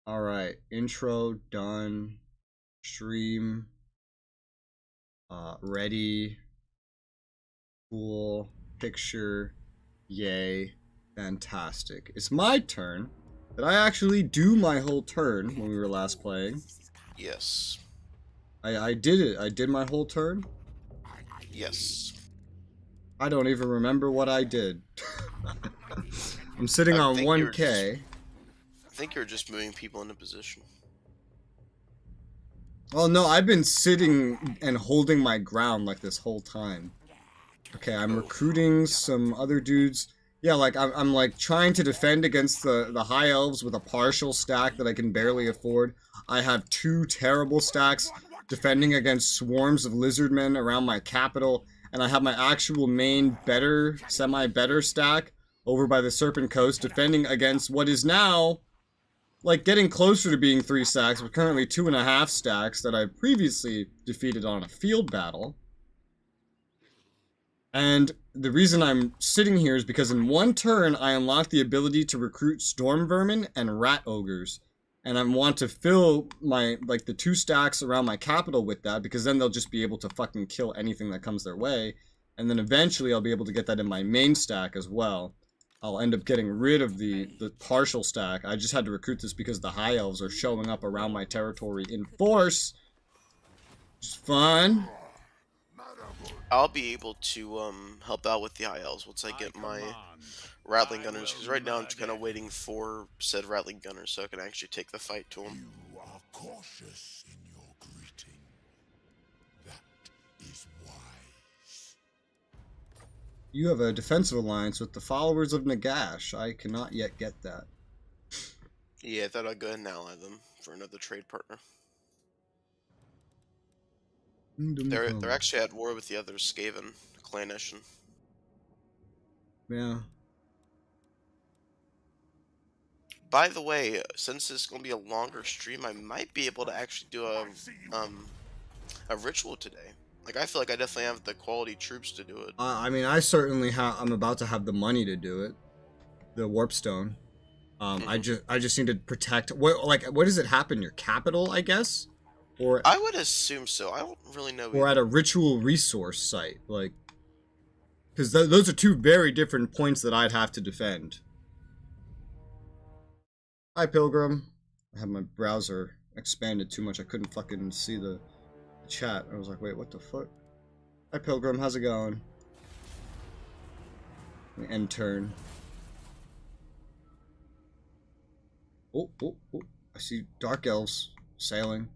Alright, intro done. Stream. Ready. Cool. Picture. Yay. Fantastic. It's my turn. Did I actually do my whole turn when we were last playing? Yes. I did it. I did my whole turn? Yes. I don't even remember what I did. I'm sitting on 1K. I think you're just moving people into position. Oh no, I've been sitting and holding my ground like this whole time. Okay, I'm recruiting some other dudes. Yeah, like I'm like trying to defend against the high elves with a partial stack that I can barely afford. I have 2 terrible stacks defending against swarms of lizardmen around my capital, and I have my actual main better, semi-better stack over by the Serpent Coast defending against what is now like getting closer to being 3 stacks, but currently 2.5 stacks that I previously defeated on a field battle. And the reason I'm sitting here is because in 1 turn, I unlocked the ability to recruit Storm Vermin and Rat Ogres. And I want to fill my, like, the 2 stacks around my capital with that, because then they'll just be able to fucking kill anything that comes their way. And then eventually I'll be able to get that in my main stack as well. I'll end up getting rid of the partial stack. I just had to recruit this because the high elves are showing up around my territory in force. It's fun. I'll be able to help out with the high elves once I get my rattling gunners, because right now I'm just kind of waiting for said rattling gunners so I can actually take the fight to them. You are cautious in your greeting. That is wise. You have a defensive alliance with the followers of Nagash. I cannot yet get that. Yeah, I thought I'd go ahead and ally them for another trade partner. They're actually at war with the other Skaven clan nation. Yeah. By the way, since this is gonna be a longer stream, I might be able to actually do a ritual today. Like, I feel like I definitely have the quality troops to do it. I mean, I certainly have. I'm about to have the money to do it. The Warpstone. I just need to protect. What does it happen? Your capital, I guess. Or I would assume so. I don't really know. Or at a ritual resource site, like, because those are 2 very different points that I'd have to defend. Hi, Pilgrim. I had my browser expanded too much. I couldn't fucking see the chat. I was like, wait, what the fuck? Hi, Pilgrim. How's it going? End turn. Oh, I see Dark Elves sailing.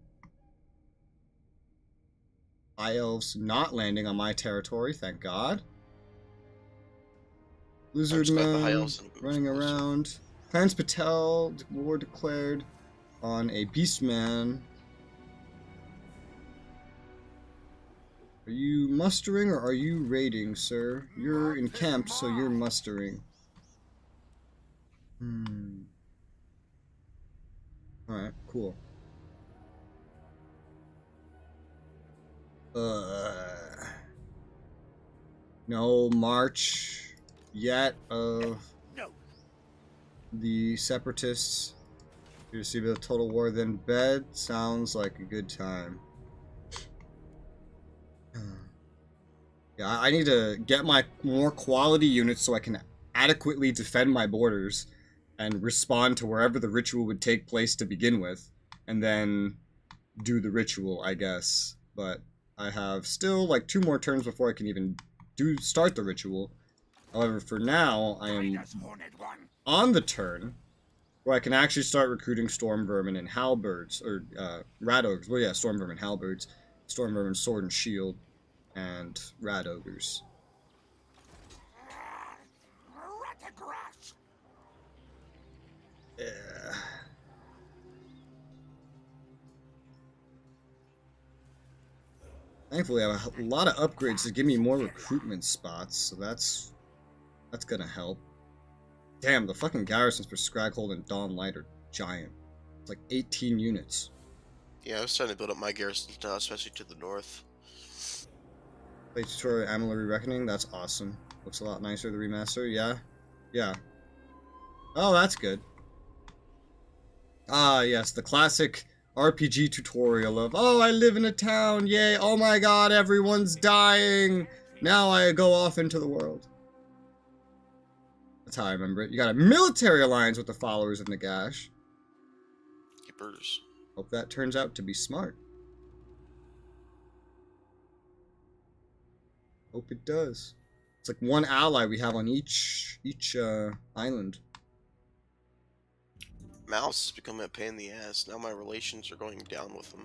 High Elves not landing on my territory, thank God. Lizardmen running around. Clarence Patel, war declared on a Beastman. Are you mustering or are you raiding, sir? You're encamped, so you're mustering. Alright, cool. No march yet of the separatists. You see the Total War, then bed. Sounds like a good time. Yeah, I need to get my more quality units so I can adequately defend my borders and respond to wherever the ritual would take place to begin with, and then do the ritual, I guess. But I have still like 2 more turns before I can even start the ritual. However, for now, I am on the turn where I can actually start recruiting Storm Vermin and Halberds, or Rat Ogres. Well, yeah, Storm Vermin, Halberds, Storm Vermin, Sword and Shield, and Rat Ogres. Yeah. Thankfully, I have a lot of upgrades to give me more recruitment spots, so that's gonna help. Damn, the fucking garrisons for Scraghold and Dawnlight are giant. It's like 18 units. Yeah, I was trying to build up my garrisons now, especially to the north. Play tutorial Amaluri Reckoning, that's awesome. Looks a lot nicer, the remaster, yeah. Yeah. Oh, that's good. Ah, yes, the classic RPG tutorial of, oh, I live in a town, yay, oh my god, everyone's dying. Now I go off into the world. That's how I remember it. You got a military alliance with the followers of Nagash. Keepers. Hope that turns out to be smart. Hope it does. It's like one ally we have on each island. Mouse is becoming a pain in the ass. Now my relations are going down with them.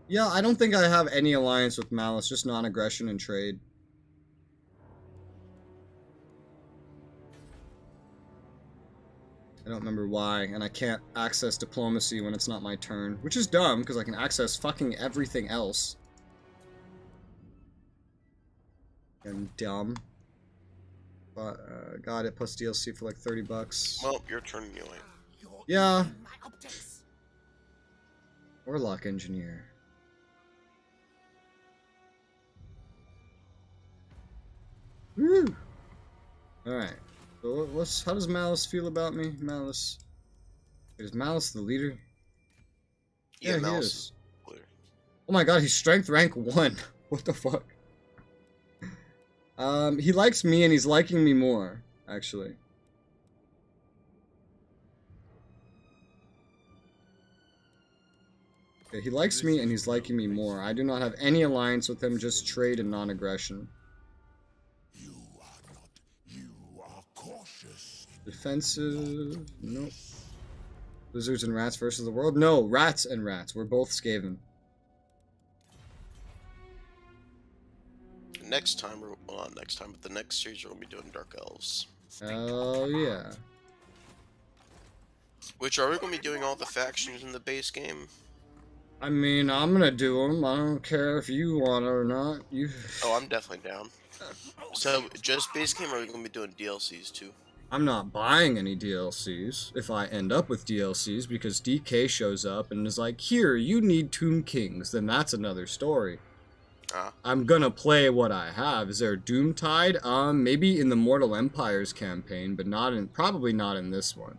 Yeah, I don't think I have any alliance with Malice, just non-aggression and trade. I don't remember why, and I can't access diplomacy when it's not my turn, which is dumb, because I can access fucking everything else. And dumb. But, got it, plus DLC for like 30 bucks. Well, your turn anyway. Yeah. Warlock Engineer. Woo! Alright. So how does Malice feel about me? Malice. Is Malice the leader? Yeah, he Mouse is. is clear. Oh my god, he's strength rank 1. What the fuck? He likes me and he's liking me more, actually. Okay, he likes me and he's liking me more. I do not have any alliance with him, just trade and non-aggression. You are not. You are cautious. Defensive. Nope. Lizards and rats versus the world? No, rats and rats. We're both Skaven. Next time, well, not next time, but the next series we're going to be doing Dark Elves. Oh, yeah. Which, are we going to be doing all the factions in the base game? I mean, I'm gonna do them. I don't care if you want it or not. You. Oh, I'm definitely down. So, just base game, or are we going to be doing DLCs too? I'm not buying any DLCs if I end up with DLCs because DK shows up and is like, here, you need Tomb Kings. Then that's another story. I'm gonna play what I have. Is there Doomtide? Maybe in the Mortal Empires campaign, but probably not in this one.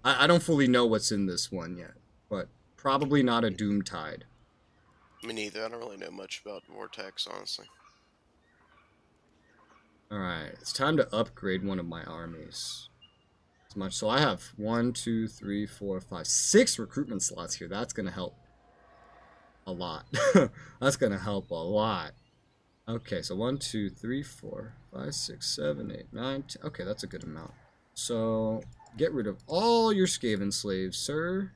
I don't fully know what's in this one yet, but probably not a Doomtide. Me neither. I don't really know much about Vortex, honestly. Alright, it's time to upgrade one of my armies. As much. So I have 1, 2, 3, 4, 5, 6 recruitment slots here. That's gonna help a lot. That's gonna help a lot. Okay, so 1, 2, 3, 4, 5, 6, 7, 8, 9, 10. Okay, that's a good amount. So get rid of all your Skaven slaves, sir.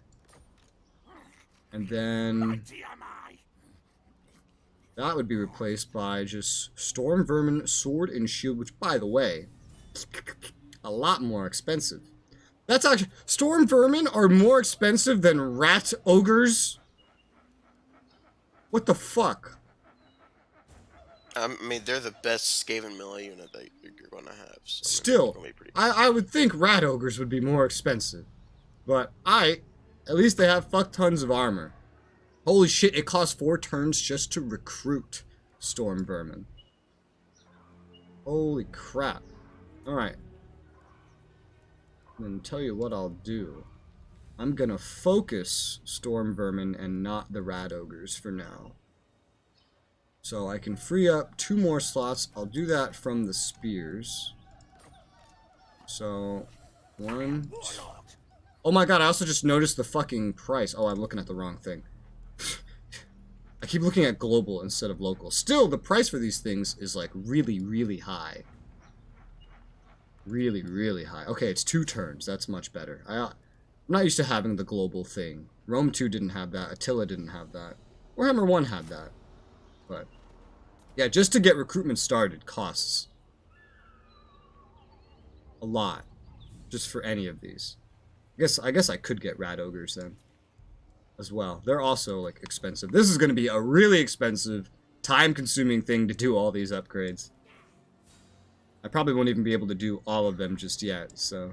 And then that would be replaced by just Storm Vermin, Sword, and Shield, which, by the way, a lot more expensive. That's actually... Storm Vermin are more expensive than Rat Ogres? What the fuck? I mean, they're the best Skaven melee unit that you're going to have. So Still, I would think Rat Ogres would be more expensive. But at least they have fuck tons of armor. Holy shit, it costs 4 turns just to recruit Storm Vermin. Holy crap. Alright. Then tell you what I'll do. I'm gonna focus Storm Vermin and not the Rat Ogres for now. So I can free up 2 more slots. I'll do that from the spears. So, 1, 2. Oh my god, I also just noticed the fucking price. Oh, I'm looking at the wrong thing. I keep looking at global instead of local. Still, the price for these things is like really, really high. Really, really high. Okay, it's 2 turns. That's much better. I'm not used to having the global thing. Rome 2 didn't have that. Attila didn't have that. Warhammer 1 had that. But, yeah, just to get recruitment started costs a lot. Just for any of these. I guess I could get Rat Ogres then. As well. They're also, like, expensive. This is going to be a really expensive, time-consuming thing to do all these upgrades. I probably won't even be able to do all of them just yet, so...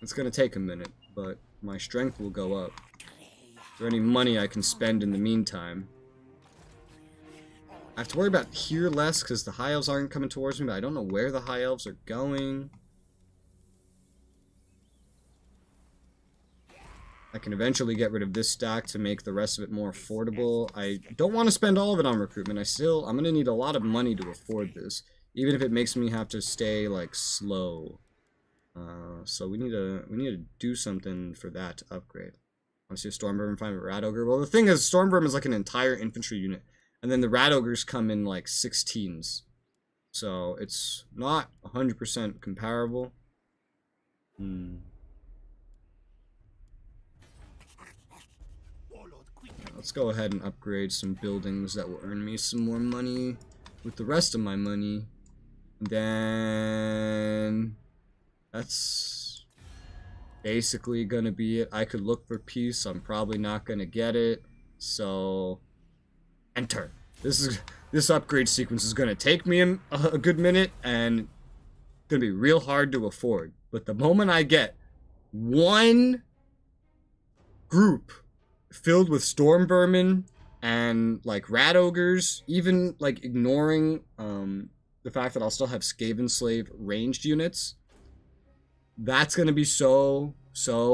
It's going to take a minute, but my strength will go up. Is there any money I can spend in the meantime? I have to worry about here less because the high elves aren't coming towards me, but I don't know where the high elves are going. I can eventually get rid of this stack to make the rest of it more affordable. I don't want to spend all of it on recruitment. I'm going to need a lot of money to afford this, even if it makes me have to stay like slow. So we need to do something for that to upgrade. I see a Stormvermin and find a Rat Ogre. Well, the thing is, Stormvermin is like an entire infantry unit, and then the Rat Ogres come in like 16s. So it's not 100% comparable. Let's go ahead and upgrade some buildings that will earn me some more money with the rest of my money. And then that's basically gonna be it. I could look for peace. I'm probably not gonna get it. So enter. This upgrade sequence is gonna take me a good minute and gonna be real hard to afford. But the moment I get one group filled with storm vermin and like rat ogres, even like ignoring the fact that I'll still have Skaven slave ranged units, that's gonna be so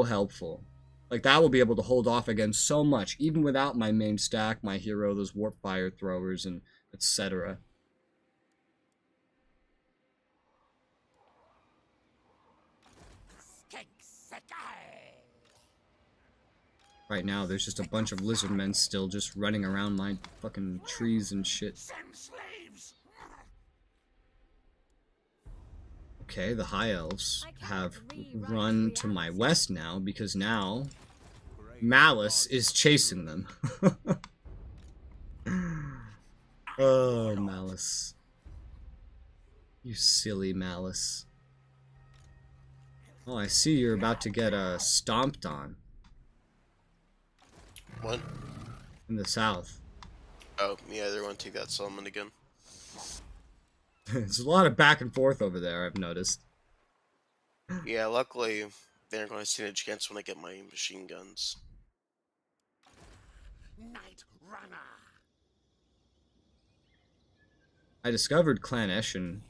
helpful. Like that will be able to hold off against so much, even without my main stack, my hero, those warp fire throwers, and etc. Right now, there's just a bunch of lizard men still just running around my fucking trees and shit. Okay, the high elves have run to my west now because now Malice is chasing them. Oh, Malice. You silly Malice. Oh, I see you're about to get stomped on. What? In the south. Oh, yeah, they're going to take that summon again. There's a lot of back and forth over there, I've noticed. Yeah, luckily, they're going to stand a chance when I get my machine guns. Night Runner. I discovered Clan Eshin.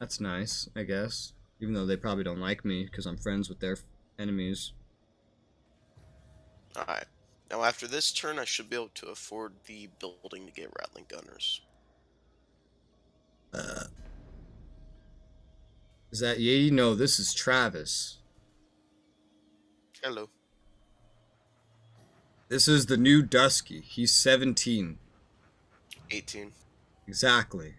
That's nice, I guess. Even though they probably don't like me, because I'm friends with their enemies. Alright. Now, after this turn, I should be able to afford the building to get Rattling Gunners. Is that Yeti? No, this is Travis. Hello. This is the new Dusky. He's 17. 18. Exactly.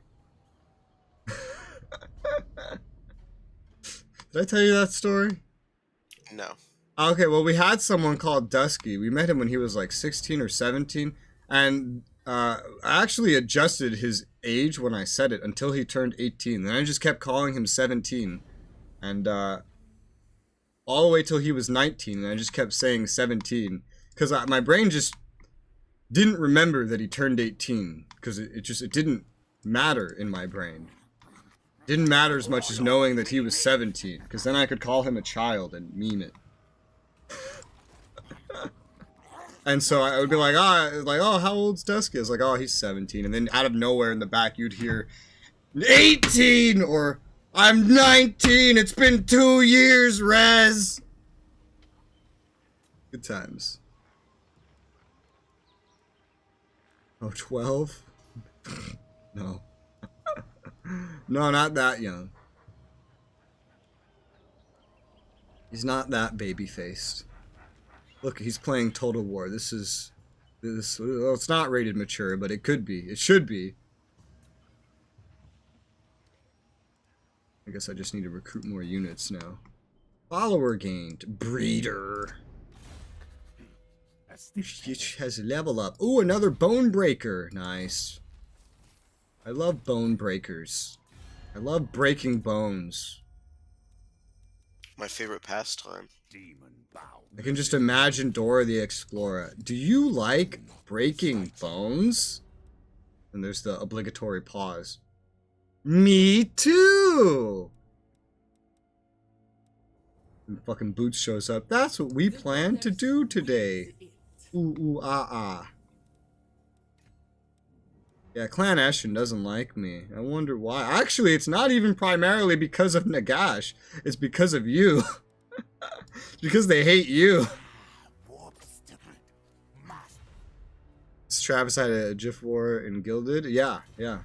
Did I tell you that story? No. Okay, well, we had someone called Dusky. We met him when he was like 16 or 17. And I actually adjusted his age when I said it until he turned 18. Then I just kept calling him 17. And all the way till he was 19. And I just kept saying 17. Because my brain just didn't remember that he turned 18. Because it didn't matter in my brain. It didn't matter as much as knowing that he was 17. Because then I could call him a child and mean it. And so I would be like, oh, how old's Dusky? It's like, oh, he's 17. And then out of nowhere in the back, you'd hear 18 or I'm 19. It's been 2 years, Rez. Good times. Oh, 12? No. No, not that young. He's not that baby-faced. Look, he's playing Total War. Well, it's not rated mature, but it could be. It should be. I guess I just need to recruit more units now. Follower gained. Breeder. Which has a level up. Ooh, another Bone Breaker. Nice. I love Bone Breakers. I love breaking bones. My favorite pastime. I can just imagine Dora the Explorer. Do you like breaking bones? And there's the obligatory pause. Me too! And fucking Boots shows up. That's what we plan to do today. Ooh, ooh, ah, ah. Yeah, Clan Eshin doesn't like me. I wonder why. Actually, it's not even primarily because of Nagash. It's because of you. It's because they hate you. Is Travis had a GIF war in Gilded? Yeah, yeah.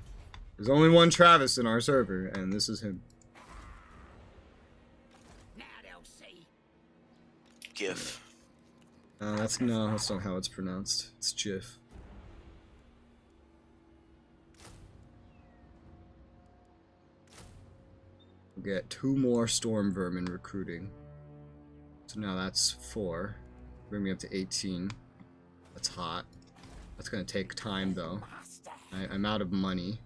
There's only one Travis in our server, and this is him. GIF. That's not how it's pronounced. It's GIF. We'll get 2 more Storm Vermin recruiting. So now that's 4. Bring me up to 18. That's hot. That's gonna take time though. I'm out of money.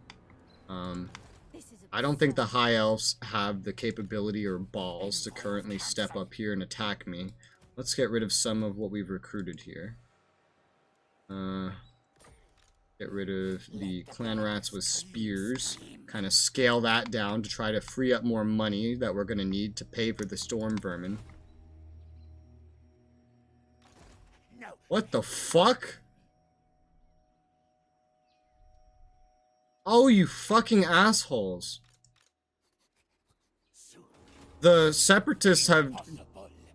I don't think the High Elves have the capability or balls to currently step up here and attack me. Let's get rid of some of what we've recruited here. Get rid of the clan rats with spears. Kind of scale that down to try to free up more money that we're gonna need to pay for the Storm Vermin. What the fuck? Oh, you fucking assholes. The Separatists have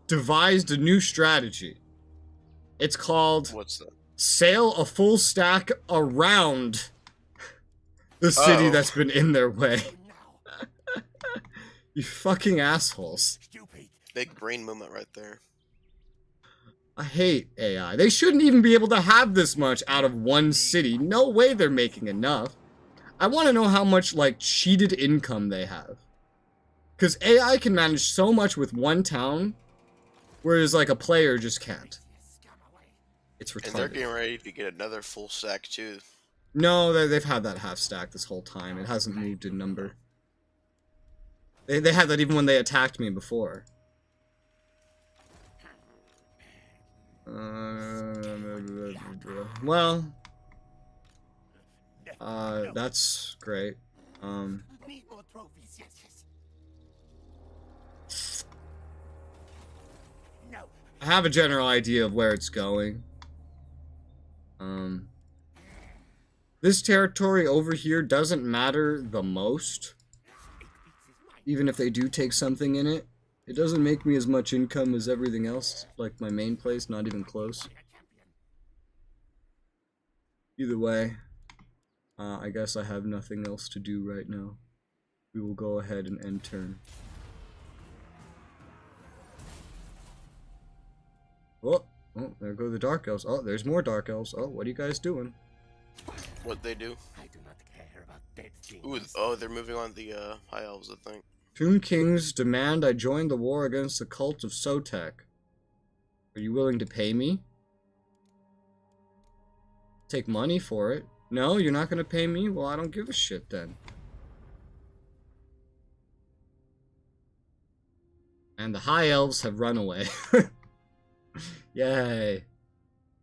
devised a new strategy. It's called... What's that? Sail a full stack around the city that's been in their way. You fucking assholes. Big brain moment right there. I hate AI. They shouldn't even be able to have this much out of one city. No way they're making enough. I want to know how much, like, cheated income they have. Because AI can manage so much with one town, whereas, like, a player just can't. It's retarded. And they're getting ready to get another full stack, too. No, they've had that half stack this whole time. It hasn't moved in number. They had that even when they attacked me before. Well, that's great. I have a general idea of where it's going. This territory over here doesn't matter the most. Even if they do take something in it. It doesn't make me as much income as everything else, like my main place, not even close. Either way, I guess I have nothing else to do right now. We will go ahead and end turn. Oh, there go the Dark Elves. Oh, there's more Dark Elves. Oh, what are you guys doing? What'd they do? Ooh, oh, they're moving on the High Elves, I think. Tomb Kings demand I join the war against the cult of Sotek. Are you willing to pay me? Take money for it. No, you're not gonna pay me? Well, I don't give a shit then. And the High Elves have run away. Yay.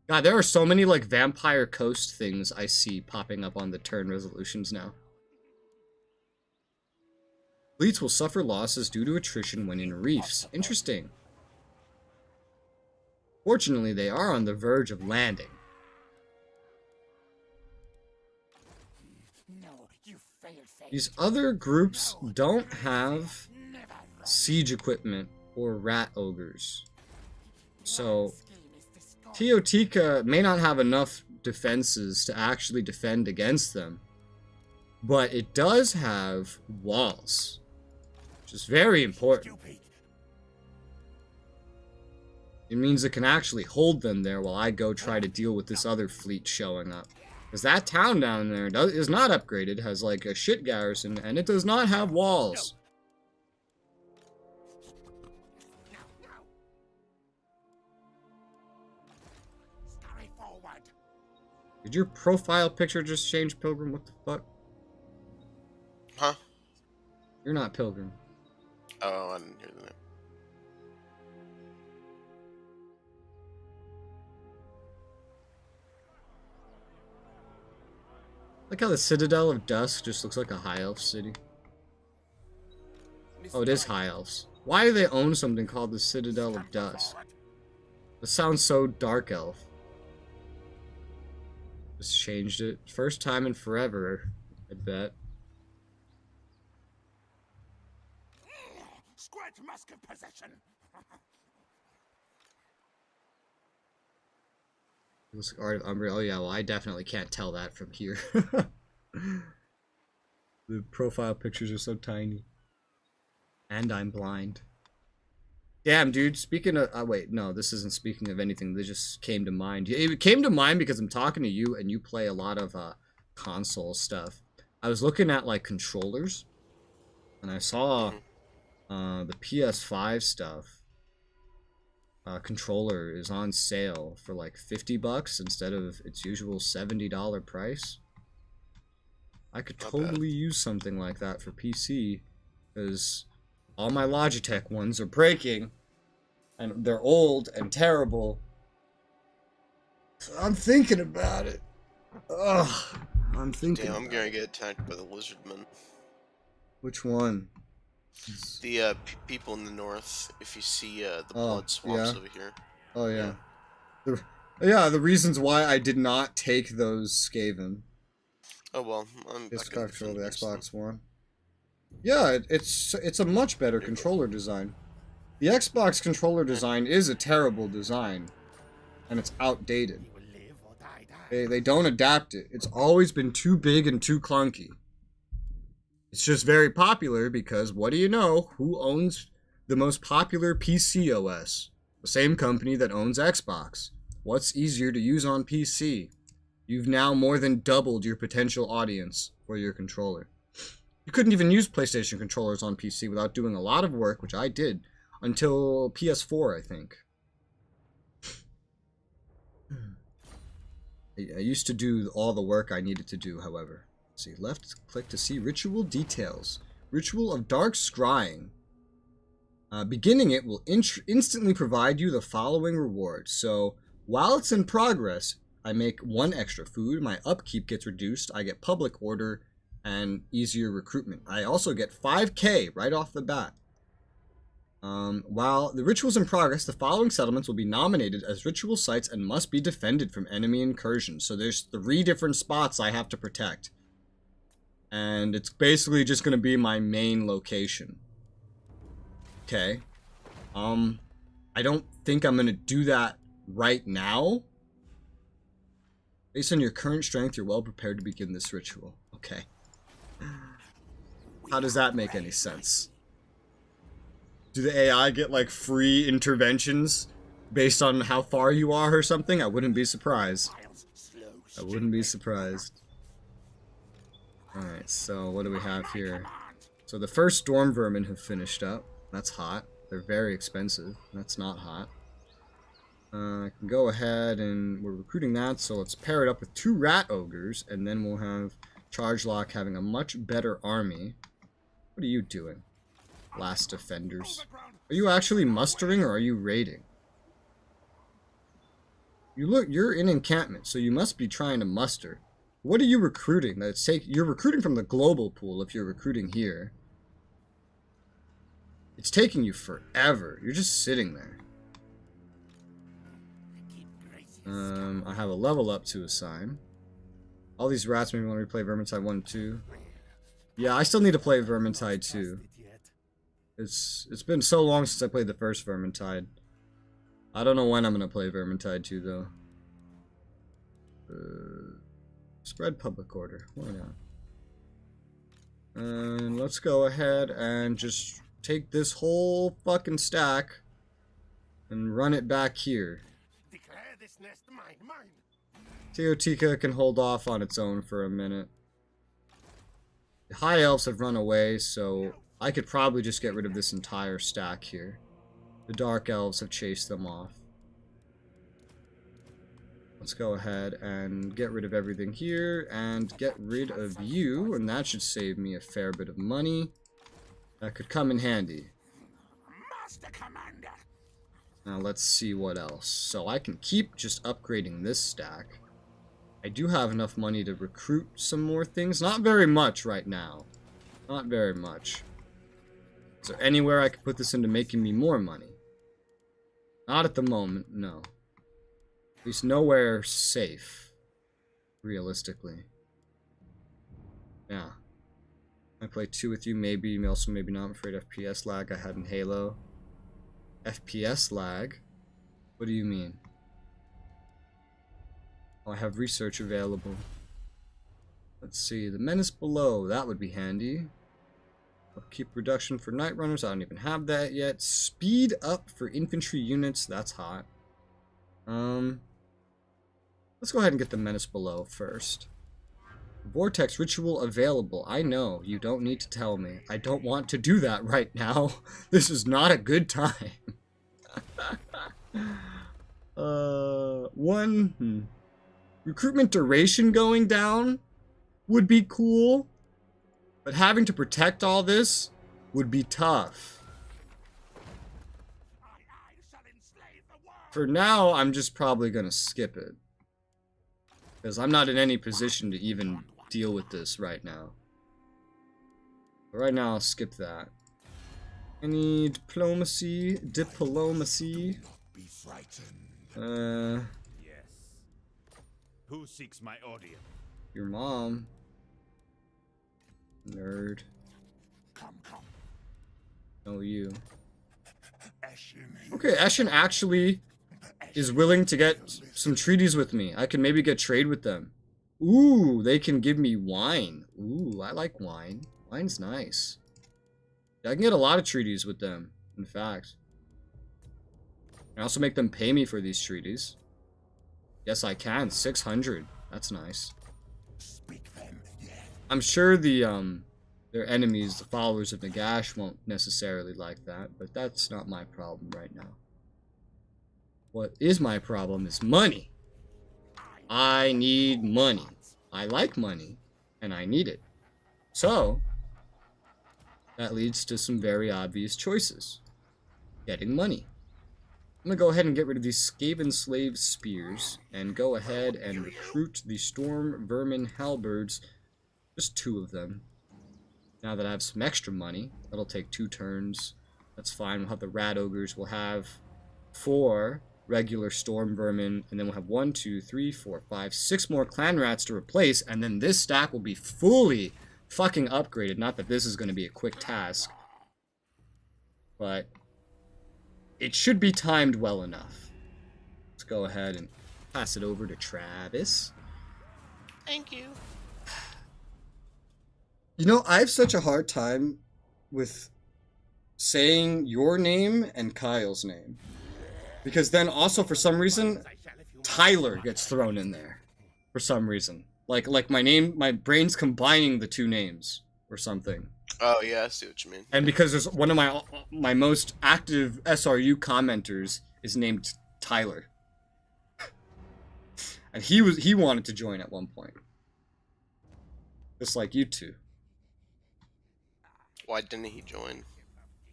God, there are so many, like, Vampire Coast things I see popping up on the turn resolutions now. Fleets will suffer losses due to attrition when in reefs. Interesting. Fortunately, they are on the verge of landing. These other groups don't have siege equipment or rat ogres. So, Teotika may not have enough defenses to actually defend against them. But it does have walls. Which is very important. It means it can actually hold them there while I go try to deal with this other fleet showing up. Because that town down there is not upgraded, has like a shit garrison, and it does not have walls. Did your profile picture just change, Pilgrim? What the fuck? Huh? You're not Pilgrim. Oh, I didn't hear that. Like how the Citadel of Dusk just looks like a High Elf city. Oh, it is High Elves. Why do they own something called the Citadel of Dusk? It sounds so Dark Elf. Just changed it. First time in forever, I bet. Squirt musket possession. Art of Umbria. Oh yeah, well I definitely can't tell that from here. The profile pictures are so tiny. And I'm blind. Damn, dude, speaking of... wait, no, this isn't speaking of anything. This just came to mind. It came to mind because I'm talking to you and you play a lot of console stuff. I was looking at, like, controllers. And I saw the PS5 stuff. Controller is on sale for, like, $50 instead of its usual $70 price. I could totally use something like that for PC. Because... all my Logitech ones are breaking, and they're old and terrible. So I'm thinking about it. Ugh, I'm thinking. Damn, I'm gonna get attacked by the lizardmen. Which one? The people in the north. If you see the blood swamps over here. Oh yeah. The reasons why I did not take those Skaven. Oh well, It's control the Xbox One. Yeah, it's a much better controller design. The Xbox controller design is a terrible design, and it's outdated. They don't adapt it. It's always been too big and too clunky. It's just very popular because, what do you know? Who owns the most popular PC OS? The same company that owns Xbox. What's easier to use on PC? You've now more than doubled your potential audience for your controller. You couldn't even use PlayStation controllers on PC without doing a lot of work, which I did, until PS4, I think. I used to do all the work I needed to do, however. Let's see, left click to see ritual details. Ritual of Dark Scrying. Beginning it will instantly provide you the following reward. So, while it's in progress, I make 1 extra food, my upkeep gets reduced, I get public order, and easier recruitment. I also get 5k right off the bat. While the ritual's in progress, the following settlements will be nominated as ritual sites and must be defended from enemy incursions. So there's 3 different spots I have to protect. And it's basically just going to be my main location. Okay. I don't think I'm going to do that right now. Based on your current strength, you're well prepared to begin this ritual. Okay. How does that make any sense? Do the AI get like free interventions based on how far you are or something? I wouldn't be surprised. I wouldn't be surprised. Alright, so what do we have here? So the first storm vermin have finished up. That's hot. They're very expensive. That's not hot. I can go ahead and we're recruiting that, so let's pair it up with 2 rat ogres, and then we'll have Chargelock having a much better army. What are you doing? Last defenders. Are you actually mustering or are you raiding? You're in encampment, so you must be trying to muster. What are you recruiting? You're recruiting from the global pool if you're recruiting here. It's taking you forever. You're just sitting there. I have a level up to assign. All these rats make me want to replay Vermintide 1 and 2. Yeah, I still need to play Vermintide 2. It's been so long since I played the first Vermintide. I don't know when I'm going to play Vermintide 2, though. Spread public order. Why not? And let's go ahead and just take this whole fucking stack and run it back here. Teotika can hold off on its own for a minute. The High Elves have run away, so I could probably just get rid of this entire stack here. The Dark Elves have chased them off. Let's go ahead and get rid of everything here and get rid of you, and that should save me a fair bit of money. That could come in handy. Master Commander. Now let's see what else. So I can keep just upgrading this stack. I do have enough money to recruit some more things. Not very much right now. Not very much. Is there anywhere I could put this into making me more money? Not at the moment, no. At least nowhere safe. realistically. Yeah. I play 2 with you, maybe, also maybe not. I'm afraid FPS lag I had in Halo. FPS lag? What do you mean? Oh, I have research available. Let's see, the Menace Below, that would be handy. Upkeep reduction for Night Runners, I don't even have that yet. Speed up for infantry units, that's hot. Let's go ahead and get the Menace Below first. Vortex Ritual available. I know, you don't need to tell me. I don't want to do that right now. This is not a good time. Recruitment duration going down would be cool, but having to protect all this would be tough. For now, I'm just probably gonna skip it, because I'm not in any position to even deal with this right now. But right now, I'll skip that. Any diplomacy? Diplomacy? Be frightened. Yes. Who seeks my audience? Your mom. Nerd. Come. No, you. Ashen. Okay, Eshin actually is willing to get some treaties with me. I can maybe get trade with them. Ooh, they can give me wine. Ooh, I like wine. Wine's nice. I can get a lot of treaties with them, in fact. I also make them pay me for these treaties. Yes, I can. 600. That's nice. Speak them, yeah. I'm sure the their enemies, the followers of Nagash, won't necessarily like that, but that's not my problem right now. What is my problem is money. I need money. I like money, and I need it. So, that leads to some very obvious choices. Getting money. I'm going to go ahead and get rid of these Skaven slave spears, and go ahead and recruit the Storm Vermin Halberds. Just 2 of them. Now that I have some extra money, that'll take 2 turns. That's fine. We'll have the Rat Ogres. We'll have 4 regular Storm Vermin, and then we'll have 1, 2, 3, 4, 5, 6 more Clan Rats to replace, and then this stack will be fully fucking upgraded. Not that this is going to be a quick task, but it should be timed well enough. Let's go ahead and pass it over to Travis. Thank you. You know, I have such a hard time with saying your name and Kyle's name. Because then also, for some reason, Tyler gets thrown in there. For some reason. Like my name, my brain's combining the 2 names or something. Oh yeah, I see what you mean. And because there's one of my most active SRU commenters is named Tyler. And he wanted to join at one point. Just like you 2. Why didn't he join?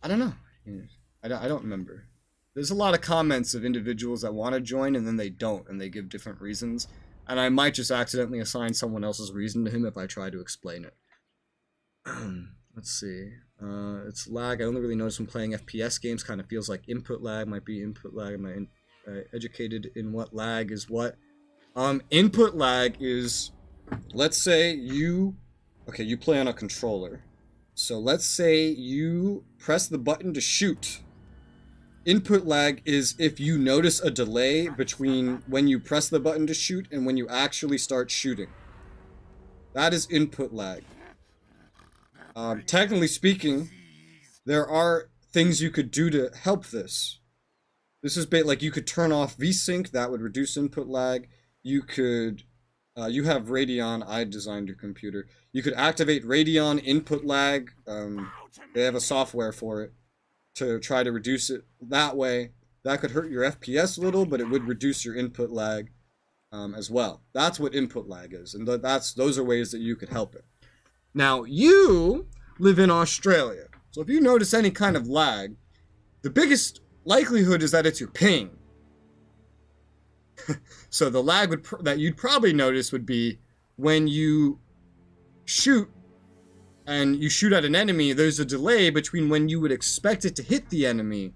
I don't know. I don't remember. There's a lot of comments of individuals that want to join and then they don't, and they give different reasons. And I might just accidentally assign someone else's reason to him if I try to explain it. Let's see. It's lag. I only really notice when playing FPS games. Kind of feels like input lag. Might be input lag. Am I educated in what lag is what? Input lag is, let's say you play on a controller. So let's say you press the button to shoot. Input lag is if you notice a delay between when you press the button to shoot and when you actually start shooting. That is input lag. Technically speaking, there are things you could do to help this. This is like you could turn off VSync, that would reduce input lag. You could, you have Radeon, I designed your computer. You could activate Radeon input lag. They have a software for it to try to reduce it that way. That could hurt your FPS a little, but it would reduce your input lag as well. That's what input lag is, and those are ways that you could help it. Now, you live in Australia, so if you notice any kind of lag, the biggest likelihood is that it's your ping. So the lag that you'd probably notice would be when you shoot and you shoot at an enemy, there's a delay between when you would expect it to hit the enemy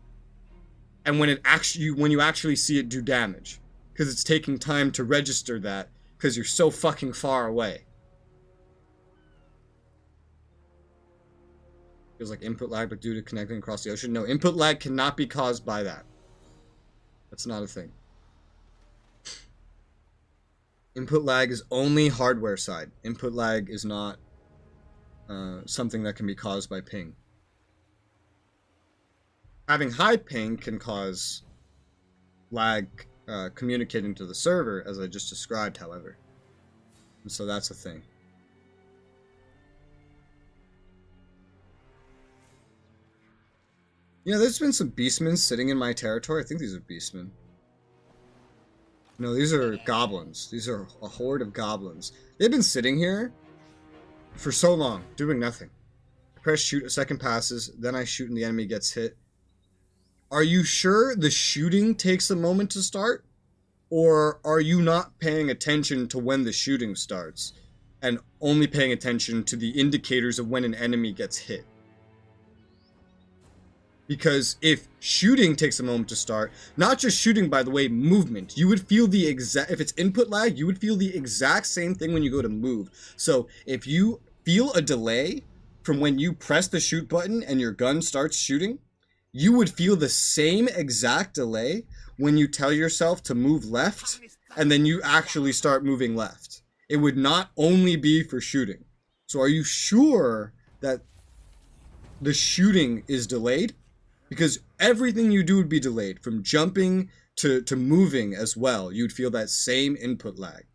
and when you actually see it do damage, because it's taking time to register that because you're so fucking far away. Feels like input lag, but due to connecting across the ocean. No, input lag cannot be caused by that. That's not a thing. Input lag is only hardware side. Input lag is not something that can be caused by ping. Having high ping can cause lag communicating to the server, as I just described, however. And so that's a thing. Yeah, there's been some beastmen sitting in my territory. I think these are beastmen. No, these are goblins. These are a horde of goblins. They've been sitting here for so long, doing nothing. I press shoot, a second passes, then I shoot and the enemy gets hit. Are you sure the shooting takes a moment to start? Or are you not paying attention to when the shooting starts and only paying attention to the indicators of when an enemy gets hit? Because if shooting takes a moment to start, not just shooting, by the way, movement, you would feel the exact, if it's input lag, you would feel the exact same thing when you go to move. So if you feel a delay from when you press the shoot button and your gun starts shooting, you would feel the same exact delay when you tell yourself to move left and then you actually start moving left. It would not only be for shooting. So are you sure that the shooting is delayed? Because everything you do would be delayed, from jumping to moving as well. You'd feel that same input lag.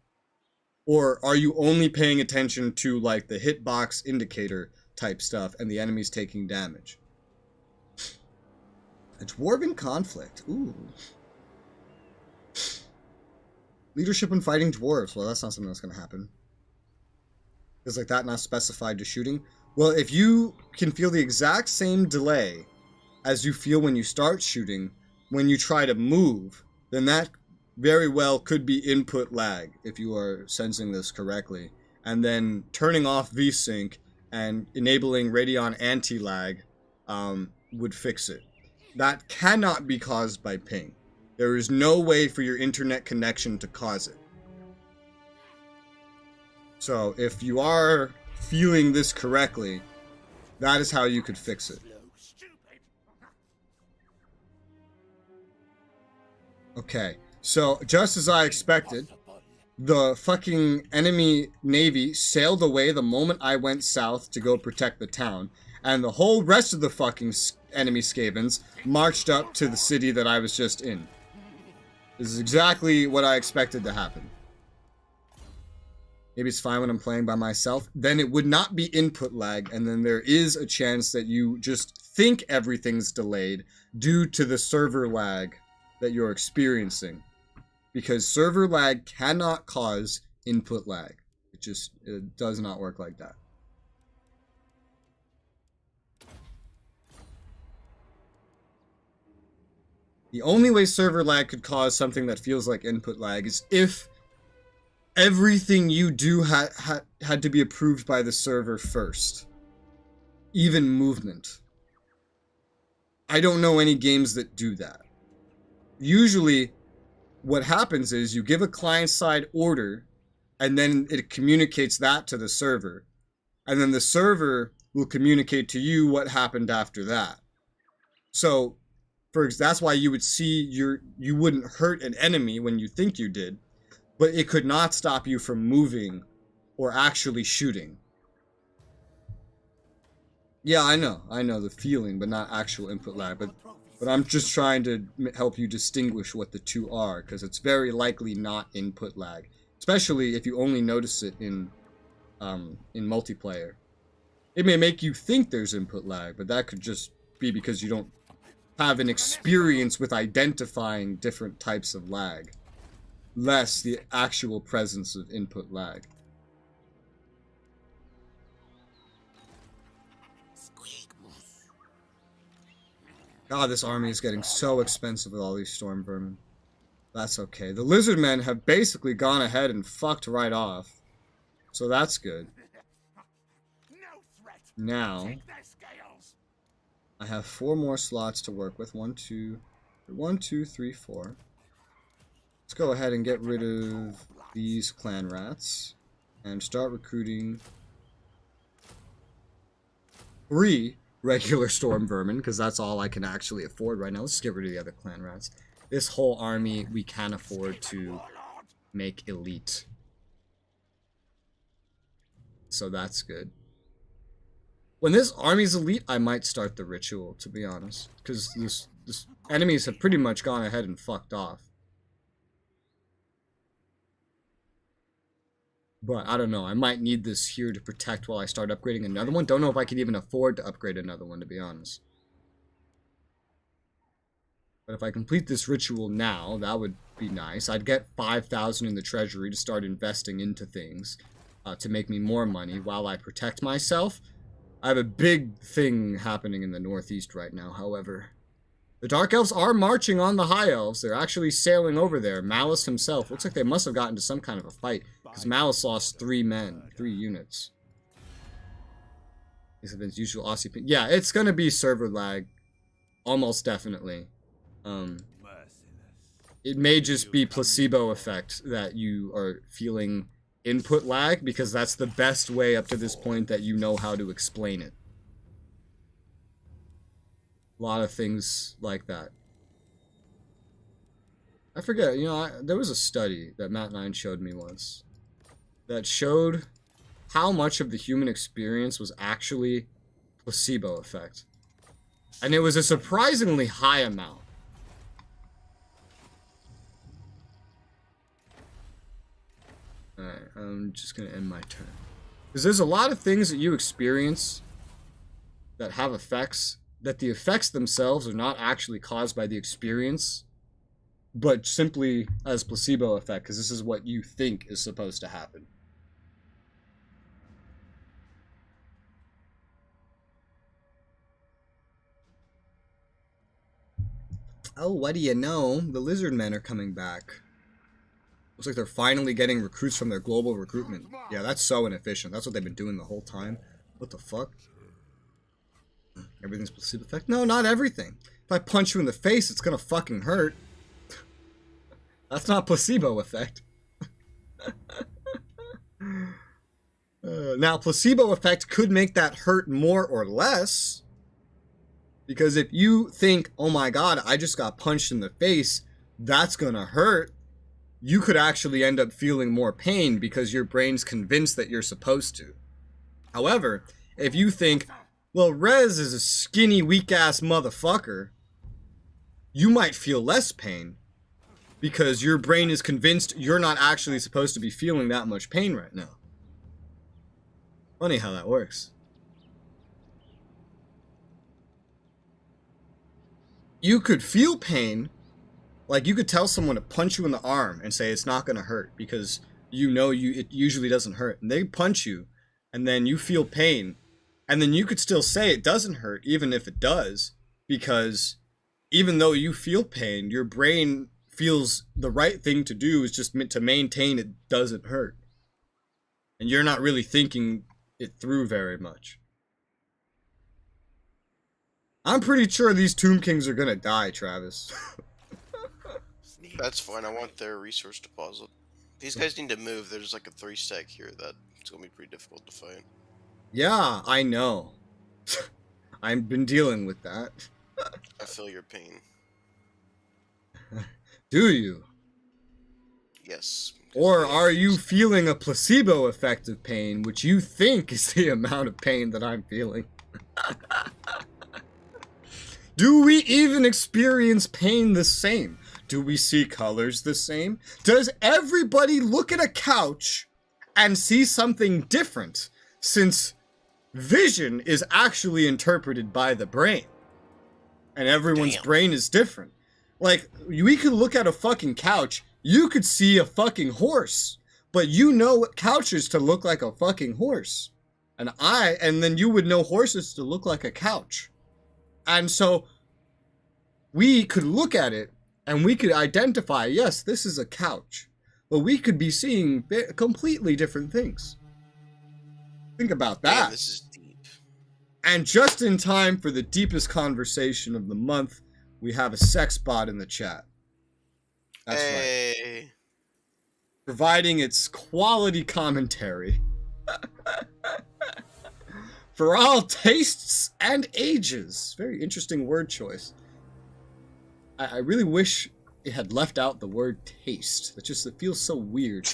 Or are you only paying attention to like the hitbox indicator type stuff and the enemies taking damage? A dwarven conflict. Ooh. Leadership in fighting dwarves. Well, that's not something that's going to happen. Is like that not specified to shooting? Well, if you can feel the exact same delay as you feel when you start shooting, when you try to move, then that very well could be input lag, if you are sensing this correctly. And then turning off VSync and enabling Radeon anti-lag would fix it. That cannot be caused by ping. There is no way for your internet connection to cause it. So if you are feeling this correctly, that is how you could fix it. Okay, so just as I expected, the fucking enemy navy sailed away the moment I went south to go protect the town, and the whole rest of the fucking enemy Skavens marched up to the city that I was just in. This is exactly what I expected to happen. Maybe it's fine when I'm playing by myself. Then it would not be input lag, and then there is a chance that you just think everything's delayed due to the server lag that you're experiencing, because server lag cannot cause input lag. It does not work like that. The only way server lag could cause something that feels like input lag is if everything you do had to be approved by the server first. Even movement. I don't know any games that do that. Usually, what happens is you give a client-side order, and then it communicates that to the server. And then the server will communicate to you what happened after that. So, that's why you would see you wouldn't hurt an enemy when you think you did, but it could not stop you from moving or actually shooting. Yeah, I know the feeling, but not actual input lag. But I'm just trying to help you distinguish what the two are, because it's very likely not input lag, especially if you only notice it in multiplayer. It may make you think there's input lag, but that could just be because you don't have an experience with identifying different types of lag, less the actual presence of input lag. God, this army is getting so expensive with all these storm vermin. That's okay. The lizard men have basically gone ahead and fucked right off. So that's good. Now, I have 4 more slots to work with. 1, 2, 3, 4. Let's go ahead and get rid of these clan rats and start recruiting 3 regular storm vermin, because that's all I can actually afford right now. Let's just get rid of the other clan rats. This whole army we can afford to make elite. So that's good. When this army's elite, I might start the ritual, to be honest. Because this enemies have pretty much gone ahead and fucked off. But I don't know, I might need this here to protect while I start upgrading another one. Don't know if I can even afford to upgrade another one, to be honest. But if I complete this ritual now, that would be nice. I'd get 5,000 in the treasury to start investing into things to make me more money while I protect myself. I have a big thing happening in the northeast right now, however. The Dark Elves are marching on the High Elves. They're actually sailing over there. Malice himself. Looks like they must have gotten into some kind of a fight, because Malice lost 3 men, 3 units. These have been usual Aussie. Yeah, it's going to be server lag. Almost definitely. It may just be placebo effect that you are feeling input lag, because that's the best way up to this point that you know how to explain it. A lot of things like that. I forget, you know, there was a study that Matt9 showed me once that showed how much of the human experience was actually placebo effect. And it was a surprisingly high amount. Alright, I'm just gonna end my turn. Because there's a lot of things that you experience that have effects, that the effects themselves are not actually caused by the experience, but simply as placebo effect, because this is what you think is supposed to happen. Oh, what do you know? The lizard men are coming back. Looks like they're finally getting recruits from their global recruitment. Yeah, that's so inefficient. That's what they've been doing the whole time. What the fuck? Everything's placebo effect? No, not everything. If I punch you in the face, it's gonna fucking hurt. That's not placebo effect. Now, placebo effect could make that hurt more or less. Because if you think, oh my god, I just got punched in the face, that's gonna hurt, you could actually end up feeling more pain because your brain's convinced that you're supposed to. However, if you think, well, Rez is a skinny, weak-ass motherfucker, you might feel less pain because your brain is convinced you're not actually supposed to be feeling that much pain right now. Funny how that works. You could feel pain, like you could tell someone to punch you in the arm and say it's not going to hurt because you know it usually doesn't hurt. And they punch you and then you feel pain. And then you could still say it doesn't hurt even if it does, because even though you feel pain, your brain feels the right thing to do is just to maintain it doesn't hurt. And you're not really thinking it through very much. I'm pretty sure these Tomb Kings are gonna die, Travis. That's fine. I want their resource deposit. These guys need to move. There's like a 3-stack here that it's gonna be pretty difficult to fight. Yeah, I know. I've been dealing with that. I feel your pain. Do you? Yes. Or are you feeling a placebo effect of pain, which you think is the amount of pain that I'm feeling? Do we even experience pain the same? Do we see colors the same? Does everybody look at a couch and see something different, since vision is actually interpreted by the brain? And everyone's brain is different. Like, we could look at a fucking couch, you could see a fucking horse, but you know what couches to look like a fucking horse. And then you would know horses to look like a couch. And so we could look at it and we could identify, yes, this is a couch. But we could be seeing completely different things. Think about that. Damn, this is deep. And just in time for the deepest conversation of the month, we have a sex bot in the chat. That's right. providing its quality commentary for all tastes and ages. Very interesting word choice. I really wish it had left out the word taste. It feels so weird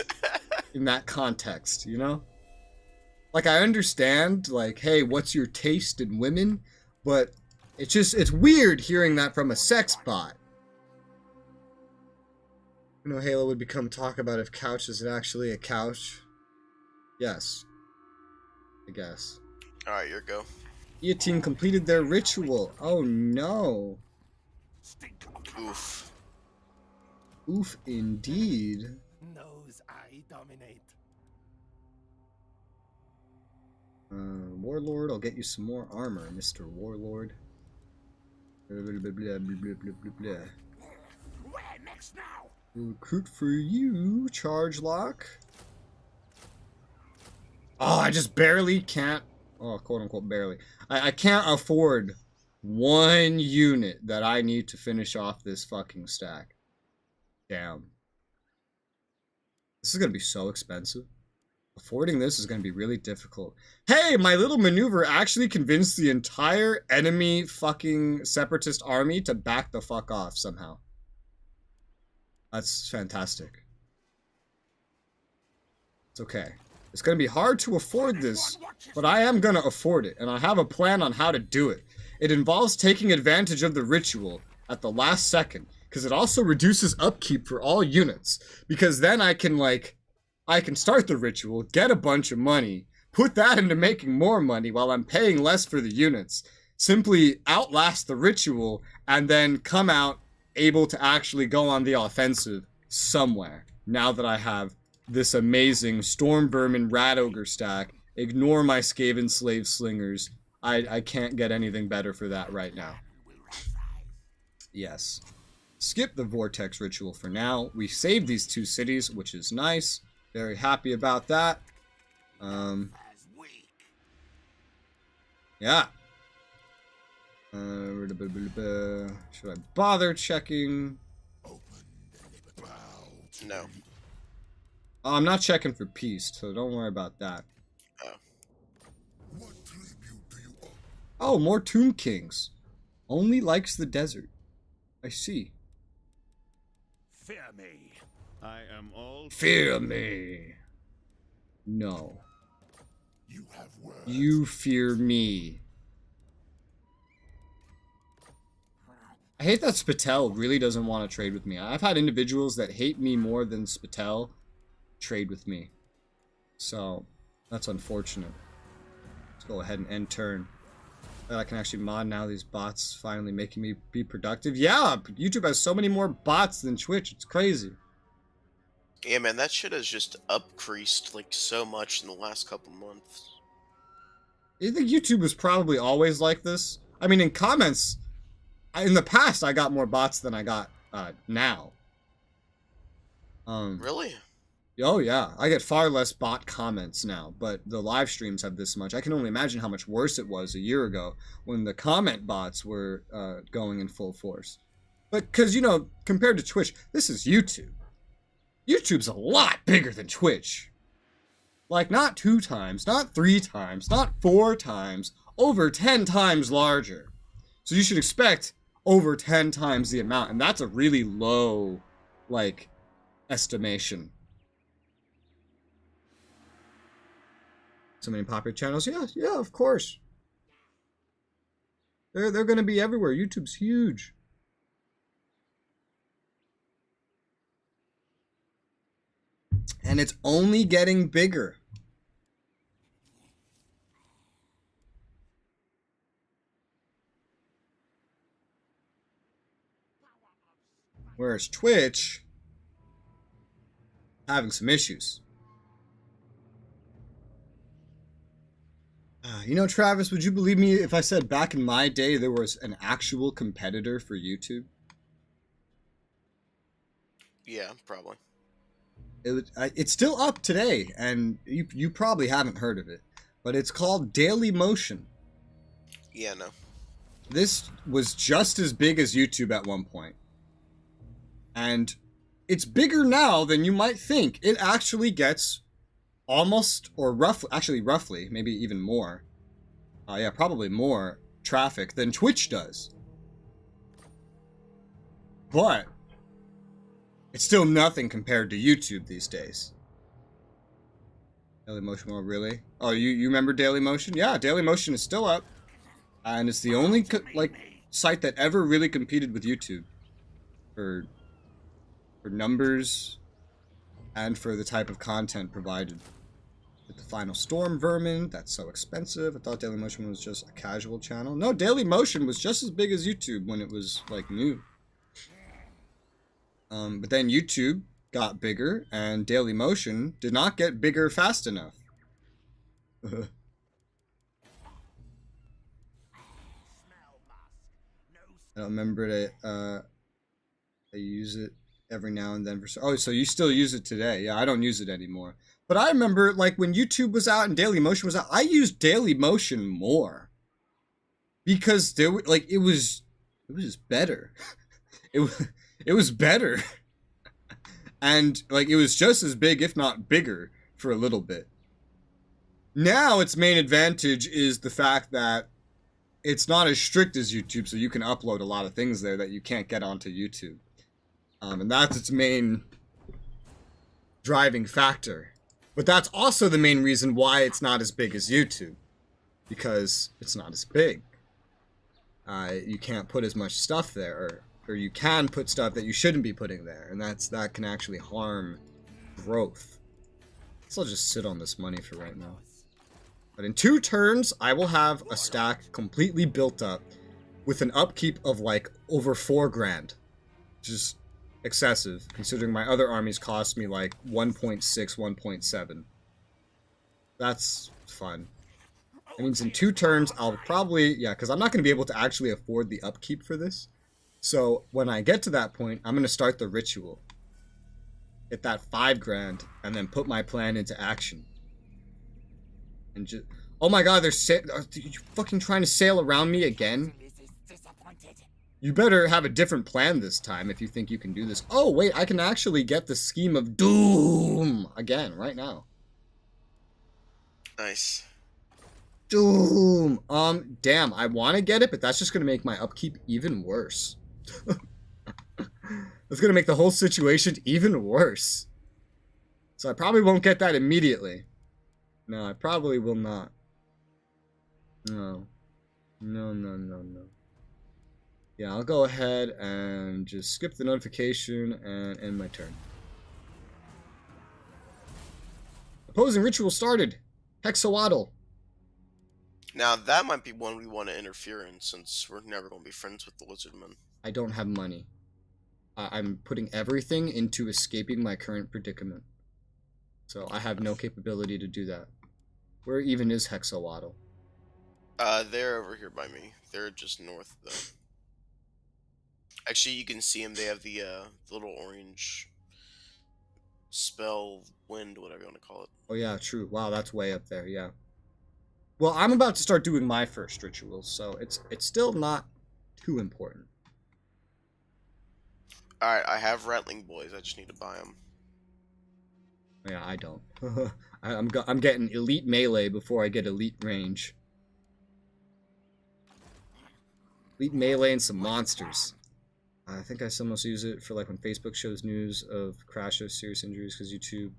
in that context, you know? Like, I understand, like, hey, what's your taste in women? But it's weird hearing that from a sex bot. You know, Halo would become talk about if couch isn't actually a couch. Yes. I guess. Alright, your go. Team completed their ritual. Oh no. Oof. Oof indeed. Knows I dominate. Warlord, I'll get you some more armor, Mr. Warlord. Blah, blah, blah, blah, blah, blah, blah, blah. Where next now? Recruit for you, charge lock. Oh, I just barely can't. Oh, quote unquote barely. I can't afford one unit that I need to finish off this fucking stack. Damn. This is gonna be so expensive. Affording this is gonna be really difficult. Hey, my little maneuver actually convinced the entire enemy fucking separatist army to back the fuck off somehow. That's fantastic. It's okay. It's going to be hard to afford this, but I am going to afford it, and I have a plan on how to do it. It involves taking advantage of the ritual at the last second, because it also reduces upkeep for all units, because then I can start the ritual, get a bunch of money, put that into making more money while I'm paying less for the units, simply outlast the ritual, and then come out able to actually go on the offensive somewhere, now that I have this amazing Storm Vermin Rat Ogre stack. Ignore my Skaven Slave Slingers. I can't get anything better for that right now. Yes. Skip the Vortex Ritual for now. We saved these 2 cities, which is nice. Very happy about that. Yeah. Should I bother checking? No. Oh, I'm not checking for peace, so don't worry about that. Oh. What tribute do you owe? Oh, more Tomb Kings. Only likes the desert. I see. Fear me. I am all. Fear me. No. You have words. You fear me. I hate that Spatel really doesn't want to trade with me. I've had individuals that hate me more than Spatel trade with me. So, that's unfortunate. Let's go ahead and end turn. I can actually mod now. These bots finally making me be productive. Yeah, YouTube has so many more bots than Twitch. It's crazy. Yeah, man, that shit has just upcreased like so much in the last couple months. I think YouTube was probably always like this. I mean, in comments, in the past, I got more bots than I got now. Really? Oh yeah, I get far less bot comments now, but the live streams have this much. I can only imagine how much worse it was a year ago when the comment bots were going in full force. But because, you know, compared to Twitch, this is YouTube. YouTube's a lot bigger than Twitch. Like, not 2 times, not 3 times, not 4 times, over 10 times larger. So you should expect over 10 times the amount, and that's a really low, like, estimation. So many popular channels. Yeah, of course. They're going to be everywhere. YouTube's huge. And it's only getting bigger. Whereas Twitch, having some issues. You know, Travis, would you believe me if I said back in my day there was an actual competitor for YouTube? Yeah, probably. It's still up today, and you probably haven't heard of it, but it's called Daily Motion. Yeah, no. This was just as big as YouTube at one point. And it's bigger now than you might think. It actually gets almost, or roughly, maybe even more. Yeah, probably more traffic than Twitch does. But it's still nothing compared to YouTube these days. Dailymotion, oh really? Oh, you remember Dailymotion? Yeah, Dailymotion is still up, and it's the only site that ever really competed with YouTube for numbers and for the type of content provided. With the Final Storm Vermin, that's so expensive. I thought Dailymotion was just a casual channel. No, Dailymotion was just as big as YouTube when it was like new. But then YouTube got bigger, and Dailymotion did not get bigger fast enough. I don't remember it. I use it every now and then. Oh, so you still use it today? Yeah, I don't use it anymore. But I remember, like, when YouTube was out and Dailymotion was out, I used Dailymotion more. Because there were, like, it was just better. It was better. And, like, it was just as big, if not bigger, for a little bit. Now, its main advantage is the fact that it's not as strict as YouTube, so you can upload a lot of things there that you can't get onto YouTube. And that's its main driving factor. But that's also the main reason why it's not as big as YouTube. Because it's not as big. You can't put as much stuff there, or you can put stuff that you shouldn't be putting there, and that can actually harm growth. So I'll just sit on this money for right now. But in 2 turns, I will have a stack completely built up with an upkeep of like over 4 grand. Just excessive, considering my other armies cost me like 1.6, 1.7. That's fun. That means in 2 turns, I'll probably, yeah, because I'm not going to be able to actually afford the upkeep for this. So when I get to that point, I'm going to start the ritual. Get that 5 grand, and then put my plan into action. And just, oh my god, are you fucking trying to sail around me again? You better have a different plan this time if you think you can do this. Oh wait, I can actually get the Scheme of Doom again, right now. Nice. Doom! Damn, I want to get it, but that's just going to make my upkeep even worse. That's going to make the whole situation even worse. So I probably won't get that immediately. No, I probably will not. No. No. Yeah, I'll go ahead and just skip the notification and end my turn. Opposing ritual started. Hexawaddle. Now, that might be one we want to interfere in, since we're never going to be friends with the Lizardmen. I don't have money. I'm putting everything into escaping my current predicament. So I have no capability to do that. Where even is Hexawaddle? They're over here by me. They're just north, though. Actually, you can see them. They have the little orange spell wind, whatever you want to call it. Oh yeah, true. Wow, that's way up there, yeah. Well, I'm about to start doing my first ritual, so it's still not too important. Alright, I have Rattling Boys. I just need to buy them. Yeah, I don't. I'm getting elite melee before I get elite range. Elite melee and some monsters. I think I sometimes use it for like when Facebook shows news of crashes, serious injuries, because YouTube,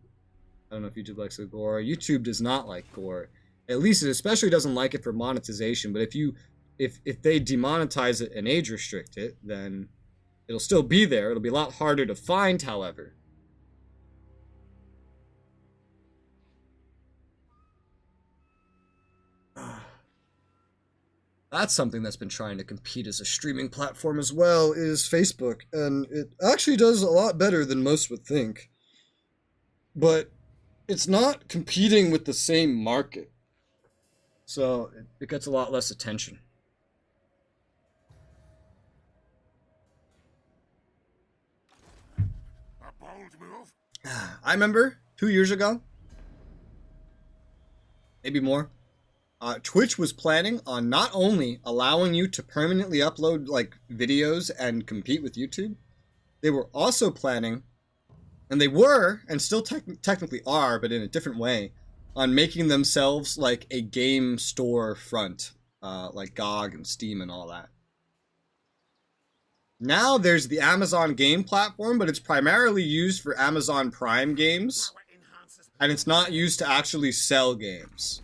I don't know if YouTube likes the gore. YouTube does not like gore. At least it especially doesn't like it for monetization. But if they demonetize it and age restrict it, then it'll still be there. It'll be a lot harder to find, however. That's something that's been trying to compete as a streaming platform as well, is Facebook. And it actually does a lot better than most would think. But it's not competing with the same market. So it gets a lot less attention. A bold move. I remember 2 years ago, maybe more, Twitch was planning on not only allowing you to permanently upload like videos and compete with YouTube, they were also planning And they were, and still technically are, but in a different way, on making themselves like a game store front, like GOG and Steam and all that. Now there's the Amazon game platform, but it's primarily used for Amazon Prime games, and it's not used to actually sell games.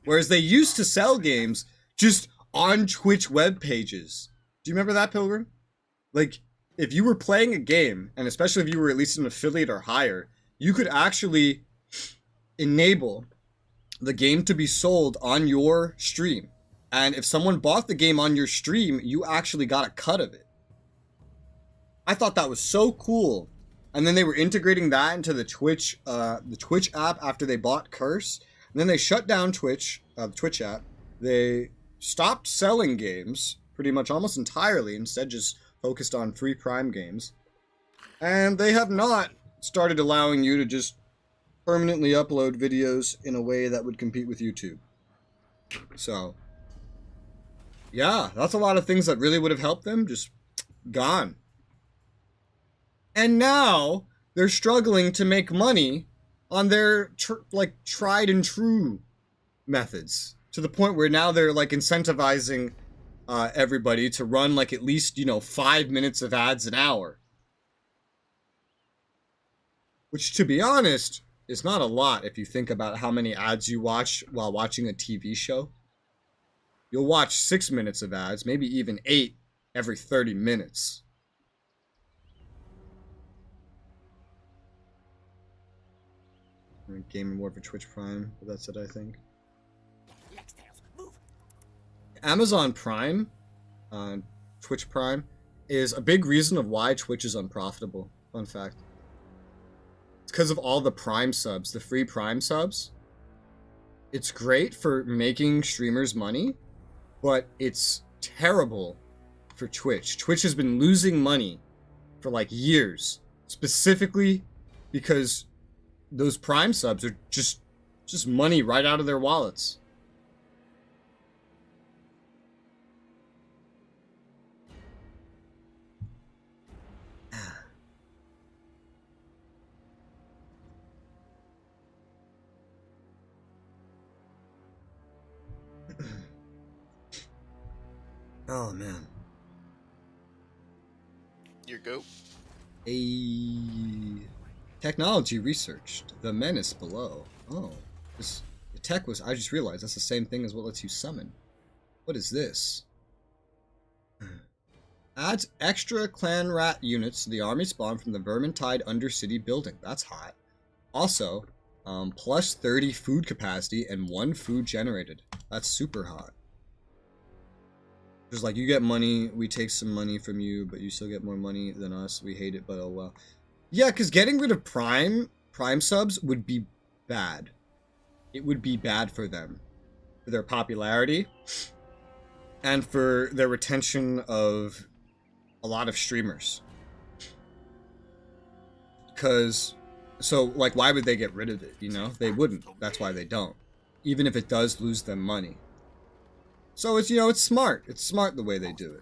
Whereas they used to sell games just on Twitch web pages. Do you remember that, Pilgrim? Like, if you were playing a game, and especially if you were at least an affiliate or higher, you could actually enable the game to be sold on your stream. And if someone bought the game on your stream, you actually got a cut of it. I thought that was so cool. And then they were integrating that into the Twitch app after they bought Curse. And then they shut down Twitch, the Twitch app. They stopped selling games pretty much almost entirely, instead just focused on free Prime games. And they have not started allowing you to just permanently upload videos in a way that would compete with YouTube. So, yeah, that's a lot of things that really would have helped them, just gone. And now they're struggling to make money on their tried and true methods, to the point where now they're like incentivizing everybody to run like at least 5 minutes of ads an hour, which, to be honest, is not a lot if you think about how many ads you watch while watching a TV show. You'll watch 6 minutes of ads, maybe even 8 every 30 minutes. Gaming more for Twitch Prime, but that's it, I think. Amazon Prime, Twitch Prime, is a big reason of why Twitch is unprofitable. Fun fact. It's because of all the Prime subs, the free Prime subs. It's great for making streamers money, but it's terrible for Twitch. Twitch has been losing money for like years, specifically because those Prime subs are just money right out of their wallets. Oh man. Your go. Technology researched. The menace below. Oh. The tech was... I just realized that's the same thing as what lets you summon. What is this? Adds extra clan rat units to the army spawn from the Vermintide Undercity building. That's hot. Also, plus 30 food capacity and 1 food generated. That's super hot. Just like, you get money, we take some money from you, but you still get more money than us. We hate it, but oh well. Yeah, because getting rid of Prime subs would be bad. It would be bad for them. For their popularity. And for their retention of a lot of streamers. Because, so, like, why would they get rid of it, you know? They wouldn't. That's why they don't. Even if it does lose them money. So it's, it's smart. It's smart the way they do it.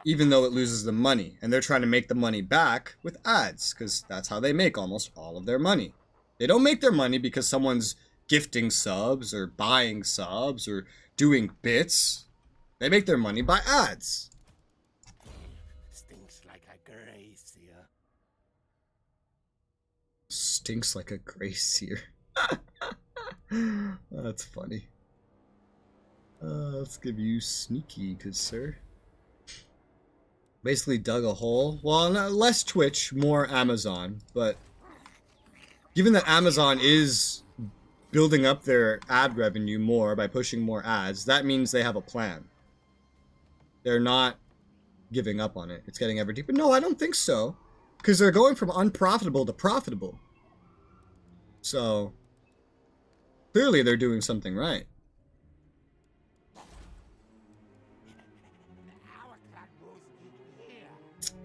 Even though it loses them money. And they're trying to make the money back with ads. Because that's how they make almost all of their money. They don't make their money because someone's gifting subs or buying subs or doing bits. They make their money by ads. Stinks like a gracier. Stinks like a gracier. That's funny. Let's give you sneaky, good sir. Basically dug a hole. Well, less Twitch, more Amazon. But given that Amazon is building up their ad revenue more by pushing more ads, that means they have a plan. They're not giving up on it. It's getting ever deeper. No, I don't think so. Because they're going from unprofitable to profitable. So, clearly they're doing something right.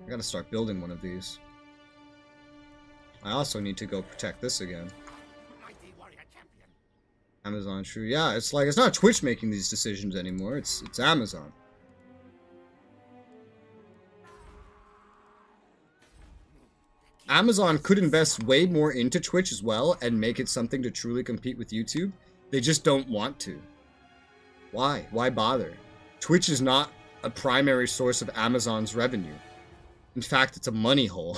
I gotta start building one of these. I also need to go protect this again. Amazon, true. Yeah, it's like, it's not Twitch making these decisions anymore. It's Amazon. Amazon could invest way more into Twitch as well and make it something to truly compete with YouTube. They just don't want to. Why? Why bother? Twitch is not a primary source of Amazon's revenue. In fact, it's a money hole.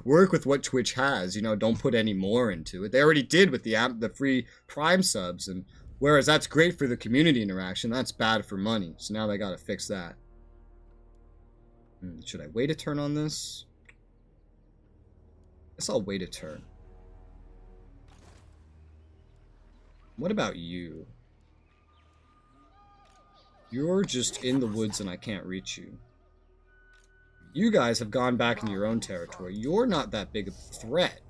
Work with what Twitch has, you know, don't put any more into it. They already did with the free Prime subs, and whereas that's great for the community interaction, that's bad for money. So now they gotta fix that. Should I wait a turn on this? Guess I'll wait a turn. What about you? You're just in the woods and I can't reach you. You guys have gone back into your own territory. You're not that big of a threat.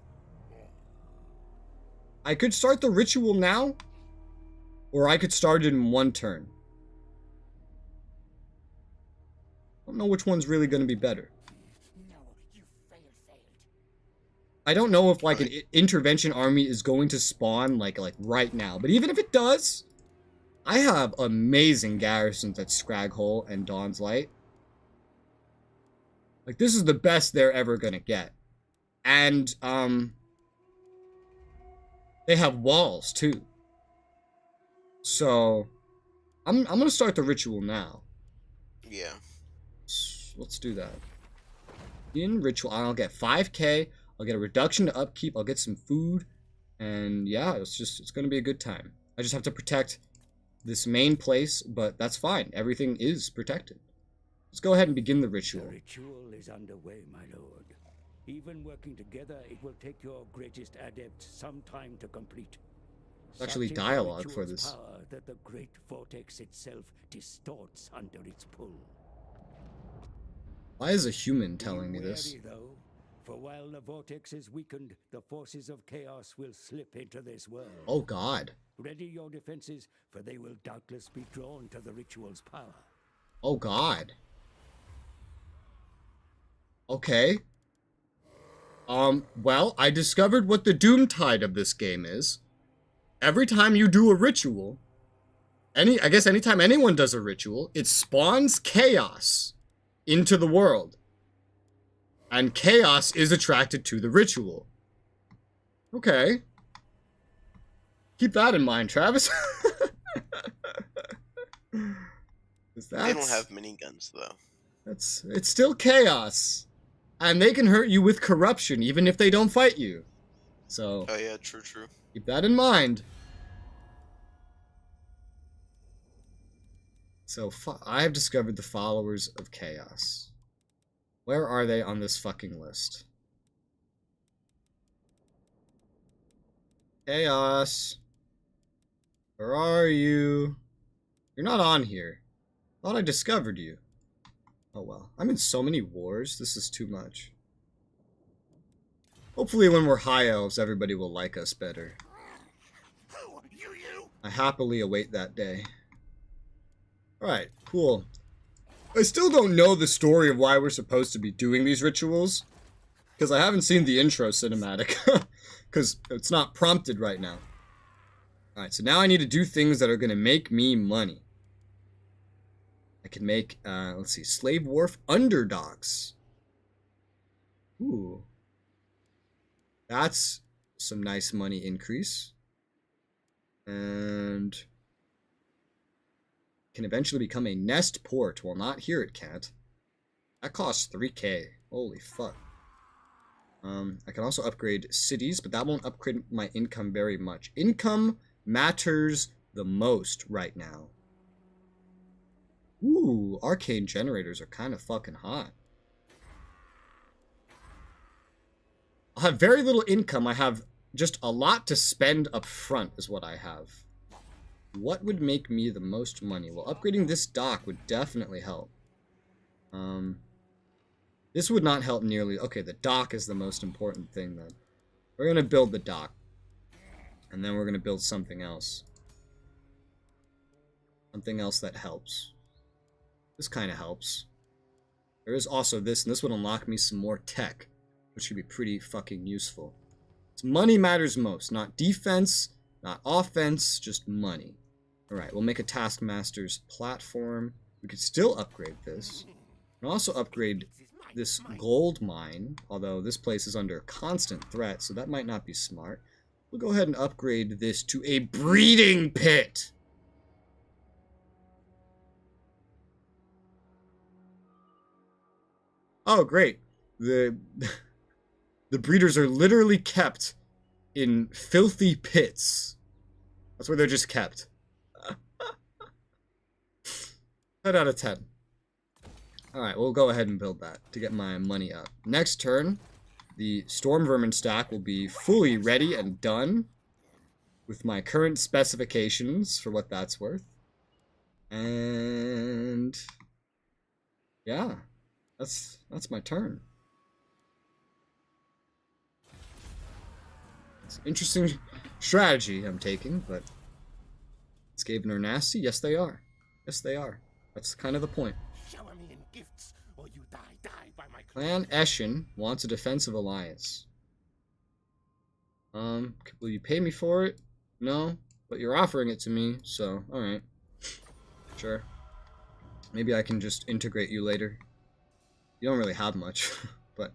I could start the ritual now, or I could start it in one turn. I don't know which one's really going to be better. I don't know if like an intervention army is going to spawn like right now, but even if it does, I have amazing garrisons at Scraghole and Dawn's Light. Like, this is the best they're ever gonna get. And they have walls too. So I'm gonna start the ritual now. Yeah. Let's do that. In ritual, I'll get 5k. I'll get a reduction to upkeep. I'll get some food, and yeah, it's gonna be a good time. I just have to protect this main place, but that's fine. Everything is protected. Let's go ahead and begin the ritual. The ritual is underway, my lord. Even working together, it will take your greatest adept some time to complete. It's actually Such is the dialogue for ritual's this. Power that the great vortex itself distorts under its pull. Why is a human telling me Be this? wary, though, for while the vortex is weakened, the forces of chaos will slip into this world. Oh God. Ready your defenses, for they will doubtless be drawn to the ritual's power. Oh God. Okay. Well, I discovered what the Doomtide of this game is. Every time you do a ritual, I guess anytime anyone does a ritual, it spawns chaos into the world. And chaos is attracted to the ritual. Okay. Keep that in mind, Travis. They don't have miniguns, though. It's still chaos. And they can hurt you with corruption, even if they don't fight you. So, Oh yeah, true, true. keep that in mind. So, I have discovered the followers of chaos. Where are they on this fucking list? Chaos. Where are you? You're not on here. Thought I discovered you. Oh well. I'm in so many wars. This is too much. Hopefully when we're high elves, everybody will like us better. I happily await that day. Alright, cool. I still don't know the story of why we're supposed to be doing these rituals, because I haven't seen the intro cinematic, because it's not prompted right now. Alright, so now I need to do things that are going to make me money. I can make, let's see, Slave Wharf Underdogs. Ooh. That's some nice money increase. And can eventually become a nest port. Well, not here it can't. That costs 3k. Holy fuck. I can also upgrade cities, but that won't upgrade my income very much. Income matters the most right now. Ooh, arcane generators are kind of fucking hot. I'll have very little income. I have just a lot to spend up front is what I have. What would make me the most money? Well, upgrading this dock would definitely help. This would not help nearly. Okay, the dock is the most important thing then. We're going to build the dock. And then we're going to build something else. Something else that helps. This kind of helps. There is also this, and this would unlock me some more tech, which could be pretty fucking useful. So money matters most, not defense, not offense, just money. Alright, we'll make a Taskmaster's platform. We could still upgrade this. And also upgrade this gold mine, although this place is under constant threat, so that might not be smart. We'll go ahead and upgrade this to a breeding pit. Oh, great. The breeders are literally kept in filthy pits. That's where they're just kept. 10 out of 10. Alright, we'll go ahead and build that to get my money up. Next turn, the Storm Vermin stack will be fully ready and done with my current specifications for what that's worth. And yeah, that's my turn. It's an interesting strategy I'm taking, but Skaven are nasty? Yes, they are. Yes, they are. That's kind of the point. Shower me in gifts, or you die by my Clan Eshin wants a defensive alliance. Will you pay me for it? No, but you're offering it to me, so alright. Sure. Maybe I can just integrate you later. You don't really have much, but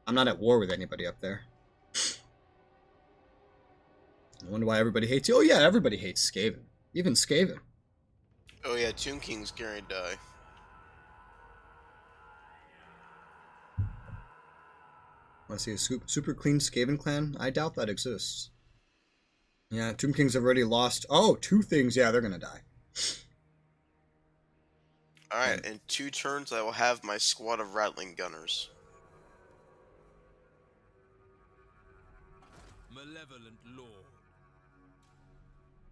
I'm not at war with anybody up there. I wonder why everybody hates you. Oh yeah, everybody hates Skaven. Even Skaven. Oh yeah, Tomb King's gonna die. Want to see a super clean Skaven clan? I doubt that exists. Yeah, Tomb Kings have already lost. Oh, 2 things. Yeah, they're gonna die. Alright, in 2 turns I will have my squad of rattling gunners. Malevolent Lord.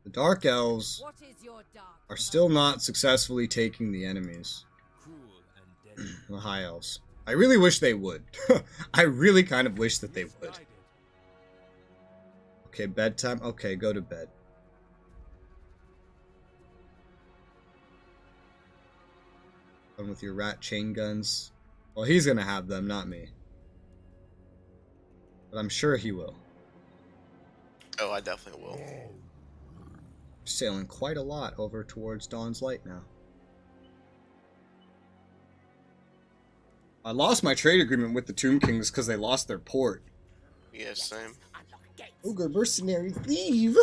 The Dark Elves What is your dark are still not successfully taking the enemies. Cruel and deadly. The High Elves. I really wish they would. I really kind of wish that they would. Misguided. Okay, bedtime. Okay, go to bed. Done with your rat chain guns. Well, he's gonna have them, not me. But I'm sure he will. Oh, I definitely will. Sailing quite a lot over towards Dawn's Light now. I lost my trade agreement with the Tomb Kings because they lost their port. Yeah, same. unlock gates. Ogre mercenaries, leave!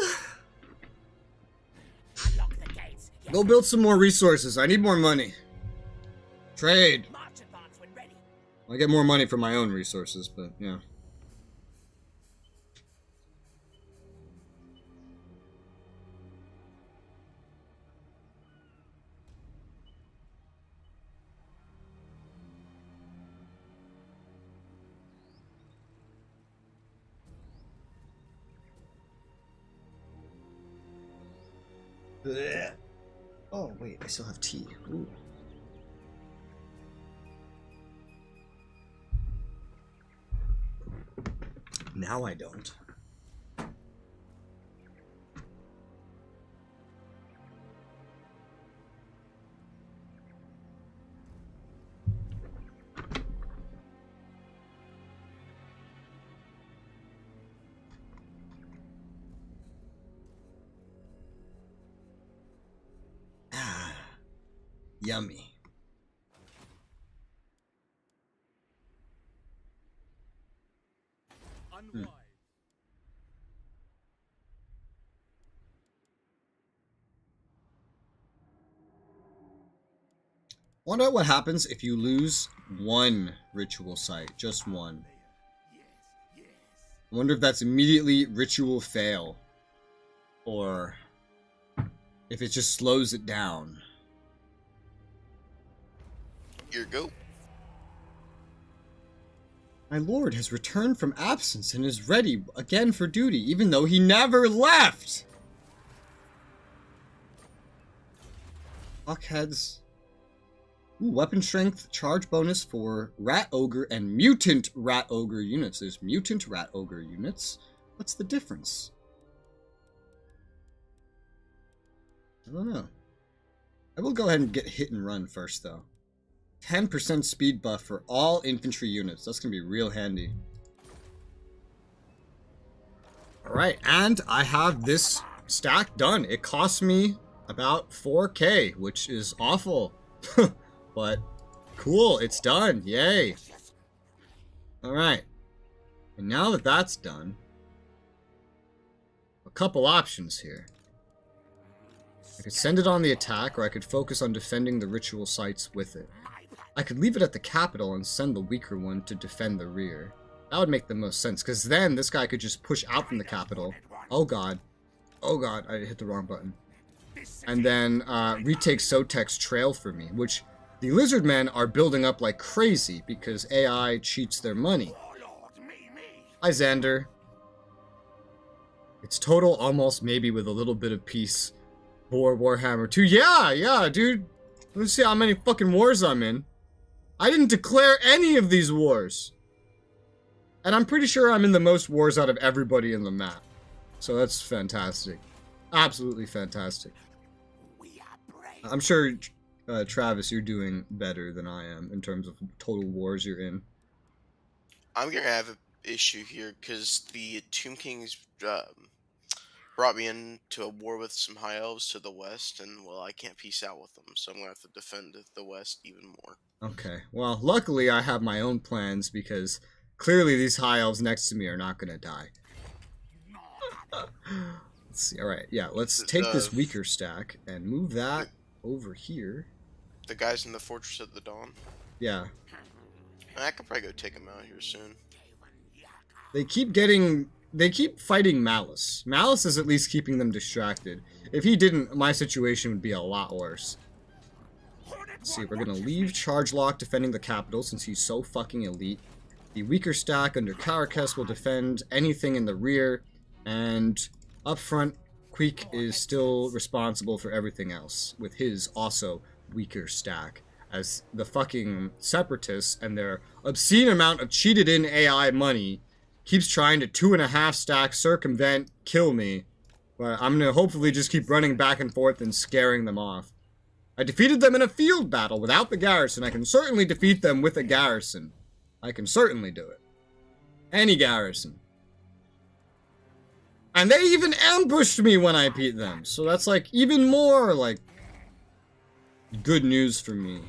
Unlock the gates. Yes, Go build some more resources. I need more money. Trade. march advance when ready. I get more money from my own resources, but yeah. Blech. Oh wait, I still have tea. Ooh. Now I don't. Ah, yummy. Unwise. Wonder what happens if you lose one ritual site, just one. Yes. I wonder if that's immediately ritual fail, or if it just slows it down. Here go. My lord has returned from absence and is ready again for duty, even though he never left! Fuckheads. Ooh, weapon strength, charge bonus for Rat Ogre and Mutant Rat Ogre units. There's Mutant Rat Ogre units. What's the difference? I don't know. I will go ahead and get hit and run first, though. 10% speed buff for all infantry units. That's going to be real handy. Alright, and I have this stack done. It cost me about 4K, which is awful. But Cool, it's done. Yay. Alright. And now that that's done, a couple options here. I could send it on the attack, or I could focus on defending the ritual sites with it. I could leave it at the capital and send the weaker one to defend the rear. That would make the most sense, because then this guy could just push out from the capital. Oh god. Oh god, I hit the wrong button. And then retake Sotek's trail for me, which the lizard men are building up like crazy because AI cheats their money. Hi, Xander. It's total, almost, maybe with a little bit of peace. Warhammer 2. Yeah, dude. Let's see how many fucking wars I'm in. I didn't declare any of these wars. And I'm pretty sure I'm in the most wars out of everybody in the map. So that's fantastic. Absolutely fantastic. I'm sure, Travis, you're doing better than I am in terms of total wars you're in. I'm gonna have an issue here because the Tomb Kings brought me into a war with some High Elves to the west, and well, I can't peace out with them, so I'm gonna have to defend the west even more. Okay. Well, luckily I have my own plans because clearly these High Elves next to me are not gonna die. Let's see. Alright, yeah, let's take this weaker stack and move that over here. The guys in the Fortress of the Dawn? Yeah. I could probably go take them out here soon. They keep fighting Malice. Malice is at least keeping them distracted. If he didn't, my situation would be a lot worse. Let's see, we're gonna leave Charge Lock defending the capital since he's so fucking elite. The weaker stack under Karakes will defend anything in the rear, and up front, Queek is still responsible for everything else, with his also weaker stack, as the fucking separatists and their obscene amount of cheated in AI money keeps trying to 2.5 stack circumvent, kill me. But I'm gonna hopefully just keep running back and forth and scaring them off. I defeated them in a field battle without the garrison. I can certainly defeat them with a garrison. I can certainly do it. Any garrison. And they even ambushed me when I beat them. So that's like even more like good news for me.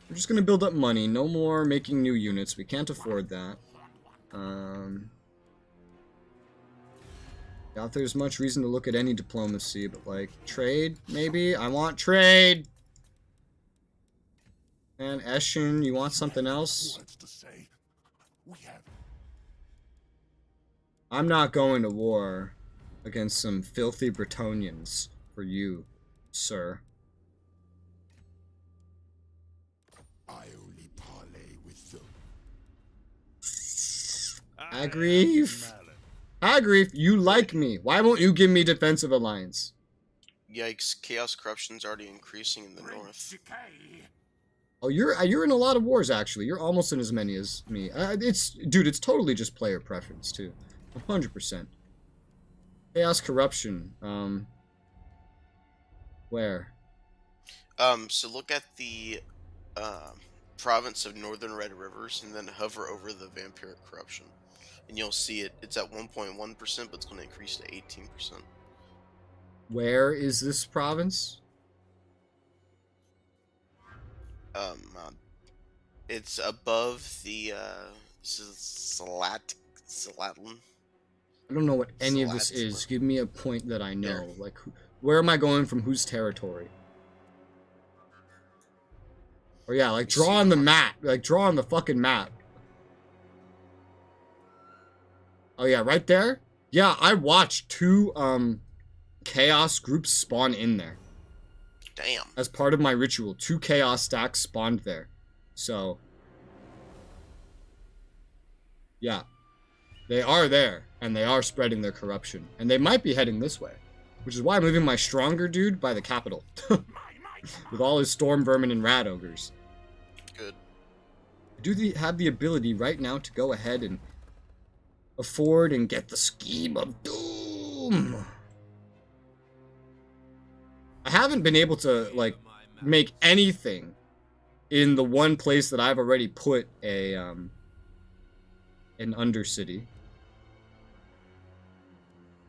We're just gonna build up money. No more making new units. We can't afford that. Doubt there's much reason to look at any diplomacy, but like trade, maybe? I want trade! And Eshin, you want something else? I'm not going to war against some filthy Bretonians for you, sir. I only parley with them. Agrief. Agrief, you like me. Why won't you give me defensive alliance? Yikes, Chaos Corruption's already increasing in the north. Oh, you're in a lot of wars, actually. You're almost in as many as me. Dude, it's totally just player preference, too. 100%. Chaos Corruption. Where? So look at the province of Northern Red Rivers and then hover over the Vampiric Corruption. And you'll see it's at 1.1%, but it's going to increase to 18%. Where is this province? It's above the Salatlan. I don't know what any of this is. Give me a point that I know. Like, where am I going from whose territory? Or yeah, like draw on the map. Like draw on the fucking map. Oh yeah, right there? Yeah, I watched 2 chaos groups spawn in there. Damn. As part of my ritual, 2 chaos stacks spawned there. So yeah. They are there, and they are spreading their corruption. And they might be heading this way. Which is why I'm moving my stronger dude by the capital. With all his storm vermin and rat ogres. Good. I do have the ability right now to go ahead and afford and get the Scheme of Doom. I haven't been able to, like, make anything in the one place that I've already put an Undercity.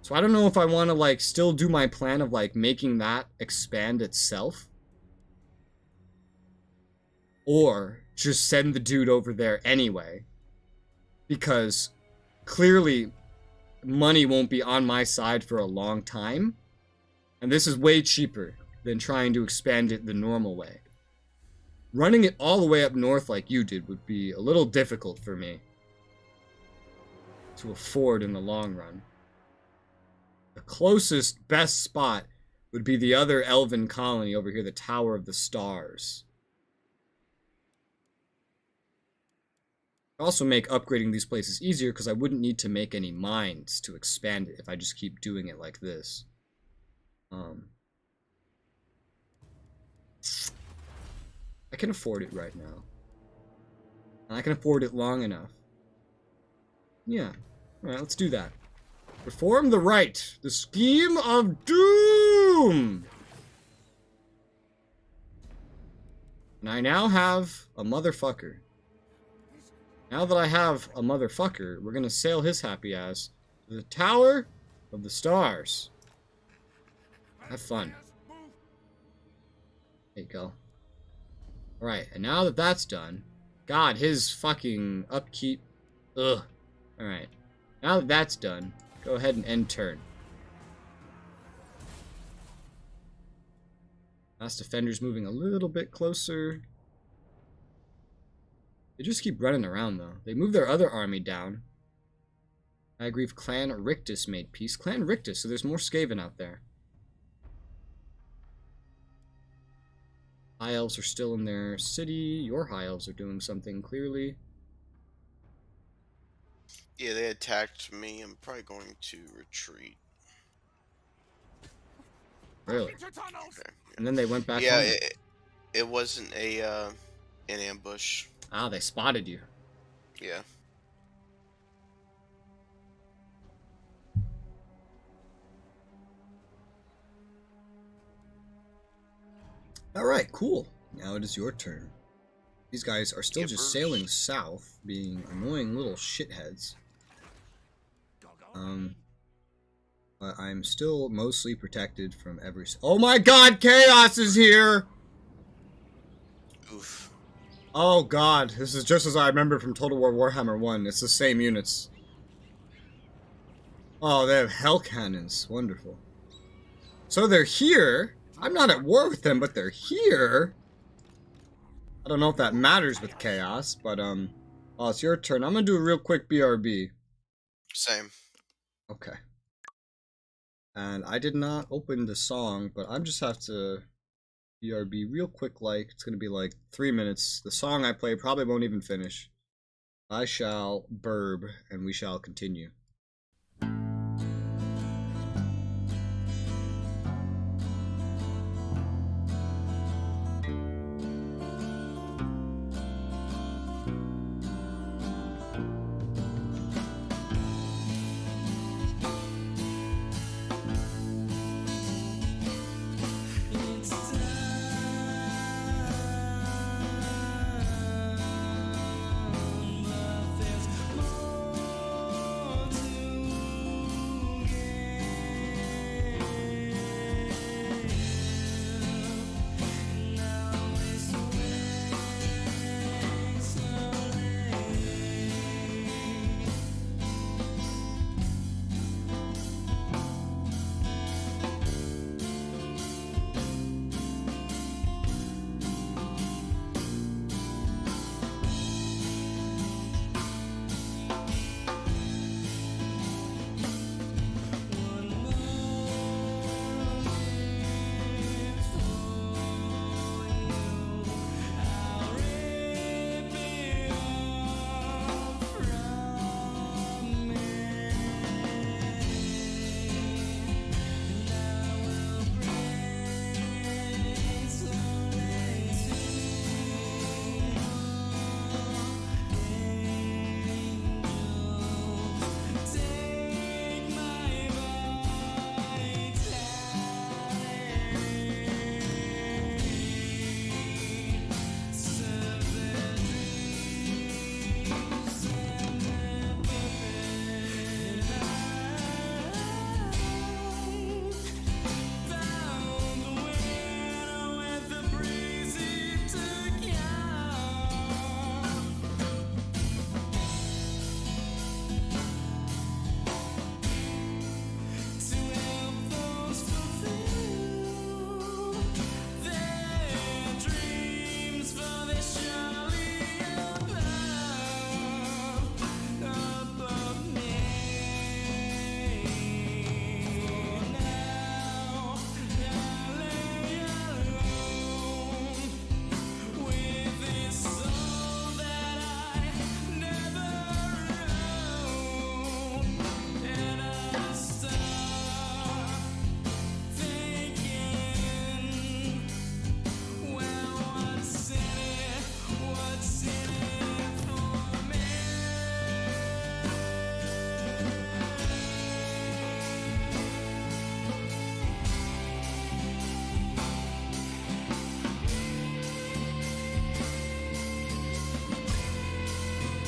So I don't know if I want to, like, still do my plan of, like, making that expand itself. or just send the dude over there anyway, because clearly money won't be on my side for a long time, and this is way cheaper than trying to expand it the normal way. Running it all the way up north like you did would be a little difficult for me to afford in the long run. The closest, best spot would be the other elven colony over here, the Tower of the Stars. Also make upgrading these places easier because I wouldn't need to make any mines to expand it if I just keep doing it like this. I can afford it right now. And I can afford it long enough. Yeah. Alright, let's do that. Reform the right. The scheme of doom! And I now have a motherfucker. Now that I have a motherfucker, we're gonna sail his happy ass to the Tower of the Stars. Have fun. There you go. Alright, and now that that's done, God, his fucking upkeep. Ugh. Alright. Now that that's done, go ahead and end turn. Last defender's moving a little bit closer. They just keep running around, though. They move their other army down. I agree if Clan Rictus made peace. Clan Rictus, so there's more Skaven out there. High Elves are still in their city. Your High Elves are doing something, clearly. Yeah, they attacked me. I'm probably going to retreat. Really? Okay. And then they went back Yeah, home. it wasn't an ambush. Ah, they spotted you. Yeah. Alright, cool. Now it is your turn. These guys are still just Skippers. sailing south, being annoying little shitheads. But I'm still mostly protected from every... Oh my god, Chaos is here! Oof. Oh god, this is just as I remember from Total War Warhammer 1. It's the same units. Oh, they have hell cannons. Wonderful. So they're here. I'm not at war with them, but they're here. I don't know if that matters with Chaos, but oh, it's your turn. I'm gonna do a real quick BRB. Same. Okay. And I did not open the song, but I just have to BRB real quick like. It's gonna be like 3 minutes. The song I play probably won't even finish. I shall burb, and we shall continue.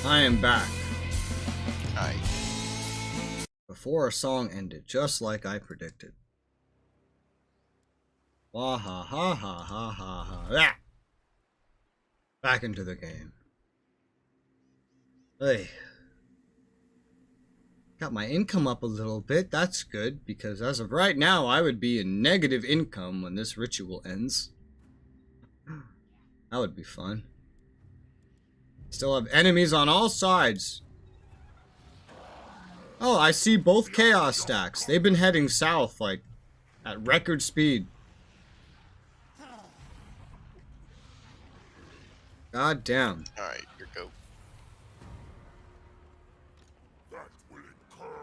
I am back. Alright. Before our song ended, just like I predicted. Wah ha ha ha ha ha ha. Ah! Back into the game. Hey. Got my income up a little bit. That's good, because as of right now, I would be in negative income when this ritual ends. That would be fun. Still have enemies on all sides. Oh, I see both chaos stacks. They've been heading south, like, at record speed. God damn. Alright, your go.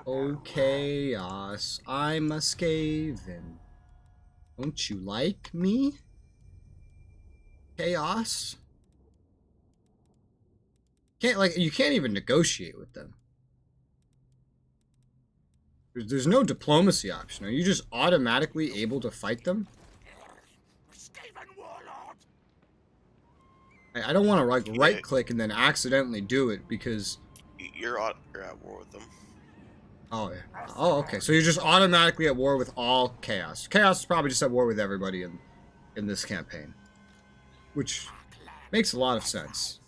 Oh, chaos. I'm a Skaven. Don't you like me? Chaos? You can't even negotiate with them. There's no diplomacy option. Are you just automatically able to fight them? I don't want to like right click and then accidentally do it because You're at war with them. oh yeah. Oh okay. So you're just automatically at war with all chaos. Chaos is probably just at war with everybody in this campaign, which makes a lot of sense.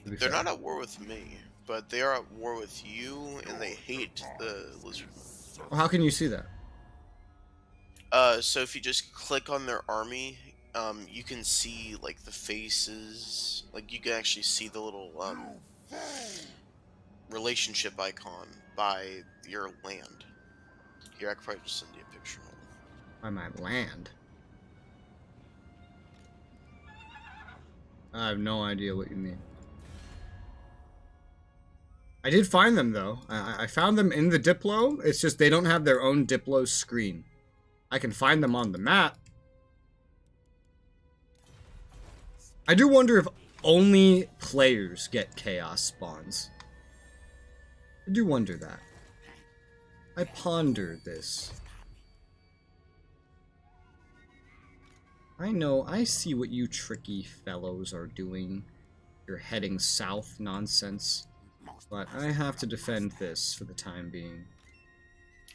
They're not at war with me, but they are at war with you, and they hate the lizard. Well, how can you see that? So if you just click on their army, you can see like the faces. Like you can actually see the little relationship icon by your land. Here, I could probably just send you a picture. By my land. I have no idea what you mean. I did find them though. I found them in the Diplo. It's just they don't have their own Diplo screen. I can find them on the map. I do wonder if only players get chaos spawns. I do wonder that. I ponder this. I know, I see what you tricky fellows are doing. Your heading south nonsense. But I have to defend this for the time being.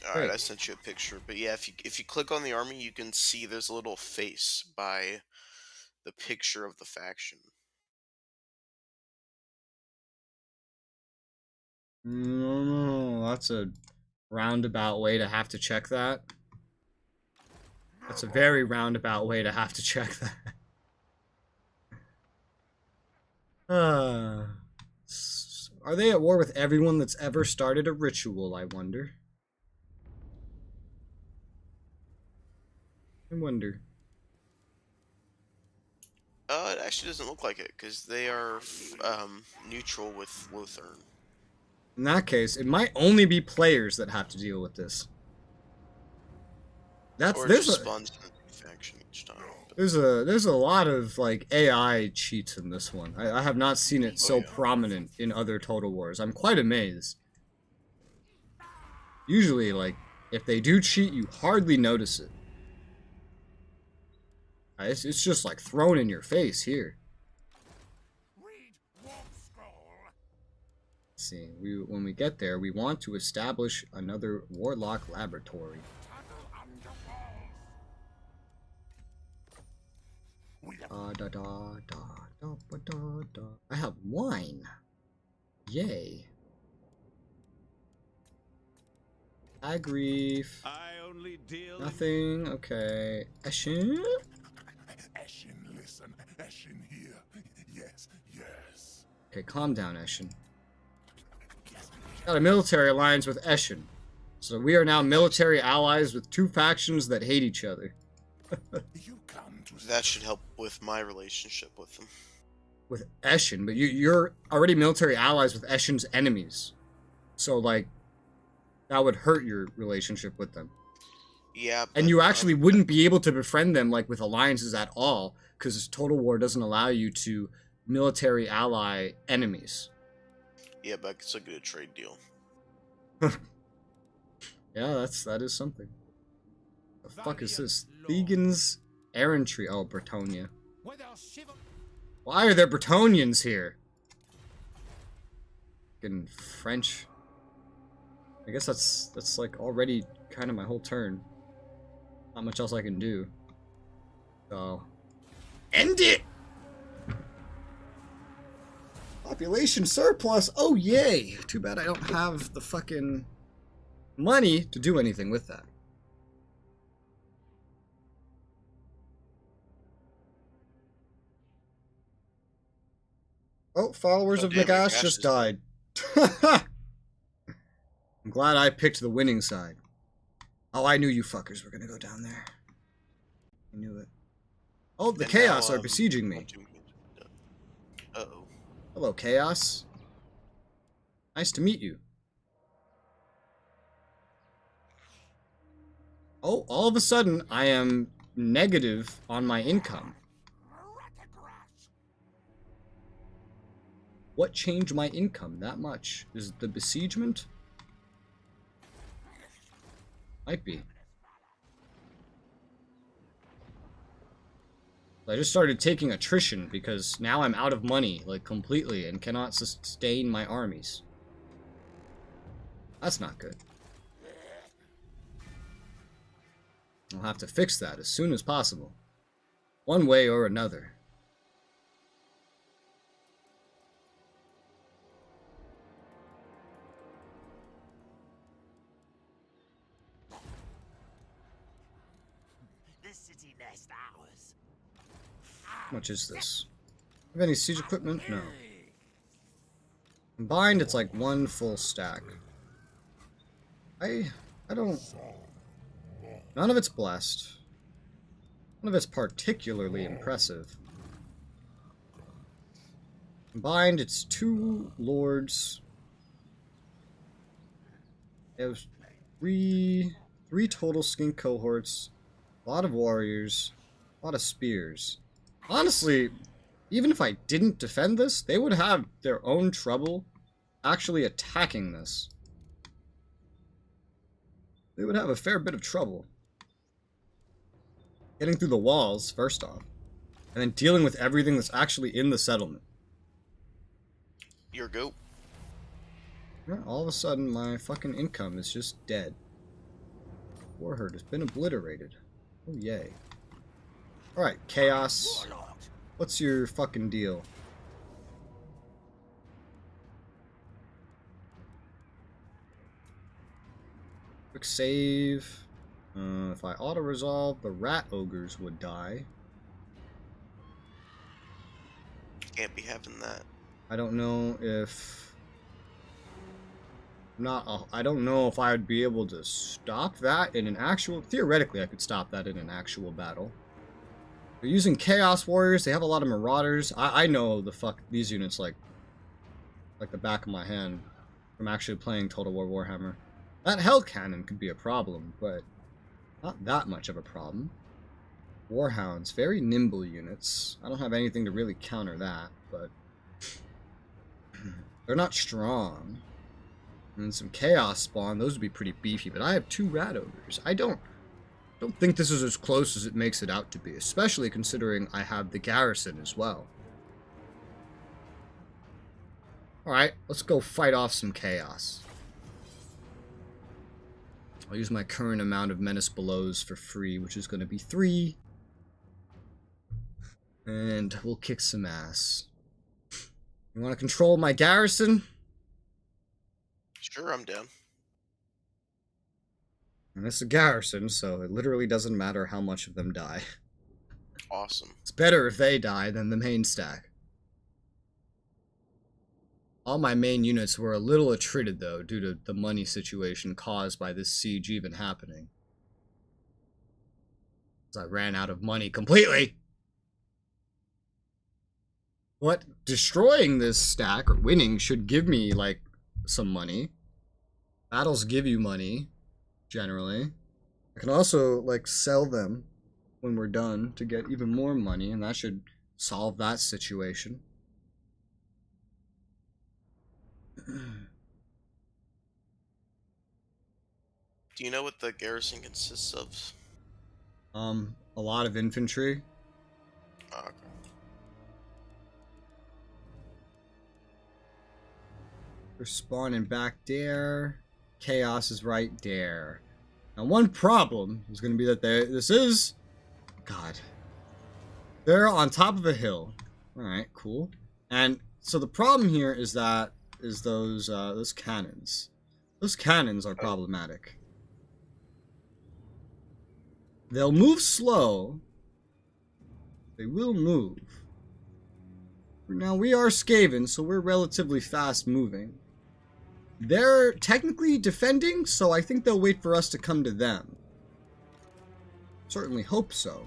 Alright, I sent you a picture. But yeah, if you click on the army, you can see there's a little face by the picture of the faction. No, that's a roundabout way to have to check that. That's a very roundabout way to have to check that. Are they at war with everyone that's ever started a ritual, I wonder? I wonder. It actually doesn't look like it, because they are neutral with Lothern. In that case, it might only be players that have to deal with this. Or it just spawns in a faction each time. There's a lot of like AI cheats in this one. I have not seen it so prominent in other Total Wars. I'm quite amazed. Usually, like, if they do cheat, you hardly notice it. It's just like thrown in your face here. Let's see, when we get there, we want to establish another Warlock laboratory. I have wine. Yay. Agrief. Nothing. Okay. Eshin? Eshin, listen. Eshin here. Yes, yes. Okay, calm down, Eshin. Got a military alliance with Eshin. So we are now military allies with two factions that hate each other. That should help with my relationship with them. With Eshin, but you're already military allies with Eshin's enemies. So, like, that would hurt your relationship with them. Yeah, and you actually wouldn't be able to befriend them, like, with alliances at all, because Total War doesn't allow you to military ally enemies. Yeah, but I could still get a trade deal. Yeah, that is something. The fuck is this? Thegan's errantry. Oh, Bretonia. Why are there Bretonians here? fucking French. I guess that's like already kind of my whole turn. Not much else I can do. So end it! Population surplus, oh yay! Too bad I don't have the fucking money to do anything with that. Oh, followers Oh, of damn, your McAsh gas just is died. I'm glad I picked the winning side. Oh, I knew you fuckers were gonna go down there. I knew it. Oh, the And Chaos now, are besieging my me. Tomb King's done. Uh-oh. Hello, Chaos. Nice to meet you. Oh, all of a sudden, I am negative on my income. What changed my income that much? Is it the besiegement? Might be. I just started taking attrition because now I'm out of money, like, completely, and cannot sustain my armies. That's not good. I'll have to fix that as soon as possible. One way or another. This city next ours. How much is this? Have any siege equipment? No. Combined, it's like one full stack. I don't... None of it's blessed. None of it's particularly impressive. Combined, it's 2 lords. There's three total skink cohorts. A lot of warriors. A lot of spears. Honestly, even if I didn't defend this, they would have their own trouble actually attacking this. They would have a fair bit of trouble getting through the walls, first off, and then dealing with everything that's actually in the settlement. Your goat. Yeah, all of a sudden, my fucking income is just dead. Warherd has been obliterated. Oh, yay. Alright, Chaos. What's your fucking deal? Quick save. If I auto-resolve, the rat ogres would die. Can't be having that. I don't know if... I don't know if I would be able to stop that in an actual... Theoretically, I could stop that in an actual battle. They're using Chaos Warriors. They have a lot of Marauders. I know the fuck these units like the back of my hand from actually playing Total War Warhammer. That Hell Cannon could be a problem, but not that much of a problem. Warhounds, very nimble units. I don't have anything to really counter that, but they're not strong. And some Chaos Spawn, those would be pretty beefy, but I have 2 Rat Ogres. I don't think this is as close as it makes it out to be, especially considering I have the garrison as well. Alright, let's go fight off some Chaos. I'll use my current amount of Menace Belows for free, which is going to be 3. And we'll kick some ass. You want to control my garrison? Sure, I'm down. And it's a garrison, so it literally doesn't matter how much of them die. Awesome. It's better if they die than the main stack. All my main units were a little attrited, though, due to the money situation caused by this siege even happening. I ran out of money completely. But destroying this stack, or winning, should give me, like, some money. Battles give you money, generally. I can also, like, sell them when we're done to get even more money, and that should solve that situation. Do you know what the garrison consists of? A lot of infantry. Oh, okay. They're spawning back there. Chaos is right there. Now, one problem is going to be that God. They're on top of a hill. Alright, cool. And so the problem here is those cannons. Those cannons are problematic. They'll move slow. They will move. Now, we are Skaven, so we're relatively fast moving. They're technically defending, so I think they'll wait for us to come to them. Certainly hope so.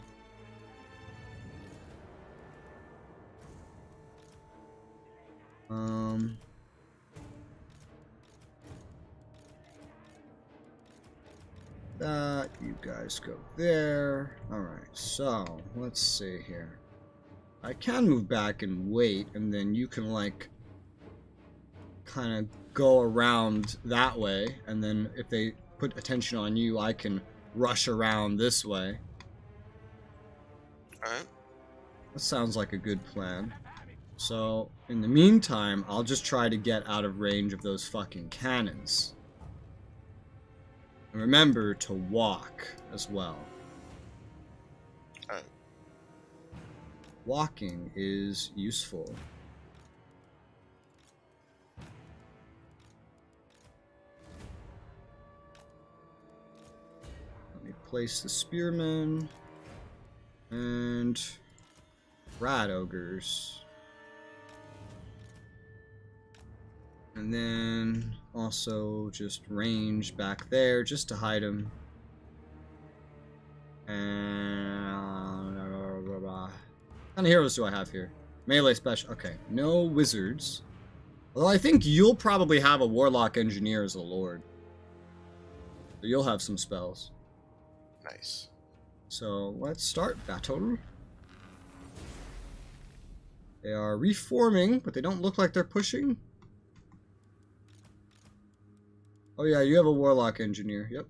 That, you guys go there. Alright, so, let's see here. I can move back and wait, and then you can, like, kind of go around that way, and then if they put attention on you, I can rush around this way. Alright. That sounds like a good plan. So, in the meantime, I'll just try to get out of range of those fucking cannons. And remember to walk as well. Alright. Walking is useful. Let me place the spearmen and rat ogres. And then also just range back there just to hide them. And how many heroes do I have here? Melee special. Okay, no wizards. Although I think you'll probably have a warlock engineer as a lord. So you'll have some spells. Nice. So let's start battle. They are reforming, but they don't look like they're pushing. Oh yeah, you have a warlock engineer. Yep.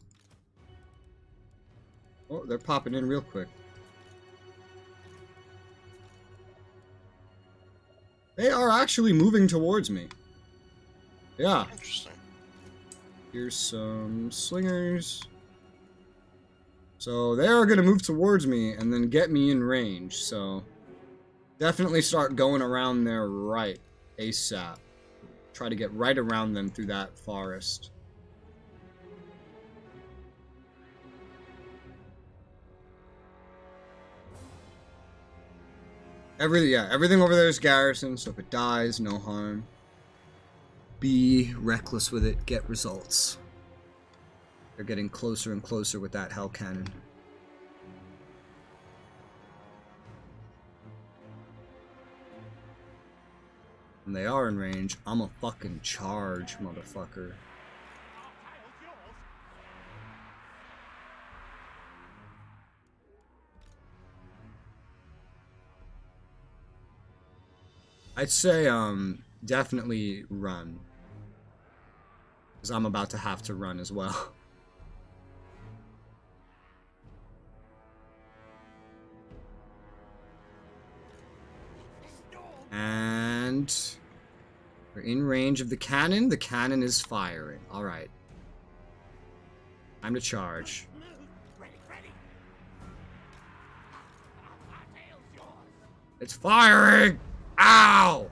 Oh, they're popping in real quick. They are actually moving towards me. Yeah. Interesting. Here's some slingers. So they are going to move towards me and then get me in range. So definitely start going around there right ASAP. Try to get right around them through that forest. Everything over there is garrison, so if it dies, no harm. Be reckless with it, get results. They're getting closer and closer with that hell cannon. And they are in range. I'm a fucking charge, motherfucker. I'd say, definitely run. Because I'm about to have to run as well. And we're in range of the cannon. The cannon is firing. Alright. Time to charge. It's firing! Ow!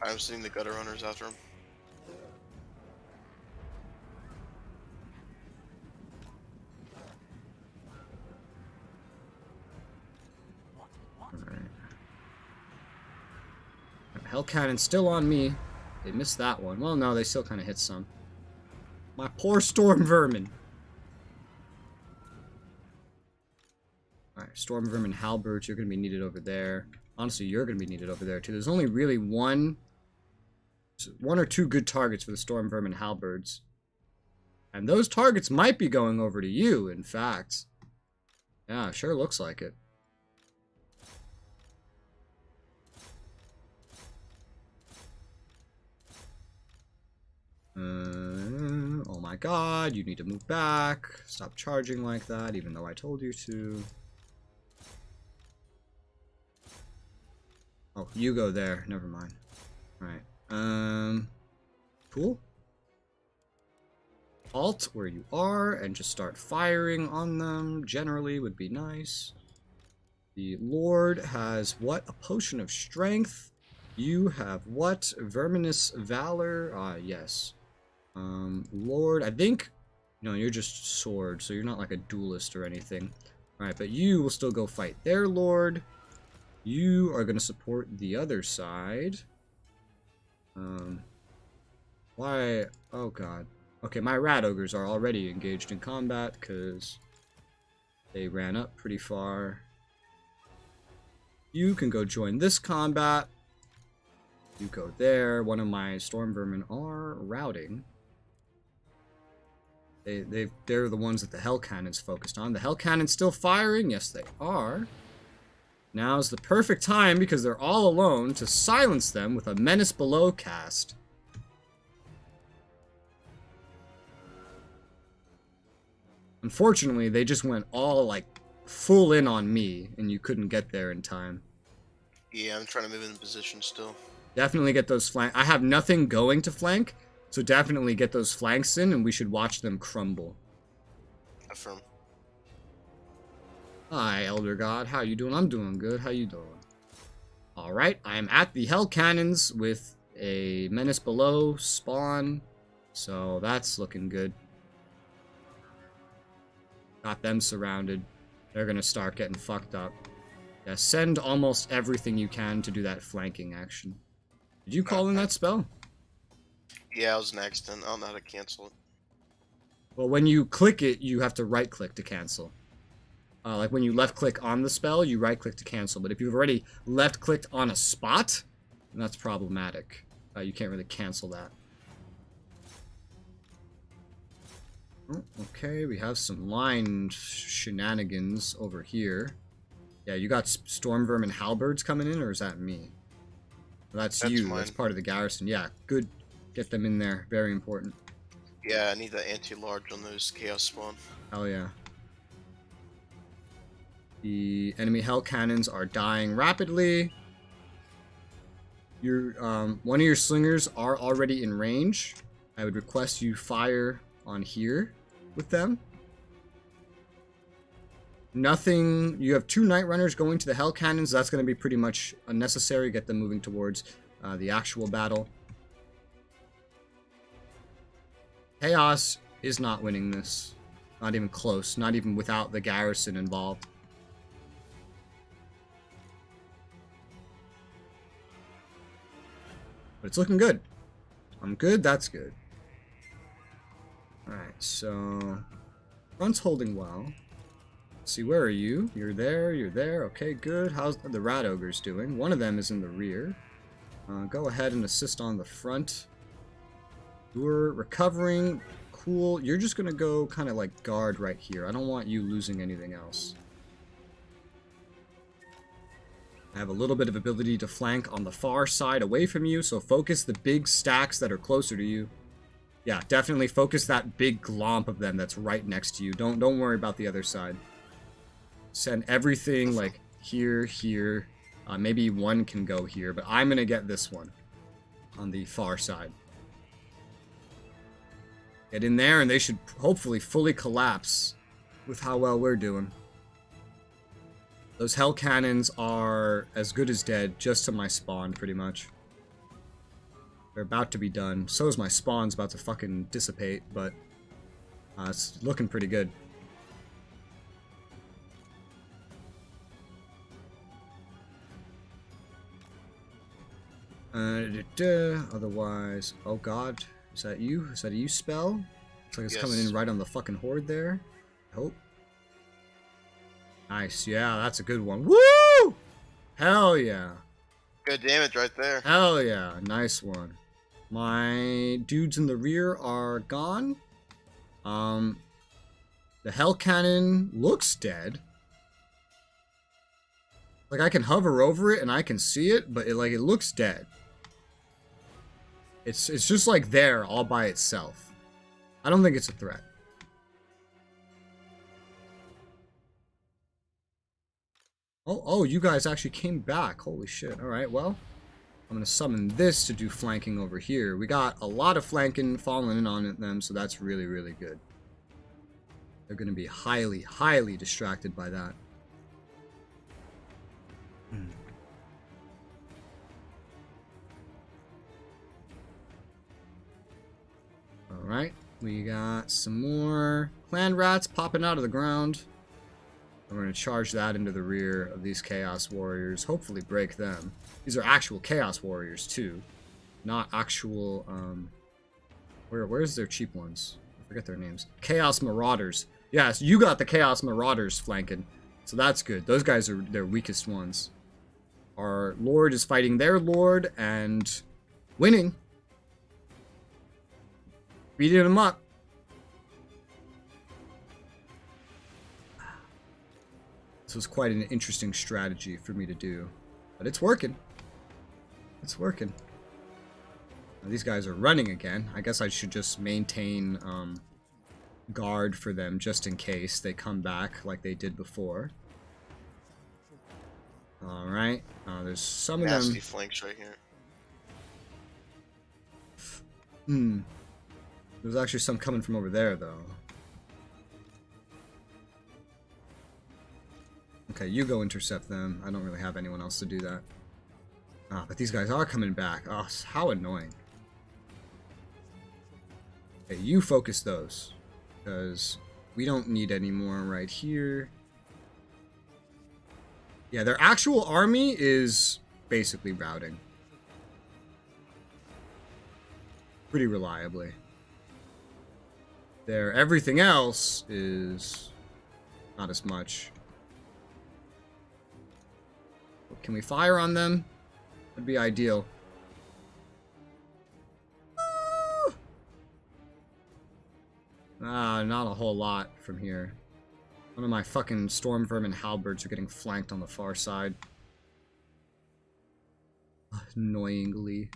I'm seeing the gutter runners after him. Alright. Hell cannon's still on me. They missed that one. Well, no, they still kind of hit some. My poor storm vermin. Alright, storm vermin halberds, you're going to be needed over there. Honestly, you're going to be needed over there, too. There's only really one or two good targets for the storm vermin halberds. And those targets might be going over to you, in fact. Yeah, sure looks like it. Oh my god, you need to move back. Stop charging like that, even though I told you to. Oh, you go there. Never mind. Alright. Cool. Alt where you are and just start firing on them. Generally would be nice. The Lord has what? A potion of strength. You have what? Verminous valor. Ah, yes. Lord, I think... No, you're just sword, so you're not like a duelist or anything. Alright, but you will still go fight their Lord. You are going to support the other side. Why? Oh, God. Okay, my rat ogres are already engaged in combat because they ran up pretty far. You can go join this combat. You go there. One of my storm vermin are routing. They're the ones that the hell cannon's focused on. The hell cannon's still firing. Yes, they are. Now's the perfect time because they're all alone to silence them with a Menace Below cast. Unfortunately, they just went all like full in on me and you couldn't get there in time. Yeah, I'm trying to move in position still. Definitely get those flank. I have nothing going to flank, so definitely get those flanks in and we should watch them crumble. Affirm. Hi, Elder God. How you doing? I'm doing good. How you doing? Alright, I am at the Hell Cannons with a Menace Below spawn, so that's looking good. Got them surrounded. They're gonna start getting fucked up. Yeah, send almost everything you can to do that flanking action. Did you call in that spell? Yeah, it was an accident. I don't know how to cancel it. Well, when you click it, you have to right-click to cancel. Like when you left-click on the spell, you right-click to cancel. But if you've already left-clicked on a spot, then that's problematic. You can't really cancel that. Oh, okay, we have some line shenanigans over here. Yeah, you got Storm Vermin Halberds coming in, or is that me? Well, that's you. Mine. That's part of the garrison. Yeah, good. Get them in there. Very important. Yeah, I need the anti-large on those chaos spawn. Hell yeah. The enemy hell cannons are dying rapidly. Your one of your slingers are already in range. I would request you fire on here with them. Nothing. You have 2 Night Runners going to the hell cannons. That's going to be pretty much unnecessary. Get them moving towards the actual battle. Chaos is not winning this. Not even close. Not even without the garrison involved. But it's looking good. I'm good, that's good. Alright, so... Front's holding well. Let's see, where are you? You're there. Okay, good. How's the rat ogres doing? One of them is in the rear. Go ahead and assist on the front. You're recovering. Cool. You're just gonna go kind of like guard right here. I don't want you losing anything else. I have a little bit of ability to flank on the far side away from you, so focus the big stacks that are closer to you. Yeah, definitely focus that big glomp of them that's right next to you. Don't worry about the other side. Send everything like here. Maybe one can go here, but I'm gonna get this one on the far side. Get in there, and they should hopefully fully collapse with how well we're doing. Those hell cannons are as good as dead, just to my spawn, pretty much. They're about to be done. So is my spawn's about to fucking dissipate, but it's looking pretty good. Otherwise, oh god, is that you? Is that a you spell? Looks like it's coming in right on the fucking horde there. I hope. Nice, yeah, that's a good one. Woo! Hell yeah. Good damage right there. Hell yeah, nice one. My dudes in the rear are gone. The hell cannon looks dead. Like I can hover over it and I can see it, but it looks dead. It's just like there all by itself. I don't think it's a threat. Oh, you guys actually came back. Holy shit. Alright, well. I'm going to summon this to do flanking over here. We got a lot of flanking falling in on them, so that's really, really good. They're going to be highly, highly distracted by that. Alright, we got some more clan rats popping out of the ground. We're going to charge that into the rear of these Chaos Warriors. Hopefully break them. These are actual Chaos Warriors, too. Not actual, where's their cheap ones? I forget their names. Chaos Marauders. Yes, you got the Chaos Marauders flanking. So that's good. Those guys are their weakest ones. Our Lord is fighting their Lord and winning. Beating them up. This was quite an interesting strategy for me to do. But it's working. It's working. Now, these guys are running again. I guess I should just maintain guard for them just in case they come back like they did before. Alright. There's some of them... Nasty flanks right here. There's actually some coming from over there, though. Okay, you go intercept them. I don't really have anyone else to do that. But these guys are coming back. Oh, how annoying. Okay, you focus those. Because we don't need any more right here. Yeah, their actual army is basically routing. Pretty reliably. Their everything else is not as much. Can we fire on them? That'd be ideal. Not a whole lot from here. One of my fucking storm vermin halberds are getting flanked on the far side. Annoyingly.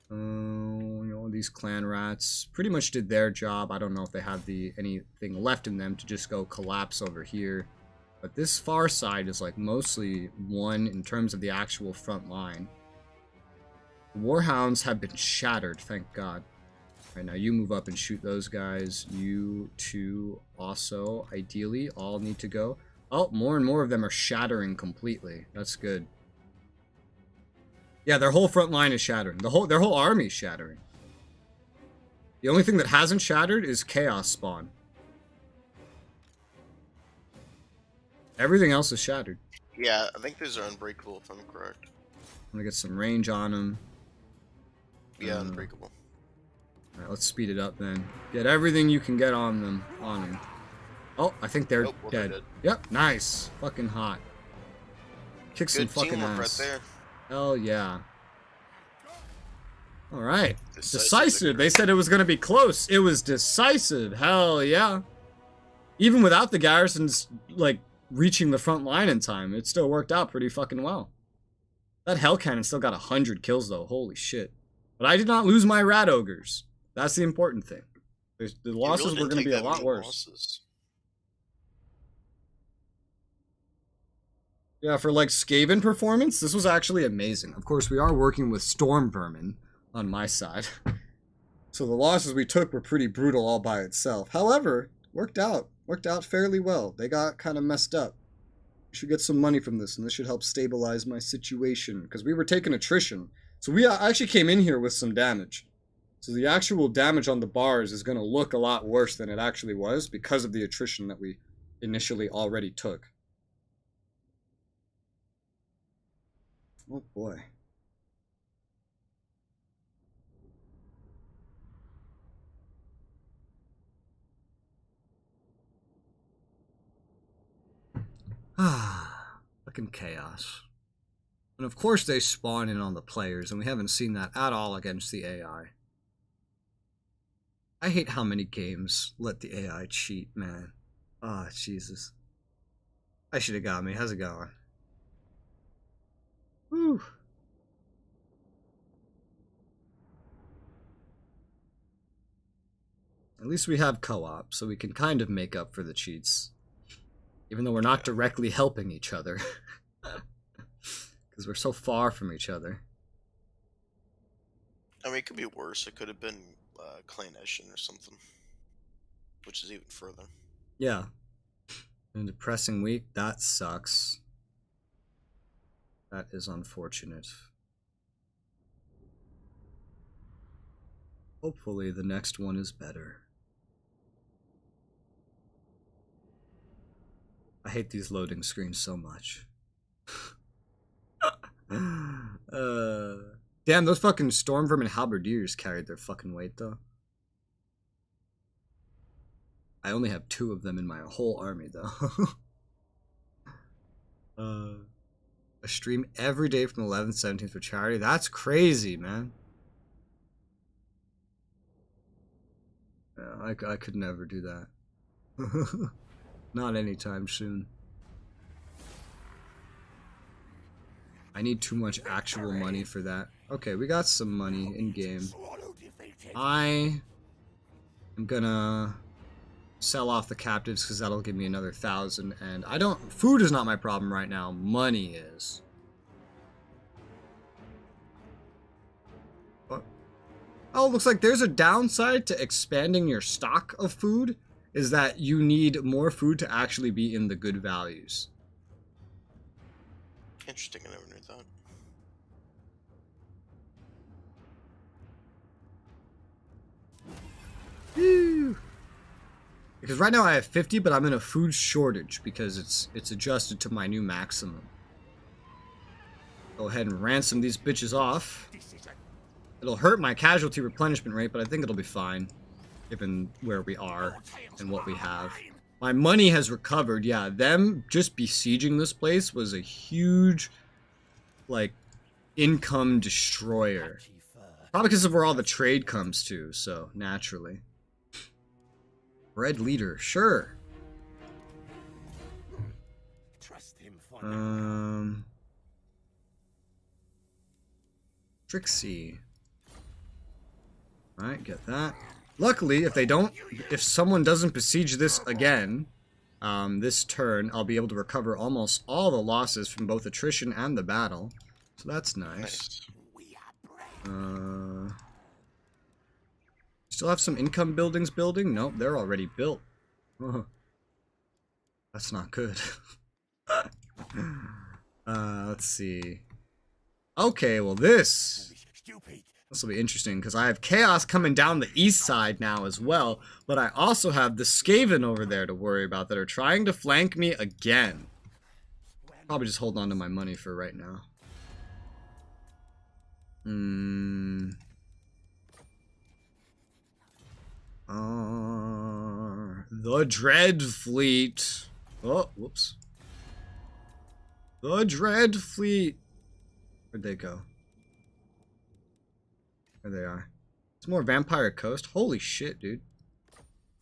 You know, these clan rats pretty much did their job. I don't know if they have anything left in them to just go collapse over here. But this far side is like mostly won in terms of the actual front line. The Warhounds have been shattered, thank God. Right, now you move up and shoot those guys. You two also, ideally, all need to go. Oh, more and more of them are shattering completely. That's good. Yeah, their whole front line is shattering. Their whole army is shattering. The only thing that hasn't shattered is Chaos Spawn. Everything else is shattered. Yeah, I think those are unbreakable if I'm correct. I'm gonna get some range on them. Yeah, unbreakable. Alright, let's speed it up then. Get everything you can get on them. Oh, I think they're dead. They're dead. Yep, nice. Fucking hot. Kick some Good fucking teamwork ass. right there. Hell yeah. Alright. Decisive Decisive. They said it was gonna be close. It was decisive. Hell yeah. Even without the garrisons, like, reaching the front line in time, it still worked out pretty fucking well. That Hell Cannon still got 100 kills, though. Holy shit. But I did not lose my Rat Ogres. That's the important thing. The losses were going to be a lot worse. Losses. Yeah, for like Skaven performance, this was actually amazing. Of course, we are working with Storm Vermin on my side. So the losses we took were pretty brutal all by itself. However, worked out fairly well. They got kind of messed up. We should get some money from this, and this should help stabilize my situation, because we were taking attrition. So we actually came in here with some damage. So the actual damage on the bars is going to look a lot worse than it actually was because of the attrition that we initially already took. Oh boy. Fucking chaos. And of course they spawn in on the players, and we haven't seen that at all against the AI. I hate how many games let the AI cheat, man. Ah, Jesus. I should have got me. How's it going? Whew. At least we have co-op, so we can kind of make up for the cheats. Even though we're not directly helping each other. Because we're so far from each other. I mean, it could be worse. It could have been Clan Eshin or something. Which is even further. Yeah. A depressing week. That sucks. That is unfortunate. Hopefully the next one is better. I hate these loading screens so much. Damn, those fucking Stormvermin and Halberdiers carried their fucking weight, though. I only have 2 of them in my whole army, though. A stream every day from 11th, 17th for charity. That's crazy, man. Yeah, I could never do that. Not anytime soon. I need too much actual money for that. Okay, we got some money in game. I am gonna sell off the captives because that'll give me another 1,000. And I don't. Food is not my problem right now. Money is. What? Oh, looks like there's a downside to expanding your stock of food. Is that you need more food to actually be in the good values. Interesting, I never knew that. Woo. Because right now I have 50, but I'm in a food shortage because it's adjusted to my new maximum. Go ahead and ransom these bitches off. It'll hurt my casualty replenishment rate, but I think it'll be fine, given where we are and what we have. My money has recovered. Yeah, them just besieging this place was a huge, like, income destroyer. Probably because of where all the trade comes to, so naturally. Red leader, sure. Trixie. Alright, get that. Luckily, if someone doesn't besiege this again, this turn, I'll be able to recover almost all the losses from both attrition and the battle. So that's nice. Still have some income buildings building? Nope, they're already built. Oh, that's not good. Let's see. Okay, well this will be interesting because I have chaos coming down the east side now as well, but I also have the Skaven over there to worry about that are trying to flank me again. Probably just hold on to my money for right now. The Dread Fleet. Oh, whoops. The Dread Fleet. Where'd they go? There they are. It's more Vampire Coast. Holy shit, dude.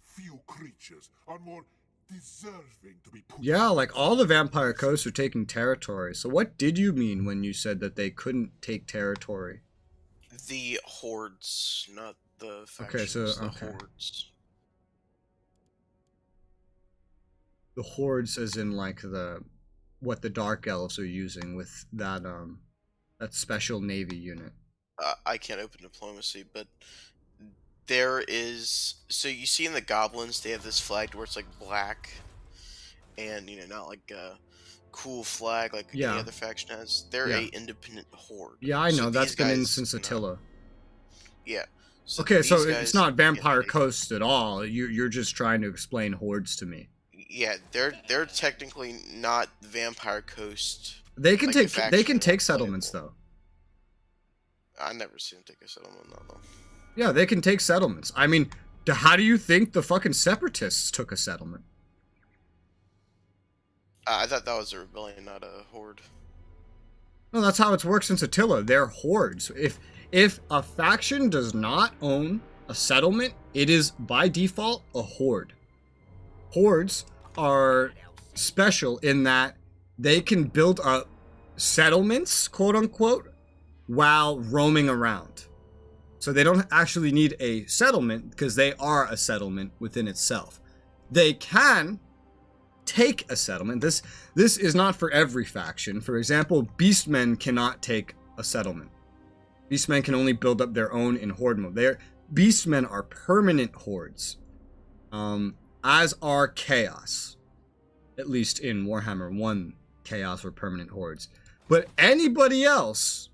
Few creatures are more deserving to be put. Yeah, like all the Vampire Coasts are taking territory. So what did you mean when you said that they couldn't take territory? The hordes, not the factions. Okay, so the okay. hordes. The hordes, as in like what the Dark Elves are using with that that special Navy unit. I can't open diplomacy, but there is. So you see in the goblins, they have this flag where it's like black, and not like a cool flag like any other faction has. They're a independent horde. Yeah, I know. So that's been in guys, since Attila. Yeah. So okay, so guys, it's not Vampire Coast at all. You're just trying to explain hordes to me. Yeah, they're technically not Vampire Coast. They can like take settlements though. I never seen them take a settlement though. Yeah, they can take settlements. I mean, how do you think the fucking separatists took a settlement? I thought that was a rebellion, not a horde. No, that's how it's worked since Attila. They're hordes. If a faction does not own a settlement, it is by default a horde. Hordes are special in that they can build up settlements, quote unquote, while roaming around. So they don't actually need a settlement because they are a settlement within itself. They can take a settlement. This is not for every faction. For example, beastmen cannot take a settlement. Beastmen can only build up their own in horde mode. Beastmen are permanent hordes, as are chaos. At least in Warhammer 1, chaos were permanent hordes. But anybody else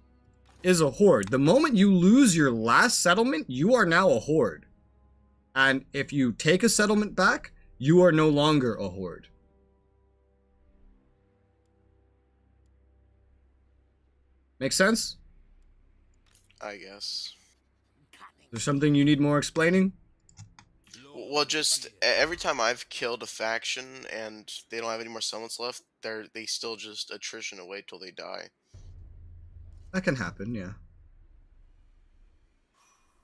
is a horde. The moment you lose your last settlement, you are now a horde. And if you take a settlement back, you are no longer a horde. Make sense? I guess. Is there something you need more explaining? Well, just every time I've killed a faction and they don't have any more summons left, they still just attrition away till they die. That can happen, yeah.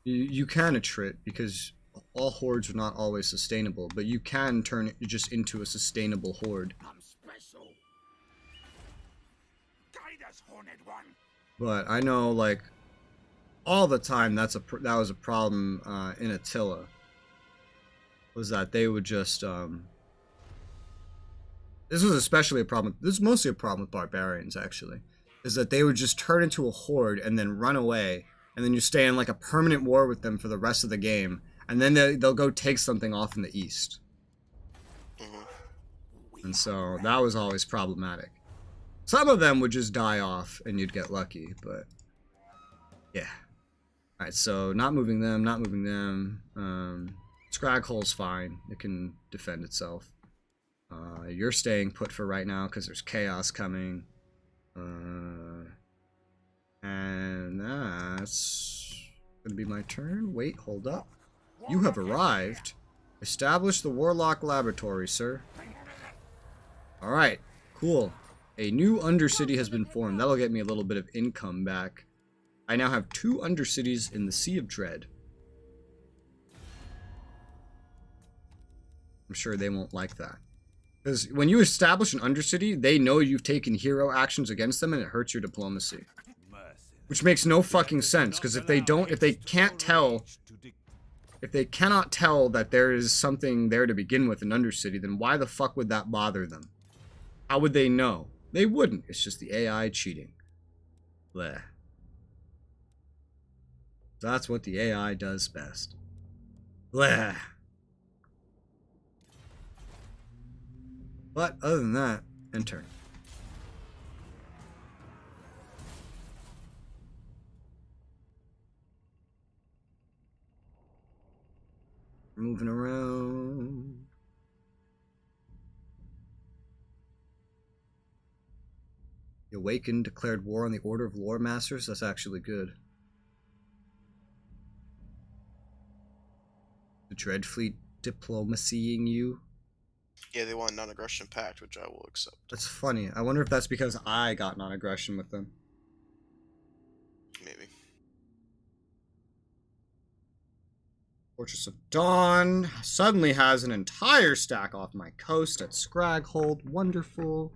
You can attrit because all hordes are not always sustainable, but you can turn it just into a sustainable horde. I'm special. Guide us, Horned One. But I know, like, all the time that was a problem in Attila. Was that they would just this was especially a problem. This is mostly a problem with barbarians, actually. Is that they would just turn into a horde and then run away, and then you stay in like a permanent war with them for the rest of the game, and then they'll go take something off in the east. And so that was always problematic. Some of them would just die off and you'd get lucky, but yeah. Alright, so not moving them. Scraghole's fine. It can defend itself. You're staying put for right now because there's chaos coming. And that's gonna be my turn. Wait, hold up. You have arrived. Establish the Warlock Laboratory, sir. Alright, cool. A new Undercity has been formed. That'll get me a little bit of income back. I now have 2 Undercities in the Sea of Dread. I'm sure they won't like that. Because when you establish an Undercity, they know you've taken hero actions against them and it hurts your diplomacy. Which makes no fucking sense, because if they cannot tell that there is something there to begin with in Undercity, then why the fuck would that bother them? How would they know? They wouldn't. It's just the AI cheating. Bleh. That's what the AI does best. Bleh. But other than that, end turn. Moving around. The Awakened declared war on the Order of Lore Masters. That's actually good. The Dreadfleet diplomacying you. Yeah, they want a non-aggression pact, which I will accept. That's funny. I wonder if that's because I got non-aggression with them. Maybe. Fortress of Dawn suddenly has an entire stack off my coast at Scraghold. Wonderful.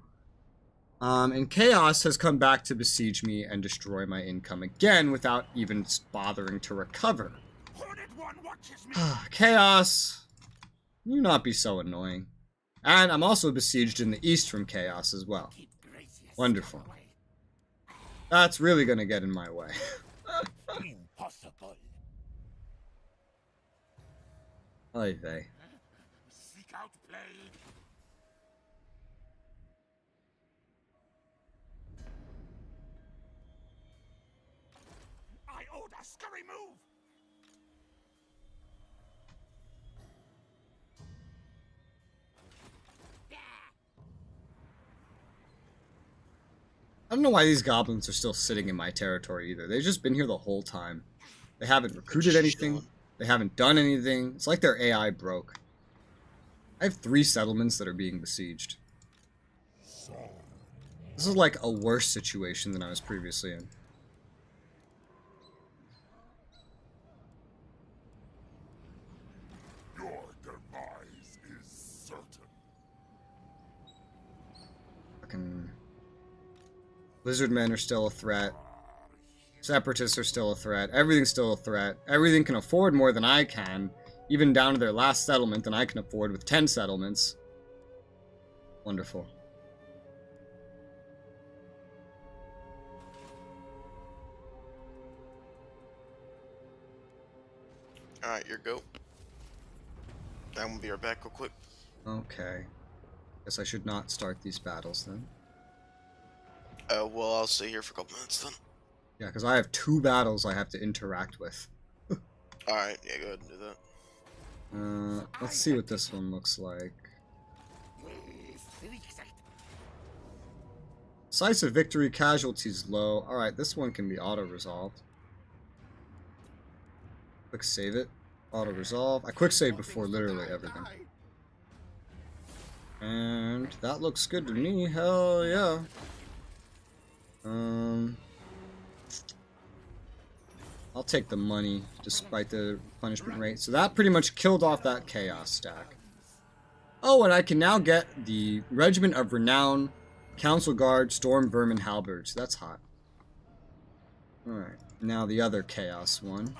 And Chaos has come back to besiege me and destroy my income again without even bothering to recover. Horned One watches me. Chaos, you not be so annoying. And I'm also besieged in the east from Chaos as well. Keep Gracious Wonderful. away. That's really gonna get in my way. Impossible. Oy vey. Seek out plague. I order scurry move. I don't know why these goblins are still sitting in my territory either. They've just been here the whole time. They haven't recruited anything. They haven't done anything. It's like their AI broke. I have 3 settlements that are being besieged. This is like a worse situation than I was previously in. Your demise is certain. Fucking Lizardmen are still a threat. Separatists are still a threat. Everything's still a threat. Everything can afford more than I can. Even down to their last settlement than I can afford with 10 settlements. Wonderful. Alright, your go. I'm gonna be right back real quick. Okay. Guess I should not start these battles then. Well, I'll stay here for a couple minutes then. Yeah, because I have 2 battles I have to interact with. Alright, yeah, go ahead and do that. Let's see what this one looks like. Decisive victory, casualties low. Alright, this one can be auto-resolved. Quick save it. Auto-resolve. I quick save before literally everything. And that looks good to me. Hell yeah. I'll take the money despite the punishment rate. So that pretty much killed off that chaos stack. Oh, and I can now get the Regiment of Renown, Council Guard, Storm Vermin Halberds. That's hot. Alright, now the other chaos one.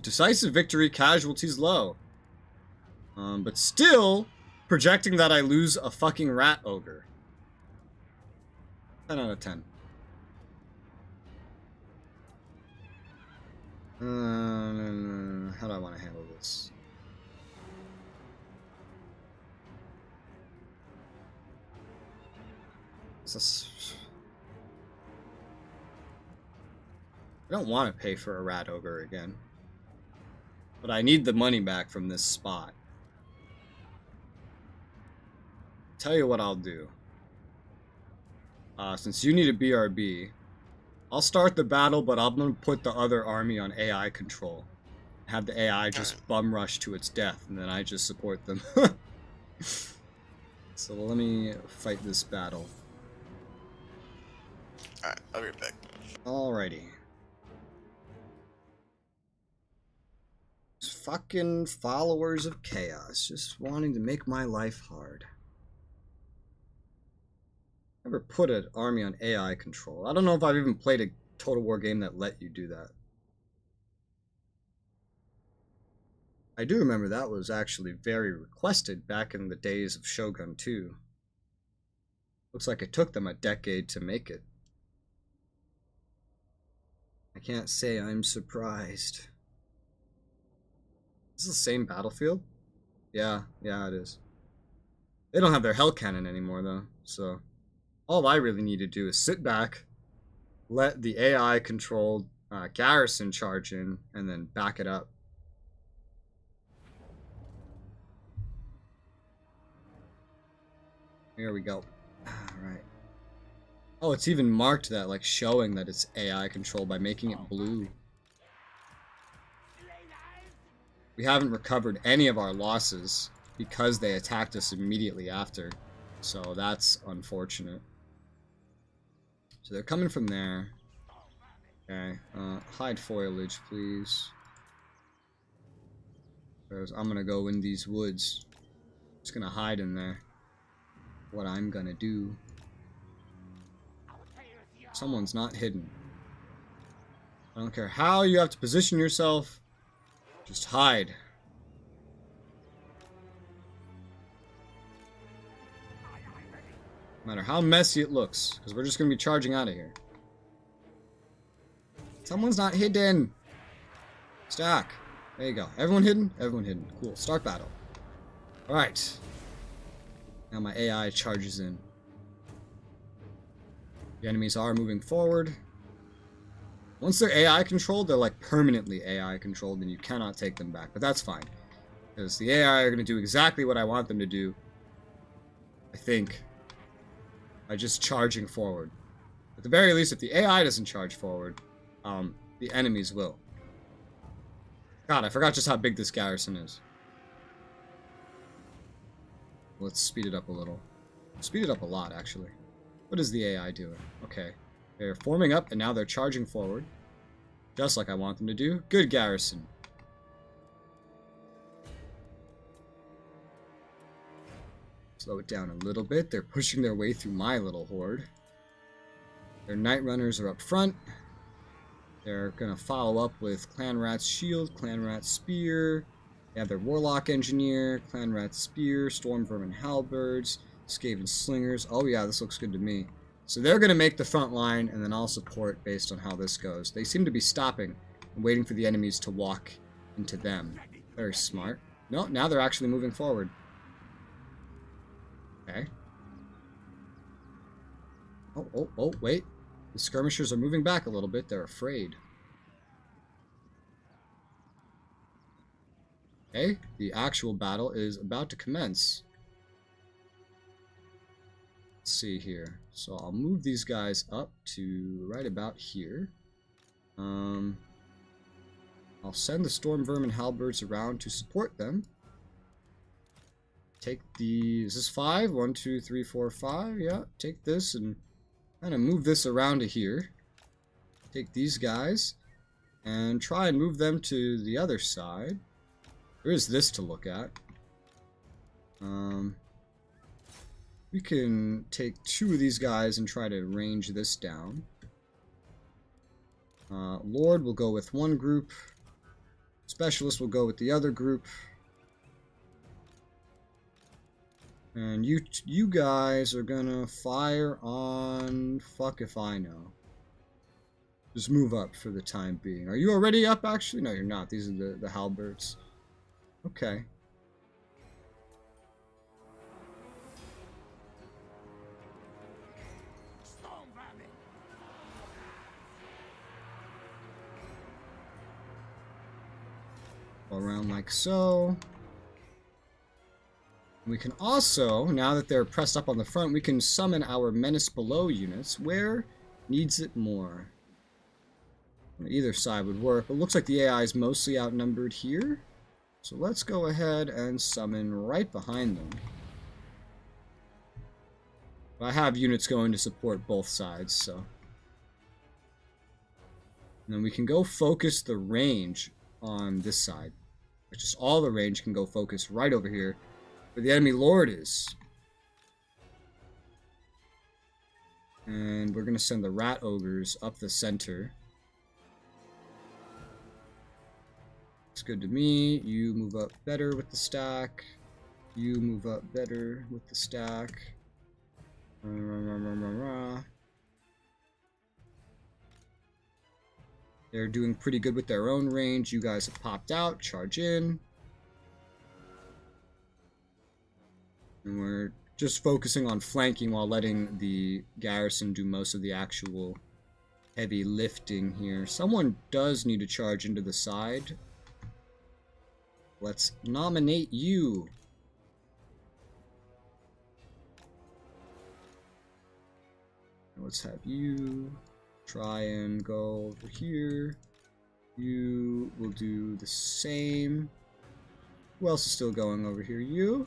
Decisive victory, casualties low. But still projecting that I lose a fucking rat ogre. 10 out of 10. How do I want to handle this? I don't want to pay for a rat ogre again. But I need the money back from this spot. Tell you what I'll do. Since you need a BRB, I'll start the battle, but I'm going to put the other army on AI control. Have the AI just bum rush to its death, and then I just support them. So let me fight this battle. Alright, I'll be right back. Alrighty. Fucking followers of chaos, just wanting to make my life hard. Never put an army on AI control. I don't know if I've even played a Total War game that let you do that. I do remember that was actually very requested back in the days of Shogun 2. Looks like it took them a decade to make it. I can't say I'm surprised. Is this the same battlefield? Yeah, it is. They don't have their hell cannon anymore though, so all I really need to do is sit back, let the AI controlled garrison charge in, and then back it up. Here we go. Alright. Oh, it's even marked that, like, showing that it's AI controlled by making it blue. We haven't recovered any of our losses because they attacked us immediately after. So that's unfortunate. So they're coming from there. Okay. Hide foliage, please. Because I'm gonna go in these woods. Just gonna hide in there. What I'm gonna do. Someone's not hidden. I don't care how you have to position yourself. Just hide. No matter how messy it looks, because we're just gonna be charging out of here. Someone's not hidden. Stack. There you go. Everyone hidden? Everyone hidden. Cool. Start battle. Alright. Now my AI charges in. The enemies are moving forward. Once they're AI controlled, they're like permanently AI controlled and you cannot take them back. But that's fine. Because the AI are going to do exactly what I want them to do. I think. By just charging forward. At the very least, if the AI doesn't charge forward, the enemies will. God, I forgot just how big this garrison is. Let's speed it up a little. Speed it up a lot, actually. What is the AI doing? Okay. They're forming up, and now they're charging forward. Just like I want them to do. Good garrison. Slow it down a little bit. They're pushing their way through my little horde. Their Night Runners are up front. They're going to follow up with Clan Rat's Shield, Clan Rat's Spear, They have their Warlock Engineer, Clan Rat Spear, Storm Vermin Halberds, Skaven Slingers. Oh yeah, this looks good to me. So they're going to make the front line, and then I'll support based on how this goes. They seem to be stopping and waiting for the enemies to walk into them. Very smart. No, now they're actually moving forward. Okay. Oh, wait. The skirmishers are moving back a little bit. They're afraid. Okay, the actual battle is about to commence. Let's see here. So I'll move these guys up to right about here. I'll send the Storm Vermin Halberds around to support them. Take the... Is this 5? 1, 2, 3, 4, 5. Yeah, take this and kind of move this around to here. Take these guys and try and move them to the other side. There is this to look at. We can take 2 of these guys and try to range this down. Lord will go with one group. Specialist will go with the other group. And you guys are gonna fire on... Fuck if I know. Just move up for the time being. Are you already up, actually? No, you're not. These are the halberds. Okay. Storm vermin. Go around like so. We can also, now that they're pressed up on the front, we can summon our Menace Below units. Where needs it more? On either side would work, but it looks like the AI is mostly outnumbered here. So let's go ahead and summon right behind them. I have units going to support both sides, so. And then we can go focus the range on this side. Which is all the range can go focus right over here, where the enemy lord is. And we're going to send the rat ogres up the center. Looks good to me. You move up better with the stack. You move up better with the stack. They're doing pretty good with their own range. You guys have popped out. Charge in. And we're just focusing on flanking while letting the garrison do most of the actual heavy lifting here. Someone does need to charge into the side. Let's nominate you. Let's have you try and go over here. You will do the same. Who else is still going over here? You.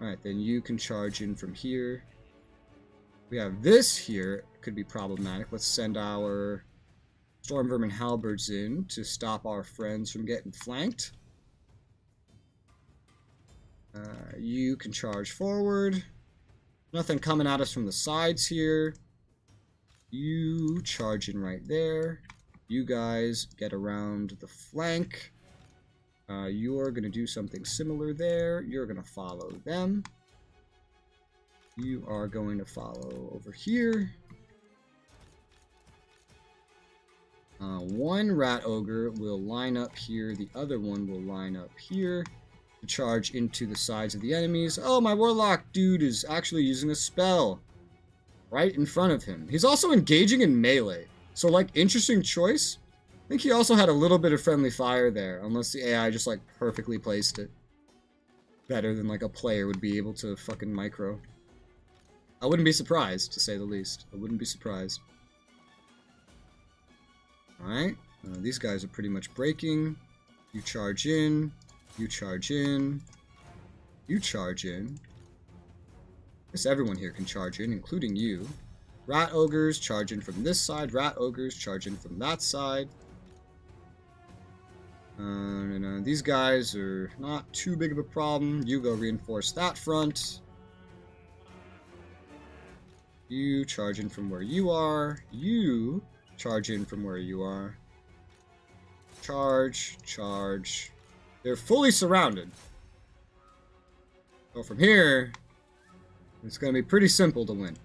Alright, then you can charge in from here. We have this here. Could be problematic. Let's send our Storm Vermin Halberds in to stop our friends from getting flanked. You can charge forward. Nothing coming at us from the sides here. You charge in right there. You guys get around the flank. You're going to do something similar there. You're going to follow them. You are going to follow over here. One rat ogre will line up here. The other one will line up here. Charge into the sides of the enemies. Oh, my warlock dude is actually using a spell right in front of him. He's also engaging in melee. So, like, interesting choice. I think he also had a little bit of friendly fire there, unless the AI just, like, perfectly placed it. Better than, like, a player would be able to fucking micro. I wouldn't be surprised, to say the least. I wouldn't be surprised. Alright. These guys are pretty much breaking. You charge in. You charge in. You charge in. I guess everyone here can charge in, including you. Rat ogres charge in from this side. Rat ogres charge in from that side. These guys are not too big of a problem. You go reinforce that front. You charge in from where you are. You charge in from where you are. Charge, charge. They're fully surrounded. So from here, it's going to be pretty simple to win.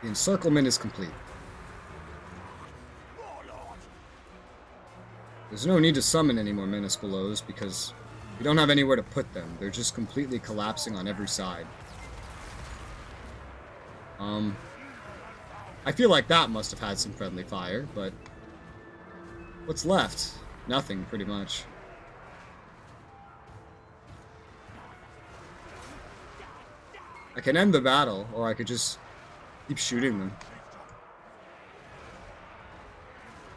The encirclement is complete. There's no need to summon any more Menace Belows because we don't have anywhere to put them. They're just completely collapsing on every side. I feel like that must have had some friendly fire, but what's left? Nothing, pretty much. I can end the battle, or I could just keep shooting them.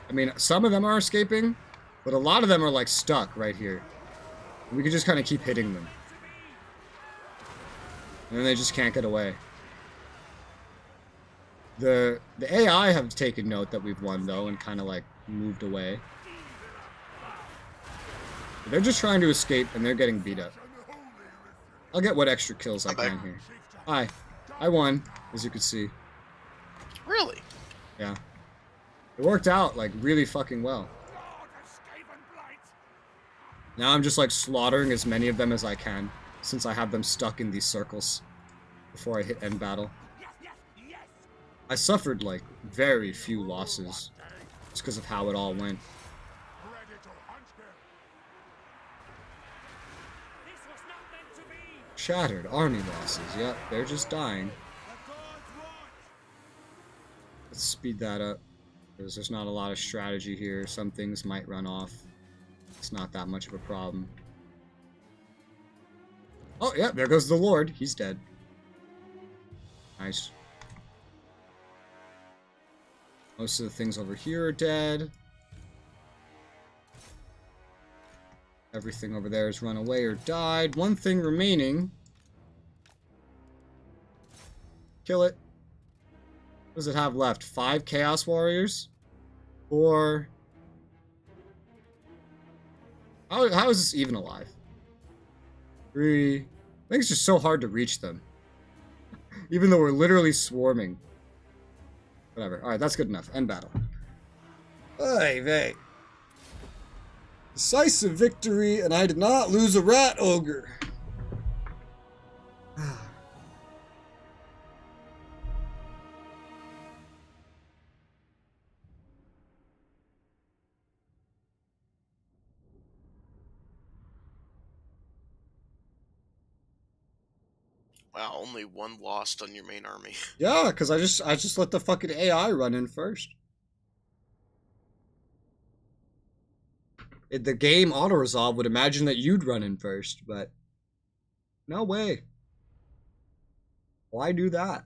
I mean, some of them are escaping, but a lot of them are like stuck right here. We can just kind of keep hitting them. And then they just can't get away. The AI have taken note that we've won, though, and kind of, like, moved away. But they're just trying to escape, and they're getting beat up. I'll get what extra kills I can here. Hi. I won, as you can see. Really? Yeah. It worked out, like, really fucking well. Now I'm just, like, slaughtering as many of them as I can, since I have them stuck in these circles before I hit end battle. I suffered, like, very few losses just because of how it all went. Shattered army losses. Yep, they're just dying. Let's speed that up because there's not a lot of strategy here. Some things might run off. It's not that much of a problem. Oh, yeah, there goes the Lord. He's dead. Nice. Most of the things over here are dead. Everything over there has run away or died. One thing remaining. Kill it. What does it have left? 5 Chaos Warriors? Or... How is this even alive? 3... I think it's just so hard to reach them. Even though we're literally swarming. Whatever. Alright, that's good enough. End battle. Hey, vey. Decisive victory, and I did not lose a rat ogre. Wow, only one lost on your main army. Yeah, because I just let the fucking AI run in first. The game auto-resolve would imagine that you'd run in first, but no way. Why do that?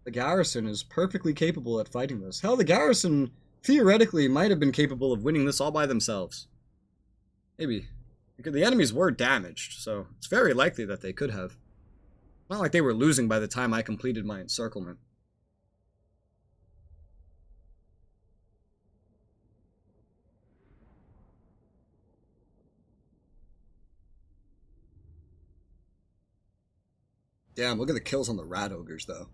The garrison is perfectly capable at fighting this. Hell, the garrison theoretically might have been capable of winning this all by themselves. Maybe. Because the enemies were damaged, so it's very likely that they could have. Not like they were losing by the time I completed my encirclement. Damn, look at the kills on the rat ogres, though.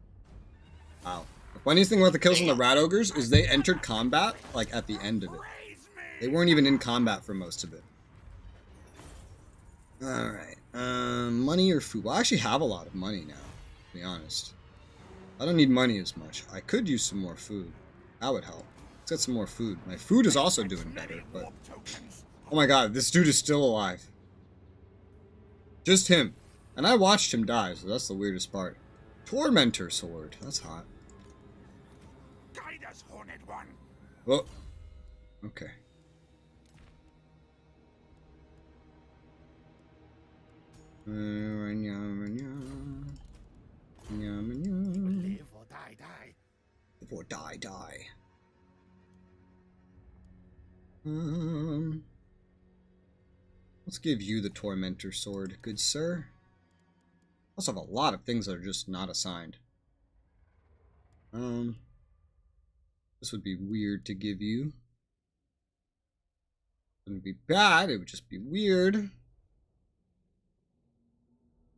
Wow. The funniest thing about the kills on the rat ogres is they entered combat, like, at the end of it. They weren't even in combat for most of it. Alright. Money or food? Well, I actually have a lot of money now, to be honest. I don't need money as much. I could use some more food. That would help. Let's get some more food. My food is also doing better, but... Oh my god, this dude is still alive. Just him. And I watched him die, so that's the weirdest part. Tormentor sword. That's hot. Guide us, Horned One. Oh. Okay. Live or die, die. Live or die, die. Let's give you the Tormentor sword, good sir. I also have a lot of things that are just not assigned. This would be weird to give you. Wouldn't be bad, it would just be weird.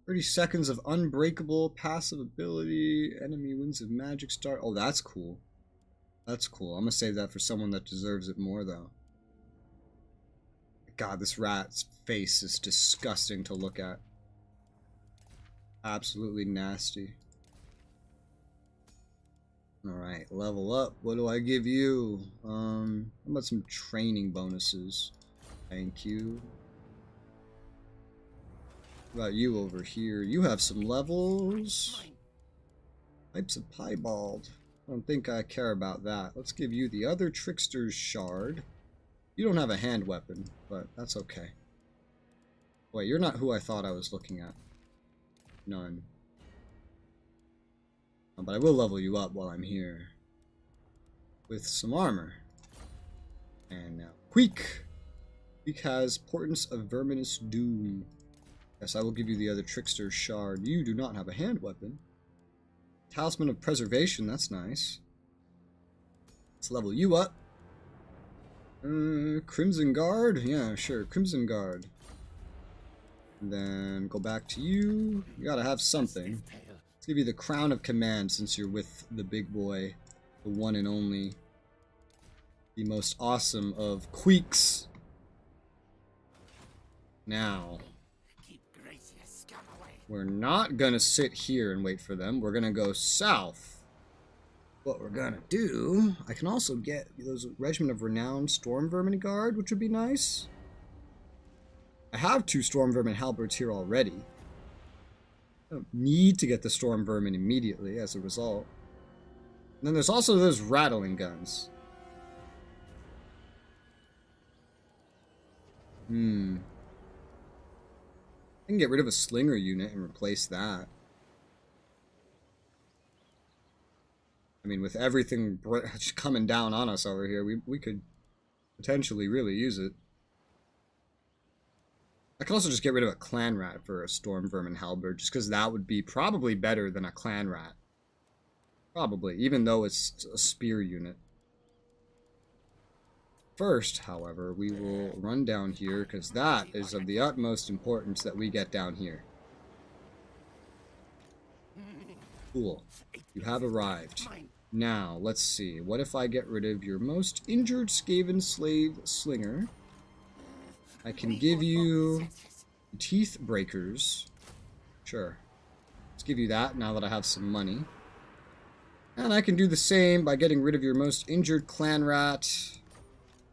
30 seconds of unbreakable passive ability. Enemy wins of magic star. Oh, that's cool. That's cool. I'm gonna save that for someone that deserves it more, though. God, this rat's face is disgusting to look at. Absolutely nasty. Alright, level up. What do I give you? How about some training bonuses? Thank you. What about you over here? You have some levels. Types of piebald. I don't think I care about that. Let's give you the other Trickster's Shard. You don't have a hand weapon, but that's okay. Wait, you're not who I thought I was looking at. None. But I will level you up while I'm here. With some armor. And now, Queek! Queek has Portents of Verminous Doom. Yes, I will give you the other Trickster's Shard. You do not have a hand weapon. Talisman of Preservation, that's nice. Let's level you up. Crimson Guard? Yeah, sure, Crimson Guard. And then go back to you. You gotta have something. Let's give you the Crown of Command since you're with the big boy. The one and only. The most awesome of Queeks. Now, we're not gonna sit here and wait for them. We're gonna go south. What we're gonna do, I can also get those Regiment of Renown Storm Vermin Guard, which would be nice. I have 2 Storm Vermin Halberds here already. I don't need to get the Storm Vermin immediately as a result. And then there's also those Rattling Guns. I can get rid of a Slinger unit and replace that. I mean, with everything coming down on us over here, we could potentially really use it. I could also just get rid of a Clan Rat for a Storm Vermin Halberd, just because that would be probably better than a Clan Rat. Probably, even though it's a spear unit. First, however, we will run down here, because that is of the utmost importance that we get down here. Cool. You have arrived. Now, let's see. What if I get rid of your most injured Skaven slave Slinger? I can give you Teeth Breakers. Sure. Let's give you that now that I have some money. And I can do the same by getting rid of your most injured Clan Rat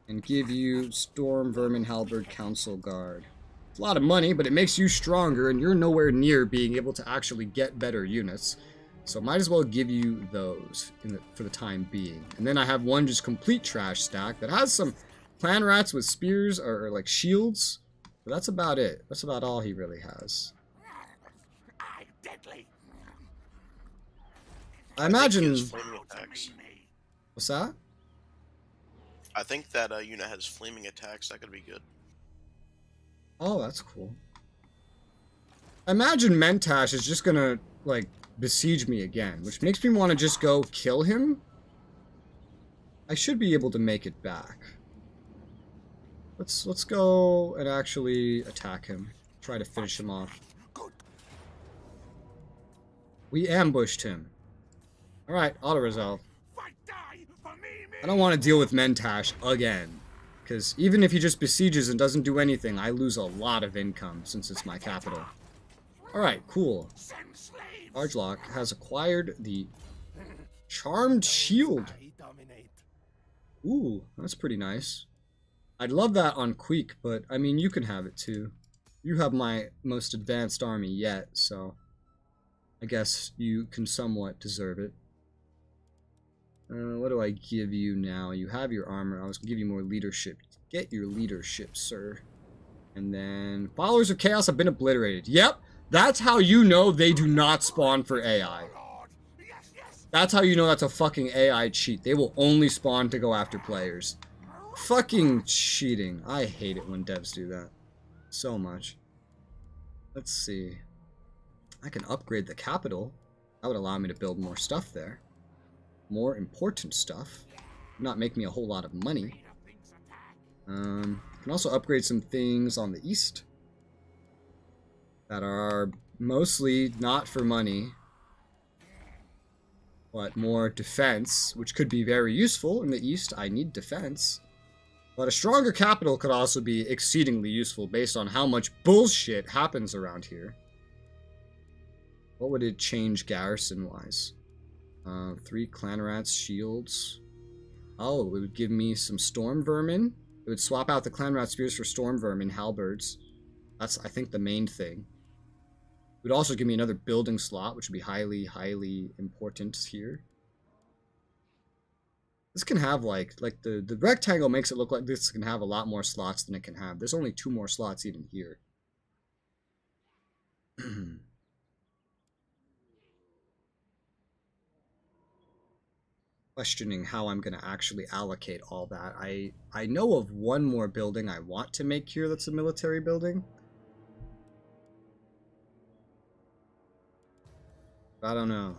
and give you Storm Vermin Halberd Council Guard. It's a lot of money, but it makes you stronger, and you're nowhere near being able to actually get better units. So might as well give you those for the time being. And then I have one just complete trash stack that has some Clan Rats with spears or like shields. But that's about it. That's about all he really has. I'm deadly. I imagine... he has flaming attacks. What's that? I think that unit has flaming attacks. That could be good. Oh, that's cool. I imagine Mentash is just gonna, like, besiege me again, which makes me want to just go kill him. I should be able to make it back. Let's go and actually attack him. Try to finish him off. We ambushed him. Alright, auto-resolve. I don't want to deal with Mentash again. Because even if he just besieges and doesn't do anything, I lose a lot of income since it's my capital. Alright, cool. Argelock has acquired the Charmed Shield. Ooh, that's pretty nice. I'd love that on Queek, but I mean, you can have it too. You have my most advanced army yet, so I guess you can somewhat deserve it. What do I give you now? You have your armor. I was going to give you more leadership. Get your leadership, sir. And then Followers of Chaos have been obliterated. Yep, that's how you know they do not spawn for AI. That's how you know that's a fucking AI cheat. They will only spawn to go after players. Fucking cheating. I hate it when devs do that. So much. Let's see. I can upgrade the capital. That would allow me to build more stuff there. More important stuff. Not make me a whole lot of money. Can also upgrade some things on the east. That are mostly not for money. But more defense, which could be very useful in the east. I need defense. But a stronger capital could also be exceedingly useful based on how much bullshit happens around here. What would it change garrison-wise? 3 clan rats, shields. Oh, it would give me some storm vermin. It would swap out the clan rat spears for storm vermin, halberds. That's, I think, the main thing. It would also give me another building slot, which would be highly, highly important here. This can have, like the rectangle makes it look like this can have a lot more slots than it can have. There's only 2 more slots even here. Questioning how I'm going to actually allocate all that. I know of one more building I want to make here that's a military building. I don't know.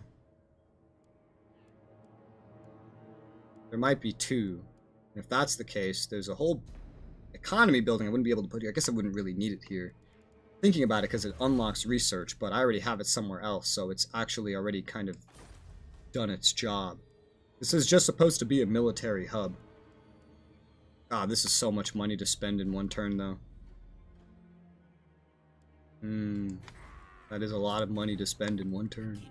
There might be 2. And if that's the case, there's a whole economy building I wouldn't be able to put here. I guess I wouldn't really need it here. Thinking about it because it unlocks research, but I already have it somewhere else, so it's actually already kind of done its job. This is just supposed to be a military hub. Ah, this is so much money to spend in one turn, though. That is a lot of money to spend in one turn.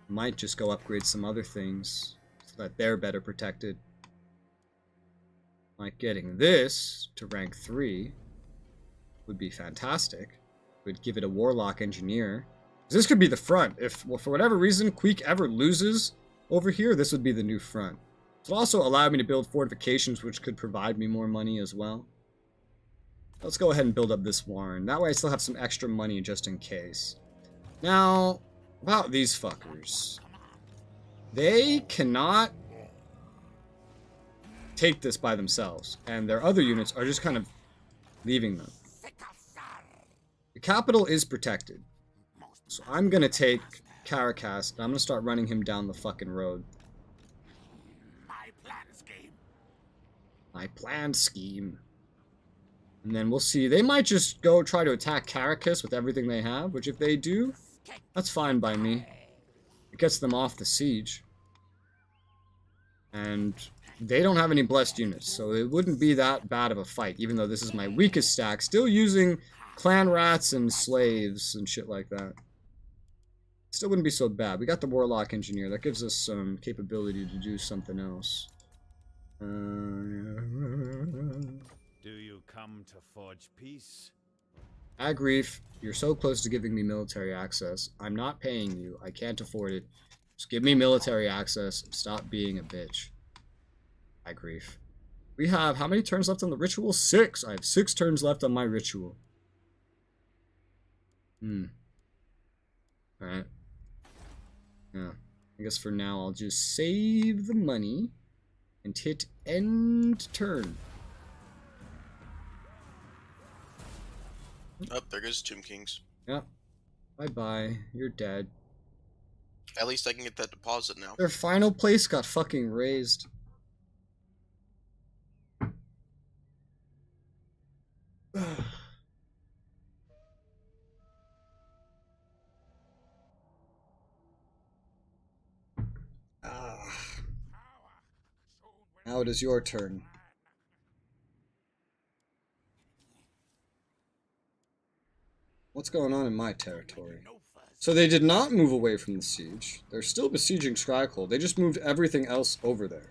Might just go upgrade some other things so that they're better protected. Like getting this to rank 3 would be fantastic. Would give it a warlock engineer. This could be the front. If, well, for whatever reason, Queek ever loses over here, this would be the new front. It also allowed me to build fortifications, which could provide me more money as well. Let's go ahead and build up this warren. That way I still have some extra money just in case. Now, about these fuckers. They cannot take this by themselves, and their other units are just kind of leaving them. The capital is protected. So I'm going to take Caracas, and I'm going to start running him down the fucking road. My planned scheme. And then we'll see. They might just go try to attack Caracas with everything they have, which if they do, that's fine by me. It gets them off the siege. And they don't have any blessed units, so it wouldn't be that bad of a fight, even though this is my weakest stack. Still using clan rats and slaves and shit like that. Still wouldn't be so bad. We got the warlock engineer. That gives us some capability to do something else. Do you come to forge peace? Agrief, you're so close to giving me military access. I'm not paying you. I can't afford it. Just give me military access. Stop being a bitch. Agrief. We have how many turns left on the ritual? 6. I have 6 turns left on my ritual. Alright. Yeah. I guess for now I'll just save the money and hit end turn. Oh, there goes Tomb Kings. Yep. Bye-bye. You're dead. At least I can get that deposit now. Their final place got fucking raised. Now it is your turn. What's going on in my territory? So they did not move away from the siege. They're still besieging Strikehold. They just moved everything else over there.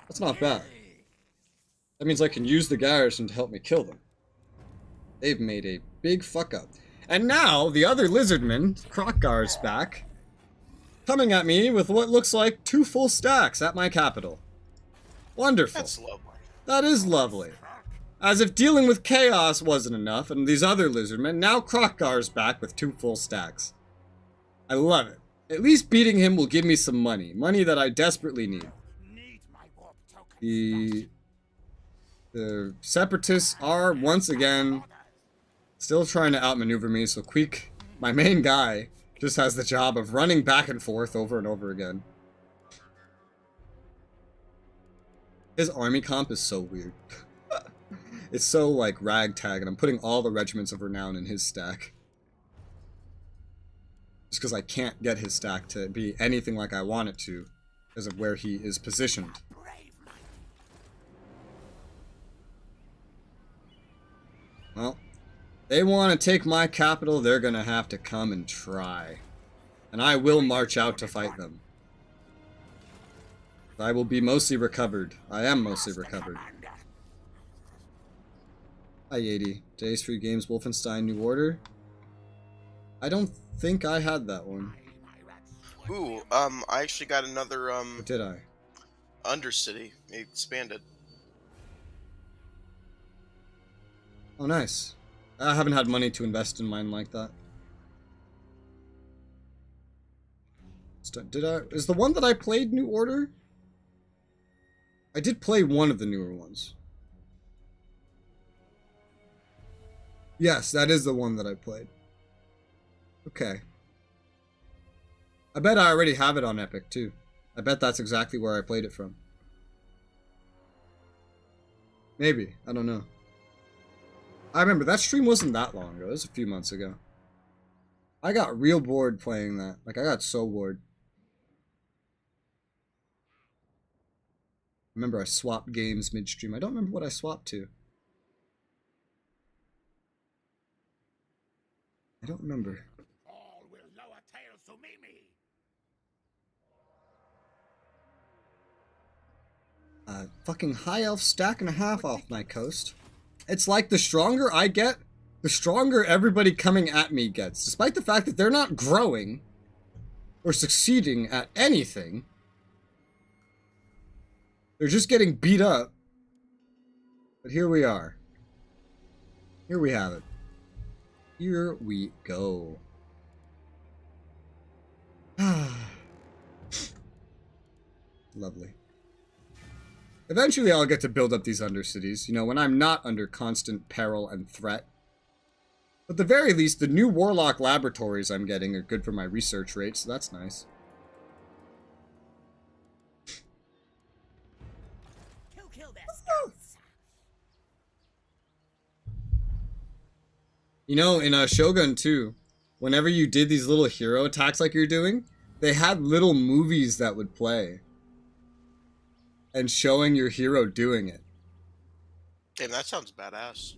That's not bad. That means I can use the garrison to help me kill them. They've made a big fuck up. And now, the other lizardman, Krokgar's back, coming at me with what looks like 2 full stacks at my capital. Wonderful. That's lovely. That is lovely. As if dealing with chaos wasn't enough, and these other lizardmen, now Krokgar's back with 2 full stacks. I love it. At least beating him will give me some money. Money that I desperately need. The separatists are, once again, still trying to outmaneuver me, so Queek, my main guy, just has the job of running back and forth over and over again. His army comp is so weird. It's so, like, like, ragtag, and I'm putting all the regiments of renown in his stack. Just because I can't get his stack to be anything like I want it to because of where he is positioned. Brave knight. Well, they want to take my capital, they're going to have to come and try. And I will march out to fight them. I will be mostly recovered. I am mostly recovered. Hi, 80. Today's free games, Wolfenstein New Order. I don't think I had that one. Ooh, I actually got another, Or did I? Undercity. It expanded. Oh, nice. I haven't had money to invest in mine like that. Did I? Is the one that I played New Order? I did play one of the newer ones. Yes, that is the one that I played. Okay. I bet I already have it on Epic, too. I bet that's exactly where I played it from. Maybe. I don't know. I remember, that stream wasn't that long ago. It was a few months ago. I got real bored playing that. Like, I got so bored. Remember, I swapped games midstream. I don't remember what I swapped to. I don't remember. All will lower tails to meet me. Fucking high elf stack and a half off my coast. It's like the stronger I get, the stronger everybody coming at me gets. Despite the fact that they're not growing or succeeding at anything. They're just getting beat up. But here we are. Here we have it. Here we go. Lovely. Eventually I'll get to build up these undercities, you know, when I'm not under constant peril and threat. But at the very least, the new Warlock laboratories I'm getting are good for my research rate, so that's nice. Kill their scouts. You know, in Shogun 2, whenever you did these little hero attacks like you're doing, they had little movies that would play. And showing your hero doing it. Damn, that sounds badass.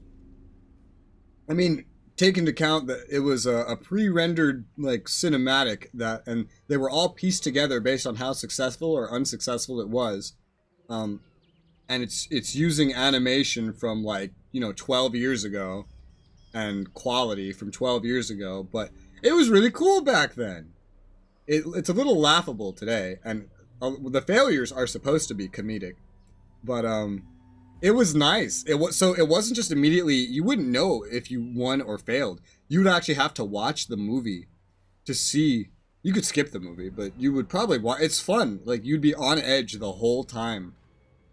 I mean, take into account that it was a pre-rendered like cinematic that, and they were all pieced together based on how successful or unsuccessful it was. And it's using animation from like, you know, 12 years ago and quality from 12 years ago, but it was really cool back then. It's a little laughable today, and the failures are supposed to be comedic, but it was nice. It wasn't just immediately, you wouldn't know if you won or failed. You'd actually have to watch the movie to see. You could skip the movie, but you would probably watch. It's fun. Like, you'd be on edge the whole time.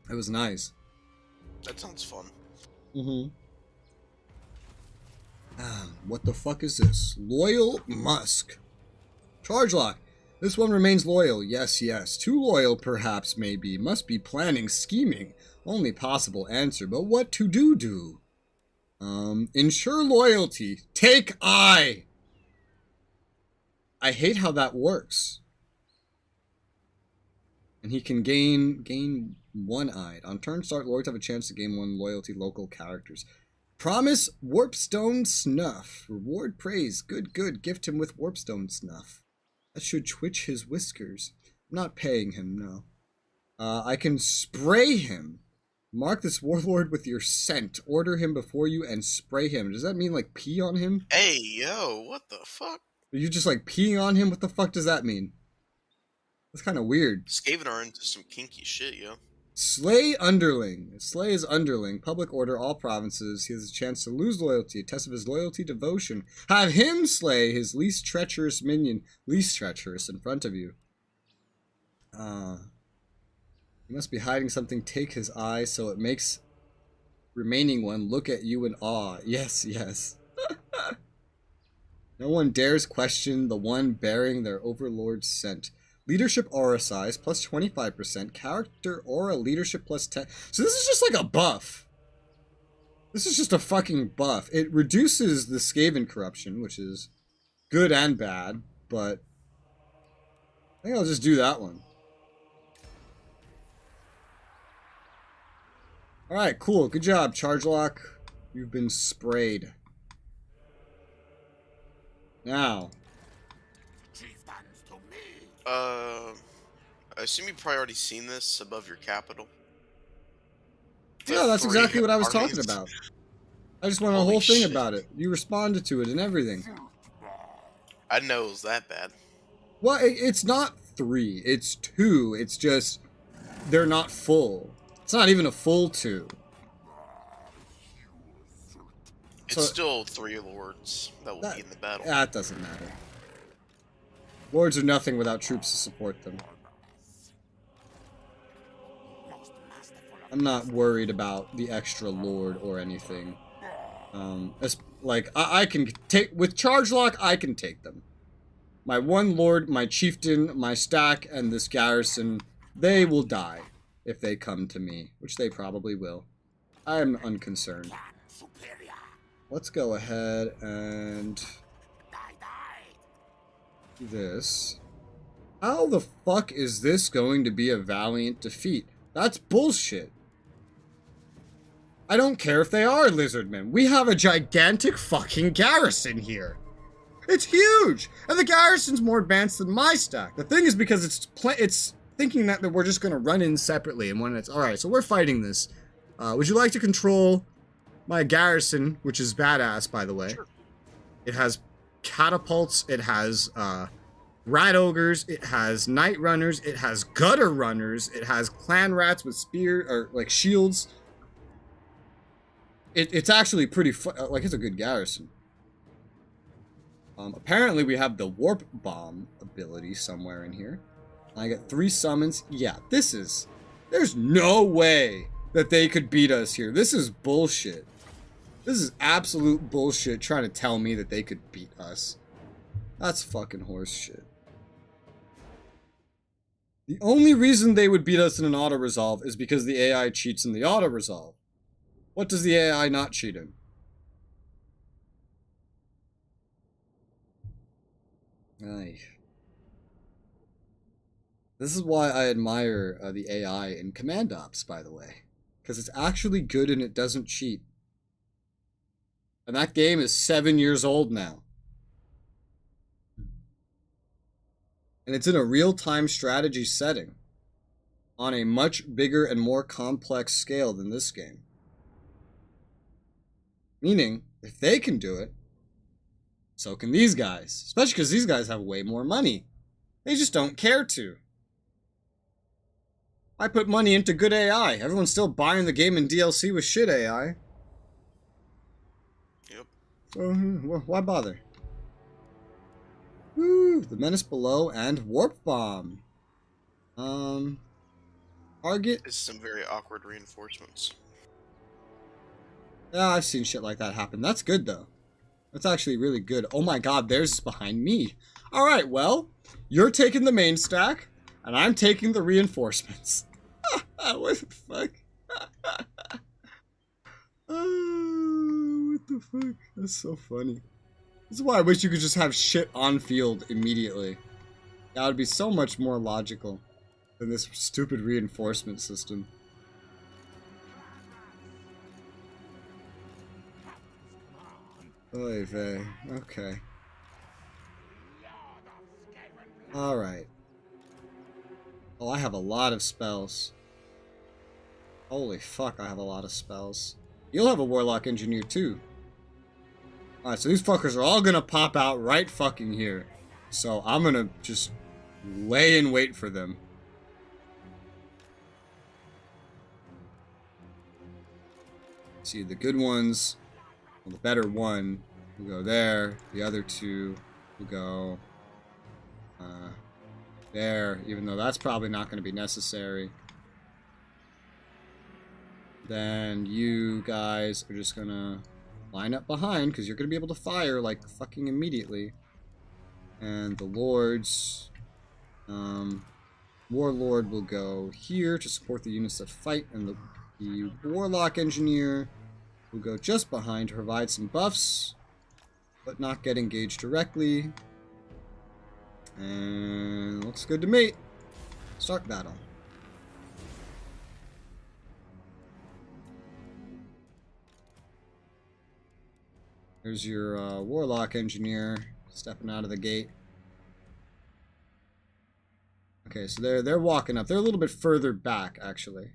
It was nice. That sounds fun. What the fuck is this? Loyal Musk. Charge lock. This one remains loyal. Yes, yes. Too loyal, perhaps, maybe. Must be planning, scheming. Only possible answer, but what to do? Ensure loyalty. Take I. I hate how that works. And he can gain one-eyed. On turn start, lords have a chance to gain one loyalty local characters. Promise Warpstone Snuff. Reward praise. Good, good. Gift him with Warpstone Snuff. That should twitch his whiskers. I'm not paying him, no. I can spray him. Mark this warlord with your scent. Order him before you and spray him. Does that mean, like, pee on him? Hey, yo, what the fuck? Are you just, like, peeing on him? What the fuck does that mean? That's kind of weird. Skaven are into some kinky shit, yo. Slay Underling. Slay is Underling. Public order, all provinces. He has a chance to lose loyalty. A test of his loyalty, devotion. Have him slay his least treacherous minion. Least treacherous in front of you. He must be hiding something. Take his eye so it makes remaining one look at you in awe. Yes, yes. No one dares question the one bearing their overlord's scent. Leadership aura size plus 25%. Character aura leadership plus 10. So this is just like a buff. This is just a fucking buff. It reduces the Skaven corruption, which is good and bad. but I think I'll just do that one. Alright, cool. Good job, Charge Lock. You've been sprayed. Now. Chieftains to me. I assume you've probably already seen this above your capital. The Yeah, that's 3 exactly what I was talking armies. about. I just went a Holy whole thing shit. about it. You responded to it and everything. I didn't know it was that bad. Well, it's not 3. It's 2. It's just they're not full. It's not even a full 2. It's So- still 3 lords that will be in the battle. That doesn't matter. Lords are nothing without troops to support them. Most masterful of I'm not worried about the extra lord or anything. I can take with Charge Lock. I can take them. My one lord, my chieftain, my stack, and this garrison, they will die if they come to me, which they probably will. I'm unconcerned. clan superior. Let's go ahead and Die. do this. How the fuck is this going to be a valiant defeat? That's bullshit. I don't care if they are lizardmen. We have a gigantic fucking garrison here. It's huge, and the garrison's more advanced than my stack. The thing is because it's thinking that we're just gonna run in separately, and when it's all right, so we're fighting this. Would you like to control my garrison, which is badass, by the way? Sure. It has catapults. It has rat ogres. It has night runners. It has gutter runners. It has clan rats with spear or like shields. It's actually pretty like it's a good garrison. Apparently we have the warp bomb ability somewhere in here. I get 3 summons. Yeah, there's no way that they could beat us here. This is bullshit. This is absolute bullshit trying to tell me that they could beat us. That's fucking horse shit. The only reason they would beat us in an auto-resolve is because the AI cheats in the auto-resolve. What does the AI not cheat in? Aye. This is why I admire the AI in Command Ops, by the way. Because it's actually good and it doesn't cheat. And that game is 7 years old now. And it's in a real-time strategy setting. On a much bigger and more complex scale than this game. Meaning, if they can do it, so can these guys. Especially because these guys have way more money. They just don't care to. I put money into good AI. Everyone's still buying the game in DLC with shit AI. Yep. So, why bother? Woo, the Menace Below and Warp Bomb. Target. It's some very awkward reinforcements. Yeah, I've seen shit like that happen. That's good, though. That's actually really good. Oh my god, theirs behind me. Alright, well, you're taking the main stack, and I'm taking the reinforcements. What the fuck? Oh, what the fuck? That's so funny. This is why I wish you could just have shit on field immediately. That would be so much more logical than this stupid reinforcement system. Oy vey. Okay. Alright. Oh, I have a lot of spells. Holy fuck, I have a lot of spells. You'll have a Warlock Engineer too. Alright, so these fuckers are all gonna pop out right fucking here. So I'm gonna just lay in wait for them. See, the good ones, well, the better one will go there. The other two will go there, even though that's probably not going to be necessary. Then you guys are just going to line up behind, because you're going to be able to fire, like, fucking immediately. And the lords, Warlord will go here to support the units that fight, and the Warlock Engineer will go just behind to provide some buffs, but not get engaged directly. And looks good to me. Start battle. There's your Warlock Engineer stepping out of the gate. Okay, so they're walking up. They're a little bit further back, actually.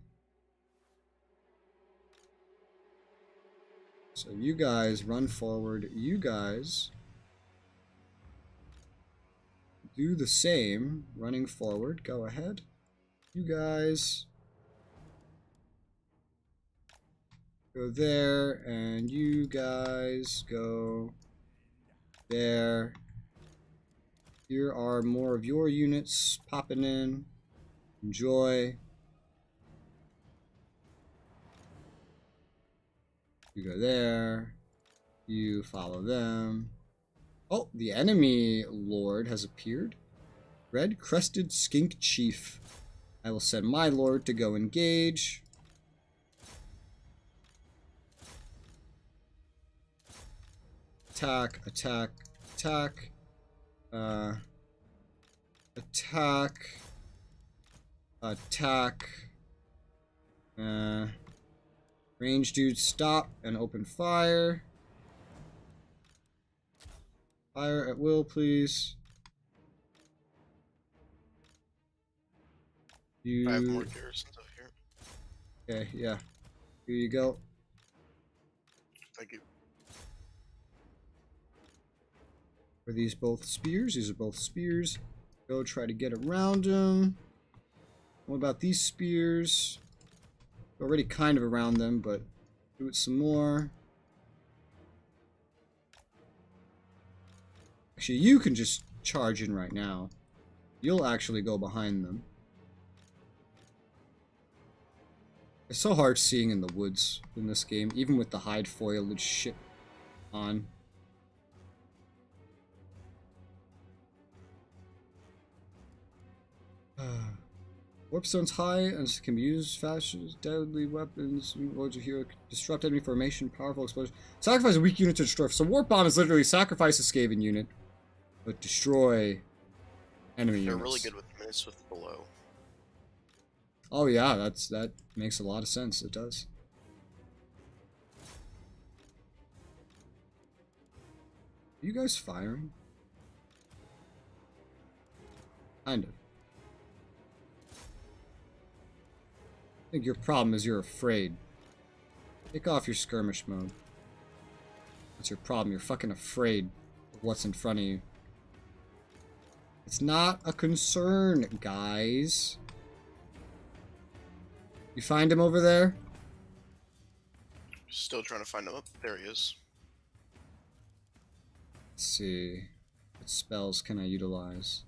So you guys run forward. You guys do the same, running forward. Go ahead. You guys go there, and you guys go there. Here are more of your units popping in. Enjoy. You go there. You follow them. Oh, the enemy lord has appeared. Red Crested Skink Chief. I will send my lord to go engage. Attack, attack, attack. Attack. Attack. Range dudes, stop and open fire. Fire at will, please. I have more garrisons up here. Okay, yeah. Here you go. Thank you. Are these both spears? These are both spears. Go try to get around them. What about these spears? Already kind of around them, but do it some more. Actually, you can just charge in right now. You'll actually go behind them. It's so hard seeing in the woods in this game, even with the hide foliage shit on. Warpstone's high and can be used fast as deadly weapons. Lords of Hero disrupt enemy formation, powerful explosion. Sacrifice a weak unit to destroy. So Warp Bomb is literally sacrifice a Skaven unit, but destroy enemy units. They're really good with minutes with below. Oh yeah, that makes a lot of sense. It does. Are you guys firing? Kind of. I think your problem is you're afraid. Take off your skirmish mode. That's your problem. You're fucking afraid of what's in front of you. It's not a concern, guys. You find him over there? Still trying to find him. Up there he is. Let's see. What spells can I utilize?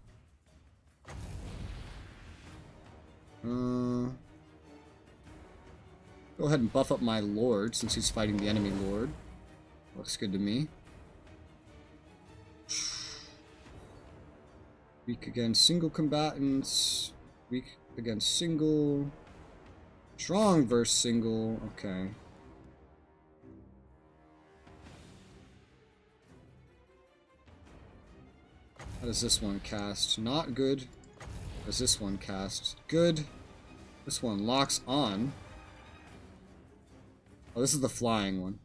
Go ahead and buff up my lord since he's fighting the enemy lord. Looks good to me. Weak against single combatants. Weak against single. Strong versus single. Okay. How does this one cast? Not good. How does this one cast? Good. This one locks on. Oh, this is the flying one.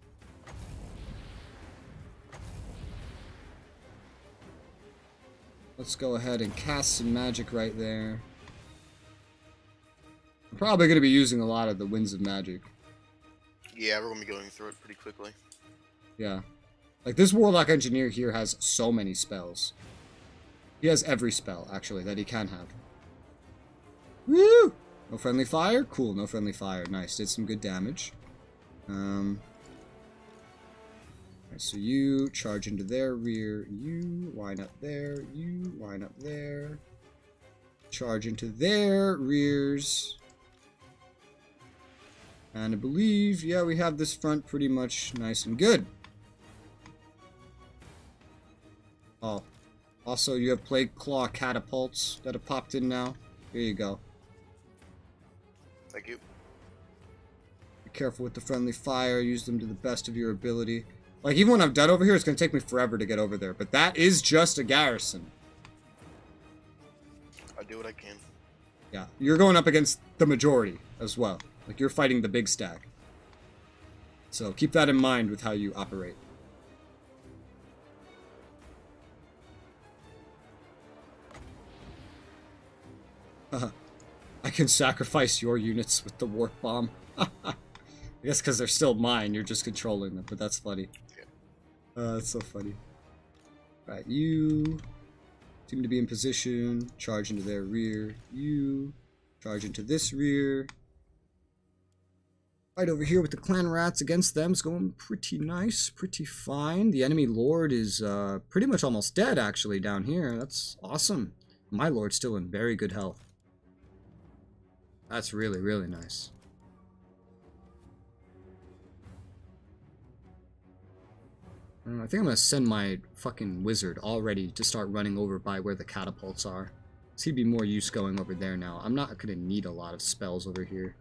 Let's go ahead and cast some magic right there. I'm probably going to be using a lot of the Winds of Magic. Yeah, we're going to be going through it pretty quickly. Yeah. Like, this Warlock Engineer here has so many spells. He has every spell, actually, that he can have. Woo! No friendly fire? Cool, no friendly fire. Nice, did some good damage. Alright, so you charge into their rear. You line up there. You line up there. Charge into their rears. And I believe, yeah, we have this front pretty much nice and good. Oh. Also, you have Plague Claw catapults that have popped in now. Here you go. Thank you. Be careful with the friendly fire. Use them to the best of your ability. Like, even when I'm done over here, it's going to take me forever to get over there. But that is just a garrison. do what I can. Yeah, you're going up against the majority as well. Like, you're fighting the big stack. So keep that in mind with how you operate. I can sacrifice your units with the warp bomb. I guess because they're still mine, you're just controlling them, but that's funny. That's so funny. Right, you seem to be in position. Charge into their rear. You charge into this rear. Right over here with the clan rats against them is going pretty nice, pretty fine. The enemy lord is pretty much almost dead, actually, down here. That's awesome. My lord's still in very good health. That's really, really nice. I think I'm gonna send my fucking wizard already to start running over by where the catapults are. So he'd be more use going over there now. I'm not gonna need a lot of spells over here.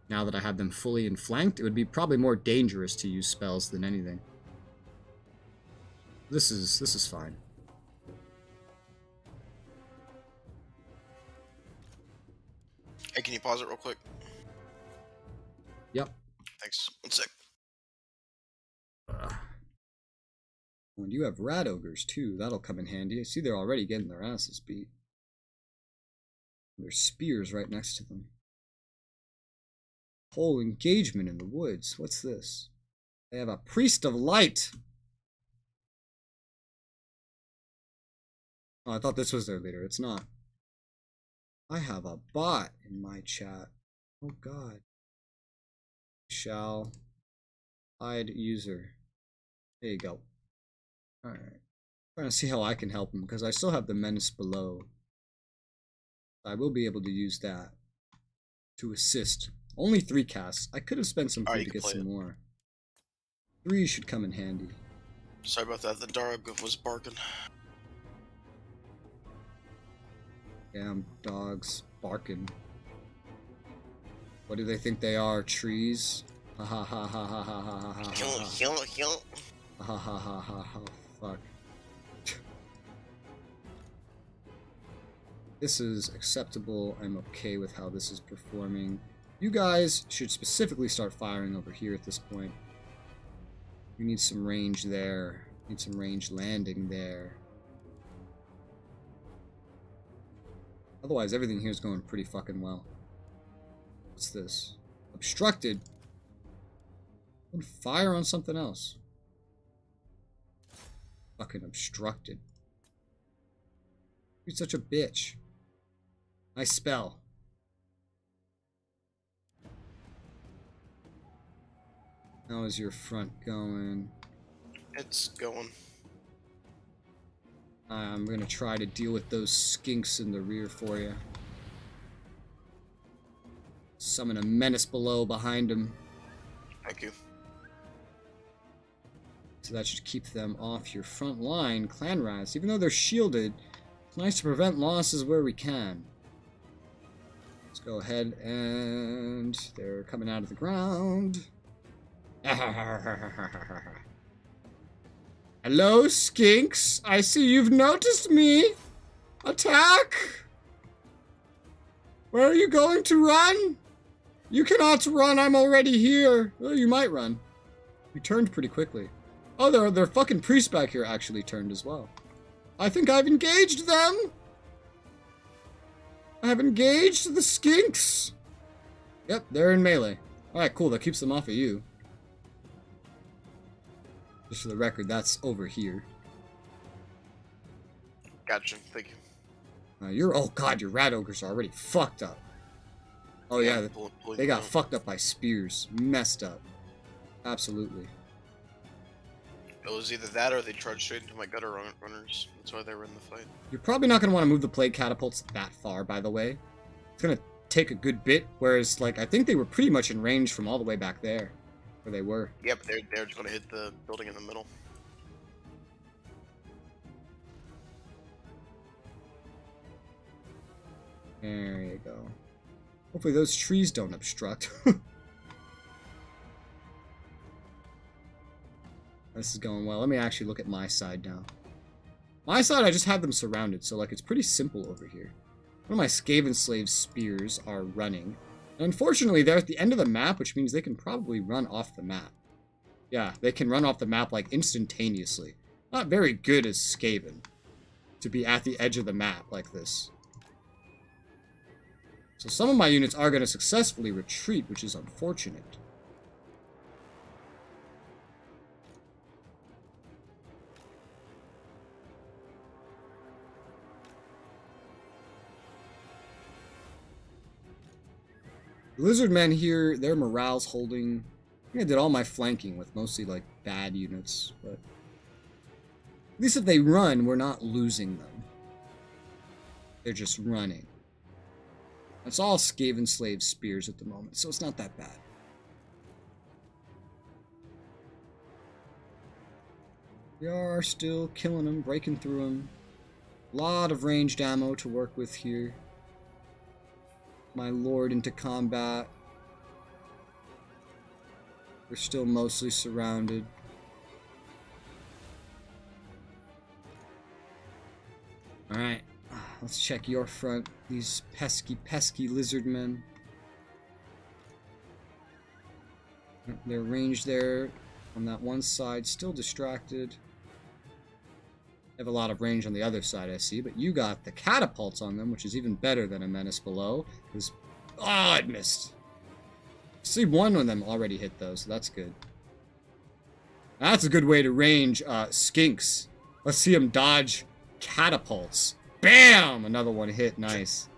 Now that I have them fully inflanked, it would be probably more dangerous to use spells than anything. This is fine. Hey, can you pause it real quick? Yep. Thanks. 1 sec. And you have rat ogres too. That'll come in handy. I see they're already getting their asses beat. There's spears right next to them. Whole engagement in the woods. What's this? They have a priest of light. Oh, I thought this was their leader. It's not. I have a bot in my chat. Oh god. Shall hide user. There you go. Alright. Trying to see how I can help him because I still have the menace below. I will be able to use that to assist. Only 3 casts. I could have spent some food to get some more. 3 should come in handy. Sorry about that. The dog was barking. Damn dogs barking. What do they think they are? Trees? Ha ha ha ha ha ha ha ha ha. Ha ha ha ha ha. Fuck. This is acceptable. I'm okay with how this is performing. You guys should specifically start firing over here at this point. We need some range there. Need some range landing there. Otherwise, everything here is going pretty fucking well. What's this? Obstructed? Fire on something else. Fucking obstructed. You're such a bitch. Nice spell. How is your front going? It's going. I'm gonna try to deal with those skinks in the rear for you. Summon a menace below behind him. Thank you. So that should keep them off your front line. Clan rats, even though they're shielded, it's nice to prevent losses where we can. Let's go ahead and they're coming out of the ground. Hello, skinks. I see you've noticed me. Attack! Where are you going to run? You cannot run. I'm already here. Oh, you might run. You turned pretty quickly. Oh, their fucking priest back here actually turned as well. I think I've engaged them. I have engaged the skinks. Yep, they're in melee. Alright, cool. That keeps them off of you. Just for the record, that's over here. Gotcha. Thank you. Oh god, your rat ogres are already fucked up. Oh yeah, they got fucked up by spears. Messed up. Absolutely. It was either that or they charged straight into my gutter runners. That's why they were in the fight. You're probably not going to want to move the plague catapults that far, by the way. It's going to take a good bit, whereas, like, I think they were pretty much in range from all the way back there, where they were. Yep, they're just going to hit the building in the middle. There you go. Hopefully those trees don't obstruct. This is going well. Let me actually look at my side now. My side, I just have them surrounded, so like it's pretty simple over here. One of my Skaven slave spears are running. And unfortunately, they're at the end of the map, which means they can probably run off the map. Yeah, they can run off the map, like, instantaneously. Not very good as Skaven to be at the edge of the map like this. So some of my units are going to successfully retreat, which is unfortunate. The lizard men here, their morale's holding. I think I did all my flanking with mostly like bad units, but at least if they run, we're not losing them. They're just running. It's all Skaven slave spears at the moment, so it's not that bad. We are still killing them, breaking through them. A lot of ranged ammo to work with here. My lord into combat. We're still mostly surrounded. Alright, let's check your front. These pesky, pesky lizard men. They're ranged there on that one side, still distracted. They have a lot of range on the other side, I see, but you got the catapults on them, which is even better than a menace below. Because, oh, it missed. See, one of them already hit those, so that's good. That's a good way to range skinks. Let's see him dodge catapults. Bam! Another one hit, nice.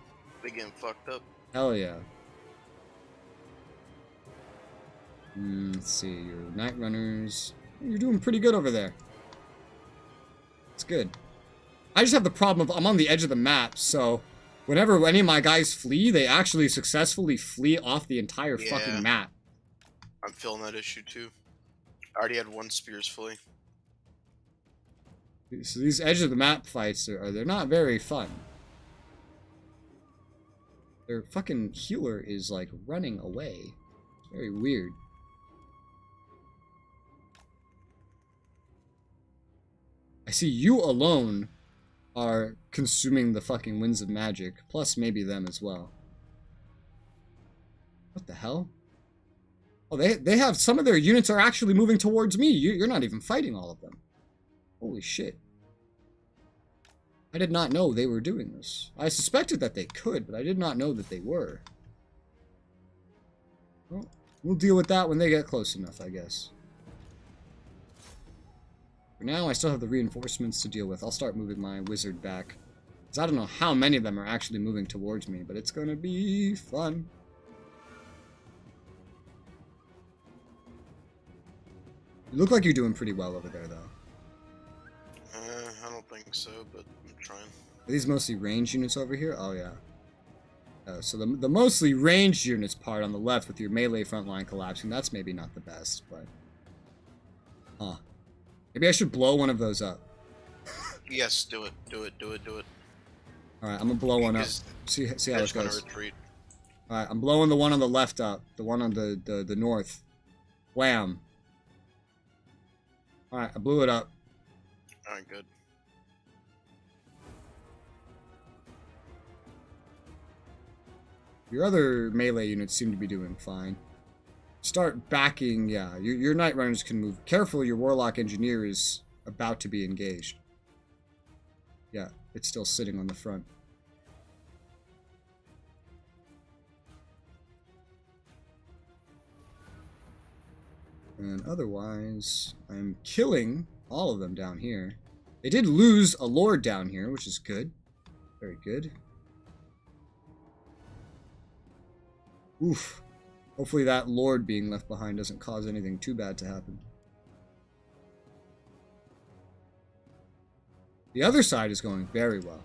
They getting fucked up. Hell yeah. Let's see, your night runners. You're doing pretty good over there. It's good. I just have the problem of I'm on the edge of the map, so whenever any of my guys flee, they actually successfully flee off the entire fucking map. I'm feeling that issue too. I already had one spears fully. So these edge of the map fights they're not very fun. Their fucking healer is like running away. It's very weird. I see you alone are consuming the fucking winds of magic, plus maybe them as well. What the hell? Oh, they have some of their units are actually moving towards me. You're not even fighting all of them. Holy shit. I did not know they were doing this. I suspected that they could, but I did not know that they were. Well, we'll deal with that when they get close enough, I guess. For now, I still have the reinforcements to deal with. I'll start moving my wizard back. Because I don't know how many of them are actually moving towards me, but it's going to be fun. You look like you're doing pretty well over there, though. I don't think so, but I'm trying. Are these mostly ranged units over here? Oh, yeah. So the mostly ranged units part on the left with your melee front line collapsing, that's maybe not the best, but... Huh. Maybe I should blow one of those up. Yes, do it. Do it. Do it. Do it. Alright, I'm gonna blow one up. See how it goes. Alright, I'm blowing the one on the left up. The one on the north. Wham. Alright, I blew it up. Alright, good. Your other melee units seem to be doing fine. Start backing, yeah. Your Night Runners can move. Careful, your Warlock Engineer is about to be engaged. Yeah, it's still sitting on the front. And otherwise, I'm killing all of them down here. They did lose a Lord down here, which is good. Very good. Oof. Hopefully that Lord being left behind doesn't cause anything too bad to happen. The other side is going very well.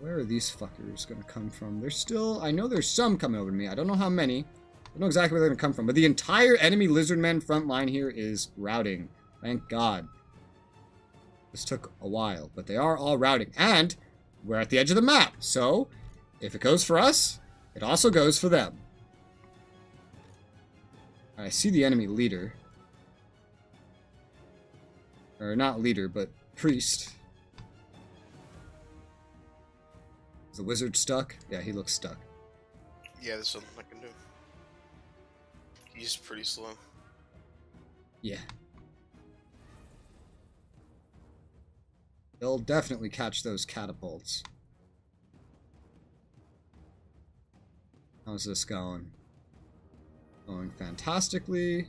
Where are these fuckers going to come from? There's still... I know there's some coming over to me. I don't know how many. I don't know exactly where they're going to come from. But the entire enemy Lizardmen front line here is routing. Thank God. This took a while. But they are all routing. And we're at the edge of the map. So... if it goes for us, it also goes for them. I see the enemy leader. Or not leader, but priest. Is the wizard stuck? Yeah, he looks stuck. Yeah, there's something I can do. He's pretty slow. Yeah. They'll definitely catch those catapults. How's this going? Going fantastically.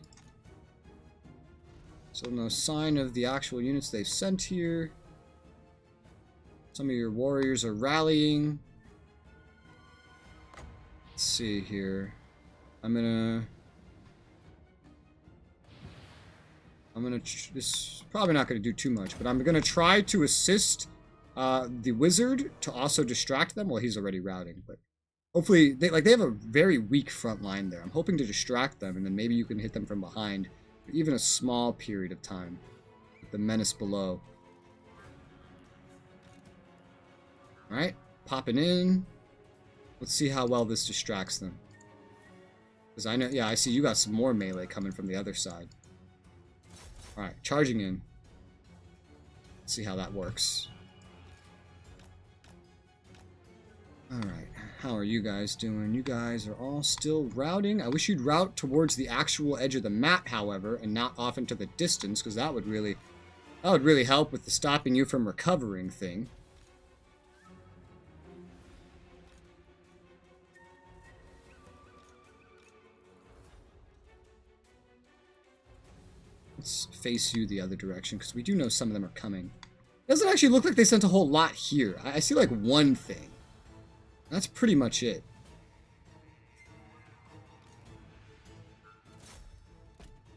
So no sign of the actual units they've sent here. Some of your warriors are rallying. Let's see here. This is probably not gonna do too much, but I'm gonna try to assist the wizard to also distract them. Well, he's already routing, but hopefully they have a very weak front line there. I'm hoping to distract them, and then maybe you can hit them from behind for even a small period of time with the menace below. All right, popping in. Let's see how well this distracts them. Because I know, yeah, I see you got some more melee coming from the other side. All right, charging in. Let's see how that works. All right, how are you guys doing? You guys are all still routing. I wish you'd route towards the actual edge of the map, however, and not off into the distance, because that would really help with the stopping you from recovering thing. Let's face you the other direction, because we do know some of them are coming. It doesn't actually look like they sent a whole lot here. I see like one thing. That's pretty much it.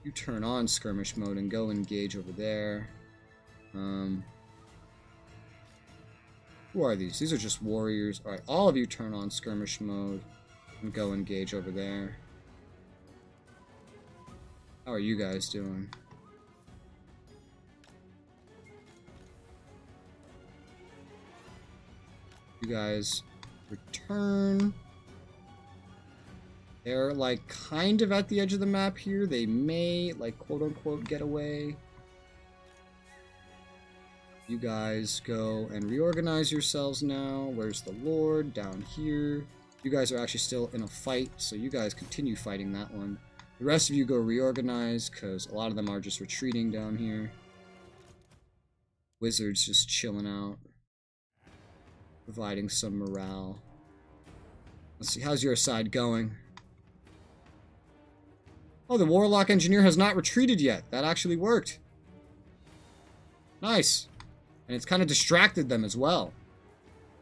You turn on skirmish mode and go engage over there. Who are these? These are just warriors. Alright, all of you turn on skirmish mode and go engage over there. How are you guys doing? You guys return. They're like kind of at the edge of the map here. They may like quote unquote get away. You guys go and reorganize yourselves now. Where's the Lord? Down here. You guys are actually still in a fight, so you guys continue fighting that one. The rest of you go reorganize, because a lot of them are just retreating down here. Wizards just chilling out. Providing some morale. Let's see, how's your side going? Oh, the Warlock Engineer has not retreated yet. That actually worked. Nice. And it's kind of distracted them as well.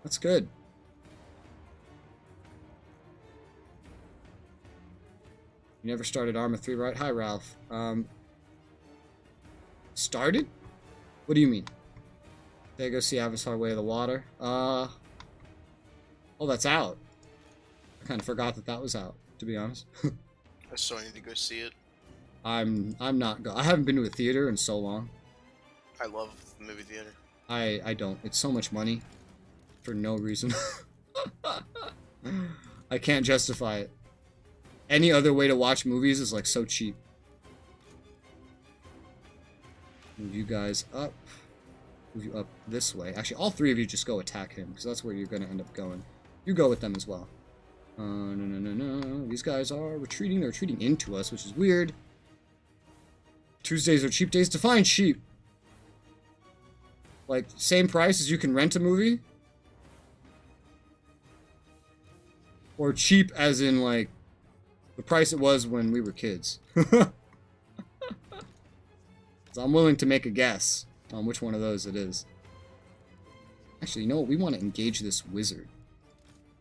That's good. You never started Arma 3, right? Hi, Ralph. Started? What do you mean? Did I go see Avatar Way of the Water? Oh, that's out. I kind of forgot that was out, to be honest. I still need to go see it. I'm not I haven't been to a theater in so long. I love the movie theater. I don't. It's so much money for no reason. I can't justify it. Any other way to watch movies is like so cheap. Move you guys up. Move you up this way. Actually, all three of you just go attack him, because that's where you're going to end up going. You go with them as well. No. These guys are retreating. They're retreating into us, which is weird. Tuesdays are cheap days to find sheep. Like, same price as you can rent a movie? Or cheap as in, like, the price it was when we were kids. So I'm willing to make a guess on which one of those it is. Actually, you know what? We want to engage this wizard.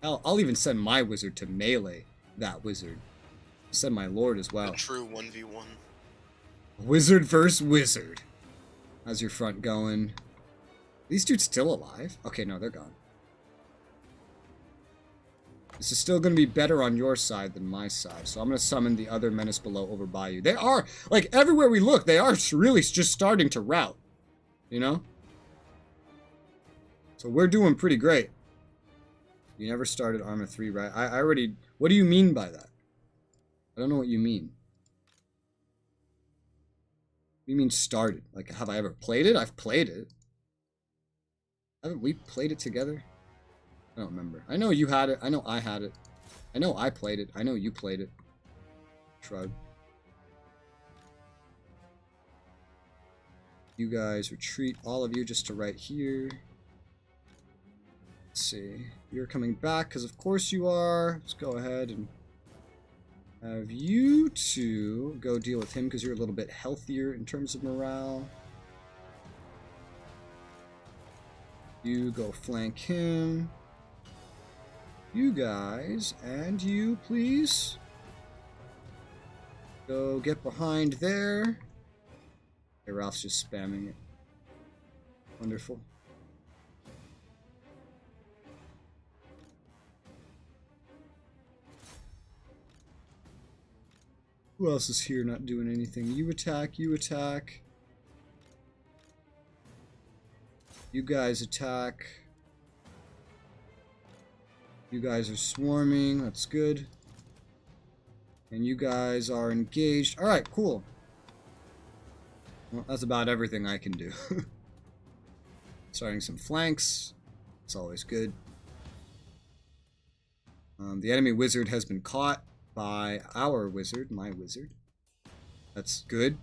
I'll even send my wizard to melee that wizard. I'll send my lord as well. A true 1v1. Wizard versus wizard. How's your front going? Are these dudes still alive? Okay, no, they're gone. This is still going to be better on your side than my side, so I'm going to summon the other menace below over by you. They are, like, everywhere we look, they are really just starting to rout. You know? So we're doing pretty great. You never started Arma 3, right? I already... What do you mean by that? I don't know what you mean. What do you mean started? Like, have I ever played it? I've played it. Haven't we played it together? I don't remember. I know you had it. I know I had it. I know I played it. I know you played it. Shrug. You guys retreat, all of you, just to right here. Let's see. You're coming back, because of course you are. Let's go ahead and have you two go deal with him, because you're a little bit healthier in terms of morale. You go flank him. You guys, and you, please. Go get behind there. Okay, Ralph's just spamming it. Wonderful. Who else is here not doing anything? You attack, you attack. You guys attack. You guys are swarming, that's good. And you guys are engaged. Alright, cool. Well, that's about everything I can do. Starting some flanks. It's always good. The enemy wizard has been caught by our wizard, my wizard. That's good.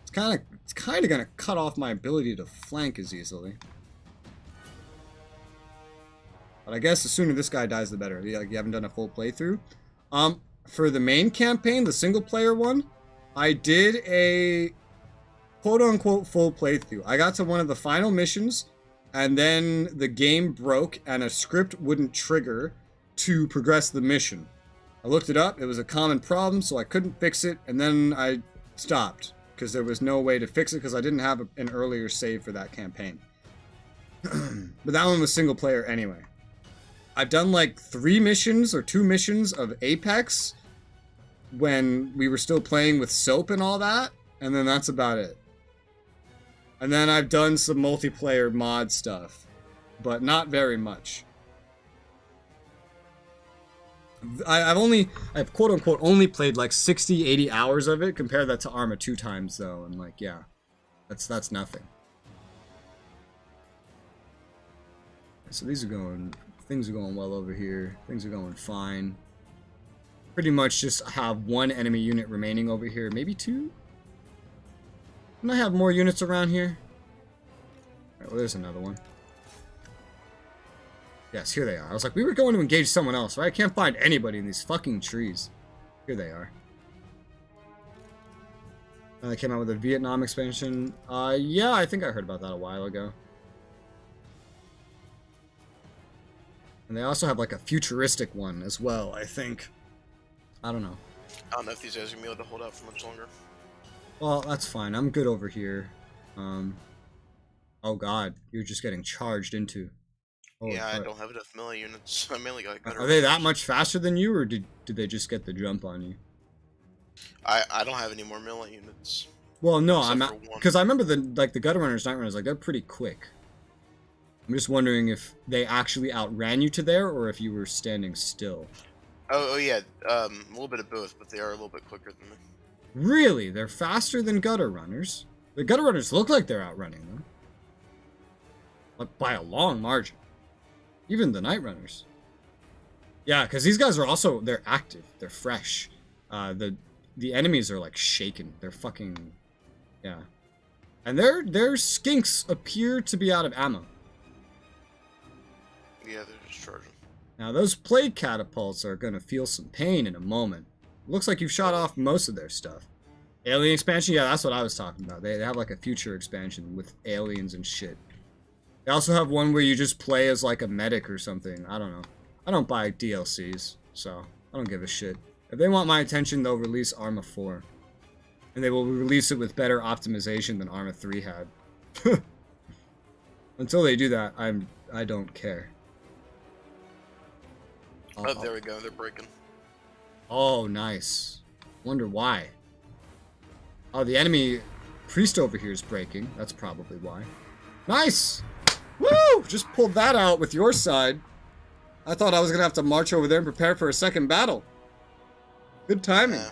It's kind of gonna cut off my ability to flank as easily. But I guess the sooner this guy dies, the better. You haven't done a full playthrough. For the main campaign, the single player one, I did a quote-unquote full playthrough. I got to one of the final missions, and then the game broke, and a script wouldn't trigger to progress the mission. I looked it up, it was a common problem, so I couldn't fix it, and then I stopped, because there was no way to fix it, because I didn't have an earlier save for that campaign. But that one was single player anyway. I've done like 3 missions or 2 missions of Apex when we were still playing with soap and all that, and then that's about it. And then I've done some multiplayer mod stuff, but not very much. I've quote unquote only played like 60, 80 hours of it. Compare that to Arma 2 times though, and like, yeah, that's nothing. So these are going, things are going well over here. Things are going fine. Pretty much just have 1 enemy unit remaining over here, maybe 2? Can I have more units around here? Alright, well there's another one. Yes, here they are. I was like, we were going to engage someone else, right? I can't find anybody in these fucking trees. Here they are. They came out with a Vietnam expansion. Yeah, I think I heard about that a while ago. And they also have like a futuristic one as well, I think. I don't know. I don't know if these guys are going to be able to hold out for much longer. Well, that's fine. I'm good over here. Oh god, you're just getting charged into. Holy Yeah, crap. I don't have enough melee units. I mainly got gutter. Are they that much faster than you, or did they just get the jump on you? I don't have any more melee units. Well, no, Except I'm for not, one. because I remember the gutter runners, night runners, like they're pretty quick. I'm just wondering if they actually outran you to there, or if you were standing still. Oh yeah, a little bit of both, but they are a little bit quicker than me. Really, they're faster than gutter runners. The gutter runners look like they're outrunning them, like by a long margin. Even the night runners. Yeah, because these guys are also, they're active, they're fresh. The enemies are like shaken. They're fucking, yeah. And their skinks appear to be out of ammo. Yeah, they're just charging. Now those plague catapults are gonna feel some pain in a moment. Looks like you've shot off most of their stuff. Alien expansion? Yeah, that's what I was talking about. They have like a future expansion with aliens and shit. They also have one where you just play as like a medic or something. I don't know. I don't buy DLCs, so I don't give a shit. If they want my attention, they'll release Arma 4. And they will release it with better optimization than Arma 3 had. Until they do that, I don't care. Oh, there we go. They're breaking. Oh, nice. Wonder why. Oh, the enemy priest over here is breaking. That's probably why. Nice! Woo! Just pulled that out with your side. I thought I was going to have to march over there and prepare for a second battle. Good timing. Yeah.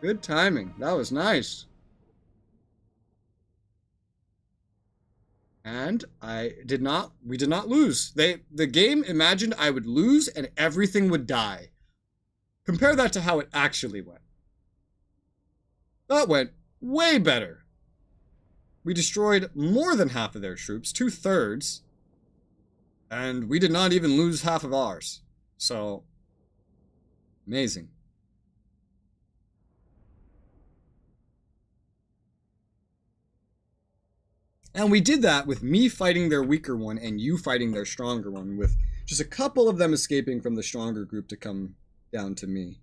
Good timing. That was nice. And we did not lose. The game imagined I would lose and everything would die. Compare that to how it actually went. That went way better. We destroyed more than half of their troops, 2/3, and we did not even lose half of ours. So, amazing. And we did that with me fighting their weaker one and you fighting their stronger one, with just a couple of them escaping from the stronger group to come down to me.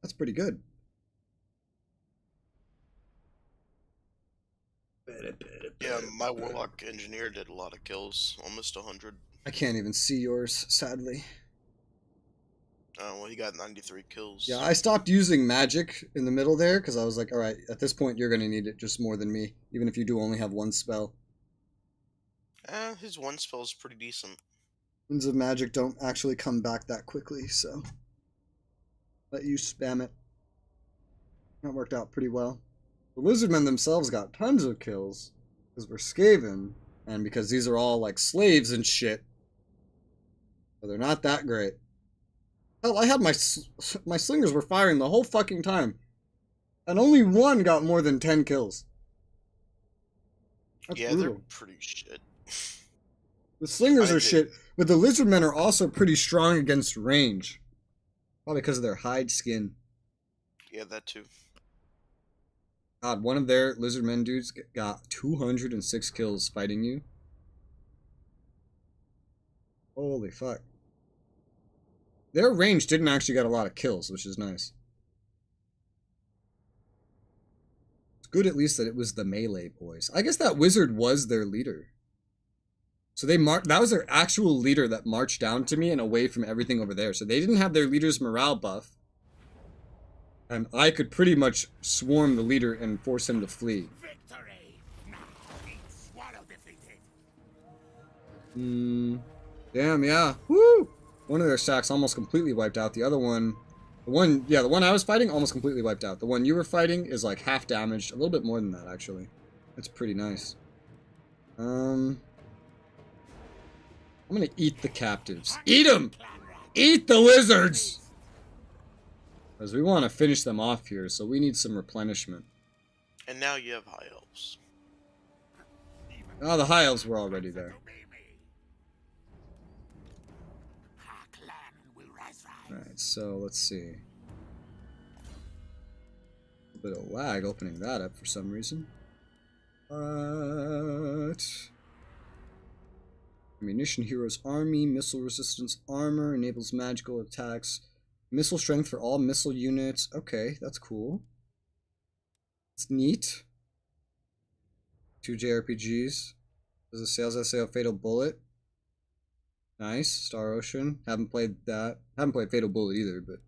That's pretty good. Yeah, my warlock engineer did a lot of kills, almost 100. I can't even see yours, sadly. Well, he got 93 kills. Yeah, I stopped using magic in the middle there because I was like, alright, at this point you're going to need it just more than me, even if you do only have one spell. His one spell is pretty decent. Winds of magic don't actually come back that quickly, so let you spam it. That worked out pretty well. The lizardmen themselves got tons of kills because we're Skaven, and because these are all like slaves and shit. So they're not that great. Hell, I had my slingers were firing the whole fucking time, and only one got more than 10 kills. That's yeah, brutal. they're pretty shit. The slingers are shit, but the lizardmen are also pretty strong against range. Probably because of their hide skin. Yeah, that too. God, one of their lizardmen dudes got 206 kills fighting you. Holy fuck. Their range didn't actually get a lot of kills, which is nice. It's good at least that it was the melee boys. I guess that wizard was their leader. So that was their actual leader that marched down to me and away from everything over there. So they didn't have their leader's morale buff. And I could pretty much swarm the leader and force him to flee. Victory! Now it's swallow defeated. Damn, yeah. Woo! One of their stacks almost completely wiped out. The other one, the one I was fighting almost completely wiped out. The one you were fighting is like half damaged. A little bit more than that, actually. That's pretty nice. I'm gonna eat the captives. Eat them! Eat the lizards! Because we want to finish them off here, so we need some replenishment. And now you have high elves. Oh, the high elves were already there. Our clan will rise. Alright, so let's see. A bit of lag opening that up for some reason. But ammunition heroes army, missile resistance armor, enables magical attacks. Missile strength for all missile units. Okay, that's cool. It's neat. 2 JRPGs. There's a sales essay of Fatal Bullet. Nice. Star Ocean. Haven't played that. Haven't played Fatal Bullet either, but...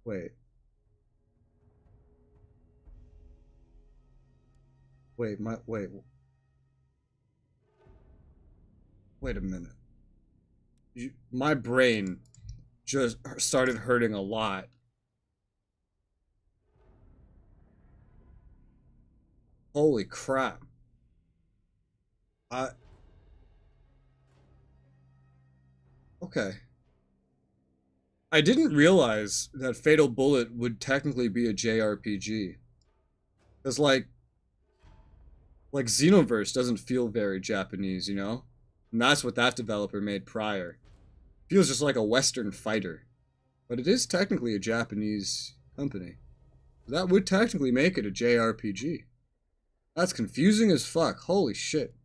Wait. Wait, Wait a minute. My brain just started hurting a lot. Holy crap. Okay. I didn't realize that Fatal Bullet would technically be a JRPG. Because like Xenoverse doesn't feel very Japanese, you know? And that's what that developer made prior. Feels just like a Western fighter. But it is technically a Japanese company. That would technically make it a JRPG. That's confusing as fuck. Holy shit.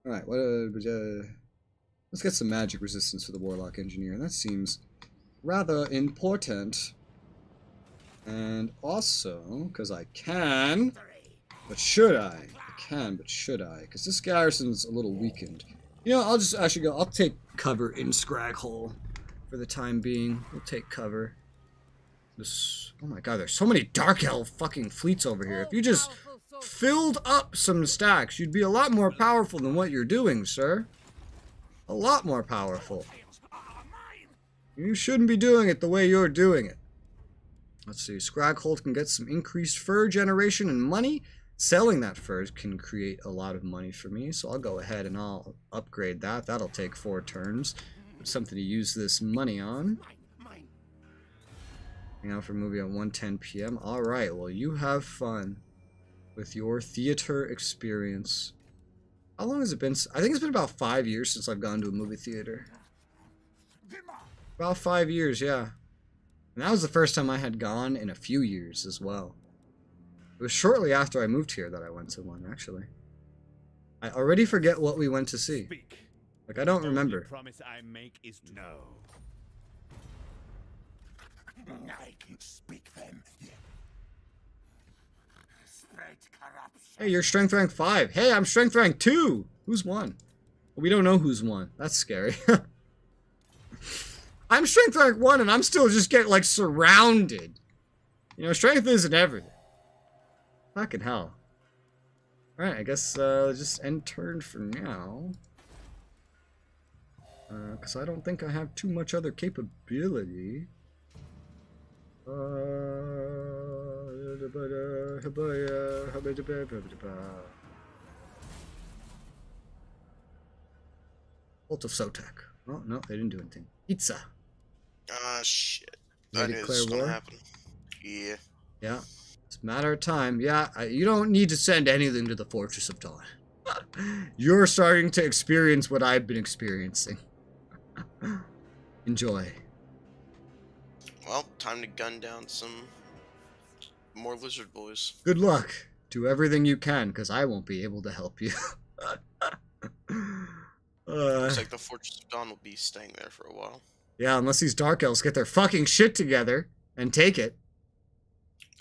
Alright, let's get some magic resistance for the Warlock Engineer. That seems rather important. And also, because I can, but should I? I can, but should I? Because this garrison's a little weakened. You know, I'll just actually go, I'll take cover in Scraghole for the time being. We'll take cover. This, oh my god, there's so many Dark Elf fucking fleets over here. If you just filled up some stacks, you'd be a lot more powerful than what you're doing, sir. A lot more powerful. You shouldn't be doing it the way you're doing it. Let's see. Scragholt can get some increased fur generation and money. Selling that fur can create a lot of money for me, so I'll go ahead and I'll upgrade that. That'll take 4 turns. It's something to use this money on. Hang out for a movie at 1:10 p.m. Alright, well, you have fun with your theater experience. How long has it been? I think it's been about 5 years since I've gone to a movie theater. About 5 years, yeah. And that was the first time I had gone in a few years as well. It was shortly after I moved here that I went to one, actually. I already forget what we went to see. Speak. Like, I don't The remember. only promise I make is to know. I can speak them. Spread corruption. Hey, you're strength rank 5. Hey, I'm strength rank 2. Who's won? We don't know who's won. That's scary. I'm strength rank 1 and I'm still just getting, like, surrounded. You know, strength isn't everything. Fucking hell. Alright, I guess just end turn for now. Because I don't think I have too much other capability. Ult of Sotek. Oh, no, they didn't do anything. Pizza. Ah, shit. They I knew this declare was gonna war? happen. Yeah. Yeah, it's a matter of time. Yeah, you don't need to send anything to the Fortress of Dawn. You're starting to experience what I've been experiencing. Enjoy. Well, time to gun down some more lizard boys. Good luck. Do everything you can, because I won't be able to help you. Looks like the Fortress of Dawn will be staying there for a while. Yeah, unless these Dark Elves get their fucking shit together and take it.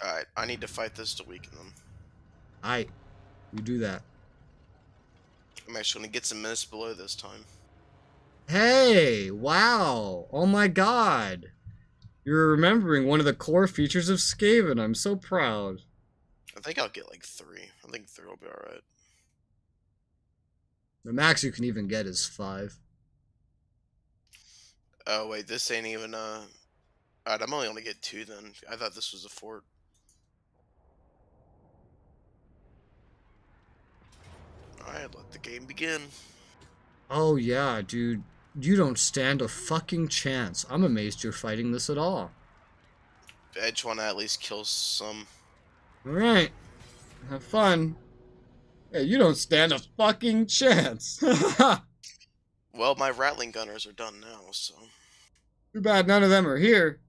Alright, I need to fight this to weaken them. Aight. You do that. I'm actually gonna get some minutes below this time. Hey! Wow! Oh my god! You're remembering one of the core features of Skaven. I'm so proud. I think I'll get like 3. I think 3 will be alright. The max you can even get is 5. Oh wait, this ain't even alright, I'm only gonna get 2 then. I thought this was a fort. Alright, let the game begin. Oh yeah, dude. You don't stand a fucking chance. I'm amazed you're fighting this at all. I just wanna at least kill some. Alright. Have fun. Hey, you don't stand a fucking chance. Well, my rattling gunners are done now, so. Too bad none of them are here.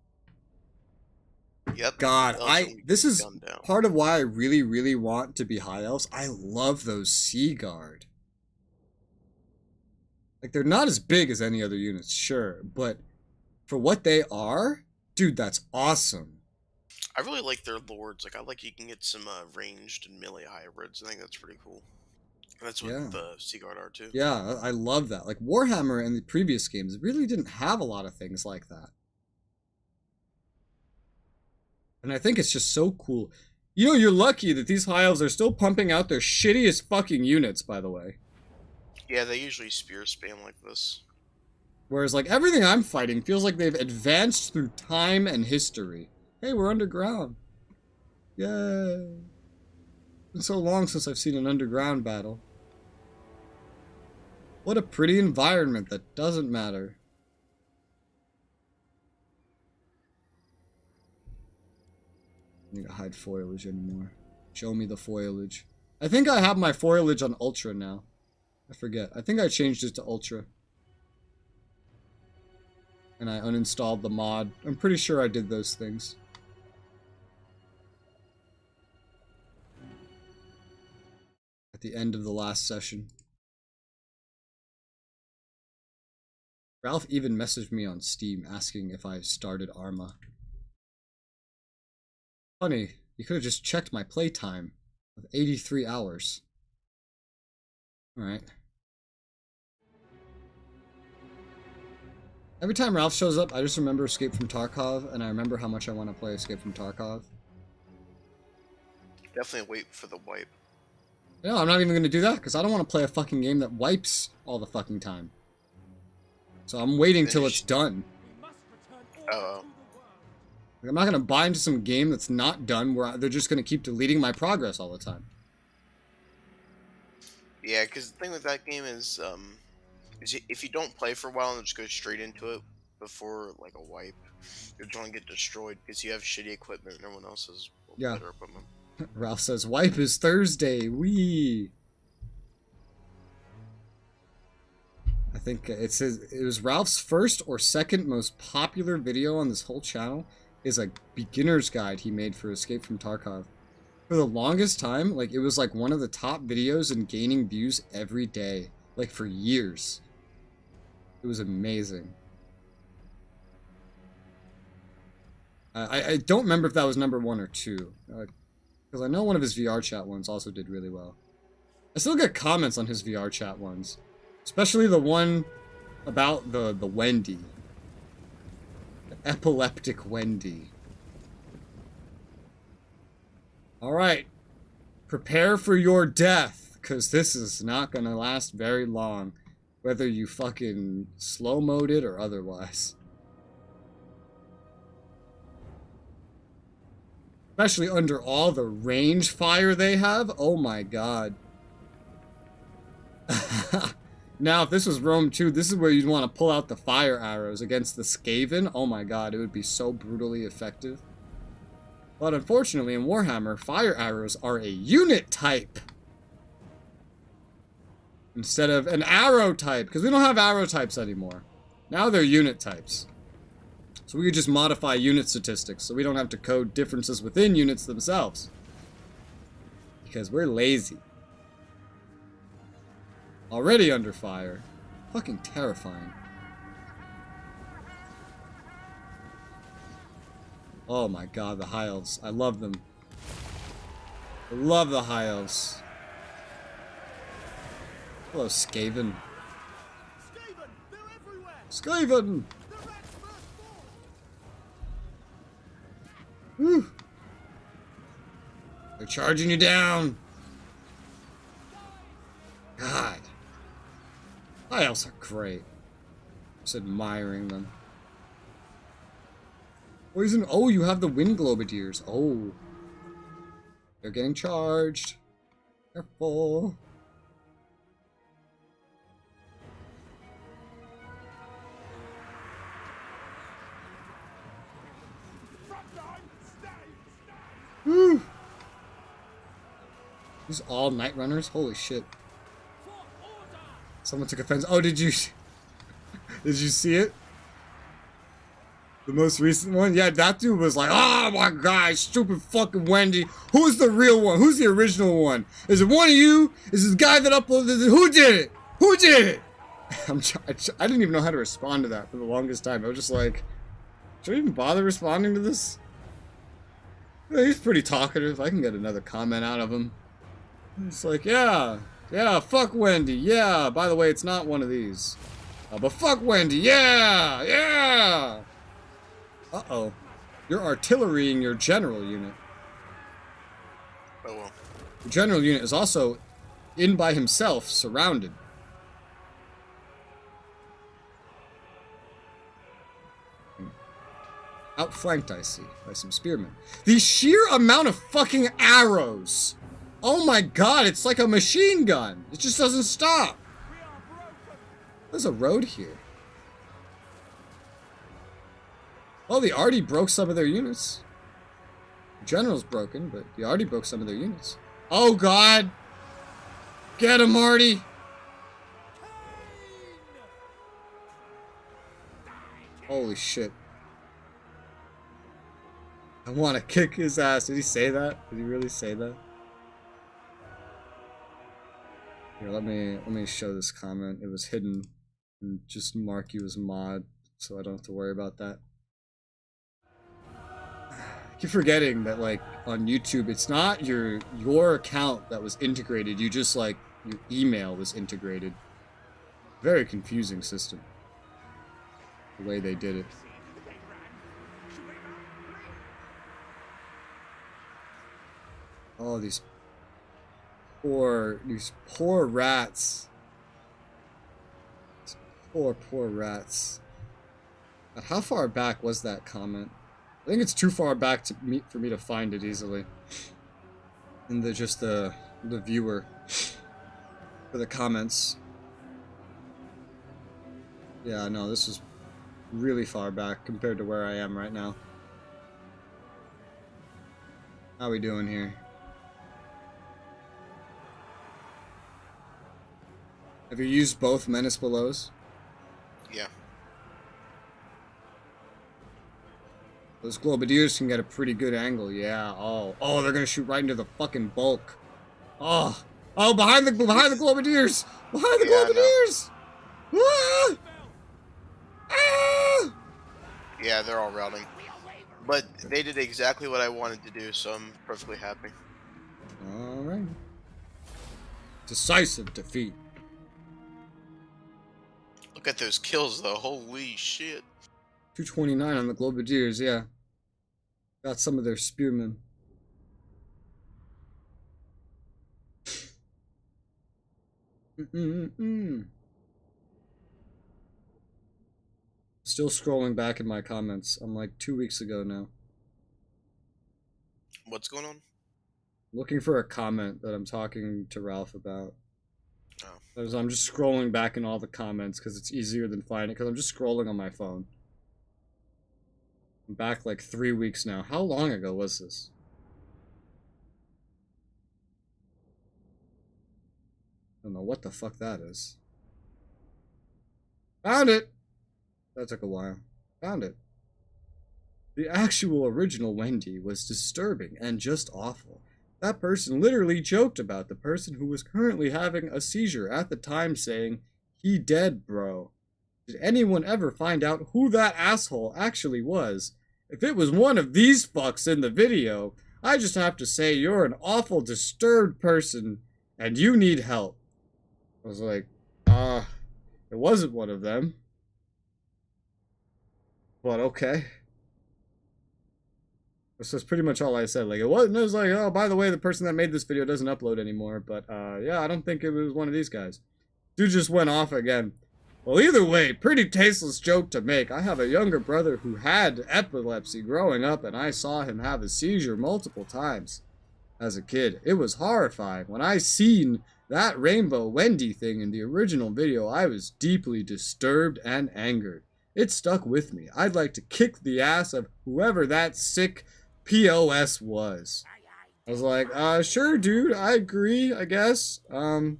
Yep. God, those will be this is gunned down. part of why I really, really want to be High Elves. I love those Sea Guard. Like, they're not as big as any other units, sure, but for what they are, dude, that's awesome. I really like their lords. Like, I like you can get some ranged and melee hybrids. I think that's pretty cool. And that's what Yeah. the Seaguard are too. Yeah, I love that. Like, Warhammer in the previous games really didn't have a lot of things like that. And I think it's just so cool. You know, you're lucky that these High Elves are still pumping out their shittiest fucking units, by the way. Yeah, they usually spear spam like this. Whereas, like, everything I'm fighting feels like they've advanced through time and history. Hey, we're underground. Yay. It's been so long since I've seen an underground battle. What a pretty environment that doesn't matter. I need to hide foliage anymore. Show me the foliage. I think I have my foliage on Ultra now. I forget. I think I changed it to Ultra. And I uninstalled the mod. I'm pretty sure I did those things. At the end of the last session. Ralph even messaged me on Steam asking if I started Arma. Funny, you could have just checked my playtime of 83 hours. Alright. Every time Ralph shows up, I just remember Escape from Tarkov, and I remember how much I want to play Escape from Tarkov. Definitely wait for the wipe. No, I'm not even going to do that, because I don't want to play a fucking game that wipes all the fucking time. So I'm waiting till it's done. Oh. Like, I'm not gonna buy into some game that's not done where they're just gonna keep deleting my progress all the time. Yeah, because the thing with that game is if you don't play for a while and just go straight into it before like a wipe, you're going to get destroyed because you have shitty equipment and everyone else has Yeah. better equipment. Ralph says, wipe is Thursday. Wee. I think it says it was Ralph's first or second most popular video on this whole channel is a beginner's guide he made for Escape from Tarkov. For the longest time, like, it was like one of the top videos and gaining views every day, like for years. It was amazing. I don't remember if that was number 1 or 2. Because I know one of his VR chat ones also did really well. I still get comments on his VR chat ones. Especially the one about the Wendy. The epileptic Wendy. Alright. Prepare for your death. Because this is not going to last very long. Whether you fucking slow-mode it or otherwise. Especially under all the range fire they have. Oh my god. Now, if this was Rome 2, this is where you'd want to pull out the fire arrows against the Skaven. Oh my god, it would be so brutally effective. But unfortunately, in Warhammer, fire arrows are a unit type. Instead of an arrow type, because we don't have arrow types anymore. Now they're unit types. So we could just modify unit statistics, so we don't have to code differences within units themselves. Because we're lazy. Already under fire. Fucking terrifying. Oh my god, the High Elves. I love them. I love the High Elves. Hello, Skaven. Skaven! They're everywhere! Skaven! The rats first fall! Whew. They're charging you down. God. High Elves are great. Just admiring them. Poison. Oh, you have the Wind Globadiers. Oh. They're getting charged. Careful. Whew. These all Night Runners? Holy shit. Someone took offense. Oh, did you see it? The most recent one? Yeah, that dude was like, oh my god, stupid fucking Wendy. Who's the real one? Who's the original one? Is it one of you? Is this guy that uploaded it? Who did it? Who did it? I didn't even know how to respond to that for the longest time. I was just like, should I even bother responding to this? Yeah, he's pretty talkative. I can get another comment out of him. It's like, yeah, fuck Wendy. Yeah, by the way, it's not one of these. But fuck Wendy. Yeah, yeah. Uh-oh. You're artillerying your general unit. Oh well. The general unit is also in by himself, surrounded. Outflanked, I see, by some spearmen. The sheer amount of fucking arrows! Oh my god, it's like a machine gun! It just doesn't stop! There's a road here. Oh, the Arty broke some of their units. The general's broken, but the Arty broke some of their units. Oh god! Get him, Arty! Holy shit. I want to kick his ass. Did he say that? Did he really say that? Here, let me show this comment. It was hidden. And just mark you as mod, so I don't have to worry about that. I keep forgetting that, like, on YouTube, it's not your account that was integrated. You just, like, your email was integrated. Very confusing system. The way they did it. Oh, these poor rats. These poor rats. How far back was that comment? I think it's too far back for me to find it easily. In the viewer for the comments. Yeah, no, this is really far back compared to where I am right now. How we doing here? Have you used both Menace Belows? Yeah. Those Globadiers can get a pretty good angle, yeah. Oh, they're gonna shoot right into the fucking bulk. Oh, behind the Globadiers! Behind the Globadiers! Ah! Ah! Yeah, they're all routing. But they did exactly what I wanted to do, so I'm perfectly happy. All right. Decisive defeat. Look at those kills, though. Holy shit. 229 on the Globadiers, yeah. Got some of their spearmen. Still scrolling back in my comments. I'm like 2 weeks ago now. What's going on? Looking for a comment that I'm talking to Ralph about. Oh. I'm just scrolling back in all the comments because it's easier than finding it, because I'm just scrolling on my phone. I'm back like 3 weeks now. How long ago was this? I don't know what the fuck that is. Found it! That took a while. Found it. The actual original Wendy was disturbing and just awful. That person literally joked about the person who was currently having a seizure at the time, saying, "He dead, bro." Did anyone ever find out who that asshole actually was? If it was one of these fucks in the video, I just have to say you're an awful disturbed person and you need help. I was like, it wasn't one of them. But okay. That's pretty much all I said. Like, it was like, oh, by the way, the person that made this video doesn't upload anymore. But, yeah, I don't think it was one of these guys. Dude just went off again. Well, either way, pretty tasteless joke to make. I have a younger brother who had epilepsy growing up, and I saw him have a seizure multiple times as a kid. It was horrifying. When I seen that Rainbow Wendy thing in the original video, I was deeply disturbed and angered. It stuck with me. I'd like to kick the ass of whoever that sick POS was. I was like, sure, dude, I agree, I guess. Have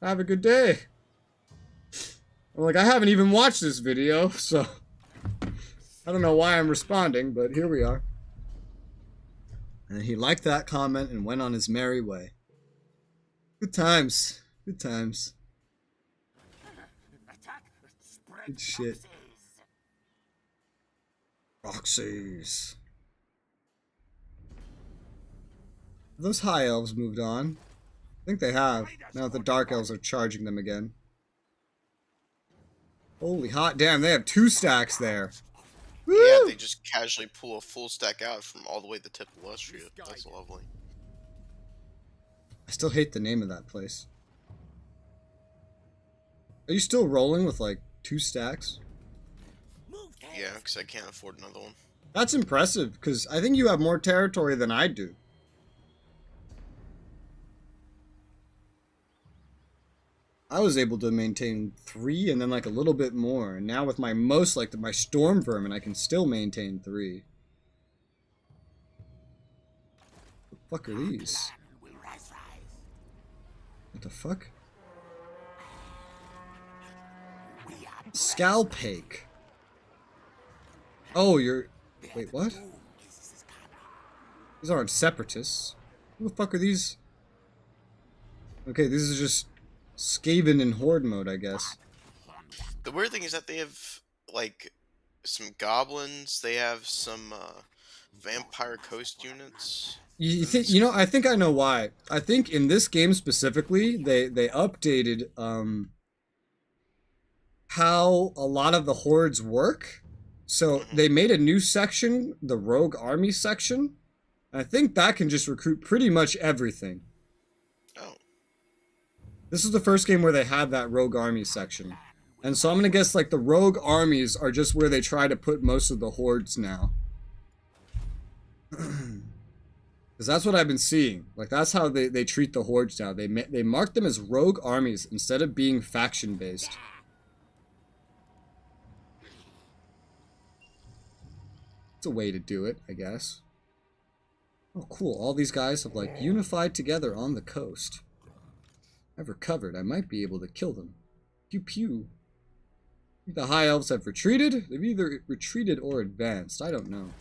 a good day. I'm like, I haven't even watched this video, so I don't know why I'm responding, but here we are. And he liked that comment and went on his merry way. Good times. Good times. Good shit. Proxies. Those high elves moved on. I think they have. Now that the dark elves are charging them again. Holy hot damn, they have 2 stacks there. Woo! Yeah, they just casually pull a full stack out from all the way to the tip of Lustria. That's lovely. I still hate the name of that place. Are you still rolling with like 2 stacks? Yeah, because I can't afford another one. That's impressive, because I think you have more territory than I do. I was able to maintain 3 and then like a little bit more. And now with my most, like my Storm Vermin, I can still maintain 3. What the fuck are these? What the fuck? Scalpake. Oh, you're... Wait, what? These aren't separatists. Who the fuck are these? Okay, this is just Skaven in Horde mode, I guess. The weird thing is that they have, like, some goblins, they have some, vampire coast units. You think, you know, I think I know why. I think in this game specifically, they updated, how a lot of the hordes work. So they made a new section, the Rogue Army section. I think that can just recruit pretty much everything. Oh. This is the first game where they had that Rogue Army section. And so I'm gonna guess like the Rogue Armies are just where they try to put most of the hordes now. Because that's what I've been seeing. Like, that's how they treat the hordes now. They mark them as rogue armies instead of being faction-based. It's a way to do it, I guess. Oh, cool. All these guys have, like, unified together on the coast. I've recovered. I might be able to kill them. Pew pew. The High Elves have retreated. They've either retreated or advanced. I don't know.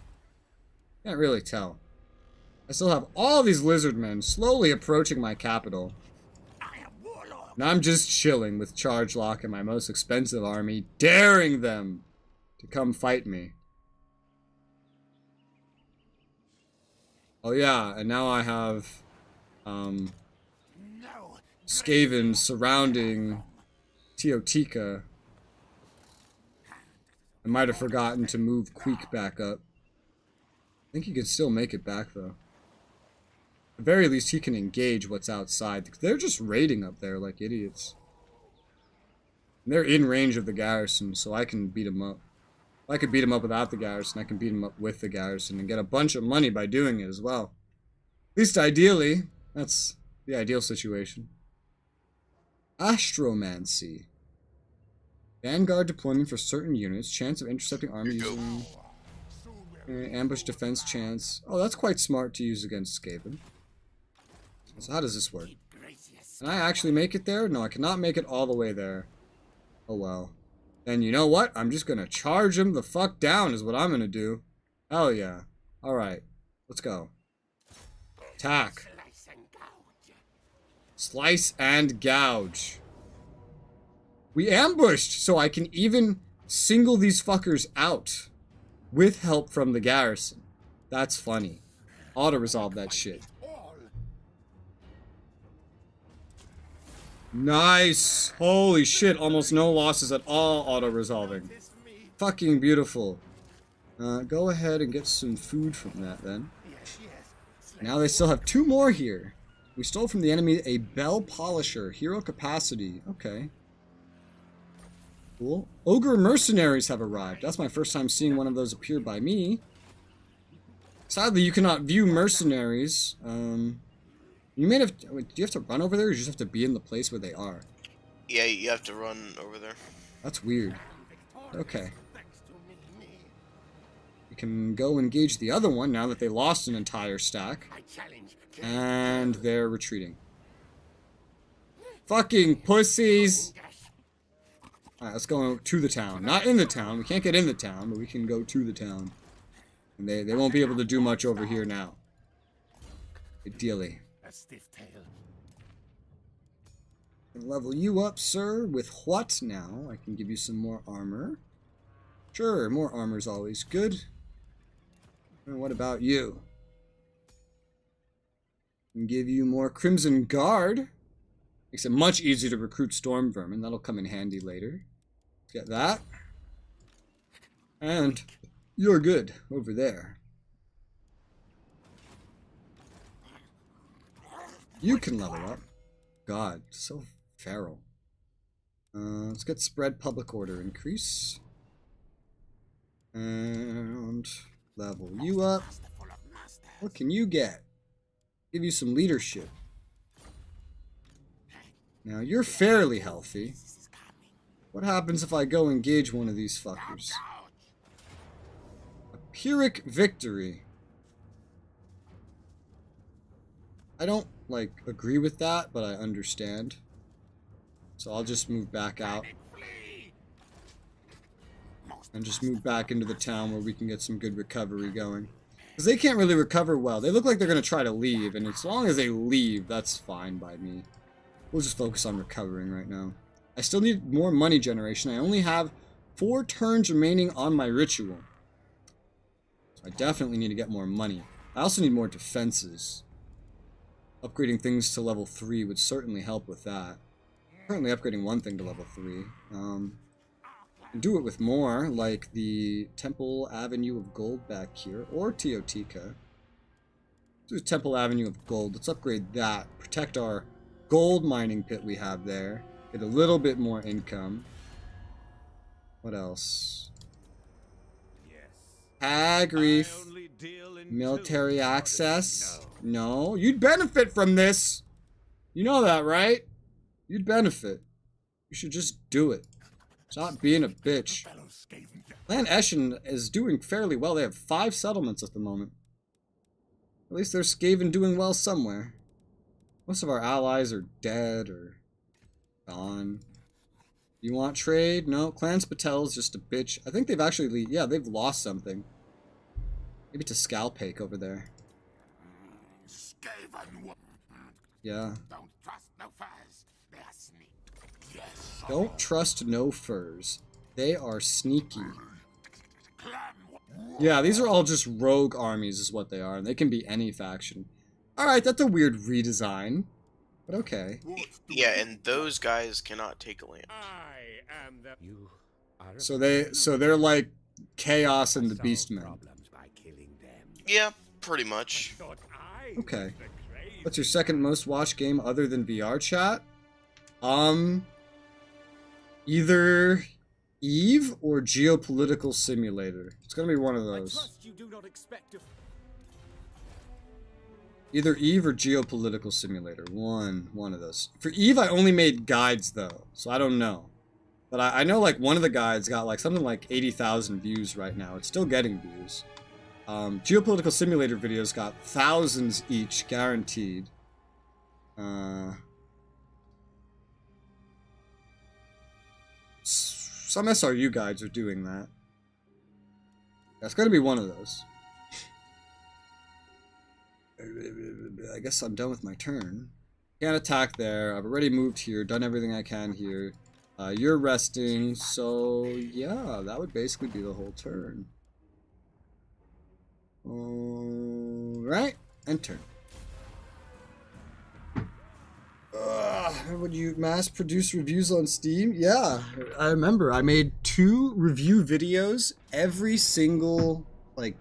Can't really tell. I still have all these lizard men slowly approaching my capital. And I'm just chilling with Charge Lock and my most expensive army, daring them to come fight me. Oh yeah, and now I have Skaven surrounding Teotika. I might have forgotten to move Queek back up. I think he can still make it back though. At the very least he can engage what's outside. They're just raiding up there like idiots. And they're in range of the garrison, so I can beat them up. If I could beat him up without the garrison, I can beat him up with the garrison and get a bunch of money by doing it as well. At least ideally, that's the ideal situation. Astromancy. Vanguard deployment for certain units. Chance of intercepting army using ambush defense chance. Oh, that's quite smart to use against Skaven. So how does this work? Can I actually make it there? No, I cannot make it all the way there. Oh well. Then you know what? I'm just gonna charge him the fuck down is what I'm gonna do. Hell yeah. Alright. Let's go. Attack. Slice and gouge. We ambushed, so I can even single these fuckers out with help from the garrison. That's funny. Auto-resolve that shit. Nice! Holy shit, almost no losses at all auto-resolving. Fucking beautiful. Go ahead and get some food from that then. Now they still have 2 more here. We stole from the enemy a bell polisher. Hero capacity. Okay. Cool. Ogre mercenaries have arrived. That's my first time seeing one of those appear by me. Sadly, you cannot view mercenaries. You may have... Do you have to run over there, or you just have to be in the place where they are? Yeah, you have to run over there. That's weird. Okay. We can go engage the other one now that they lost an entire stack. And they're retreating. Fucking pussies! Alright, let's go to the town. Not in the town. We can't get in the town, but we can go to the town. And they won't be able to do much over here now. Ideally. A stiff tail. Can level you up, sir. With what now? I can give you some more armor. Sure, more armor is always good. And what about you? I can give you more Crimson Guard. Makes it much easier to recruit Storm Vermin. That'll come in handy later. Get that. And you're good over there. You can level up. God, so feral. Let's get spread public order increase. And level you up. What can you get? Give you some leadership. Now, you're fairly healthy. What happens if I go engage one of these fuckers? A Pyrrhic victory. I don't, like, agree with that, but I understand. So I'll just move back out. And just move back into the town where we can get some good recovery going. Because they can't really recover well. They look like they're going to try to leave, and as long as they leave, that's fine by me. We'll just focus on recovering right now. I still need more money generation. I only have 4 turns remaining on my ritual. So I definitely need to get more money. I also need more defenses. Upgrading things to level 3 would certainly help with that. Currently upgrading one thing to level 3. Do it with more, like the Temple Avenue of Gold back here, or Teotika. Do Temple Avenue of Gold. Let's upgrade that. Protect our gold mining pit we have there. Get a little bit more income. What else? Yes. Hag Reef. I only deal in Military access? No. You'd benefit from this. You know that, right? You'd benefit. You should just do it. Stop being a bitch. Fellow Skaven. Clan Eschen is doing fairly well. They have 5 settlements at the moment. At least there's Skaven doing well somewhere. Most of our allies are dead or gone. You want trade? No. Clan Spatel's just a bitch. I think they've actually... Yeah, they've lost something. Maybe to Scalpake over there. Skaven. Yeah. Don't trust no furs. They are sneak. Yes. Don't trust no furs. They are sneaky. Clan. Yeah, these are all just rogue armies is what they are, and they can be any faction. Alright, that's a weird redesign. But okay. Yeah, and those guys cannot take a land. I am the. You are. So they're like Chaos and the Solve Beastmen. problems by killing them. Yeah, pretty much. Thought I Okay. was the crazy What's your second most watched game other than VR chat? Either Eve or Geopolitical Simulator. It's gonna be one of those. trust you do not expect to. Either Eve or Geopolitical Simulator. One of those. For Eve, I only made guides though, so I don't know. But I know like one of the guides got like something like 80,000 views right now. It's still getting views. Geopolitical Simulator videos got thousands each, guaranteed. Some SRU guides are doing that. That's gonna be one of those. I guess I'm done with my turn. Can't attack there. I've already moved here, done everything I can here. You're resting, so yeah, that would basically be the whole turn. Alright, and turn. Would you mass produce reviews on Steam? Yeah, I remember. I made 2 review videos every single, like,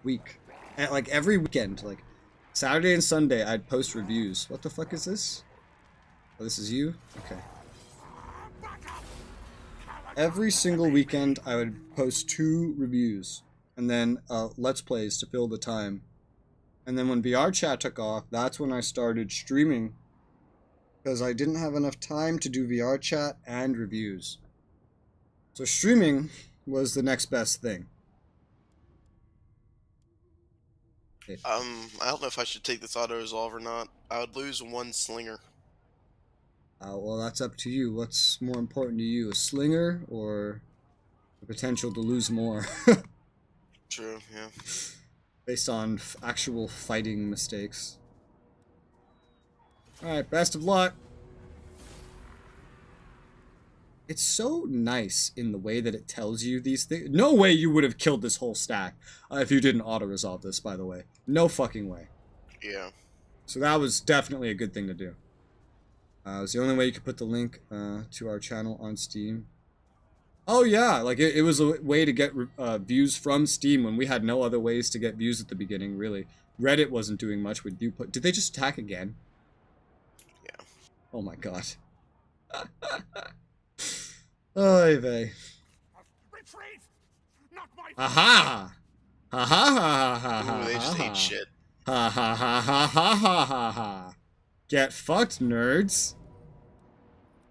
week. And, like, every weekend. Like, Saturday and Sunday, I'd post reviews. What the fuck is this? Oh, this is you? Okay. Every single weekend, I would post 2 reviews. And then, Let's Plays to fill the time. And then when VR chat took off, that's when I started streaming. Because I didn't have enough time to do VR chat and reviews. So streaming was the next best thing. Okay. I don't know if I should take this auto resolve or not. I would lose 1 slinger. Well, that's up to you. What's more important to you, a slinger or the potential to lose more? True, yeah. Based on actual fighting mistakes. Alright, best of luck. It's so nice in the way that it tells you these things. No way you would have killed this whole stack if you didn't auto-resolve this, by the way. No fucking way. Yeah. So that was definitely a good thing to do. It was the only way you could put the link to our channel on Steam. Oh yeah, like it was a way to get views from Steam when we had no other ways to get views at the beginning, really. Reddit wasn't doing much with view. Did they just attack again? Yeah. Oh my god. Oy vey. Retreat! Not my Aha! Ha ha ha ha ha Ooh, they just ha ate shit. ha ha ha ha ha ha ha ha. Get fucked, nerds.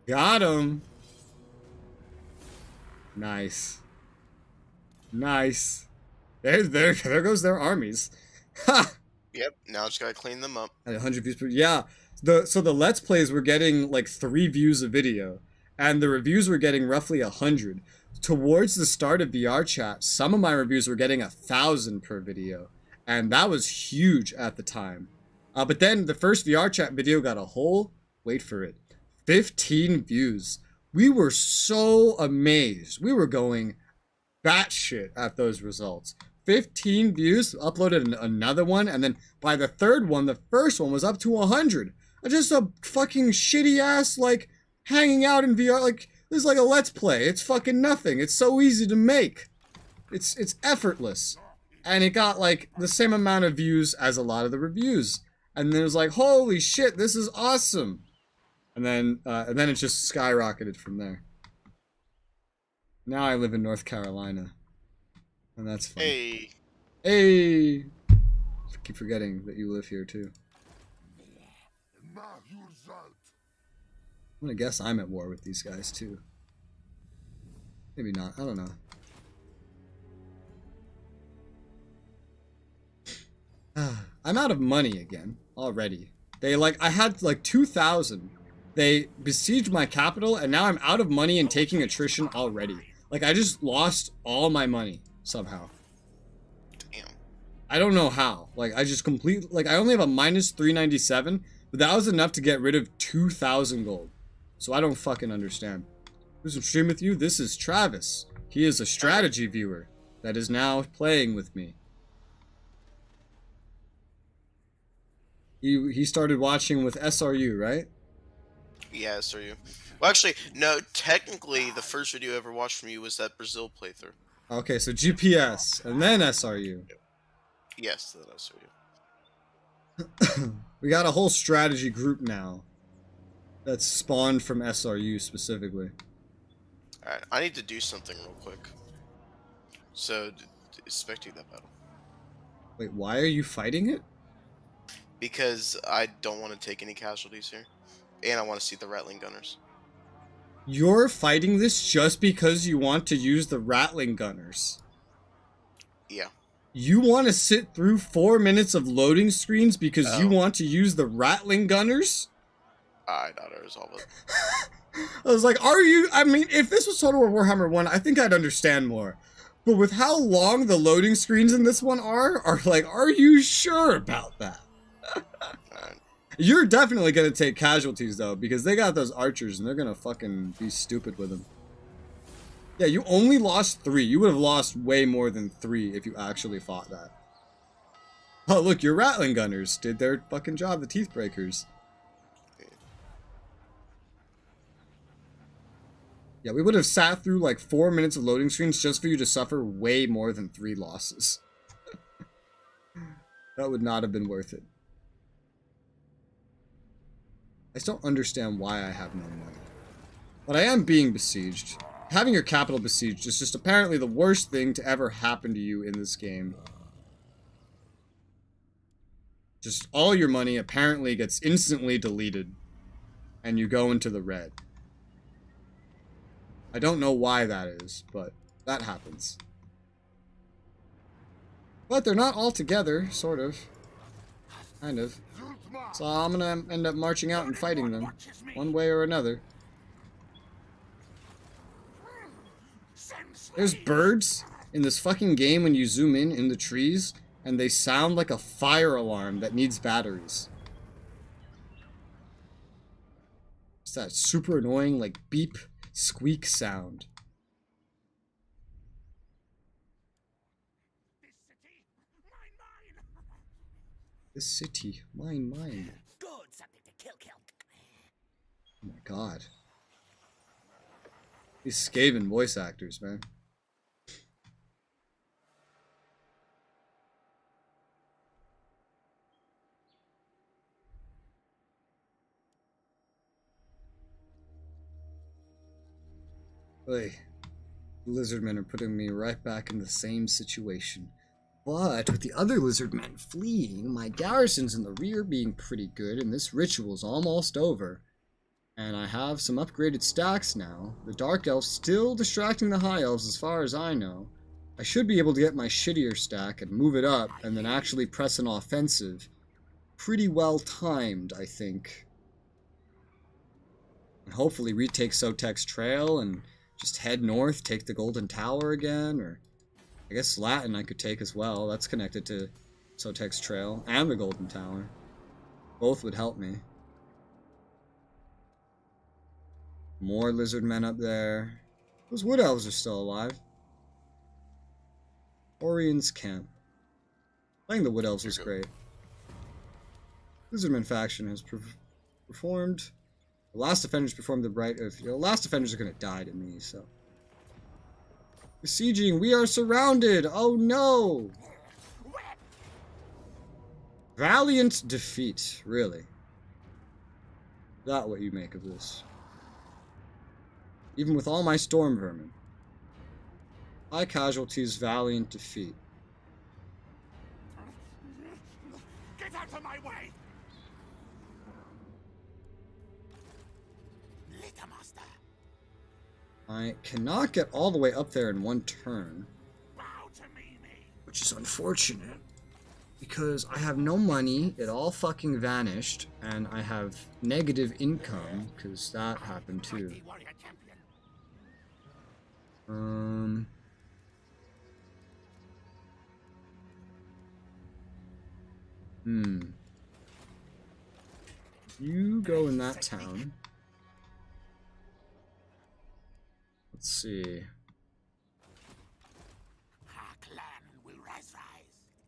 Got him. Nice. Nice. There goes their armies. Ha! Yep, now just gotta clean them up. At 100 views per... Yeah. So the Let's Plays were getting like 3 views a video. And the reviews were getting roughly 100. Towards the start of VR chat, some of my reviews were getting 1,000 per video. And that was huge at the time. But then the first VR chat video got a whole, wait for it, 15 views. We were so amazed. We were going batshit at those results. 15 views, uploaded another one, and then by the third one, the first one was up to 100. Just a fucking shitty ass, like, hanging out in VR, like, this is like a Let's Play. It's fucking nothing. It's so easy to make. It's effortless. And it got, like, the same amount of views as a lot of the reviews. And then it was like, holy shit, this is awesome. And then it just skyrocketed from there. Now I live in North Carolina. And that's fun. Hey. Hey! keep forgetting that you live here too. Now your result. I'm gonna guess I'm at war with these guys too. Maybe not. I don't know. I'm out of money again already. I had like 2,000. They besieged my capital, and now I'm out of money and taking attrition already. Like, I just lost all my money somehow. Damn. I don't know how. Like, I just I only have a minus 397, but that was enough to get rid of 2,000 gold. So I don't fucking understand. Who's in stream with you? This is Travis. He is a strategy viewer that is now playing with me. He started watching with SRU, right? Yeah, so you. Well, actually, no. Technically, the first video I ever watched from you was that Brazil playthrough. Okay, so GPS and then SRU. Yes, that SRU. We got a whole strategy group now that's spawned from SRU specifically. Alright, I need to do something real quick. So, spectate that battle. Wait, why are you fighting it? Because I don't want to take any casualties here. And I want to see the Rattling Gunners. You're fighting this just because you want to use the Rattling Gunners. Yeah. You want to sit through 4 minutes of loading screens because you want to use the Rattling Gunners? I gotta resolve it. I was like, are you... I mean, if this was Total War Warhammer 1, I think I'd understand more. But with how long the loading screens in this one are you sure about that? You're definitely going to take casualties, though, because they got those archers, and they're going to fucking be stupid with them. Yeah, you only lost 3. You would have lost way more than 3 if you actually fought that. Oh, look, your Rattling Gunners did their fucking job, the Teeth Breakers. Yeah, we would have sat through like 4 minutes of loading screens just for you to suffer way more than 3 losses. That would not have been worth it. I still don't understand why I have no money. But I am being besieged. Having your capital besieged is just apparently the worst thing to ever happen to you in this game. Just all your money apparently gets instantly deleted. And you go into the red. I don't know why that is, but that happens. But they're not all together, sort of. Kind of. So I'm gonna end up marching out and fighting them, one way or another. There's birds in this fucking game when you zoom in the trees, and they sound like a fire alarm that needs batteries. It's that super annoying, like, beep, squeak sound. This city, mine. Good, something to kill. Oh my god. These Skaven voice actors, man. Hey, the lizardmen are putting me right back in the same situation. But with the other lizardmen fleeing, my garrison's in the rear being pretty good, and this ritual's almost over. And I have some upgraded stacks now. The Dark Elves still distracting the High Elves as far as I know. I should be able to get my shittier stack and move it up, and then actually press an offensive. Pretty well timed, I think. And hopefully retake Sotek's Trail, and just head north, take the Golden Tower again, or... I guess Latin I could take as well. That's connected to Sotek's Trail and the Golden Tower. Both would help me. More lizard men up there. Those wood elves are still alive. Orion's camp. Playing the wood elves was great. Lizardman faction has performed. The last defenders performed the right of... The last defenders are going to die to me, so... Besieging, we are surrounded! Oh no! Valiant defeat, really. Is that what you make of this? Even with all my storm vermin. High casualties, valiant defeat. Wait! Little master. I cannot get all the way up there in one turn, Bow to me. which is unfortunate. Because I have no money, it all fucking vanished, and I have negative income, because that happened too. Mighty warrior champion. You go in that town. Let's see. Our clan will rise.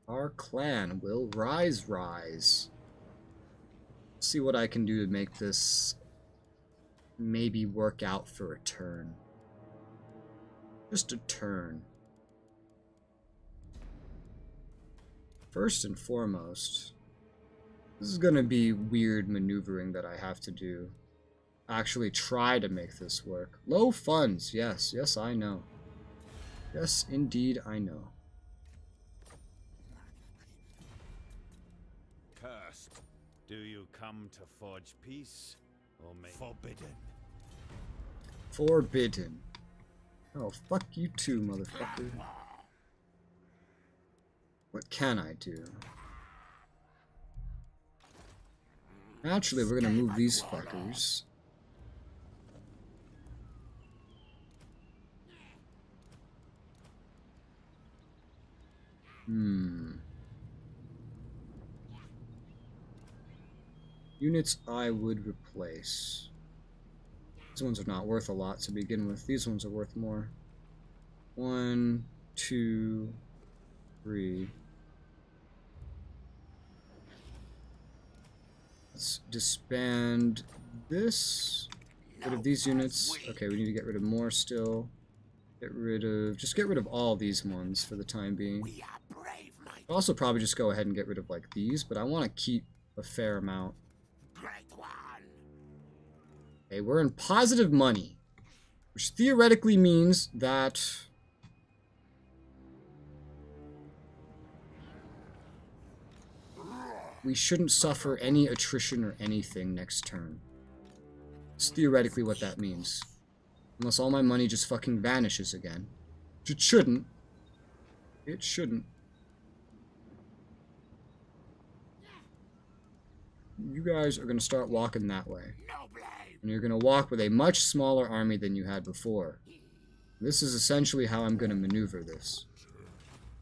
Our clan will rise. See what I can do to make this maybe work out for a turn. Just a turn. First and foremost, this is gonna be weird maneuvering that I have to do. Actually try to make this work. Low funds, yes, I know. Yes, indeed, I know. Cursed, do you come to forge peace or make forbidden? Forbidden. Oh, fuck you too, motherfucker. What can I do? Naturally, we're gonna move these fuckers. Units I would replace. These ones are not worth a lot to begin with. These ones are worth more. 1, 2, 3. Let's disband this. Get rid of these units. Okay, we need to get rid of more still. Just get rid of all these ones for the time being. We are brave, mighty. I'll also probably just go ahead and get rid of like these, but I want to keep a fair amount. Great one. Okay, we're in positive money, which theoretically means that we shouldn't suffer any attrition or anything next turn. It's theoretically what that means. Unless all my money just fucking vanishes again. Which it shouldn't. It shouldn't. You guys are going to start walking that way. No blame. And you're going to walk with a much smaller army than you had before. This is essentially how I'm going to maneuver this.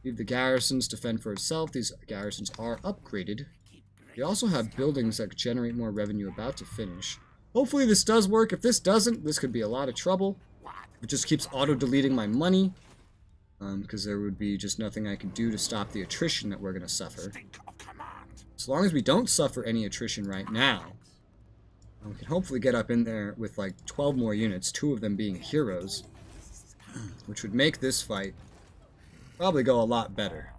Leave the garrisons to fend for itself. These garrisons are upgraded. They also have buildings that generate more revenue about to finish. Hopefully this does work. If this doesn't, this could be a lot of trouble. It just keeps auto-deleting my money. Because there would be just nothing I could do to stop the attrition that we're going to suffer. As long as we don't suffer any attrition right now, we can hopefully get up in there with like 12 more units, 2 of them being heroes, which would make this fight probably go a lot better.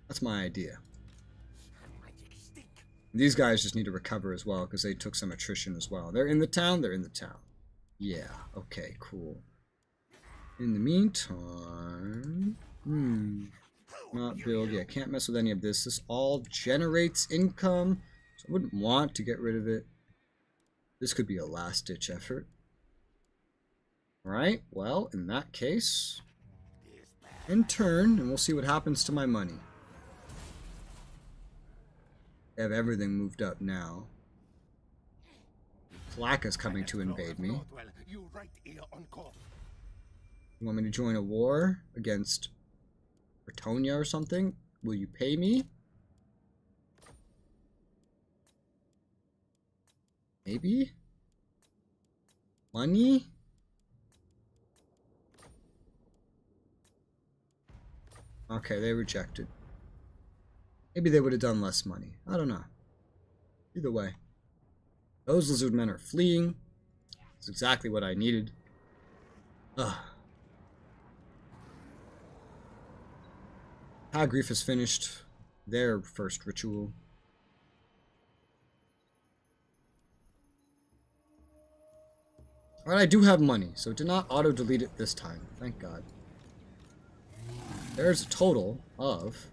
That's my idea. These guys just need to recover as well, because they took some attrition as well. They're in the town, Yeah, okay, cool. In the meantime... Not build, yeah, can't mess with any of this. This all generates income, so I wouldn't want to get rid of it. This could be a last-ditch effort. Alright, well, in that case... end turn, and we'll see what happens to my money. I have everything moved up now. Flaka's coming to invade me. You right ear on call. You want me to join a war against Bretonia or something? Will you pay me? Maybe? Money? Okay, they rejected. Maybe they would have done less money. I don't know. Either way. Those lizard men are fleeing. That's exactly what I needed. Ugh. Hagrief has finished their first ritual. Alright, I do have money, so it did not auto-delete it this time. Thank God. There's a total of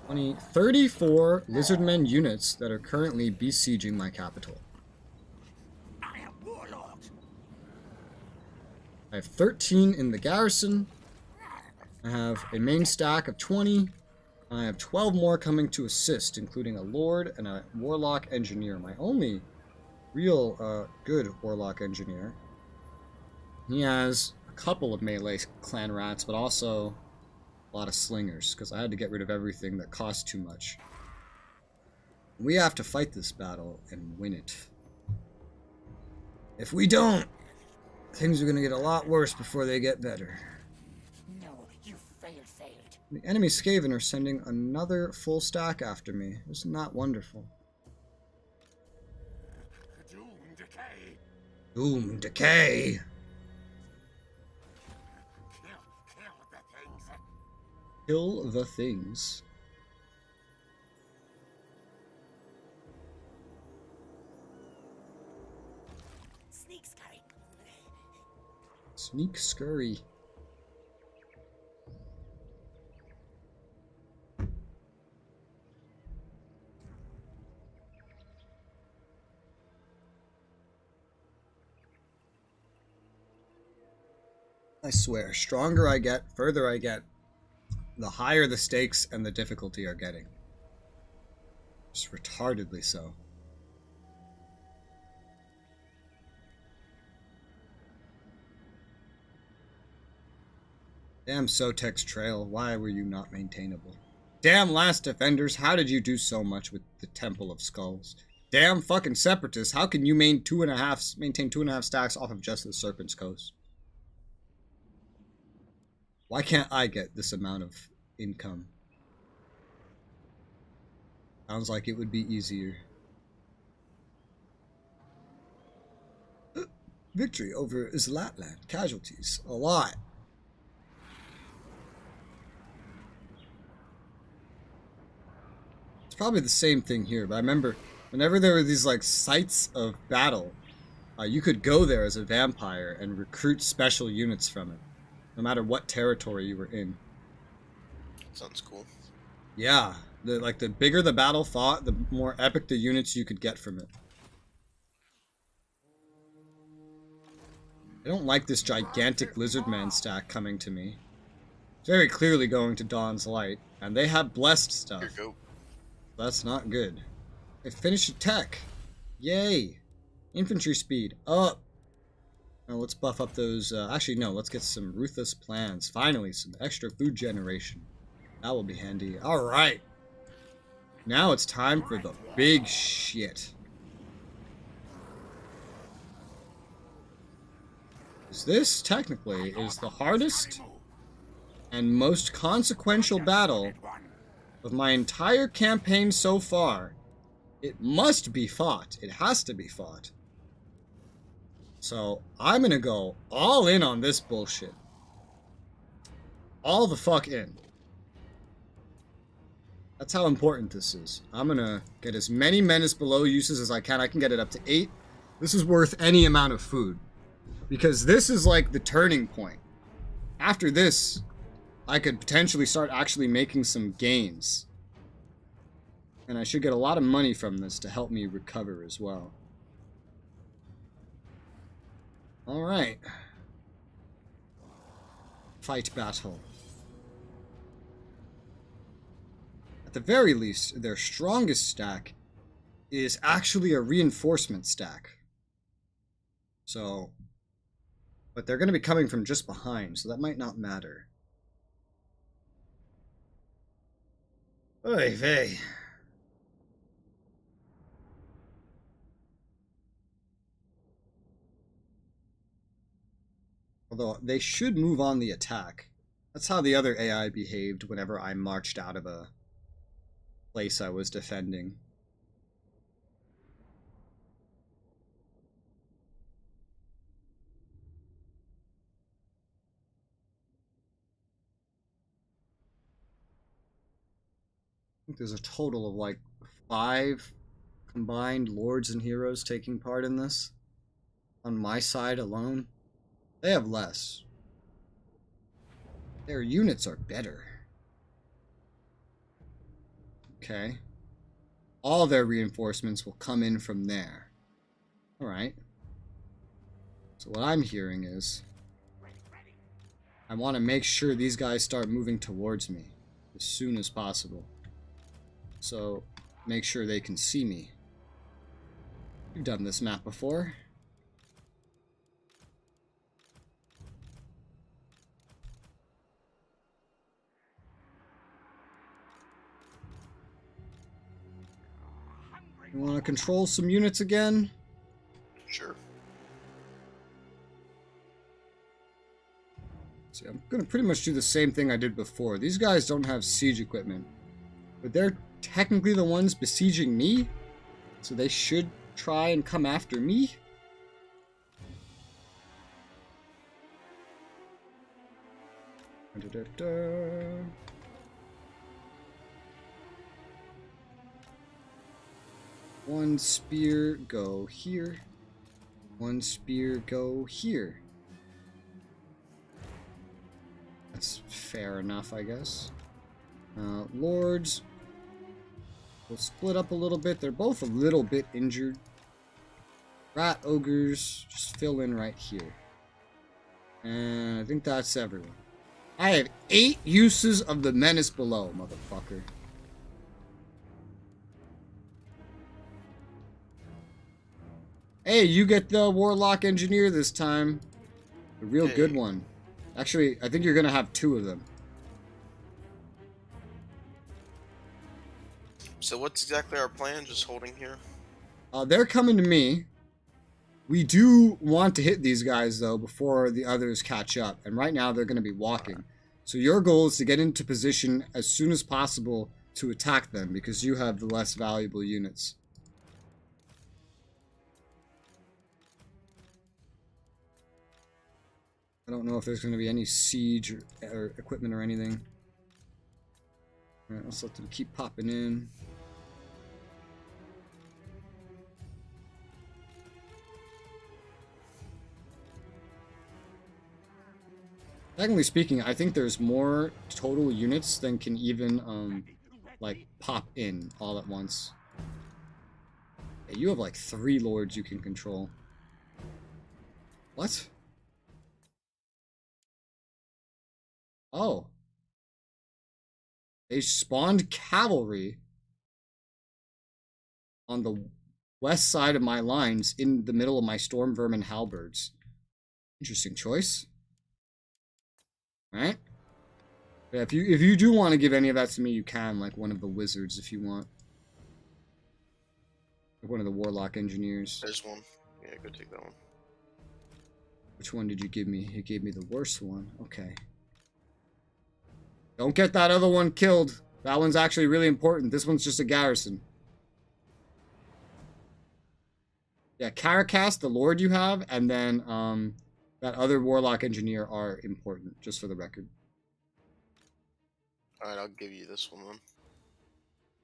34 lizardmen units that are currently besieging my capital. I am warlord. I have 13 in the garrison. I have a main stack of 20. I have 12 more coming to assist, including a lord and a warlock engineer. My only real good warlock engineer. He has a couple of melee clan rats, but also a lot of slingers, because I had to get rid of everything that cost too much. We have to fight this battle and win it. If we don't, things are going to get a lot worse before they get better. No, you failed. The enemy Skaven are sending another full stack after me. Isn't that wonderful? Doom and decay. Doom and decay! Kill Kill the things. the things. Sneak scurry. Sneak scurry. I swear, stronger I get, further I get, the higher the stakes and the difficulty are getting. Just retardedly so. Damn Sotek's trail, why were you not maintainable? Damn Last Defenders, how did you do so much with the Temple of Skulls? Damn fucking Separatists, how can you maintain 2.5 stacks off of just the Serpent's Coast? Why can't I get this amount of income? Sounds like it would be easier. Victory over Zlatland. Casualties. A lot. It's probably the same thing here, but I remember whenever there were these like sites of battle, you could go there as a vampire and recruit special units from it. No matter what territory you were in. Sounds cool. Yeah, the bigger the battle fought, the more epic the units you could get from it. I don't like this gigantic lizardman stack coming to me. It's very clearly going to Dawn's Light, and they have blessed stuff. Here, go. That's not good. It finished a tech. Yay! Infantry speed up. Now let's buff up those, actually no, let's get some Ruthless Plans. Finally, some extra food generation. That will be handy. Alright. Now it's time for the big shit. This, technically, is the hardest and most consequential battle of my entire campaign so far. It must be fought. It has to be fought. So, I'm gonna go all in on this bullshit. All the fuck in. That's how important this is. I'm gonna get as many menace below uses as I can. I can get it up to 8. This is worth any amount of food. Because this is like the turning point. After this, I could potentially start actually making some gains. And I should get a lot of money from this to help me recover as well. Alright. Fight battle. At the very least, their strongest stack is actually a reinforcement stack. So, but they're going to be coming from just behind, so that might not matter. Oy vey. Although, they should move on the attack. That's how the other AI behaved whenever I marched out of a place I was defending. I think there's a total of like 5 combined lords and heroes taking part in this. On my side alone. They have less. Their units are better. Okay. All their reinforcements will come in from there. Alright. So what I'm hearing is I want to make sure these guys start moving towards me as soon as possible. So make sure they can see me. You've done this map before. You want to control some units again? Sure. See, I'm going to pretty much do the same thing I did before. These guys don't have siege equipment, but they're technically the ones besieging me, so they should try and come after me. Da-da-da. One spear, go here. One spear, go here. That's fair enough, I guess. Lords. We'll split up a little bit. They're both a little bit injured. Rat ogres, just fill in right here. And I think that's everyone. I have 8 uses of the menace below, motherfucker. Hey, you get the warlock engineer this time. A real good one. Actually, I think you're gonna have 2 of them. So what's exactly our plan? Just holding here? They're coming to me. We do want to hit these guys, though, before the others catch up. And right now, they're going to be walking. So your goal is to get into position as soon as possible to attack them, because you have the less valuable units. I don't know if there's going to be any siege or equipment or anything. Alright, let's let them keep popping in. Technically speaking, I think there's more total units than can even, like, pop in all at once. Yeah, you have, like, 3 lords you can control. What? Oh. They spawned cavalry on the west side of my lines in the middle of my storm vermin halberds. Interesting choice. Right? Yeah, if you do want to give any of that to me, you can, like one of the wizards if you want. Like one of the warlock engineers. There's one. Yeah, go take that one. Which one did you give me? You gave me the worst one. Okay. Don't get that other one killed. That one's actually really important. This one's just a garrison. Yeah, Caracas, the lord you have, and then that other warlock engineer are important, just for the record. Alright, I'll give you this one then.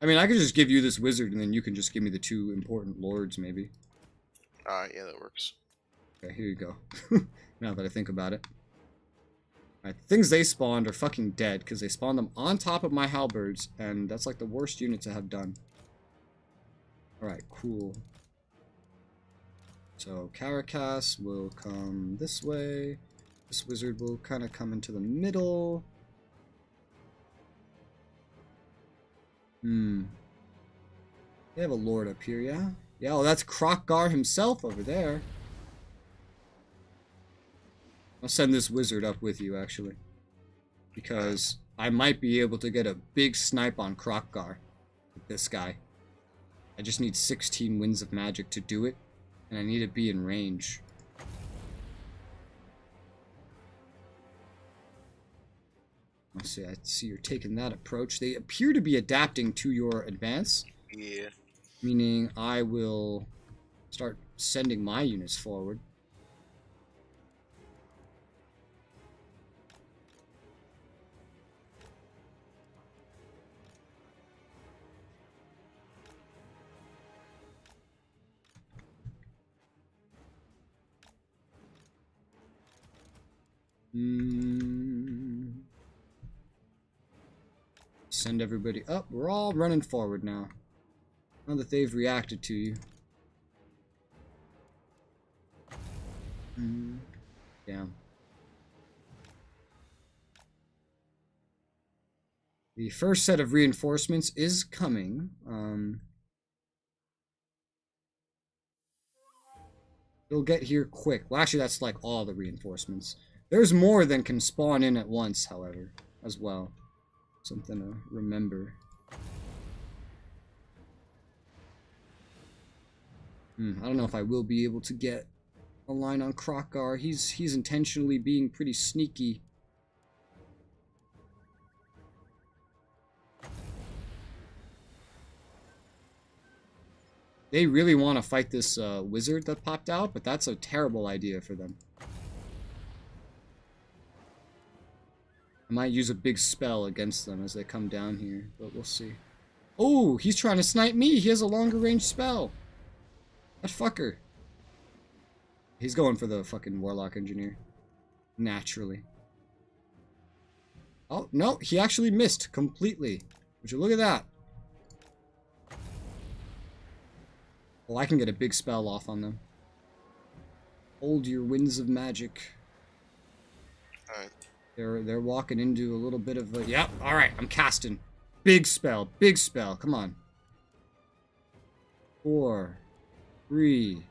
I mean, I could just give you this wizard, and then you can just give me the 2 important lords, maybe. Alright, yeah, that works. Okay, here you go. Now that I think about it. Alright, the things they spawned are fucking dead, because they spawned them on top of my halberds, and that's like the worst unit to have done. Alright, cool. So, Caracas will come this way. This wizard will kind of come into the middle. They have a lord up here, yeah? Yeah, well, that's Krokgar himself over there. I'll send this wizard up with you, actually. Because I might be able to get a big snipe on Krokgar with this guy. I just need 16 winds of magic to do it. And I need to be in range. I see you're taking that approach. They appear to be adapting to your advance. Yeah. Meaning I will start sending my units forward. Send everybody up. We're all running forward now. Now that they've reacted to you. Damn. The first set of reinforcements is coming. They'll get here quick. Well, actually, that's like all the reinforcements. There's more than can spawn in at once, however, as well. Something to remember. I don't know if I will be able to get a line on Krokgar. He's intentionally being pretty sneaky. They really want to fight this wizard that popped out, but that's a terrible idea for them. I might use a big spell against them as they come down here, but we'll see. Oh, he's trying to snipe me. He has a longer range spell. That fucker. He's going for the fucking Warlock Engineer. Naturally. Oh, no, he actually missed completely. Would you look at that? Oh, I can get a big spell off on them. Hold your winds of magic. Alright. They're walking into a little bit of a... Yep, alright, I'm casting. Big spell, big spell. Come on. 4, 3,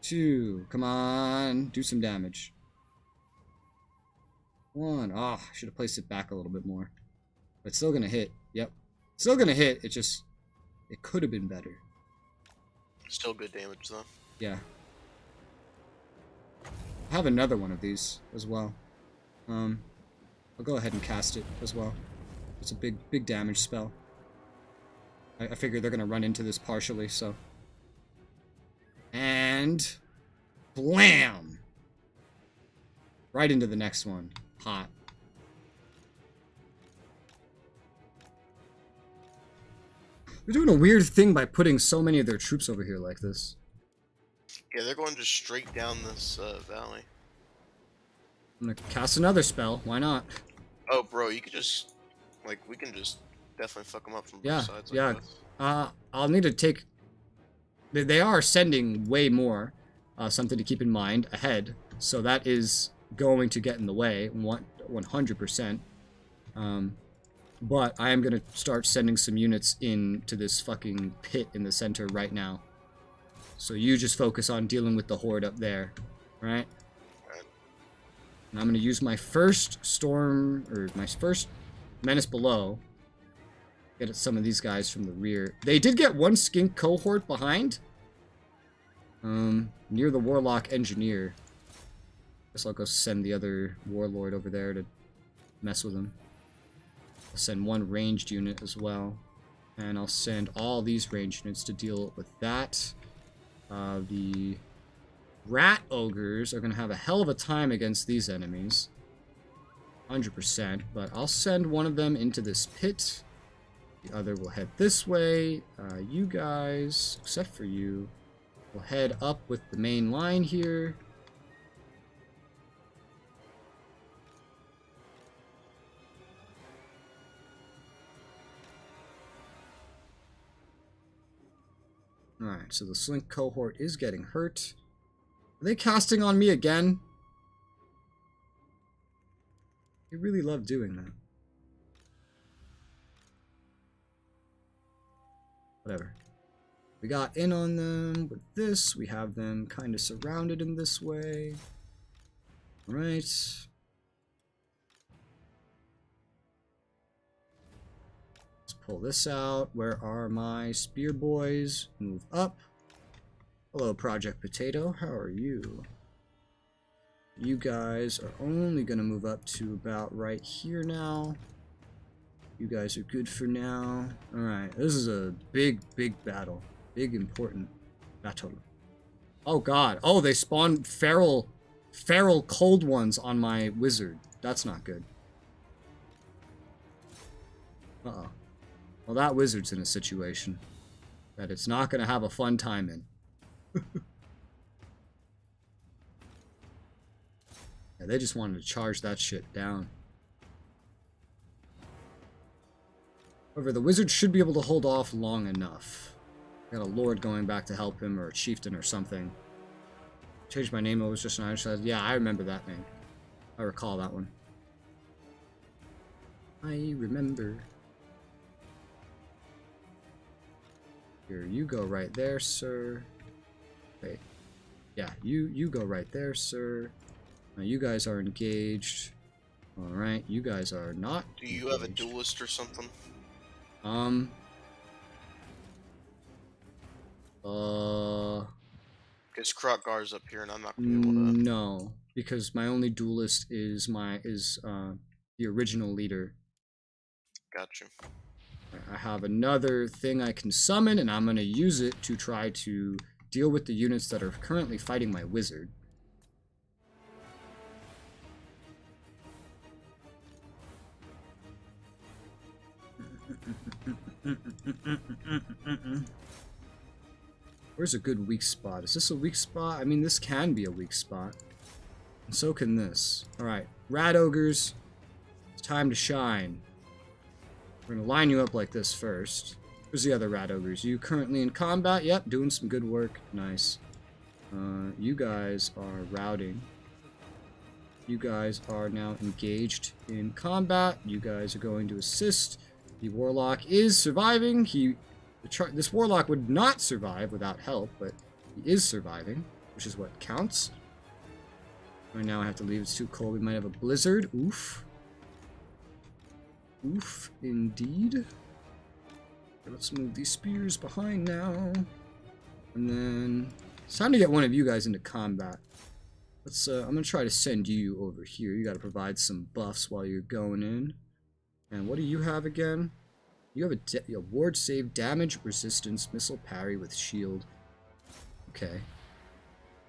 2. Come on. Do some damage. 1. Oh, I should have placed it back a little bit more. But it's still going to hit. Yep. Still going to hit. It just... It could have been better. Still good damage, though. Yeah. I have another one of these as well. I'll go ahead and cast it as well. It's a big damage spell. I figure they're gonna run into this partially, so. And blam! Right into the next one. Hot. They're doing a weird thing by putting so many of their troops over here like this. Yeah, they're going just straight down this valley. I'm gonna cast another spell. Why not? Oh, bro, you could just... Like, we can just definitely fuck them up from both sides. Yeah. I'll need to take... They are sending way more. Something to keep in mind ahead. So that is going to get in the way. 100%. But I am going to start sending some units into this fucking pit in the center right now. So you just focus on dealing with the horde up there. Right? And I'm going to use my first storm, or my first menace below. Get at some of these guys from the rear. They did get one skink cohort behind. Near the Warlock Engineer. Guess I'll go send the other Warlord over there to mess with him. I'll send one ranged unit as well. And I'll send all these ranged units to deal with that. The Rat Ogres are going to have a hell of a time against these enemies. 100%. But I'll send one of them into this pit. The other will head this way. You guys, except for you, will head up with the main line here. Alright, so the Slink cohort is getting hurt. Are they casting on me again? They really love doing that. Whatever. We got in on them with this. We have them kind of surrounded in this way. Alright. Pull this out. Where are my spear boys? Move up. Hello, Project Potato. How are you? You guys are only going to move up to about right here now. You guys are good for now. Alright, this is a big battle. Big, important battle. Oh, God. Oh, they spawned feral cold ones on my wizard. That's not good. Uh-oh. Well, that wizard's in a situation that it's not going to have a fun time in. Yeah, they just wanted to charge that shit down. However, the wizard should be able to hold off long enough. Got a lord going back to help him, or a chieftain or something. Changed my name, it was just an Irish. Yeah, I remember that name. I recall that one. I remember. Here, you go right there, sir. Wait. Yeah, you go right there, sir. Now you guys are engaged. Alright, you guys are not. Do you have a duelist or something? Because Krotgar's up here and I'm not gonna be able to. No, because my only duelist is the original leader. Gotcha. I have another thing I can summon, and I'm gonna use it to try to deal with the units that are currently fighting my wizard. Where's a good weak spot? Is this a weak spot? I mean, this can be a weak spot. And so can this. Alright, Rat Ogres, it's time to shine. We're going to line you up like this first. Where's the other Rat Ogres? You currently in combat? Yep, doing some good work. Nice. You guys are routing. You guys are now engaged in combat. You guys are going to assist. The Warlock is surviving. This Warlock would not survive without help, but he is surviving, which is what counts. Right now I have to leave. It's too cold. We might have a blizzard. Oof. Oof, indeed. Okay, let's move these spears behind now. And then it's time to get one of you guys into combat. Let's. I'm gonna try to send you over here. You got to provide some buffs while you're going in. And what do you have again? You have a ward save, damage, resistance, missile parry with shield. Okay.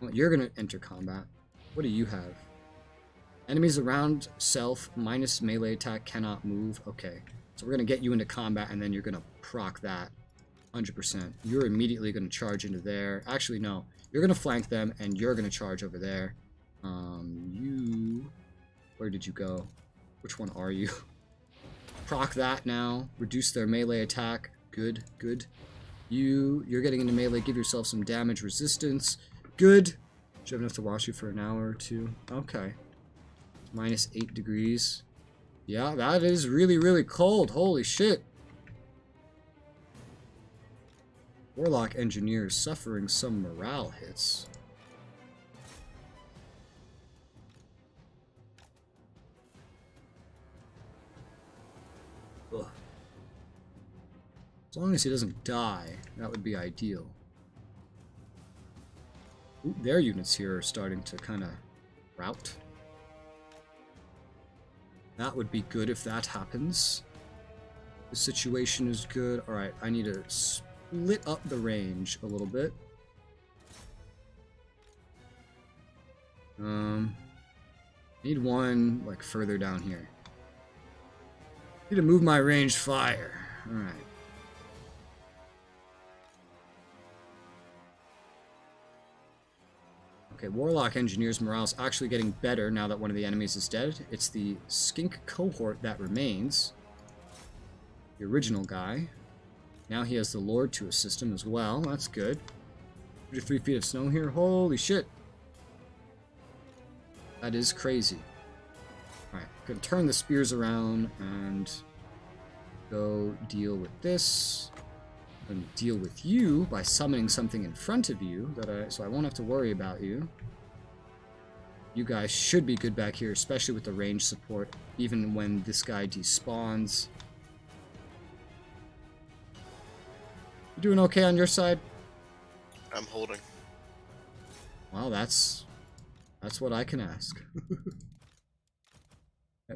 Well, you're gonna enter combat. What do you have? Enemies around self minus melee attack cannot move. Okay. So we're gonna get you into combat, and then you're gonna proc that. 100%. You're immediately gonna charge into there. Actually, no. You're gonna flank them, and you're gonna charge over there. Where did you go? Which one are you? Proc that now. Reduce their melee attack. Good, good. You're getting into melee. Give yourself some damage resistance. Good. Should have enough to wash you for an hour or two. Okay. Minus 8 degrees. Yeah, that is really, really cold. Holy shit. Warlock Engineer is suffering some morale hits. Ugh. As long as he doesn't die, that would be ideal. Ooh, their units here are starting to kind of rout. That would be good if that happens. The situation is good. Alright, I need to split up the range a little bit. Need one, like, further down here. Need to move my ranged fire. Alright. Okay, Warlock Engineer's morale's actually getting better now that one of the enemies is dead. It's the Skink cohort that remains. The original guy. Now he has the Lord to assist him as well. That's good. 33 feet of snow here. Holy shit. That is crazy. Alright, gonna turn the spears around and go deal with this. And deal with you by summoning something in front of you so I won't have to worry about you. You guys should be good back here, especially with the range support, even when this guy despawns. You doing okay on your side? I'm holding. Well, that's what I can ask.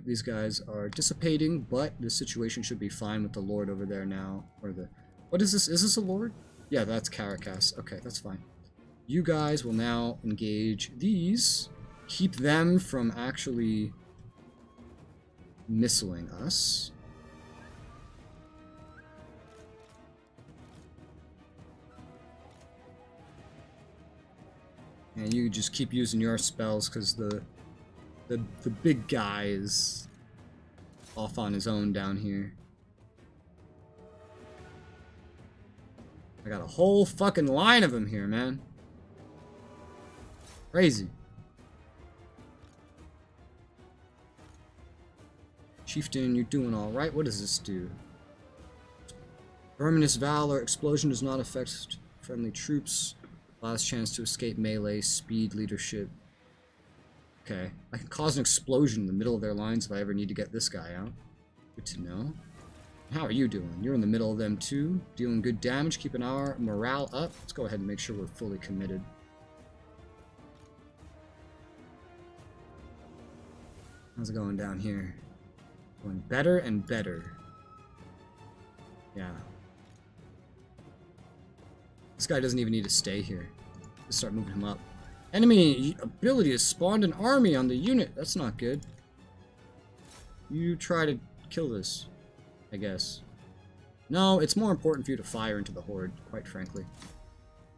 These guys are dissipating, but the situation should be fine with the Lord over there now, or the... What is this? Is this a Lord? Yeah, that's Caracas. Okay, that's fine. You guys will now engage these. Keep them from actually missiling us. And you just keep using your spells because the big guy is off on his own down here. I got a whole fucking line of them here, man. Crazy. Chieftain, you're doing alright. What does this do? Verminous Valor. Explosion does not affect friendly troops. Last chance to escape melee. Speed, leadership. Okay. I can cause an explosion in the middle of their lines if I ever need to get this guy out. Good to know. How are you doing? You're in the middle of them too. Dealing good damage. Keeping our morale up. Let's go ahead and make sure we're fully committed. How's it going down here? Going better and better. Yeah. This guy doesn't even need to stay here. Let's start moving him up. Enemy ability has spawned an army on the unit. That's not good. You try to kill this, I guess. No, it's more important for you to fire into the horde, quite frankly.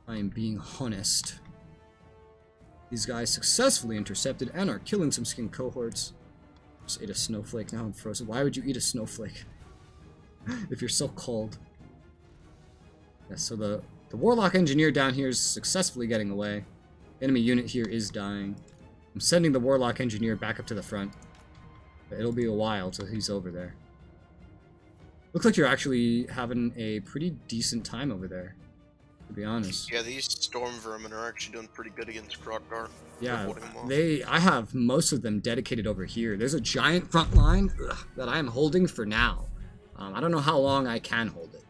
I am being honest. These guys successfully intercepted and are killing some skin cohorts. Just ate a snowflake, now I'm frozen. Why would you eat a snowflake? If you're so cold. Yeah, so the Warlock Engineer down here is successfully getting away. Enemy unit here is dying. I'm sending the Warlock Engineer back up to the front. But it'll be a while till he's over there. Looks like you're actually having a pretty decent time over there, to be honest. Yeah, these storm vermin are actually doing pretty good against Krogdar. Yeah, I have most of them dedicated over here. There's a giant front line that I'm holding for now. I don't know how long I can hold it.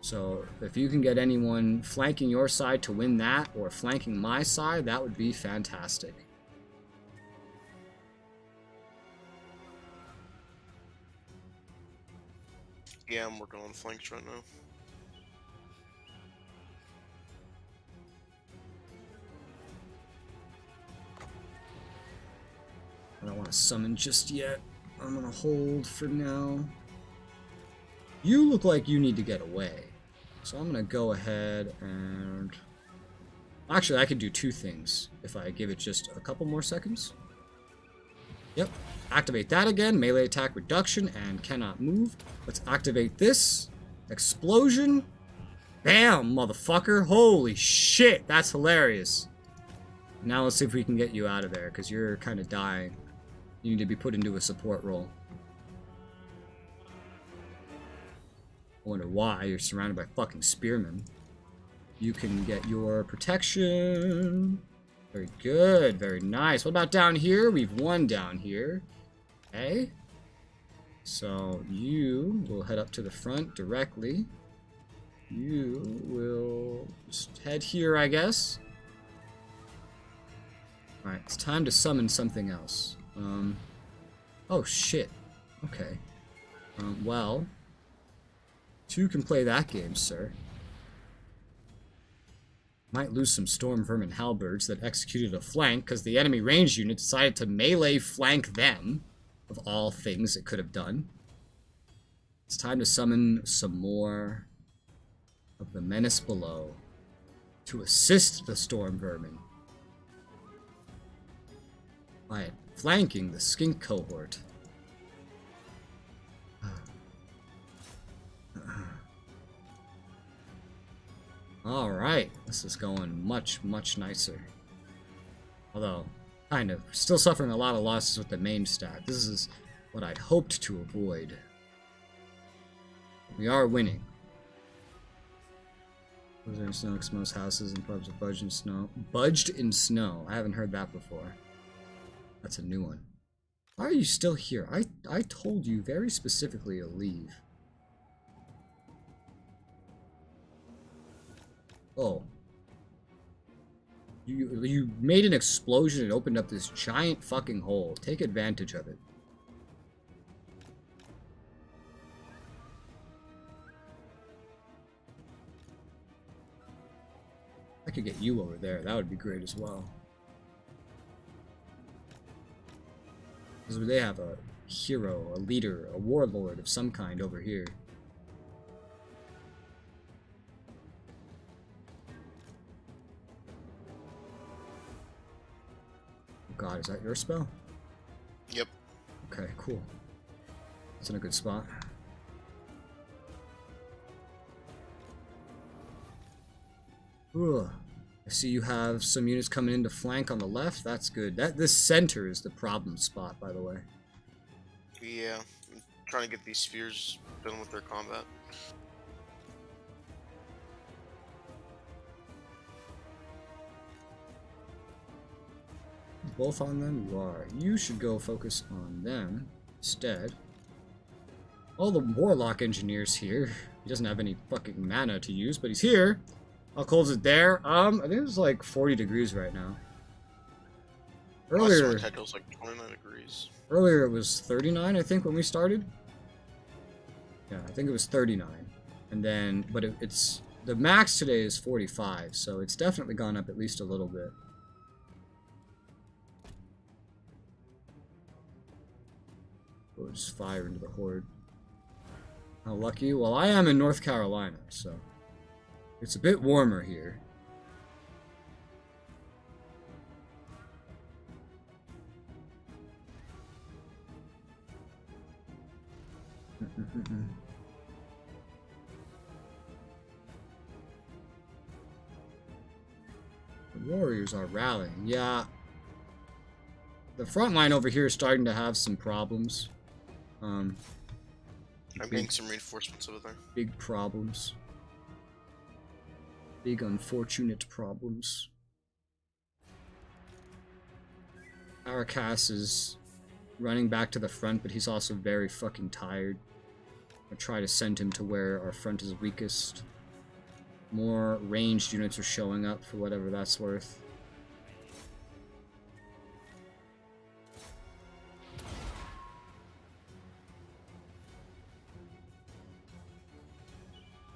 So if you can get anyone flanking your side to win that, or flanking my side, that would be fantastic. Yeah, I'm working on flanks right now. I don't want to summon just yet. I'm gonna hold for now. You look like you need to get away. So I'm gonna go ahead and... Actually, I could do two things if I give it just a couple more seconds. Yep. Activate that again. Melee attack reduction and cannot move. Let's activate this. Explosion. Bam, motherfucker. Holy shit, that's hilarious. Now let's see if we can get you out of there, because you're kind of dying. You need to be put into a support role. I wonder why. You're surrounded by fucking spearmen. You can get your protection. Very good. Very nice. What about down here? We've won down here. Okay. So you will head up to the front directly. You will just head here, I guess. Alright, it's time to summon something else. Oh shit. Okay. Well, two can play that game, sir. Might lose some Storm Vermin Halberds that executed a flank because the enemy range unit decided to melee flank them. Of all things it could have done. It's time to summon some more of the menace below to assist the Storm Vermin by flanking the skink cohort. Alright, this is going much, much nicer. Although, kind of. Still suffering a lot of losses with the main stat. This is what I'd hoped to avoid. We are winning. Was there in snow? Most houses and pubs are budged in snow. Budged in snow. I haven't heard that before. That's a new one. Why are you still here? I told you very specifically to leave. Oh. You made an explosion and opened up this giant fucking hole. Take advantage of it. I could get you over there. That would be great as well. Because they have a hero, a leader, a warlord of some kind over here. God, is that your spell? Yep. Okay, cool. It's in a good spot. Ugh. I see you have some units coming in to flank on the left. That's good. This center is the problem spot, by the way. Yeah, I'm trying to get these spheres done with their combat. Both on them? You are. You should go focus on them instead. All the Warlock Engineer's here. He doesn't have any fucking mana to use, but he's here. How cold is it there? I think it's like 40 degrees right now. Earlier, It was like 29 degrees. Earlier it was 39, I think, when we started. Yeah, I think it was 39. And then, but it's, the max today is 45, so it's definitely gone up at least a little bit. We'll just fire into the horde. How lucky? Well, I am in North Carolina, so it's a bit warmer here. The warriors are rallying. Yeah. The front line over here is starting to have some problems. I'm getting some reinforcements over there. Big problems. Big unfortunate problems. Arakas is running back to the front, but he's also very fucking tired. I'll try to send him to where our front is weakest. More ranged units are showing up for whatever that's worth.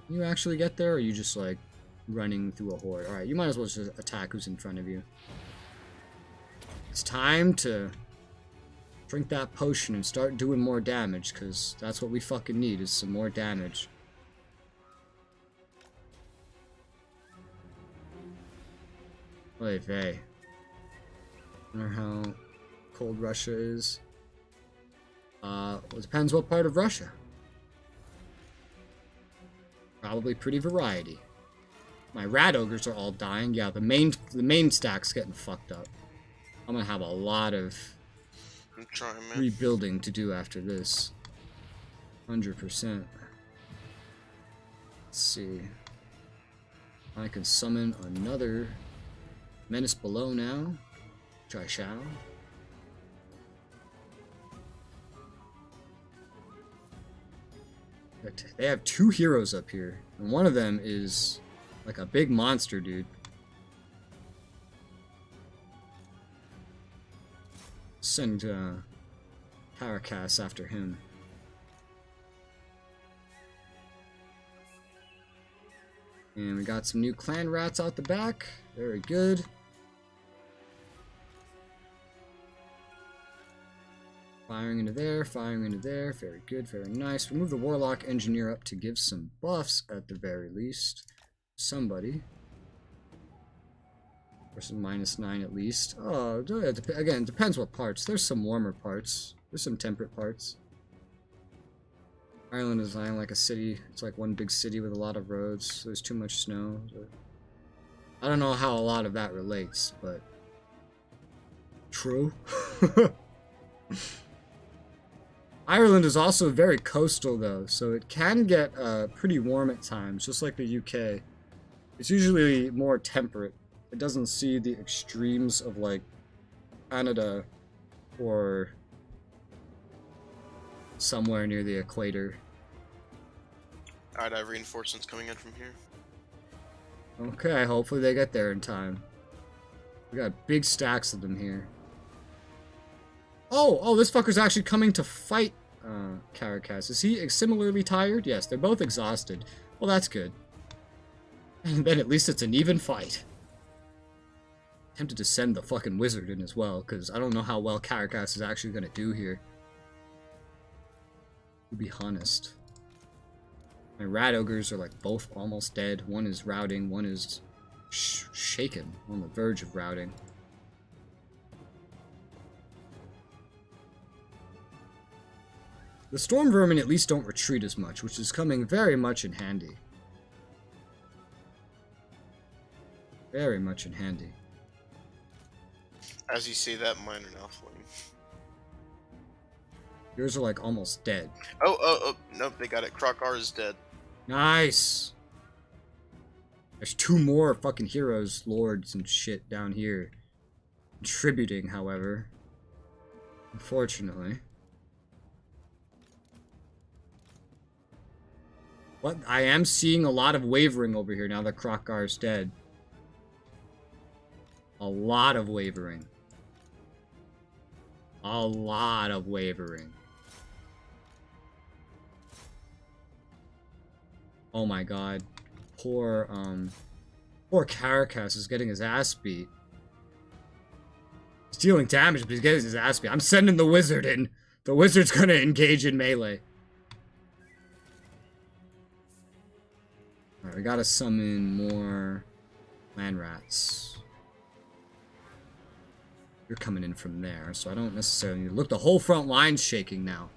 Can you actually get there, or are you just like running through a horde? Alright, you might as well just attack who's in front of you. It's time to drink that potion and start doing more damage, because that's what we fucking need, is some more damage. Oy vey. Wonder how cold Russia is. Well, it depends what part of Russia. Probably pretty variety. My rat ogres are all dying. Yeah, the main stack's getting fucked up. I'm gonna have a lot of I'm trying, man. rebuilding to do after this. 100%. Let's see. I can summon another menace below now, which I shall. But they have 2 heroes up here, and one of them is like a big monster, dude. Send Parakas after him. And we got some new clan rats out the back. Very good. Firing into there, firing into there. Very good, very nice. We move the Warlock Engineer up to give some buffs at the very least. Somebody. Or some -9 at least. Oh, again, it depends what parts. There's some warmer parts. There's some temperate parts. Ireland is like a city. It's like one big city with a lot of roads. There's too much snow. I don't know how a lot of that relates, but true. Ireland is also very coastal, though, so it can get pretty warm at times, just like the UK. It's usually more temperate. It doesn't see the extremes of, like, Canada or somewhere near the equator. Alright, I have reinforcements coming in from here. Okay, hopefully they get there in time. We got big stacks of them here. Oh, this fucker's actually coming to fight Carakas. Is he similarly tired? Yes, they're both exhausted. Well, that's good. And then at least it's an even fight. Tempted to send the fucking wizard in as well, because I don't know how well Carakas is actually going to do here. To be honest. My rat ogres are like both almost dead. One is routing, one is shaken, on the verge of routing. The storm vermin at least don't retreat as much, which is coming very much in handy. Very much in handy. As you say that, mine are now fleeing. Yours are like almost dead. Oh, nope, they got it. Krokar is dead. Nice! There's 2 more fucking heroes, lords, and shit down here. Contributing, however. Unfortunately. What? I am seeing a lot of wavering over here now that Krokar's dead. A lot of wavering. A lot of wavering. Oh my god. Poor Carakas is getting his ass beat. He's dealing damage, but he's getting his ass beat. I'm sending the wizard in. The wizard's gonna engage in melee. Alright, we gotta summon more land rats. You're coming in from there, so I don't necessarily need to look. The whole front line's shaking now.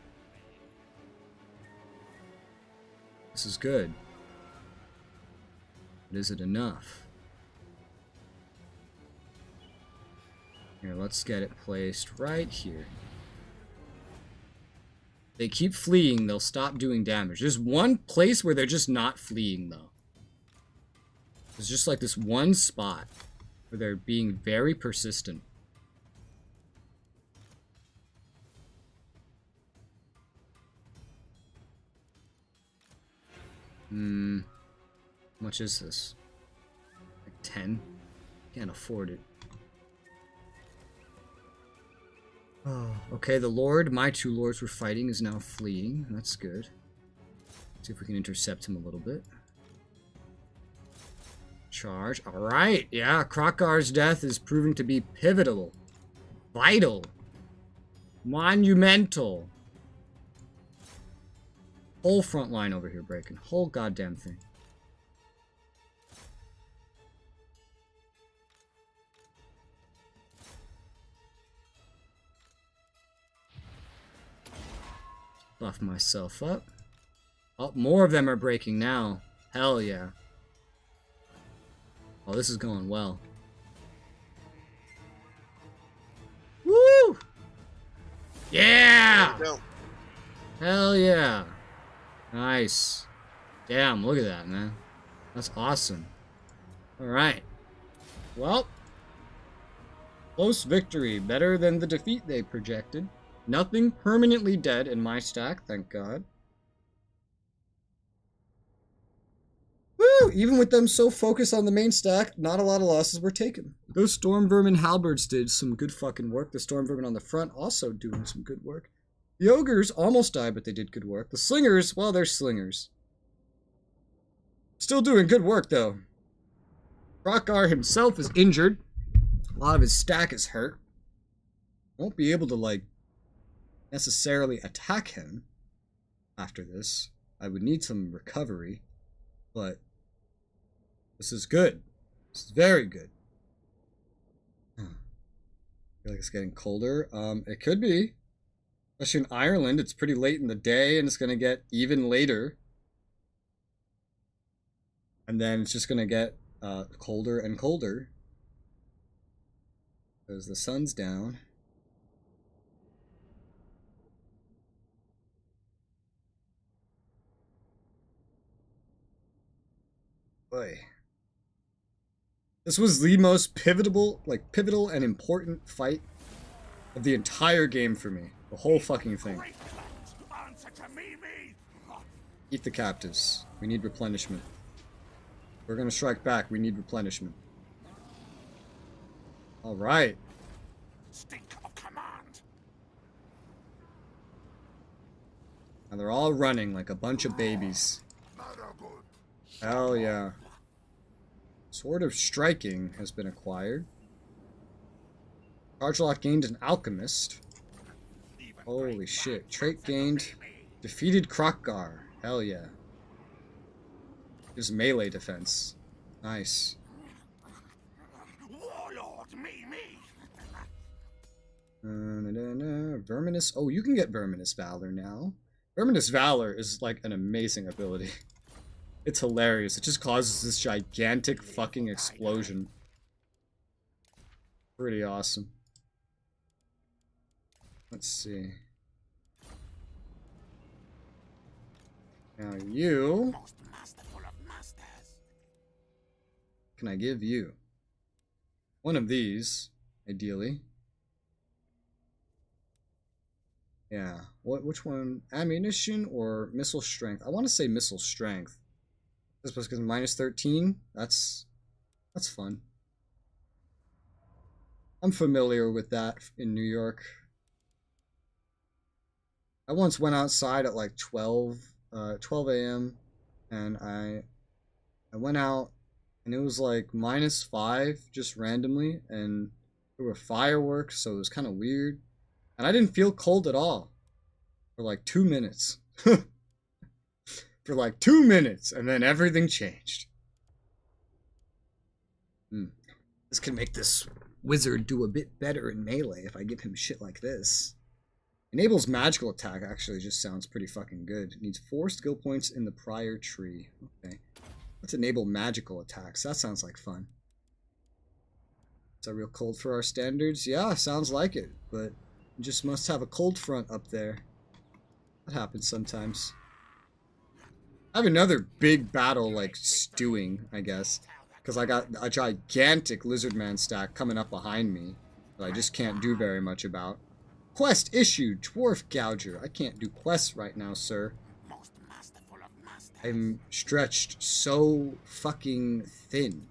This is good. But is it enough? Here, let's get it placed right here. They keep fleeing, they'll stop doing damage. There's one place where they're just not fleeing, though. There's just like this one spot where they're being very persistent. How much is this? Like 10? Can't afford it. Oh, okay, the lord, my 2 lords were fighting, is now fleeing. That's good. See if we can intercept him a little bit. Charge. Alright, yeah, Krokar's death is proving to be pivotal. Vital. Monumental. Whole front line over here breaking. Whole goddamn thing. Buff myself up. Oh, more of them are breaking now. Hell yeah. Oh, this is going well. Woo! Yeah! There we go. Hell yeah. Nice. Damn, look at that, man. That's awesome. Alright. Well. Close victory. Better than the defeat they projected. Nothing permanently dead in my stack, thank God. Woo! Even with them so focused on the main stack, not a lot of losses were taken. Those Storm Vermin Halberds did some good fucking work. The Storm Vermin on the front also doing some good work. The Ogres almost died, but they did good work. The Slingers, well, they're Slingers. Still doing good work, though. Krokar himself is injured. A lot of his stack is hurt. Won't be able to, like, necessarily attack him after this. I would need some recovery, but this is good. This is very good. I feel like it's getting colder. It could be. Especially in Ireland, it's pretty late in the day, and it's going to get even later. And then it's just going to get colder and colder. Because the sun's down. Boy. This was the most pivotal and important fight of the entire game for me. The whole fucking thing. Answer to me. Eat the captives. We need replenishment. We're gonna strike back. We need replenishment. Alright. Stink of command. And they're all running like a bunch of babies. Hell yeah. Sword of Striking has been acquired. Charge Lock gained an Alchemist. Holy shit. Trait gained. Defeated Krokar. Hell yeah. His melee defense. Nice. Warlord, me. Verminous. Oh, you can get Verminous Valor now. Verminous Valor is like an amazing ability. It's hilarious. It just causes this gigantic fucking explosion Pretty awesome. Let's see. Now you... Most masterful of masters. Can I give you? One of these, ideally. Yeah. Which one? Ammunition or missile strength? I want to say missile strength. Just because minus 13? That's fun. I'm familiar with that in New York. I once went outside at like 12 a.m. and I went out and it was like -5 just randomly, and there were fireworks, so it was kind of weird. And I didn't feel cold at all for like 2 minutes. For like 2 minutes, and then everything changed. This can make this wizard do a bit better in melee if I give him shit like this. Enables magical attack actually just sounds pretty fucking good. Needs 4 skill points in the prior tree. Okay. Let's enable magical attacks. That sounds like fun. Is that real cold for our standards? Yeah, sounds like it. But you just must have a cold front up there. That happens sometimes. I have another big battle, like, stewing, I guess. Because I got a gigantic Lizardman stack coming up behind me that I just can't do very much about. Quest issued, Dwarf Gouger. I can't do quests right now, sir. Most masterful of masters. I'm stretched so fucking thin.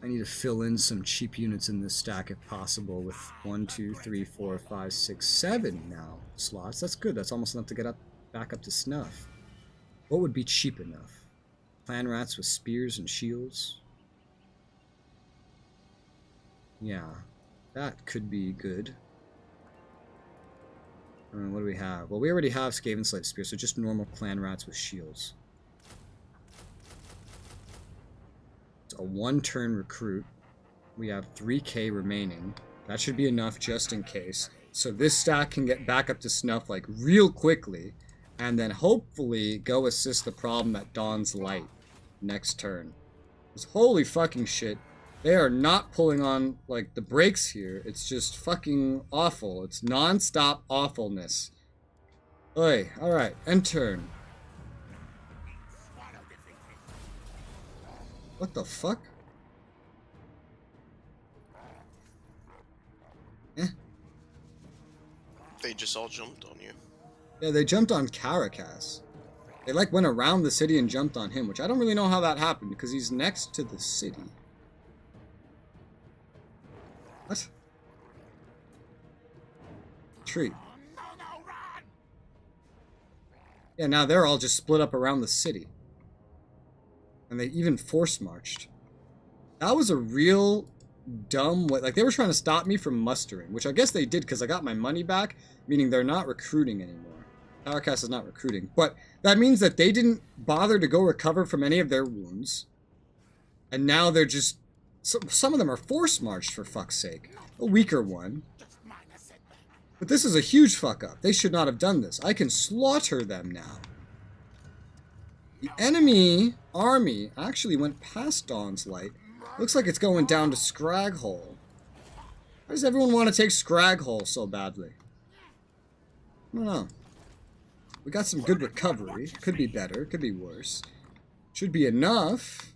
I need to fill in some cheap units in this stack if possible with 1, 2, 3, 4, 5, 6, 7 now slots. That's good. That's almost enough to get back up to snuff. What would be cheap enough? Clan rats with spears and shields. Yeah, that could be good. What do we have? Well, we already have Skaven Slave Spears, so just normal clan rats with shields. It's a 1-turn recruit. We have 3k remaining. That should be enough just in case. So this stack can get back up to snuff like real quickly, and then hopefully go assist the problem at Dawn's Light next turn. Because holy fucking shit, they are not pulling on like the brakes here. It's just fucking awful. It's non-stop awfulness. Oi, alright, end turn. What the fuck? They just all jumped on you. Yeah, they jumped on Caracas. They like went around the city and jumped on him, which I don't really know how that happened because he's next to the city. What? Tree. Yeah, now they're all just split up around the city. And they even force marched. That was a real dumb way. Like, they were trying to stop me from mustering, which I guess they did because I got my money back, meaning they're not recruiting anymore. Caracas is not recruiting. But that means that they didn't bother to go recover from any of their wounds. And now they're just... some of them are force marched, for fuck's sake. A weaker one. But this is a huge fuck up. They should not have done this. I can slaughter them now. The enemy army actually went past Dawn's Light. Looks like it's going down to Scraghole. Why does everyone want to take Scraghole so badly? I don't know. We got some good recovery. Could be better. Could be worse. Should be enough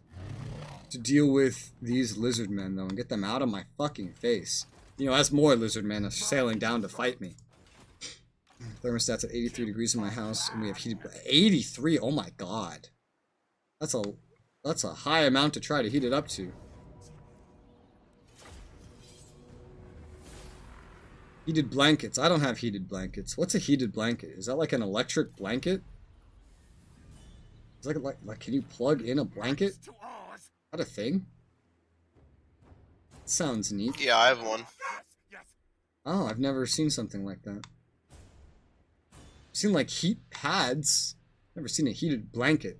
to deal with these lizardmen, though, and get them out of my fucking face. You know, as more lizardmen are sailing down to fight me. Thermostat's at 83 degrees in my house, and we have heated... 83? Oh my god. That's a high amount to try to heat it up to. Heated blankets. I don't have heated blankets. What's a heated blanket? Is that like an electric blanket? Is like can you plug in a blanket? Is that a thing? Sounds neat. Yeah, I have one. Oh, I've never seen something like that. I've seen like heat pads. Never seen a heated blanket.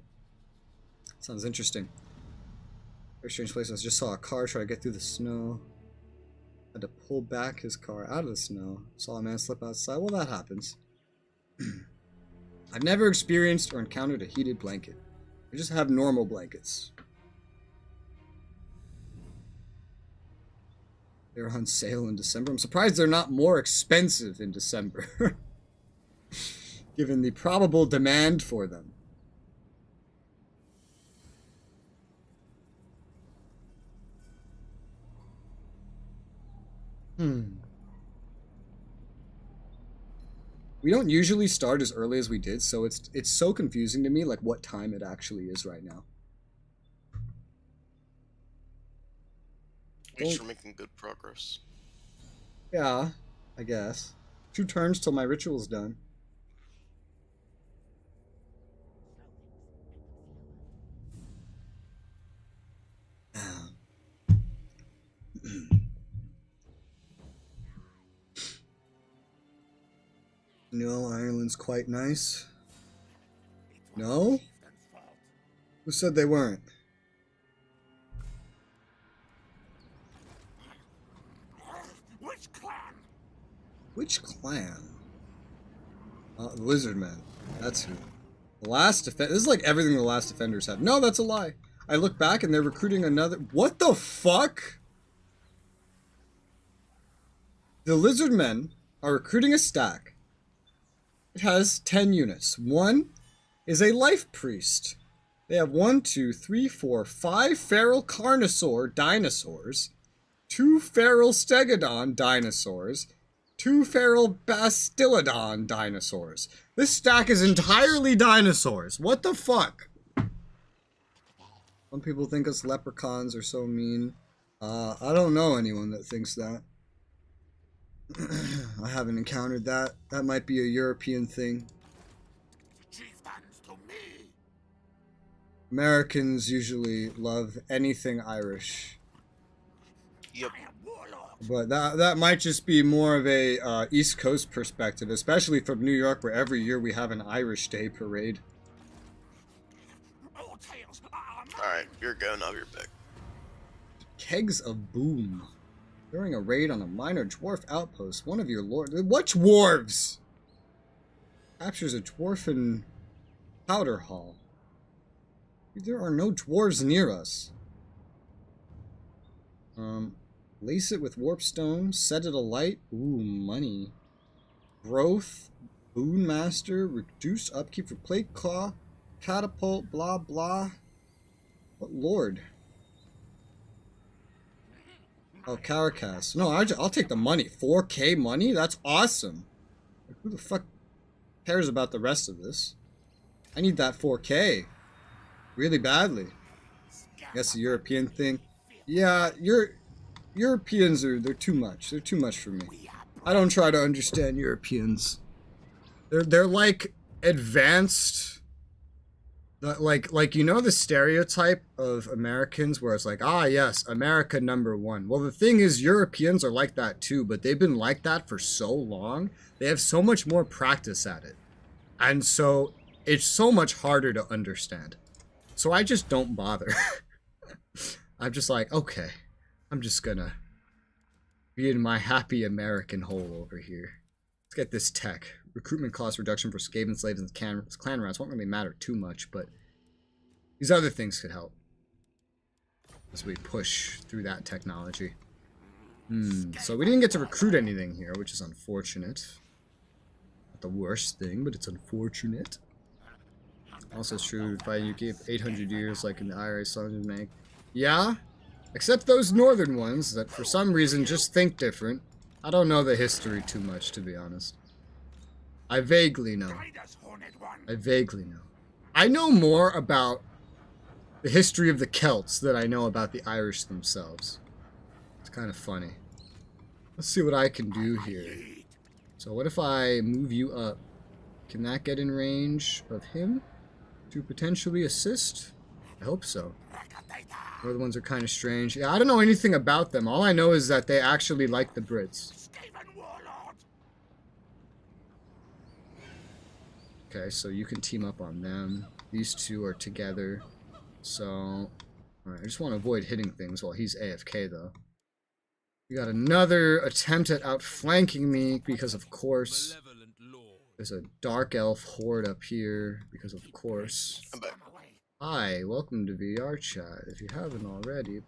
Sounds interesting. Very strange place. I just saw a car try to get through the snow. Had to pull back his car out of the snow. Saw a man slip outside. Well, that happens. I've never experienced or encountered a heated blanket. We just have normal blankets. They're on sale in December. I'm surprised they're not more expensive in December. Given the probable demand for them. We don't usually start as early as we did, so it's so confusing to me, like what time it actually is right now. At least we're making good progress. Yeah, I guess. 2 turns till my ritual's done. No, Ireland's quite nice. No? Who said they weren't? Which clan? Which clan? The Lizard Men. That's who. The Last Defender. This is like everything the Last Defenders have. No, that's a lie. I look back and they're recruiting another. What the fuck? The Lizard Men are recruiting a stack. It has 10 units. One is a Life Priest. They have 1, 2, 3, 4, 5 Feral Carnosaur dinosaurs, 2 Feral Stegodon dinosaurs, 2 Feral Bastillodon dinosaurs. This stack is entirely dinosaurs. What the fuck? Some people think us leprechauns are so mean. I don't know anyone that thinks that. I haven't encountered that. That might be a European thing. Chieftains to me. Americans usually love anything Irish. Yep. I am warlord. But that might just be more of a East Coast perspective, especially from New York, where every year we have an Irish Day parade. All tales are mine. Alright, you're going, I'll be right back. Kegs of Boom. During a raid on a minor dwarf outpost, one of your lords... What dwarves? Captures a dwarfen powder hall. There are no dwarves near us. Lace it with warpstone, set it alight. Ooh, money. Growth, Boon Master, reduced upkeep for plate claw, catapult, blah blah. What lord? Oh, Caracas. No, I'll take the money. 4K money? That's awesome. Like, who the fuck cares about the rest of this? I need that 4K. Really badly. I guess the European thing. Yeah, Europeans they're too much. They're too much for me. I don't try to understand Europeans. They're like advanced. Like you know the stereotype of Americans where it's like, ah yes, America #1. Well, the thing is Europeans are like that too, but they've been like that for so long. They have so much more practice at it. And so it's so much harder to understand. So I just don't bother. I'm just like, okay, I'm just gonna be in my happy American hole over here. Let's get this tech. Recruitment cost reduction for Skaven slaves and clan rats won't really matter too much, but these other things could help as we push through that technology. So we didn't get to recruit anything here, which is unfortunate. Not the worst thing, but it's unfortunate. Also true, if you gave 800 years like in the IRA songs would make. Yeah, except those northern ones that for some reason just think different. I don't know the history too much, to be honest. I vaguely know. I vaguely know. I know more about the history of the Celts than I know about the Irish themselves. It's kind of funny. Let's see what I can do here. So what if I move you up? Can that get in range of him to potentially assist? I hope so. The other ones are kind of strange. Yeah, I don't know anything about them. All I know is that they actually like the Brits. Okay, so you can team up on them. These two are together. So, alright, I just want to avoid hitting things while he's AFK, though. We got another attempt at outflanking me, because of course. There's a Dark Elf horde up here, because of course. I'm back. Hi, welcome to VR chat. If you haven't already,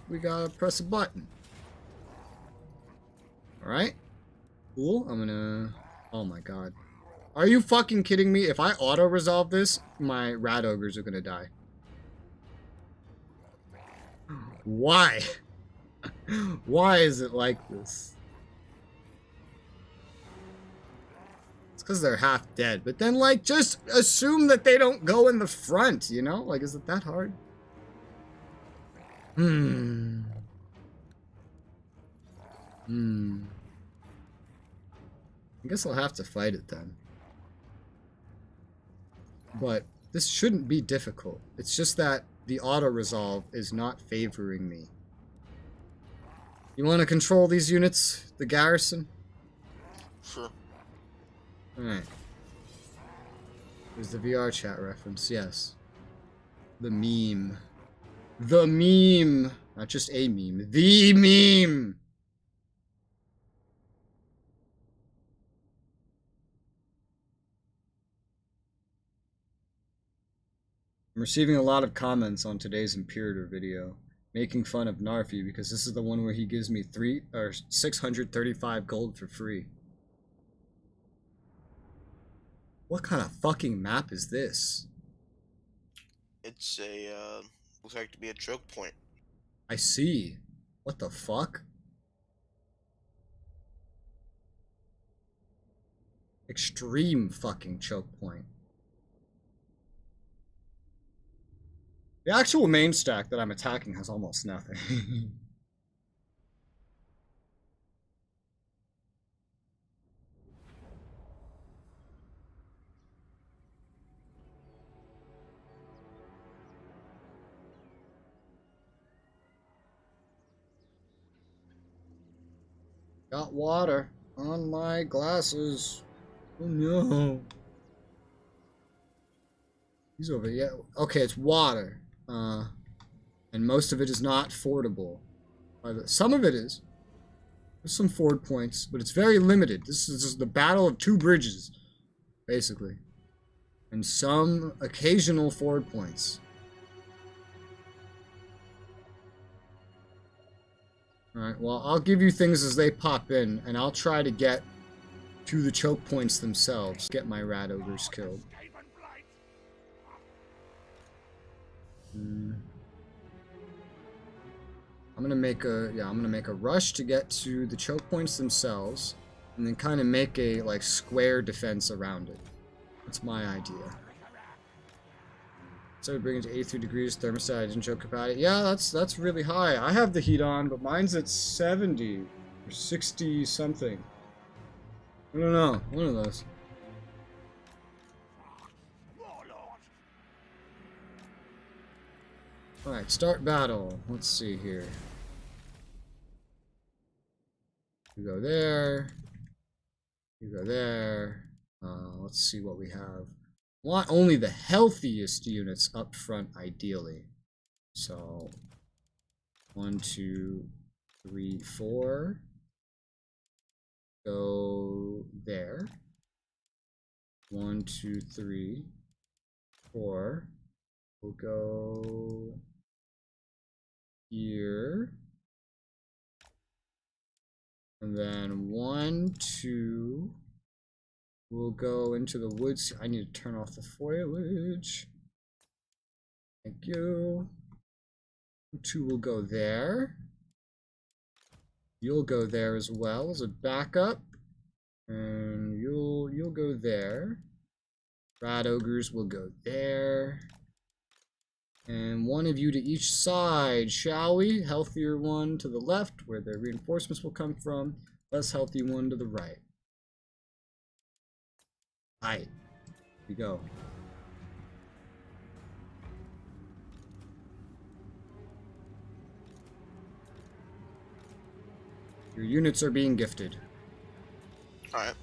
we gotta press a button. Alright. Cool. I'm gonna... Oh my god. Are you fucking kidding me? If I auto-resolve this, my rat ogres are gonna die. Why? Why is it like this? It's because they're half dead. But then, like, just assume that they don't go in the front, you know? Like, is it that hard? I guess I'll have to fight it then. But this shouldn't be difficult. It's just that the auto-resolve is not favoring me. You want to control these units? The garrison? Sure. Alright. There's the VR chat reference, yes. The meme. The meme! Not just a meme. The meme! I'm receiving a lot of comments on today's Imperator video, making fun of Narfi because this is the one where he gives me 635 gold for free. What kind of fucking map is this? It's a, looks like to be a choke point. I see. What the fuck? Extreme fucking choke point. The actual main stack that I'm attacking has almost nothing. Got water on my glasses. Oh no. He's over here. Okay, it's water. And most of it is not fordable. Some of it is. There's some ford points, but it's very limited. This is just the battle of two bridges, basically. And some occasional ford points. Alright, well, I'll give you things as they pop in, and I'll try to get to the choke points themselves. Get my rat ogres killed. I'm gonna make a rush to get to the choke points themselves, and then kind of make a like square defense around it. That's my idea. So we bring it to 83 degrees thermostat. I didn't choke about it. Yeah, that's really high. I have the heat on, but mine's at 70 or 60 something. I don't know. One of those. Alright, start battle. Let's see here. You go there. You go there. Let's see what we have. Want only the healthiest units up front, ideally. So, 1, 2, 3, 4. Go there. 1, 2, 3, 4. We'll go here. And then 1, 2. We'll go into the woods. I need to turn off the foliage. Thank you. 2 will go there. You'll go there as well as a backup. And you'll go there. Rat ogres will go there. And one of you to each side, shall we? Healthier one to the left, where the reinforcements will come from. Less healthy one to the right. Alright. Here we go. Your units are being gifted. Alright.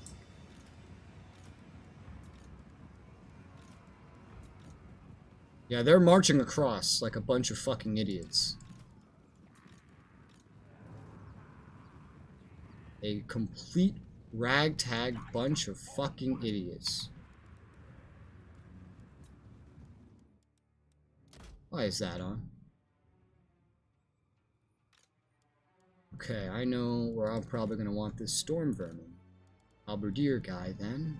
Yeah, they're marching across like a bunch of fucking idiots. A complete ragtag bunch of fucking idiots. Why is that on? Okay, I know where I'm probably going to want this storm vermin. Halberdier guy, then.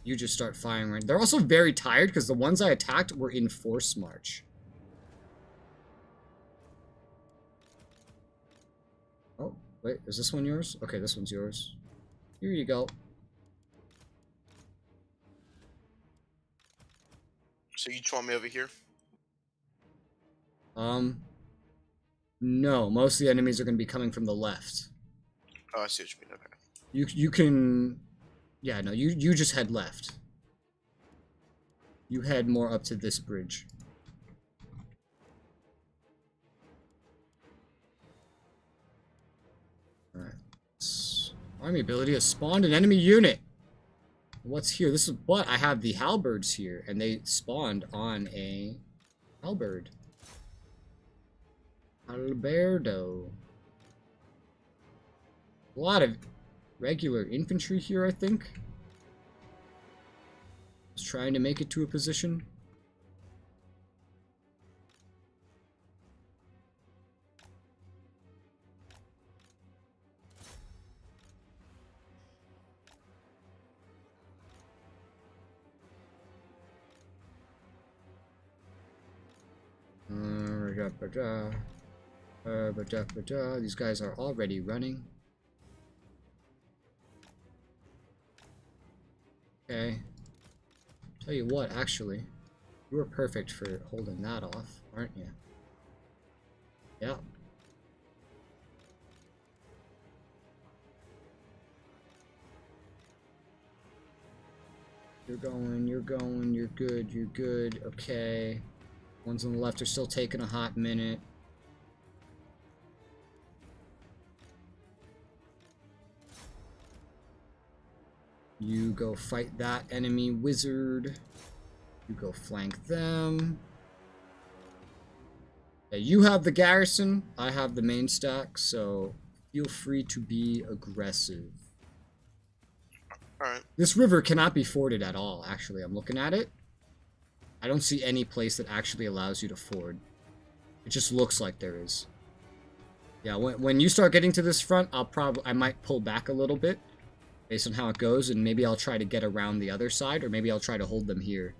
You just start firing right. They're also very tired because the ones I attacked were in force march. Oh, wait, is this one yours? Okay, this one's yours. Here you go. So you just want me over here? No, most of the enemies are going to be coming from the left. Oh, I see what you mean. Okay. You can, yeah, no, you just head left. You head more up to this bridge. All right. Army ability has spawned an enemy unit. What's here? This is what I have the halberds here, and they spawned on a halberd. Alberto. A lot of regular infantry here, I think. Just trying to make it to a position. These guys are already running. Okay. Tell you what, actually, you were perfect for holding that off, aren't you? Yeah. You're going, you're good, you're good. Okay. Ones on the left are still taking a hot minute. You go fight that enemy wizard. You go flank them. Yeah, you have the garrison. I have the main stack, so feel free to be aggressive. Alright. This river cannot be forded at all, actually. I'm looking at it. I don't see any place that actually allows you to ford. It just looks like there is. Yeah, when you start getting to this front, I might pull back a little bit based on how it goes, and maybe I'll try to get around the other side, or maybe I'll try to hold them here.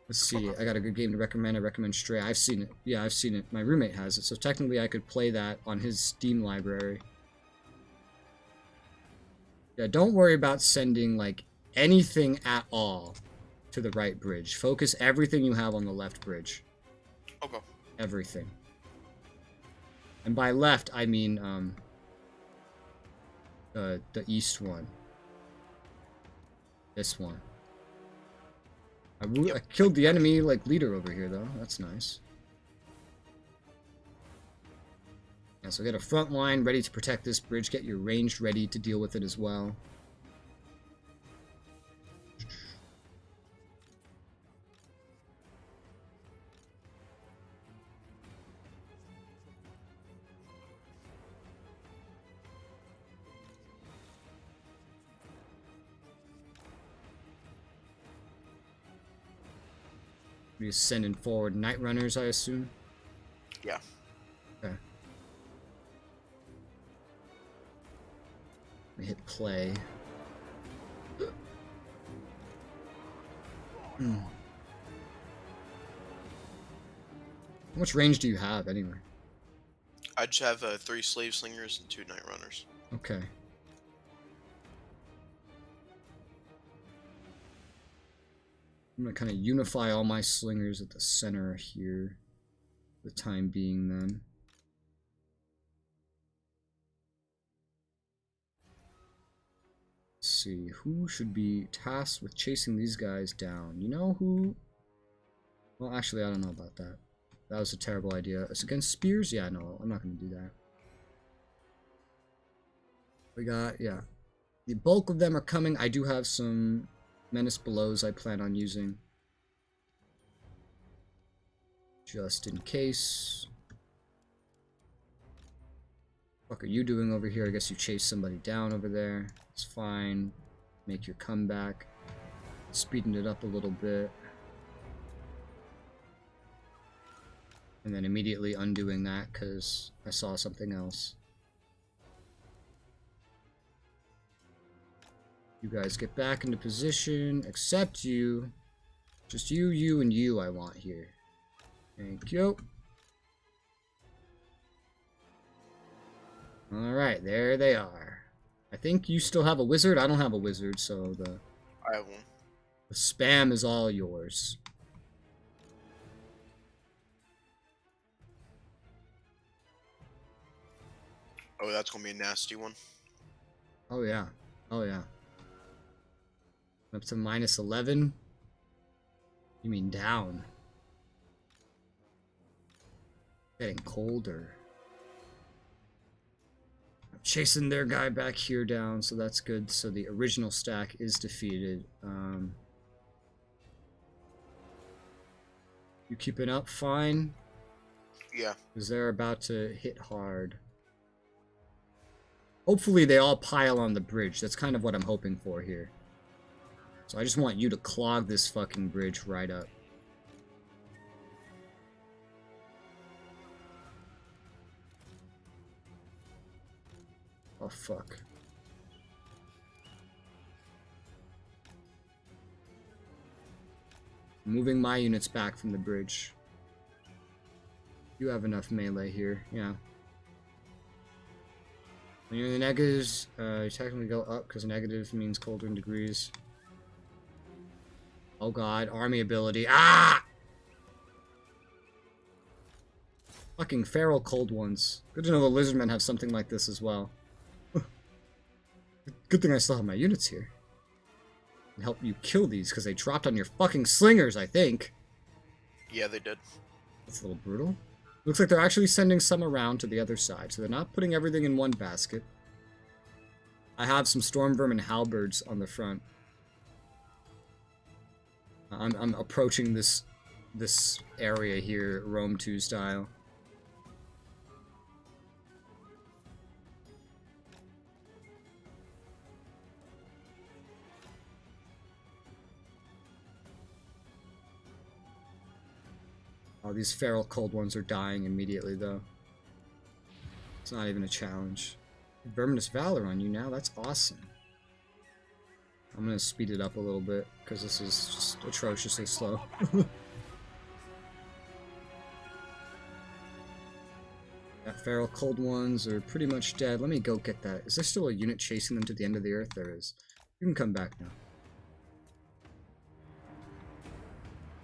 Let's see. I got a good game to recommend. I recommend Stray. I've seen it. Yeah, I've seen it. My roommate has it, so technically I could play that on his Steam library. Yeah, don't worry about sending, like, anything at all to the right bridge. Focus everything you have on the left bridge. Okay. Everything. And by left, I mean, the east one. This one. I killed the enemy, like, leader over here, though. That's nice. Yeah, so get a front line ready to protect this bridge. Get your ranged ready to deal with it as well. We're sending forward night runners, I assume. Yeah. Okay. We hit play. How much range do you have, anyway? I just have 3 slave slingers and 2 night runners. Okay. I'm gonna kind of unify all my slingers at the center here for the time being, then. Let's see, who should be tasked with chasing these guys down? You know who? Well, actually, I don't know about that. That was a terrible idea. It's against spears? Yeah, no, I'm not gonna do that. We got, yeah. The bulk of them are coming. I do have some Menace Belows I plan on using. Just in case. What are you doing over here? I guess you chased somebody down over there. It's fine. Make your comeback. Speeding it up a little bit. And then immediately undoing that because I saw something else. You guys get back into position, except you. Just you, and you I want here. Thank you. Alright, there they are. I think you still have a wizard. I don't have a wizard, so I have one. the spam is all yours. Oh, that's gonna be a nasty one. Oh yeah. Oh yeah. Up to minus 11? You mean down? Getting colder. I'm chasing their guy back here down, so that's good. So the original stack is defeated. You keeping up fine? Yeah. Because they're about to hit hard. Hopefully they all pile on the bridge. That's kind of what I'm hoping for here. So I just want you to clog this fucking bridge right up. Oh, fuck. Moving my units back from the bridge. You have enough melee here, yeah. When you're in the negatives, you technically go up because negative means colder in degrees. Oh god, army ability. Ah! Fucking feral cold ones. Good to know the lizardmen have something like this as well. Good thing I still have my units here. And help you kill these because they dropped on your fucking slingers, I think. Yeah, they did. That's a little brutal. Looks like they're actually sending some around to the other side, so they're not putting everything in one basket. I have some storm vermin halberds on the front. I'm approaching this area here, Rome 2 style. Oh, these feral cold ones are dying immediately, though. It's not even a challenge. Verminous Valor on you now, that's awesome. I'm gonna speed it up a little bit, because this is just atrociously slow. That feral cold ones are pretty much dead. Let me go get that. Is there still a unit chasing them to the end of the earth? There is. You can come back now.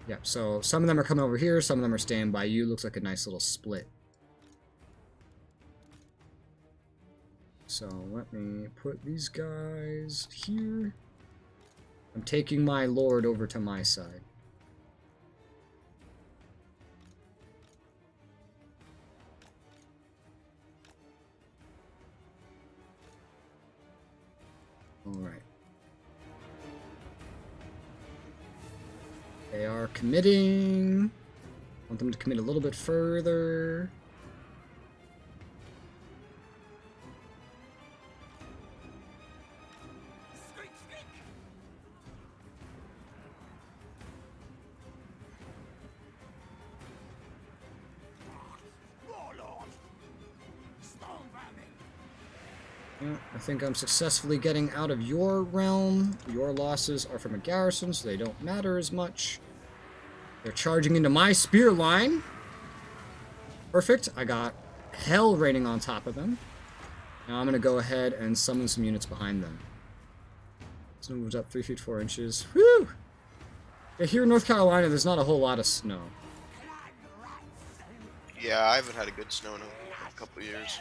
Yep, so some of them are coming over here, some of them are staying by you. Looks like a nice little split. So let me put these guys here. I'm taking my lord over to my side. Alright. They are committing. Want them to commit a little bit further. Yeah, I think I'm successfully getting out of your realm. Your losses are from a garrison, so they don't matter as much. They're charging into my spear line. Perfect. I got hell raining on top of them. Now I'm going to go ahead and summon some units behind them. Snow moved up 3 feet 4 inches. Woo! Yeah, here in North Carolina, there's not a whole lot of snow. Yeah, I haven't had a good snow in a couple of years.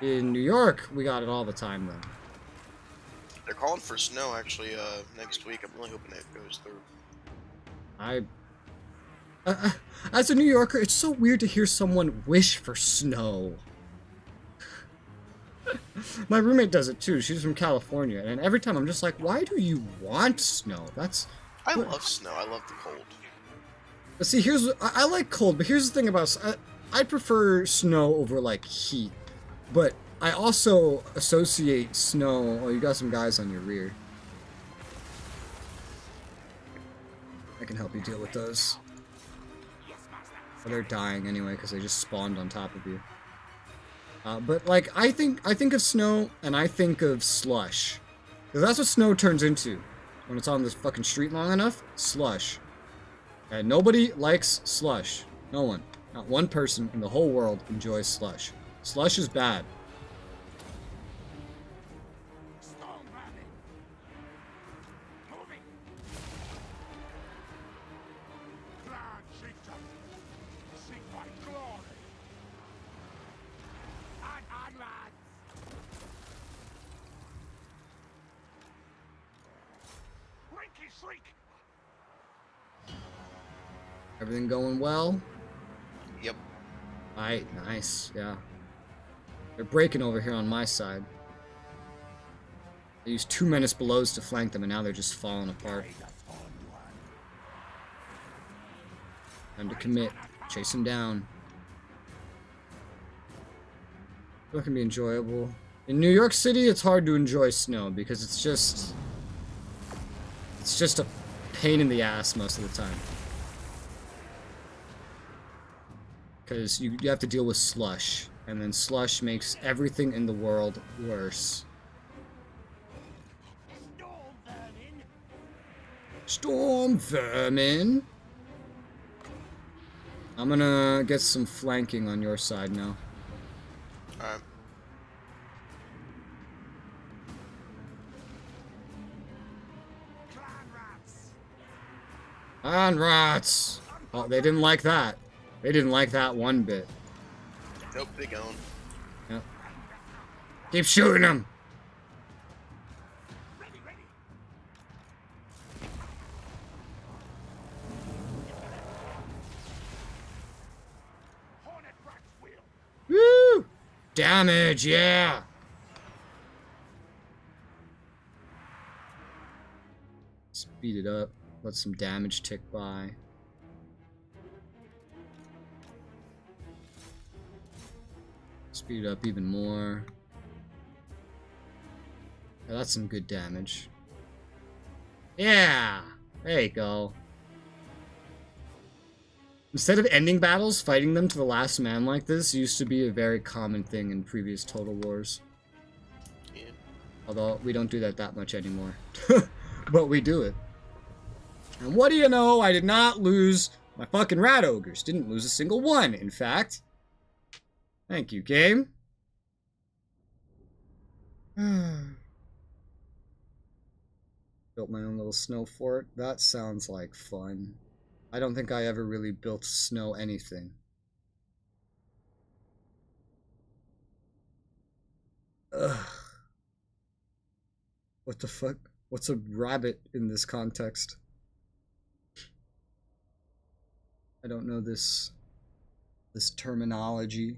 In New York, we got it all the time, though. They're calling for snow, actually, next week. I'm really hoping it goes through. As a New Yorker, it's so weird to hear someone wish for snow. My roommate does it too. She's from California, and every time I'm just like, why do you want snow? I love snow. I love the cold. But see, I like cold, but here's the thing about I prefer snow over like heat. But I also associate snow. Oh, you got some guys on your rear. I can help you deal with those. Oh, they're dying anyway because they just spawned on top of you. But like I think of snow and I think of slush. Because that's what snow turns into when it's on this fucking street long enough. Slush. And nobody likes slush. No one. Not one person in the whole world enjoys slush. Slush is bad. Storm running. Moving. Clan Chieftain. Seek my glory. On, lads. Rinky shriek. Everything going well? Yep. Alright, nice, yeah. They're breaking over here on my side. I used 2 menace blows to flank them and now they're just falling apart. Time to commit. Chase them down. That can be enjoyable. In New York City, it's hard to enjoy snow because it's just a pain in the ass most of the time. Because you have to deal with slush, and then slush makes everything in the world worse. Storm vermin. Storm vermin! I'm gonna get some flanking on your side now. Alright. Clan rats. On rats! Oh, they didn't like that. They didn't like that one bit. Nope, they don't. Yep. Keep shooting them! Ready, ready. Hornet rats wheel. Woo! Damage, yeah! Speed it up. Let some damage tick by. Speed it up even more. Yeah, that's some good damage. Yeah! There you go. Instead of ending battles, fighting them to the last man like this used to be a very common thing in previous Total Wars. Yeah. Although, we don't do that much anymore. But we do it. And what do you know? I did not lose my fucking rat ogres. Didn't lose a single one, in fact. Thank you, game. Built my own little snow fort. That sounds like fun. I don't think I ever really built snow anything. Ugh. What the fuck? What's a rabbit in this context? I don't know this terminology.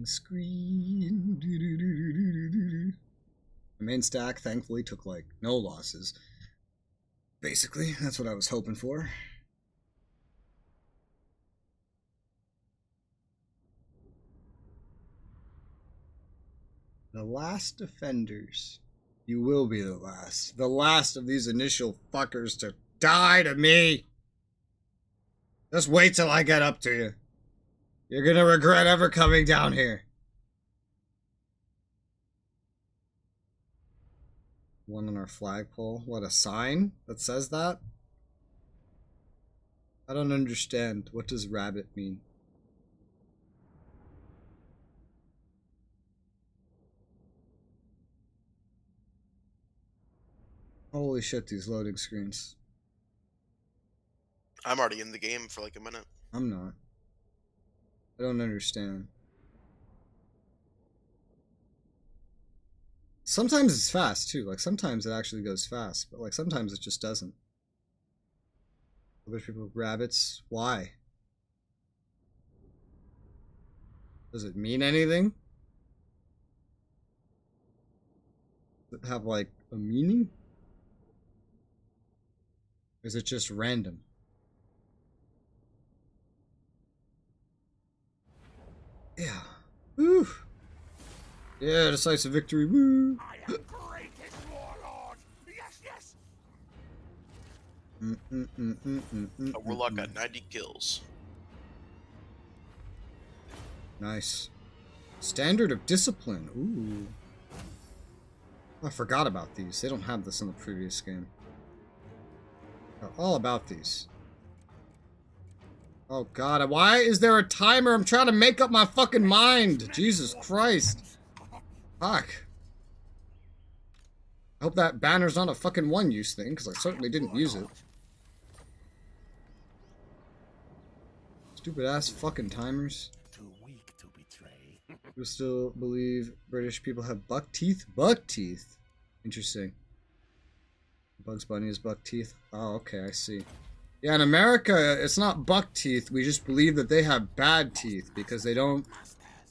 Screen. The main stack, thankfully, took like no losses. Basically, that's what I was hoping for. The last defenders. You will be the last. The last of these initial fuckers to die to me. Just wait till I get up to you. You're gonna regret ever coming down here. One on our flagpole. What, a sign that says that? I don't understand. What does rabbit mean? Holy shit, these loading screens. I'm already in the game for like a minute. I'm not. I don't understand. Sometimes it's fast too. Like sometimes it actually goes fast, but like sometimes it just doesn't. Other people, rabbits, why? Does it mean anything? Does it have like a meaning? Or is it just random? Yeah. Woo! Yeah, decisive victory. Woo! I am greatest warlord. Yes, yes. A warlock got 90 kills. Nice. Standard of discipline. Ooh. I forgot about these. They don't have this in the previous game. They're all about these. Oh god, why is there a timer? I'm trying to make up my fucking mind. Jesus Christ. Fuck. I hope that banner's not a fucking one-use thing, because I certainly didn't use it. Stupid ass fucking timers. Too weak to betray. You still believe British people have buck teeth? Buck teeth? Interesting. Bugs Bunny is buck teeth. Oh, okay, I see. Yeah, in America, it's not buck teeth. We just believe that they have bad teeth because they don't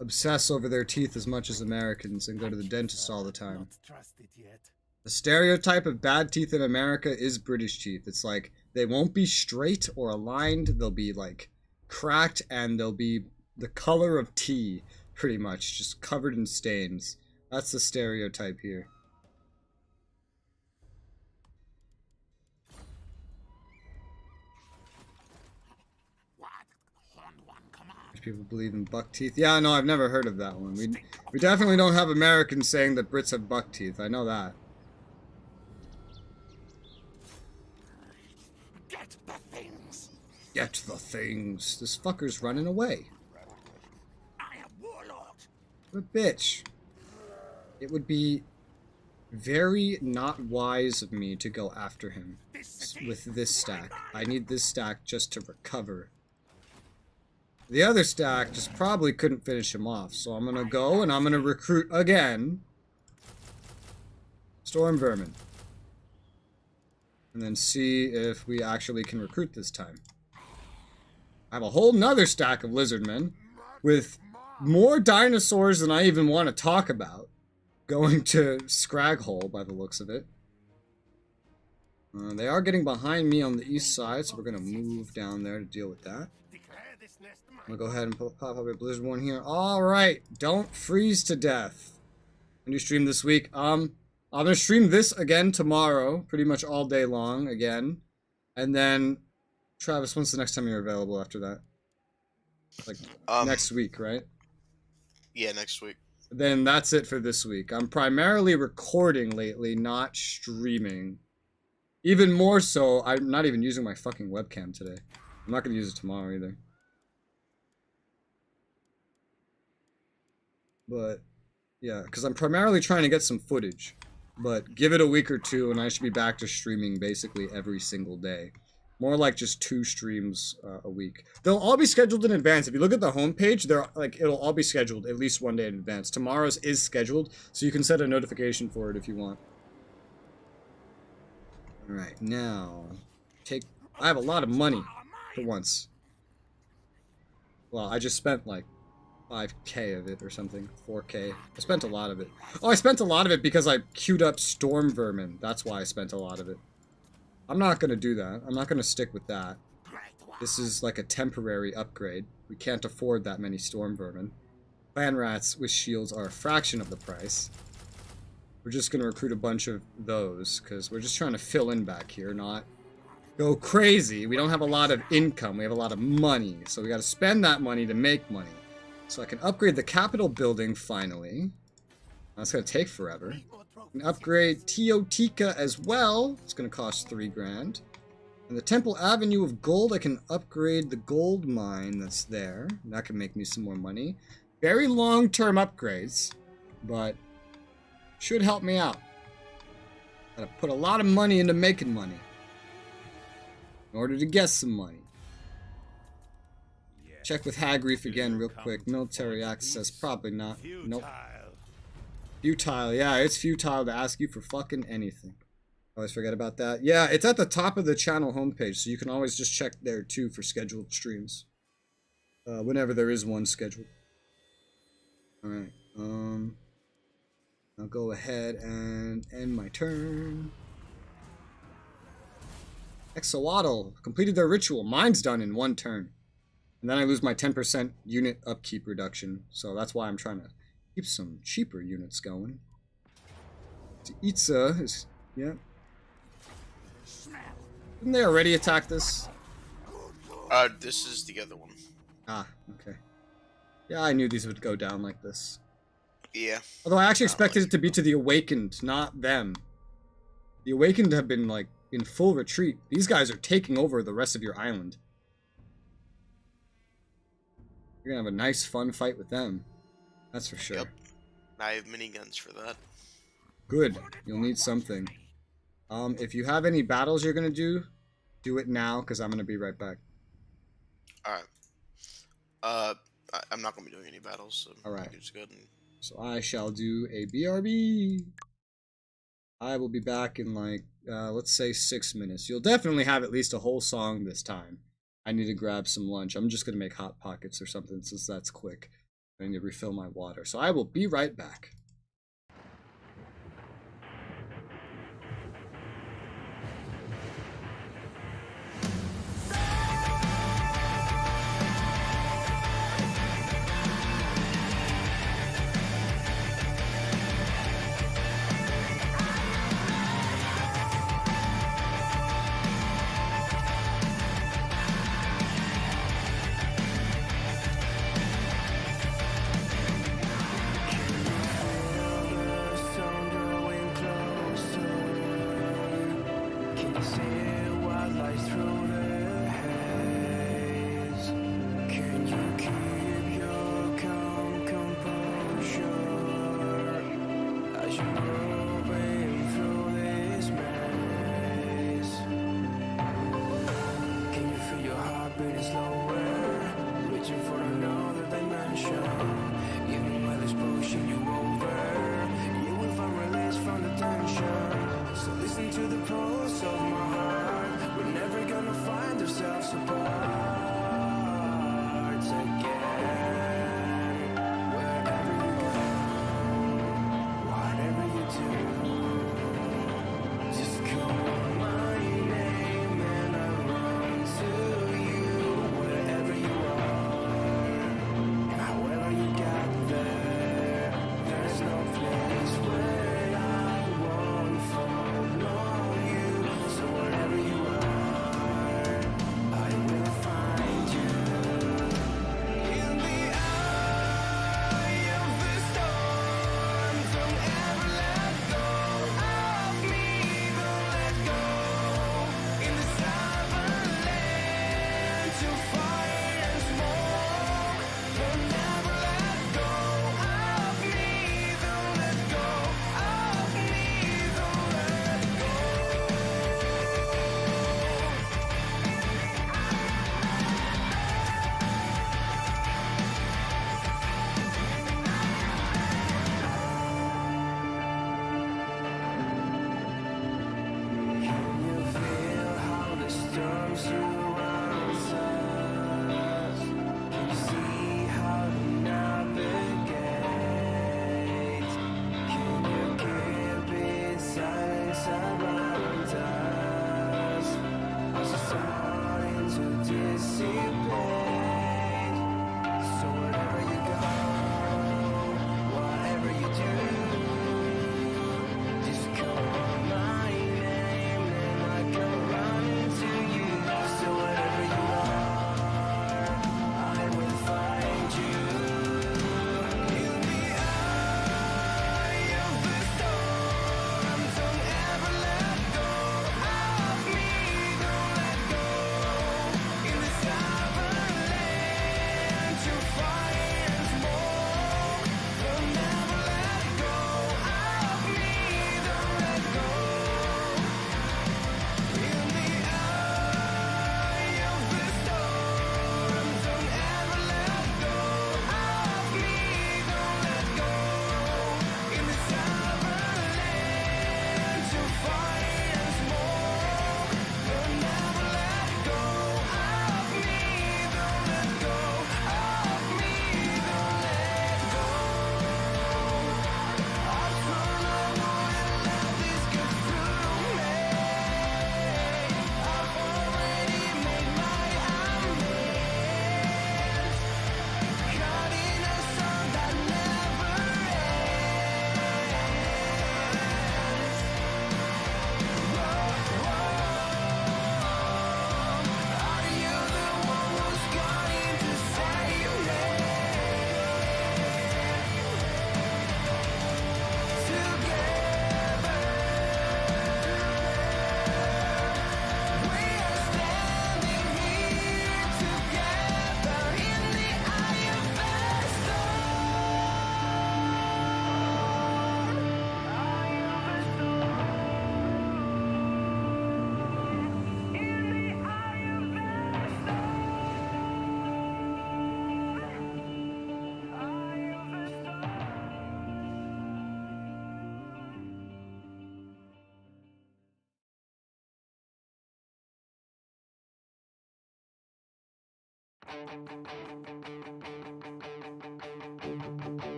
obsess over their teeth as much as Americans and go to the dentist all the time. Not trusted yet. The stereotype of bad teeth in America is British teeth. It's like they won't be straight or aligned. They'll be like cracked and they'll be the color of tea, pretty much, just covered in stains. That's the stereotype here. What? Horned one, come on. People believe in buck teeth. Yeah, no, I've never heard of that one. We definitely don't have Americans saying that Brits have buck teeth. I know that. Get the things. Get the things. This fucker's running away. I am warlord. What a bitch. It would be very not wise of me to go after him with this stack. I need this stack just to recover. The other stack just probably couldn't finish him off, so I'm gonna go and I'm gonna recruit again. Storm Vermin. And then see if we actually can recruit this time. I have a whole nother stack of Lizardmen with more dinosaurs than I even want to talk about. Going to Scraghole by the looks of it. They are getting behind me on the east side, so we're going to move down there to deal with that. Declare this nest mine. I'm going to go ahead and pop up a Blizzard one here. Alright, don't freeze to death. When you stream this week? I'm going to stream this again tomorrow, pretty much all day long again. And then, Travis, when's the next time you're available after that? Like, next week, right? Yeah, next week. Then that's it for this week. I'm primarily recording lately, not streaming. Even more so, I'm not even using my fucking webcam today. I'm not going to use it tomorrow either. But, yeah, because I'm primarily trying to get some footage. But give it a week or two and I should be back to streaming basically every single day. More like just 2 streams a week. They'll all be scheduled in advance. If you look at the homepage, they're like it'll all be scheduled at least 1 day in advance. Tomorrow's is scheduled, so you can set a notification for it if you want. All right, now I have a lot of money for once. Well, I just spent like 5k of it or something, 4k. I spent a lot of it. Oh, I spent a lot of it because I queued up Storm Vermin. That's why I spent a lot of it. I'm not going to do that. I'm not going to stick with that. This is like a temporary upgrade. We can't afford that many Storm Vermin. Clan Rats with shields are a fraction of the price. We're just going to recruit a bunch of those, because we're just trying to fill in back here, not go crazy. We don't have a lot of income. We have a lot of money, so we got to spend that money to make money. So I can upgrade the Capitol building, finally. That's going to take forever. And upgrade Teotika as well. It's going to cost 3 grand. And the Temple Avenue of Gold, I can upgrade the gold mine that's there. That can make me some more money. Very long-term upgrades, but should help me out. Gotta put a lot of money into making money in order to get some money. Check with Hagreef again real quick. Military access, probably not. Nope. Futile, yeah, it's futile to ask you for fucking anything. Always forget about that. Yeah, it's at the top of the channel homepage, so you can always just check there too for scheduled streams. Whenever there is one scheduled. Alright, I'll go ahead and end my turn. Exowaddle completed their ritual. Mine's done in 1 turn. And then I lose my 10% unit upkeep reduction. So that's why I'm trying to keep some cheaper units going. Itza is... yeah. Didn't they already attack this? This is the other one. Ah, okay. Yeah, I knew these would go down like this. Yeah. Although I actually expected it to be to the Awakened, not them. The Awakened have been, like, in full retreat. These guys are taking over the rest of your island. You're gonna have a nice, fun fight with them. That's for sure. Yep. I have miniguns for that. Good. You'll need something. If you have any battles you're gonna do it now, because I'm gonna be right back. Alright. I'm not gonna be doing any battles, so Alright. just go ahead and... So I shall do a BRB. I will be back in like, let's say 6 minutes. You'll definitely have at least a whole song this time. I need to grab some lunch. I'm just gonna make Hot Pockets or something since that's quick. I need to refill my water. So I will be right back. I will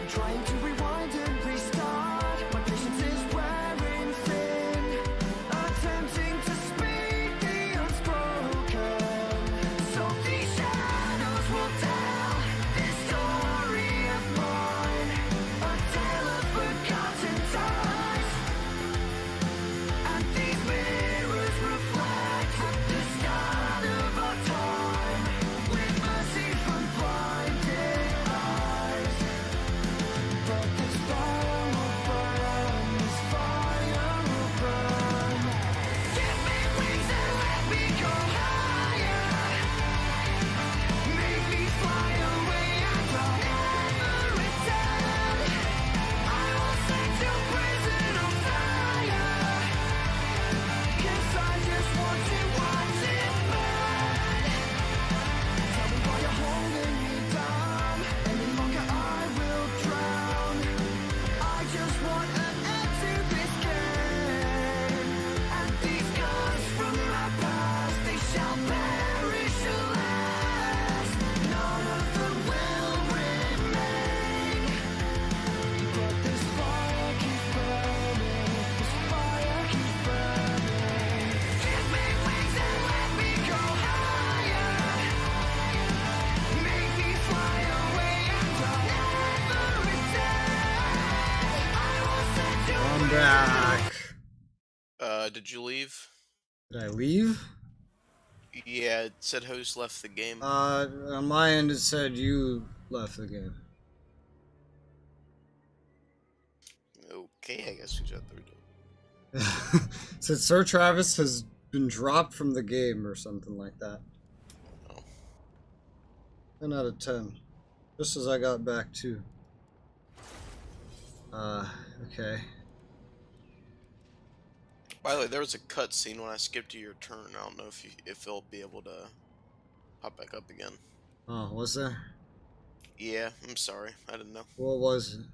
Trying to rewind and restart. back. Did you leave? Did I leave? Yeah, it said host left the game. On my end it said you left the game. Okay, I guess we got through it. It said Sir Travis has been dropped from the game or something like that. Oh. 10 out of 10. Just as I got back too. Okay. By the way, there was a cutscene when I skipped to your turn. I don't know if it'll be able to pop back up again. Oh, was there? Yeah, I'm sorry. I didn't know. What was it?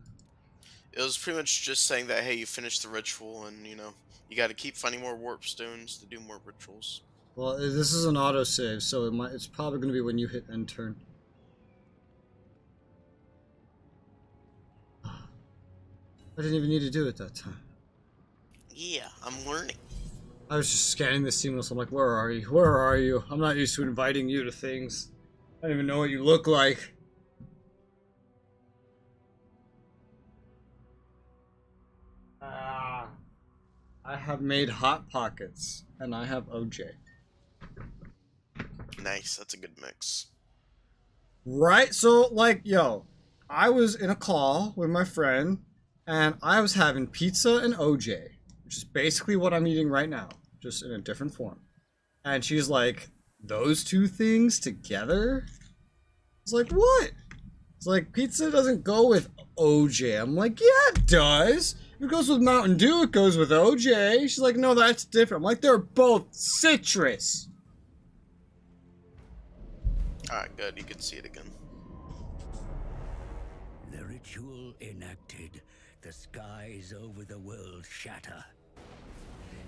It was pretty much just saying that, hey, you finished the ritual and, you know, you got to keep finding more warp stones to do more rituals. Well, this is an autosave, so it's probably going to be when you hit end turn. I didn't even need to do it that time. Yeah, I'm learning. I was just scanning the scene, so I'm like, where are you? Where are you? I'm not used to inviting you to things. I don't even know what you look like. I have made Hot Pockets, and I have OJ. Nice, that's a good mix. Right? So, like, yo, I was in a call with my friend, and I was having pizza and OJ, which is basically what I'm eating right now, just in a different form. And she's like, those two things together? It's like, what? It's like, pizza doesn't go with OJ. I'm like, yeah, it does. If it goes with Mountain Dew, it goes with OJ. She's like, no, that's different. I'm like, they're both citrus. Alright, good. You can see it again. The ritual enacted, the skies over the world shatter,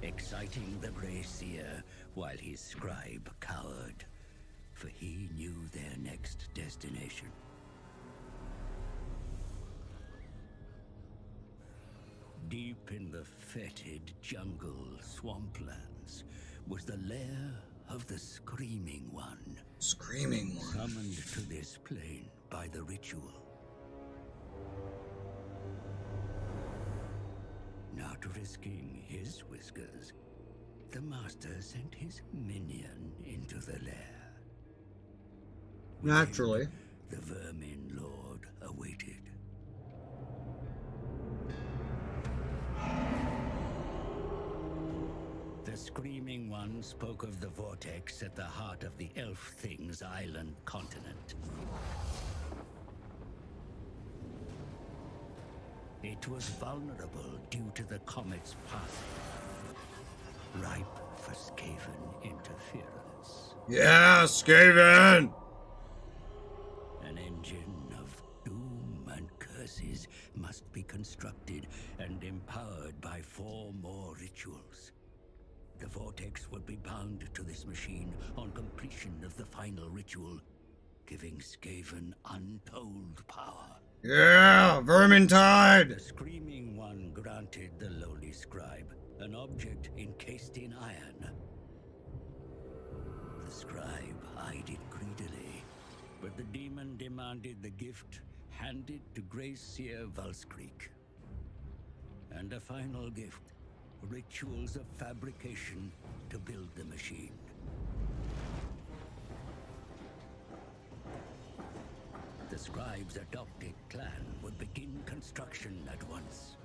exciting the Grey Seer while his scribe cowered, for he knew their next destination. Deep in the fetid jungle swamplands was the lair of the Screaming One. Screaming One. Summoned to this plane by the ritual. Not risking his whiskers, the master sent his minion into the lair. Naturally. The Vermin Lord awaited. The Screaming One spoke of the vortex at the heart of the Elf Thing's island continent. It was vulnerable due to the comet's path, ripe for Skaven interference. Yeah, Skaven! An engine of doom and curses must be constructed and empowered by 4 more rituals. The vortex would be bound to this machine on completion of the final ritual, giving Skaven untold power. Yeah, Vermintide! The Screaming One granted the lowly scribe an object encased in iron. The scribe eyed it greedily, but the demon demanded the gift handed to Grey Seer Valskreek. And a final gift, rituals of fabrication to build the machine. The scribe's adopted clan would begin construction at once.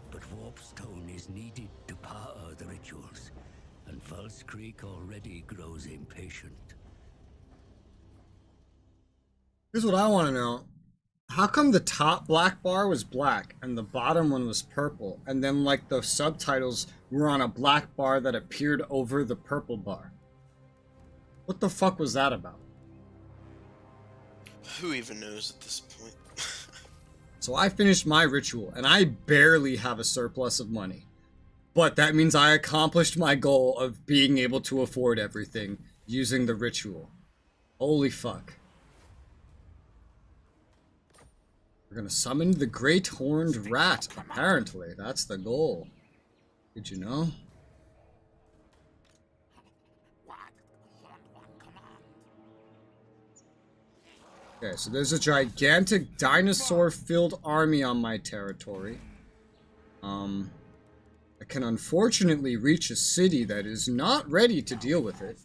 But warpstone is needed to power the rituals, and Valskreek already grows impatient. Here's what I want to know. How come the top black bar was black and the bottom one was purple, and then like the subtitles were on a black bar that appeared over the purple bar? What the fuck was that about? Who even knows at this point? So I finished my ritual, and I barely have a surplus of money. But that means I accomplished my goal of being able to afford everything using the ritual. Holy fuck. We're gonna summon the Great Horned Rat, apparently. That's the goal. Did you know? Okay, so there's a gigantic dinosaur-filled army on my territory. I can unfortunately reach a city that is not ready to deal with it.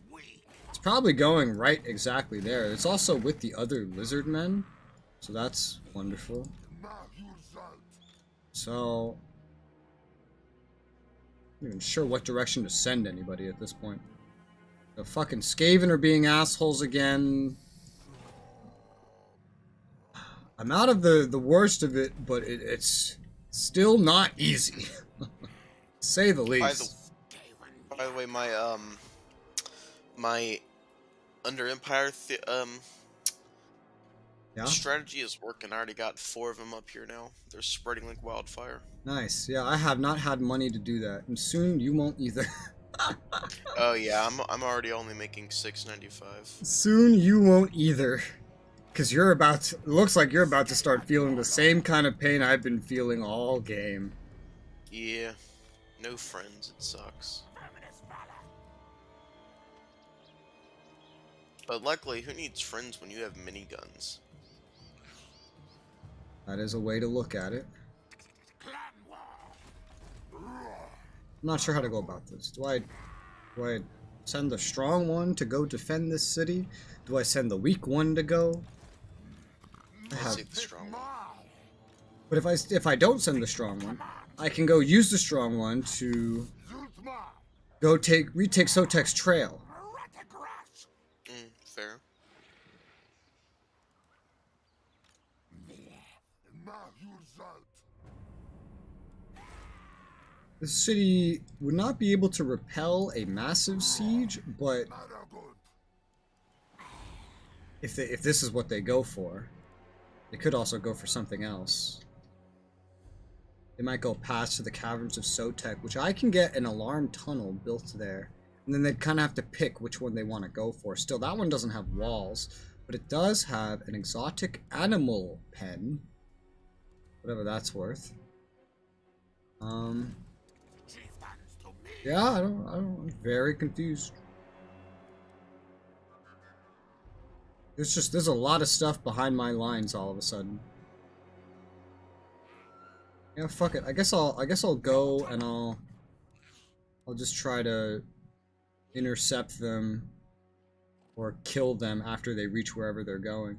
It's probably going right exactly there. It's also with the other lizard men, so that's wonderful. So, I'm not even sure what direction to send anybody at this point. The fucking Skaven are being assholes again. I'm out of the worst of it, but it's still not easy. Say the least. By the way, my my under Empire Yeah? strategy is working. I already got 4 of them up here now. They're spreading like wildfire. Nice. Yeah, I have not had money to do that, and soon you won't either. Oh yeah, I'm already only making 6.95. Soon you won't either. Because you're about to, it looks like you're about to start feeling the same kind of pain I've been feeling all game. Yeah, no friends. It sucks. But luckily, who needs friends when you have miniguns? That is a way to look at it. I'm not sure how to go about this. Do I send the strong one to go defend this city? Do I send the weak one to go? Let's take the strong one. But if I don't send the strong one, I can go use the strong one to go retake Sotek's trail. Fair. The city would not be able to repel a massive siege, but if this is what they go for, they could also go for something else. They might go past to the caverns of Sotek, which I can get an alarm tunnel built there. And then they'd kind of have to pick which one they want to go for. Still, that one doesn't have walls, but it does have an exotic animal pen. Whatever that's worth. Yeah, I'm very confused. There's a lot of stuff behind my lines all of a sudden. Yeah, fuck it. I guess I'll go and I'll just try to intercept them or kill them after they reach wherever they're going.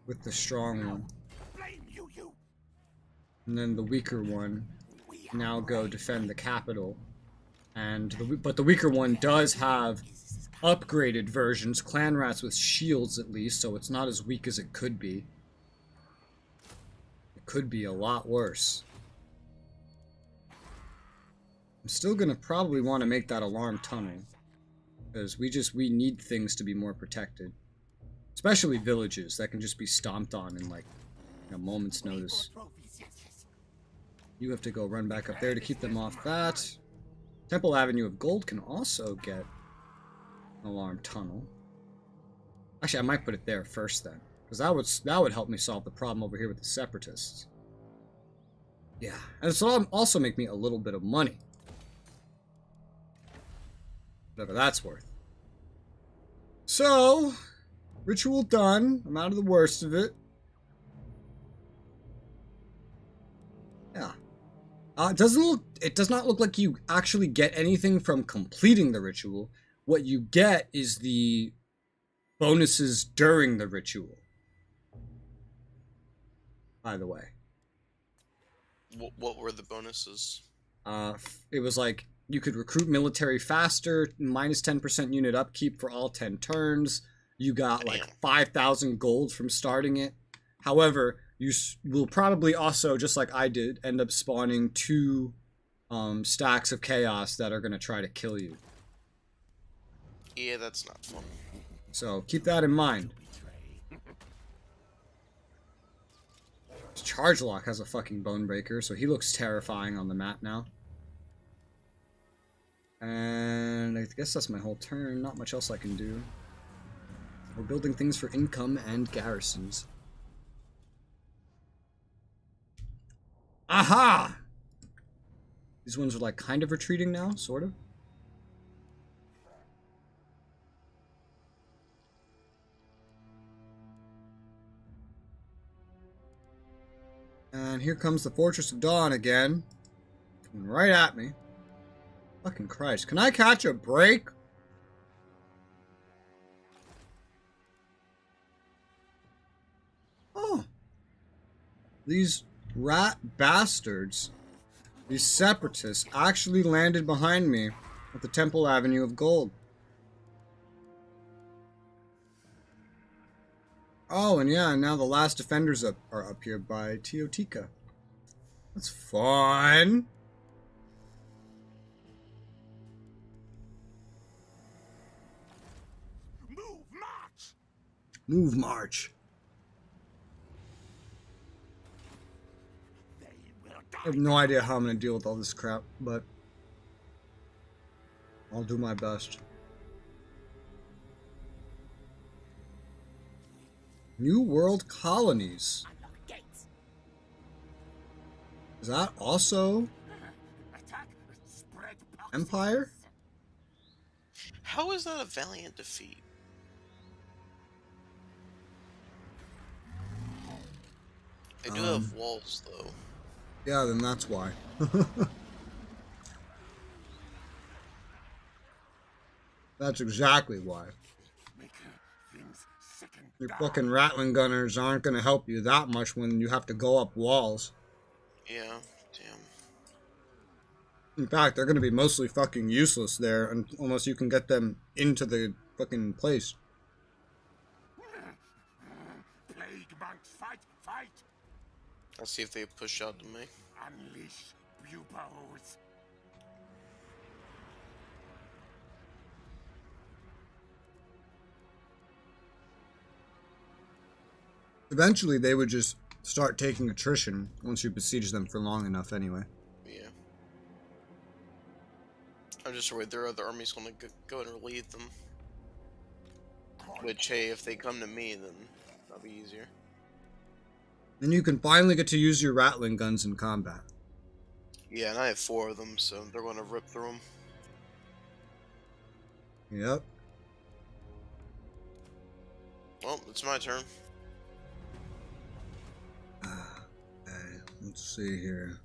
With the strong one. And then the weaker one now go defend the capital. But the weaker one does have upgraded versions, clan rats with shields at least, so it's not as weak as it could be. It could be a lot worse. I'm still gonna probably want to make that alarm tunnel, because we need things to be more protected, especially villages that can just be stomped on in like a moment's notice. You have to go run back up there to keep them off that. Temple Avenue of Gold can also get an alarm tunnel. Actually, I might put it there first then, because that would help me solve the problem over here with the separatists. Yeah, and it'll also make me a little bit of money. Whatever that's worth. So, ritual done. I'm out of the worst of it. Yeah. It does not look like you actually get anything from completing the ritual. What you get is the bonuses during the ritual. By the way. What were the bonuses? It was like you could recruit military faster, minus 10% unit upkeep for all 10 turns. You got like 5,000 gold from starting it. However, you will probably also, just like I did, end up spawning 2 stacks of chaos that are going to try to kill you. Yeah, that's not fun. So keep that in mind. Charge Lock has a fucking bone breaker, so he looks terrifying on the map now. And I guess that's my whole turn. Not much else I can do. We're building things for income and garrisons. Aha! These ones are like kind of retreating now, sort of. And here comes the Fortress of Dawn again. Coming right at me. Fucking Christ. Can I catch a break? Oh. These rat bastards, these separatists, actually landed behind me at the Temple Avenue of Gold. Oh, and yeah, now the last defenders are up here by Teotika. That's fun. Move, march! Move, march. They will I die. have no idea how I'm going to deal with all this crap, but I'll do my best. New World Colonies. Unlock gates. Is that also Attack. Spread pox. Empire? How is that a valiant defeat? They do have walls, though. Yeah, then that's why. That's exactly why. Make things sick and Your die. fucking Rattling gunners aren't going to help you that much when you have to go up walls. Yeah, damn. In fact, they're going to be mostly fucking useless there unless you can get them into the fucking place. Plague monks, fight, fight! Let's see if they push out to me. Unleash bupos. Eventually, they would just start taking attrition once you besiege them for long enough anyway. Yeah. I'm just worried their other army's gonna go and relieve them. Which, hey, if they come to me, then that'll be easier. Then you can finally get to use your Rattling guns in combat. Yeah, and I have 4 of them, so they're gonna rip through them. Yep. Well, it's my turn. Okay, let's see here.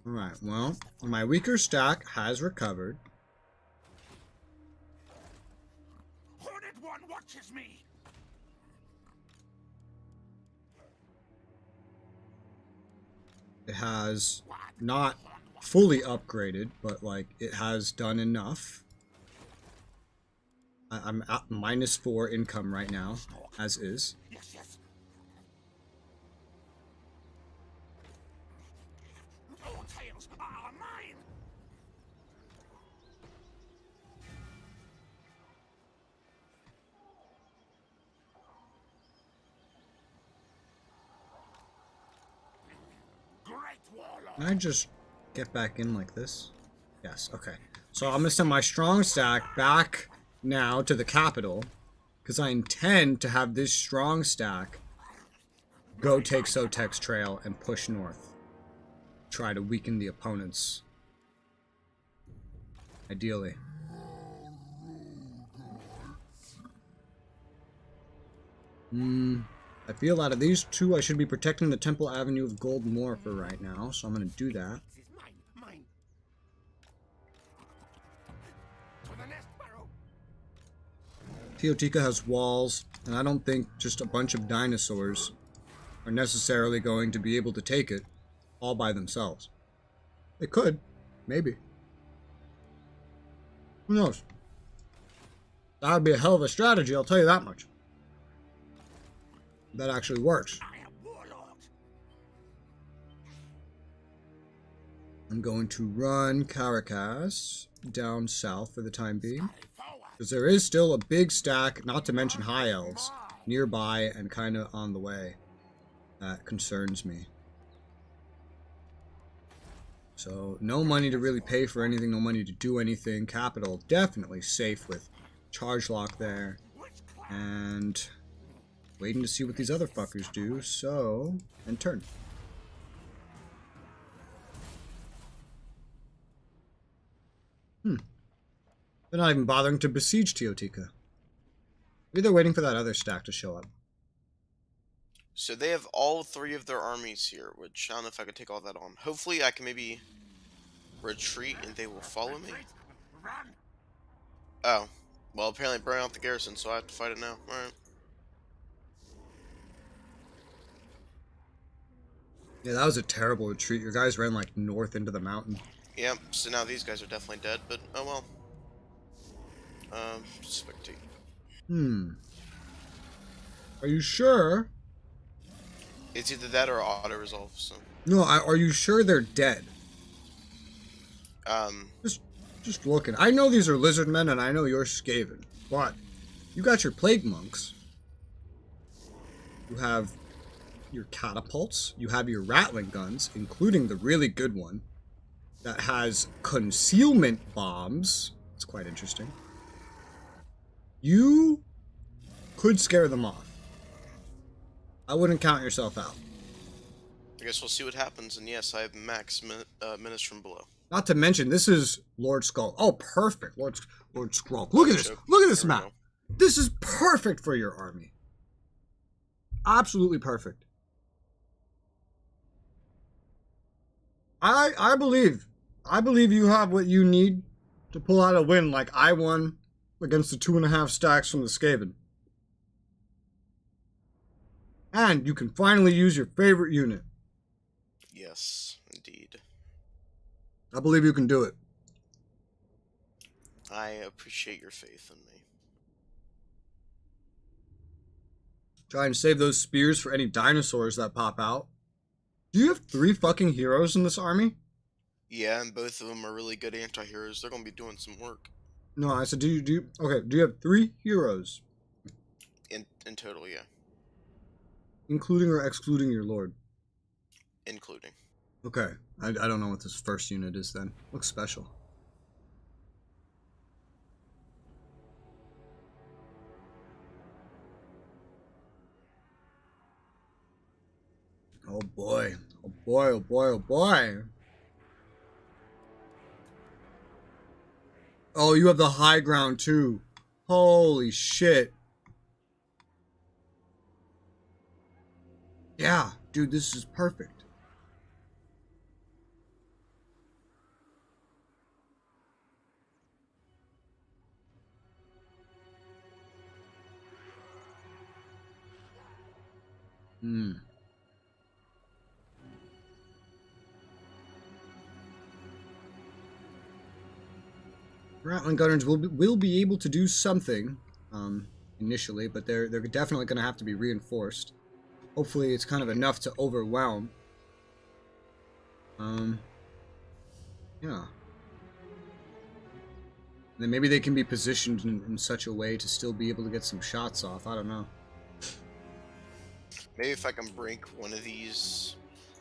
Alright, well, my weaker stack has recovered. Hornet one watches me. It has not fully upgraded, but like it has done enough. I'm at -4 income right now, as is. Yes, yes. All tails are mine. Great warlord. Can I just get back in like this? Yes, okay. So I'm gonna send my strong stack back now to the capital, because I intend to have this strong stack go take Sotek's trail and push north. Try to weaken the opponents. Ideally. I feel out of these two, I should be protecting the Temple Avenue of Gold more for right now, so I'm going to do that. This is mine, mine. To the nest, Barrow. Teotika has walls, and I don't think just a bunch of dinosaurs are necessarily going to be able to take it all by themselves. They could, maybe. Who knows? That would be a hell of a strategy, I'll tell you that much. That actually works. I am warlord. I'm going to run Caracas down south for the time being. Forward. Because there is still a big stack, not to mention high elves, nearby and kind of on the way. That concerns me. So, no money to really pay for anything, no money to do anything. Capital, definitely safe with charge lock there. And waiting to see what these other fuckers do, so... and turn. They're not even bothering to besiege Teotika. Maybe they're waiting for that other stack to show up. So they have all 3 of their armies here, which I don't know if I can take all that on. Hopefully I can maybe retreat and they will follow me. Run! Oh. Well, apparently it burned out the garrison, so I have to fight it now. Alright. Yeah, that was a terrible retreat. Your guys ran like north into the mountain. Yep, so now these guys are definitely dead, but oh well. Spectate. Are you sure? It's either that or auto-resolve, so... No, are you sure they're dead? Um... Just looking. I know these are lizard men, and I know you're Skaven, but you got your plague monks. You have your catapults. You have your rattling guns, including the really good one that has concealment bombs. It's quite interesting. You could scare them off. I wouldn't count yourself out. I guess we'll see what happens, and yes, I have max minutes from below. Not to mention, this is Lord Skull. Oh, perfect. Lord Skull. Look at this. Look at this map. This is perfect for your army. Absolutely perfect. I believe you have what you need to pull out a win like I won against the 2.5 stacks from the Skaven. And you can finally use your favorite unit. Yes, indeed. I believe you can do it. I appreciate your faith in me. Try and save those spears for any dinosaurs that pop out. Do you have 3 fucking heroes in this army? Yeah, and both of them are really good anti-heroes. They're going to be doing some work. No, I said, do you have 3 heroes? In total, yeah. Including or excluding your lord? Including. Okay. I don't know what this first unit is then. Looks special. Oh boy. Oh boy, oh boy, oh boy. Oh, you have the high ground too. Holy shit. Yeah, dude, this is perfect. Rattling gunners will be able to do something initially, but they're definitely going to have to be reinforced. Hopefully, it's kind of enough to overwhelm. Yeah. And then maybe they can be positioned in such a way to still be able to get some shots off. I don't know. Maybe if I can break one of these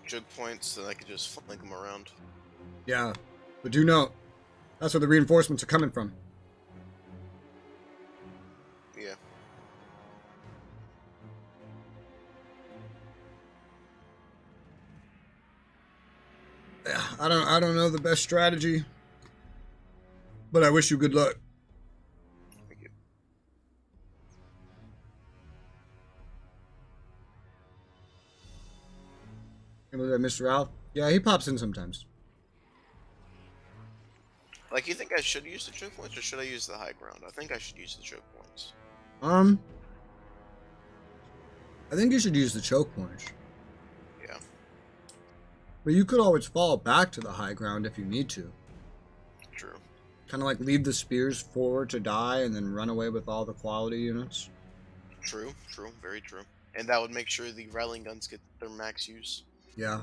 choke points, then I could just flank them around. Yeah, but do note, that's where the reinforcements are coming from. Yeah. Yeah, I don't know the best strategy, but I wish you good luck. Thank you. Remember that Mr. Ralph? Yeah, he pops in sometimes. Like, you think I should use the choke points, or should I use the high ground? I think I should use the choke points. I think you should use the choke points. Yeah. But you could always fall back to the high ground if you need to. True. Kind of like leave the spears forward to die and then run away with all the quality units. True, very true. And that would make sure the rattling guns get their max use. Yeah.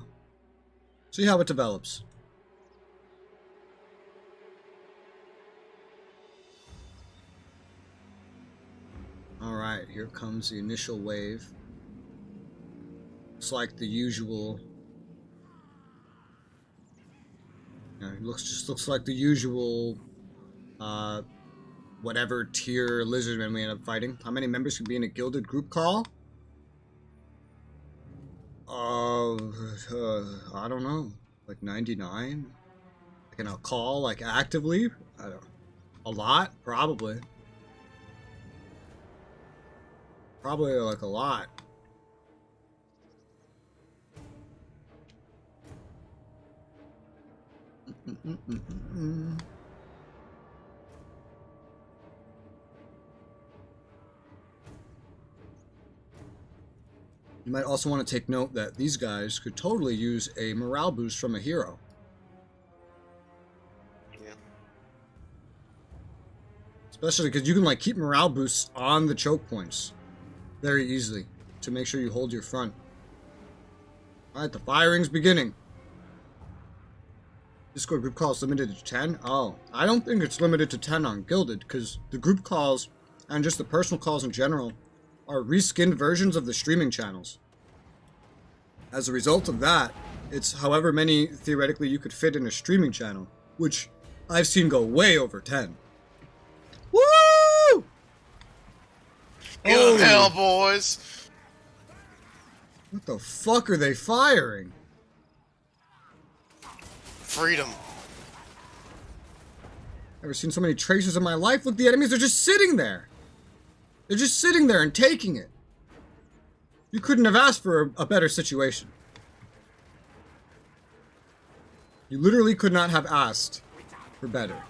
See how it develops. Alright, here comes the initial wave. It's like the usual. Yeah, it just looks like the usual whatever tier lizardmen we end up fighting. How many members can be in a gilded group call? I don't know. Like 99? Like in a call, like actively? I don't know. A lot? Probably. Probably like a lot. You might also want to take note that these guys could totally use a morale boost from a hero. Yeah. Especially because you can like keep morale boosts on the choke points very easily to make sure you hold your front. Alright, the firing's beginning. Discord group calls limited to 10? Oh, I don't think it's limited to 10 on Gilded, because the group calls and just the personal calls in general are reskinned versions of the streaming channels. As a result of that, it's however many theoretically you could fit in a streaming channel, which I've seen go way over 10. Woo! Go to hell, boys! What the fuck are they firing? Freedom. Never seen so many tracers in my life. Look, the enemies are just sitting there. They're just sitting there and taking it. You couldn't have asked for a better situation. You literally could not have asked for better.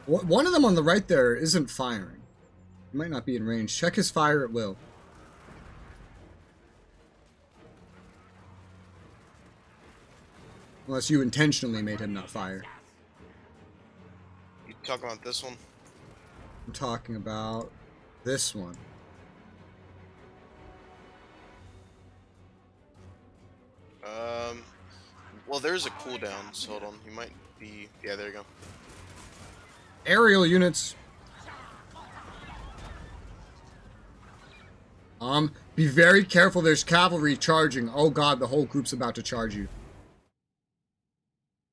One of them on the right there isn't firing. He might not be in range. Check his fire at will. Unless you intentionally made him not fire. You talking about this one? I'm talking about this one. Well, there's a cooldown, so hold on. You might be... Yeah, there you go. Aerial units. Be very careful. There's cavalry charging. Oh god, the whole group's about to charge you.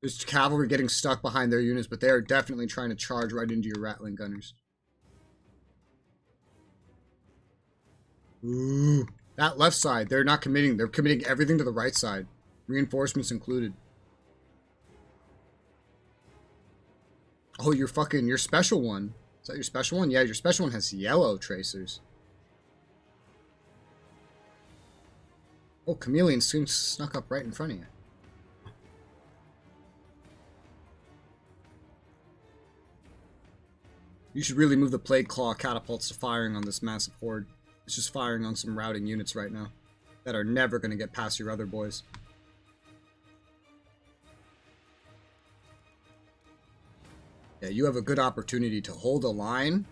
There's cavalry getting stuck behind their units, but they are definitely trying to charge right into your rattling gunners. Ooh. That left side, they're not committing. They're committing everything to the right side. Reinforcements included. Oh, your special one. Is that your special one? Yeah, your special one has yellow tracers. Oh, Chameleon snuck up right in front of you. You should really move the Plague Claw catapults to firing on this massive horde. It's just firing on some routing units right now that are never going to get past your other boys. Yeah, you have a good opportunity to hold a line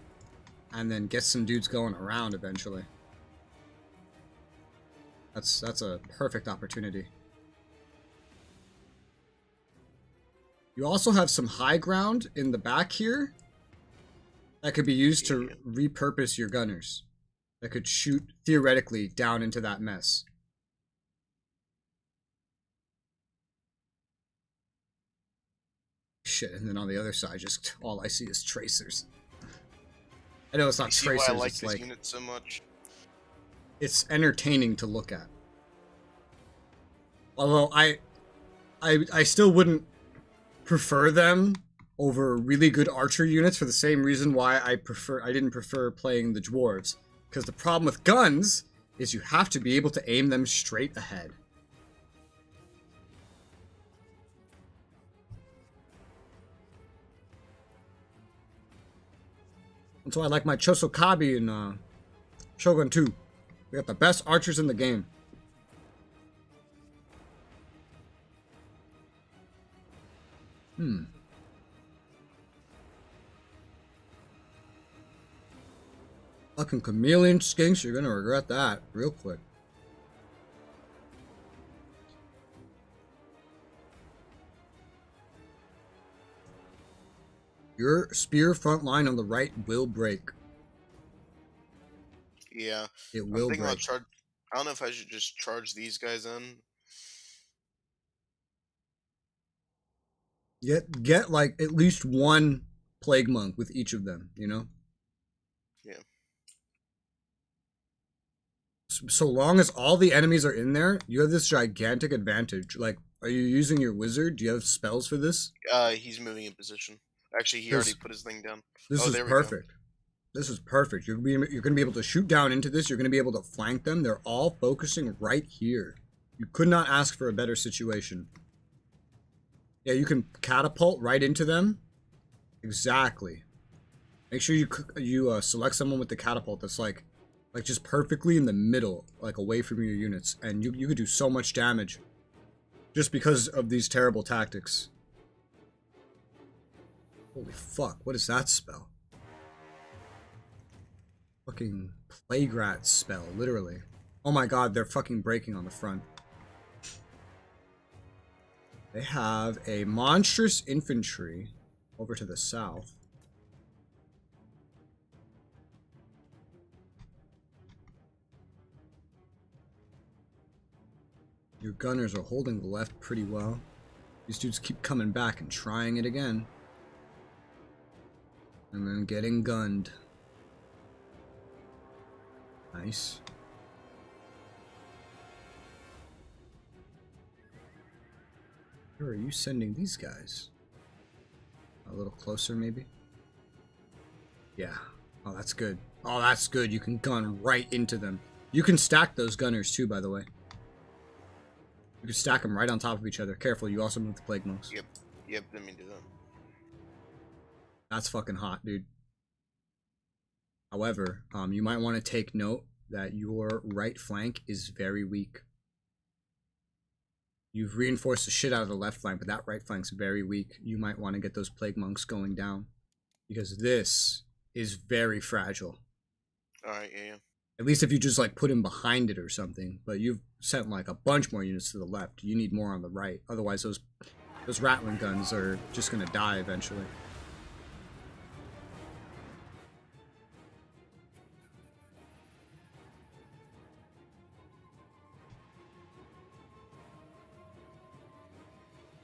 and then get some dudes going around eventually. That's a perfect opportunity. You also have some high ground in the back here that could be used to repurpose your gunners. That could shoot, theoretically, down into that mess. Shit, and then on the other side, just all I see is tracers. I know it's not tracers, why I like it's this like... unit so much? It's entertaining to look at. Although I still wouldn't prefer them over really good archer units for the same reason why I didn't prefer playing the dwarves. Because the problem with guns is you have to be able to aim them straight ahead. That's why I like my Chosokabi in Shogun 2. We got the best archers in the game. Fucking chameleon skinks, you're gonna regret that real quick. Your spear front line on the right will break. Yeah. It will I'm thinking break. about I don't know if I should just charge these guys in. Get like at least one plague monk with each of them, you know? Yeah. So long as all the enemies are in there, you have this gigantic advantage. Like, are you using your wizard? Do you have spells for this? He's moving in position. Actually, he already put his thing down. This is there we perfect. This is perfect. You're going to be able to shoot down into this. You're going to be able to flank them. They're all focusing right here. You could not ask for a better situation. Yeah, you can catapult right into them. Exactly. Make sure you select someone with the catapult that's like just perfectly in the middle, like away from your units, and you could do so much damage just because of these terrible tactics. Holy fuck, what is that spell? Fucking plague rat spell, literally. Oh my god, they're fucking breaking on the front. They have a monstrous infantry over to the south. Your gunners are holding the left pretty well. These dudes keep coming back and trying it again. And then getting gunned. Nice. Where are you sending these guys? A little closer, maybe? Yeah. Oh, that's good. Oh, that's good. You can gun right into them. You can stack those gunners, too, by the way. You can stack them right on top of each other. Careful, you also move the Plague Monks. Yep, let me do that. That's fucking hot, dude. However, you might want to take note that your right flank is very weak. You've reinforced the shit out of the left flank, but that right flank's very weak. You might want to get those Plague Monks going down. Because this is very fragile. Alright, yeah. At least if you just like put him behind it or something. But you've sent like a bunch more units to the left. You need more on the right. Otherwise those Rattling guns are just gonna die eventually.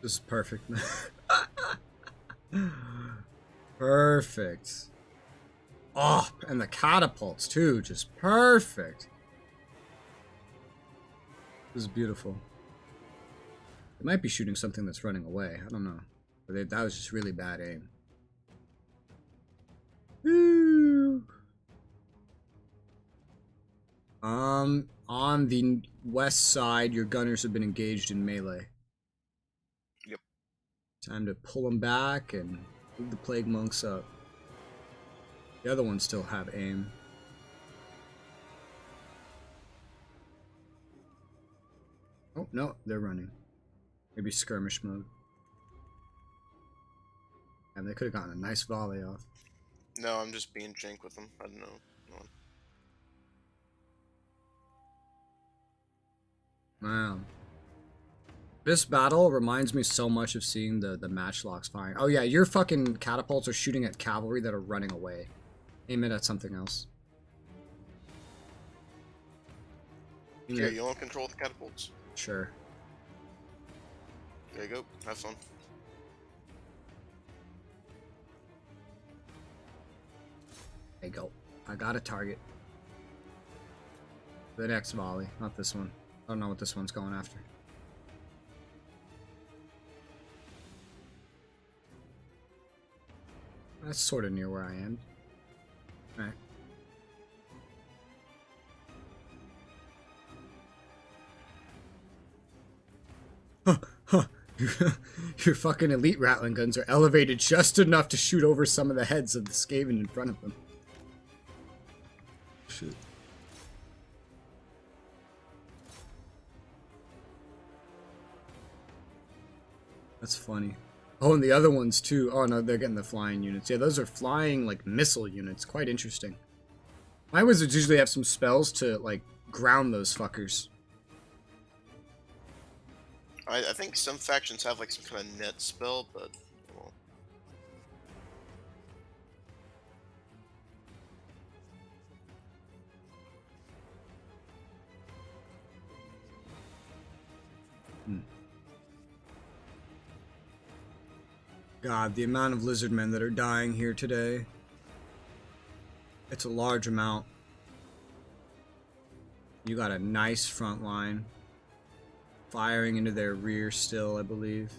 This is perfect. Perfect. Oh, and the catapults too, just perfect. This is beautiful. They might be shooting something that's running away. I don't know. But that was just really bad aim. Woo. On the west side, your gunners have been engaged in melee. Yep. Time to pull them back and move the Plague Monks up. The other ones still have aim. Oh, no, they're running. Maybe skirmish mode. And they could have gotten a nice volley off. No, I'm just being jank with them. I don't know. Wow. This battle reminds me so much of seeing the matchlocks firing. Oh yeah, your fucking catapults are shooting at cavalry that are running away. Aim it at something else. Yeah, you want to control the catapults? Sure. There you go. Have fun. There you go. I got a target. The next volley, not this one. I don't know what this one's going after. That's sort of near where I am. Alright. Huh, huh. Your fucking elite Rattling guns are elevated just enough to shoot over some of the heads of the Skaven in front of them. Shit. That's funny. Oh, and the other ones too. Oh no, they're getting the flying units. Yeah, those are flying like missile units. Quite interesting. My wizards usually have some spells to like ground those fuckers. I think some factions have like some kind of net spell, but well. God, the amount of lizardmen that are dying here today. It's a large amount. You got a nice front line. Firing into their rear still, I believe.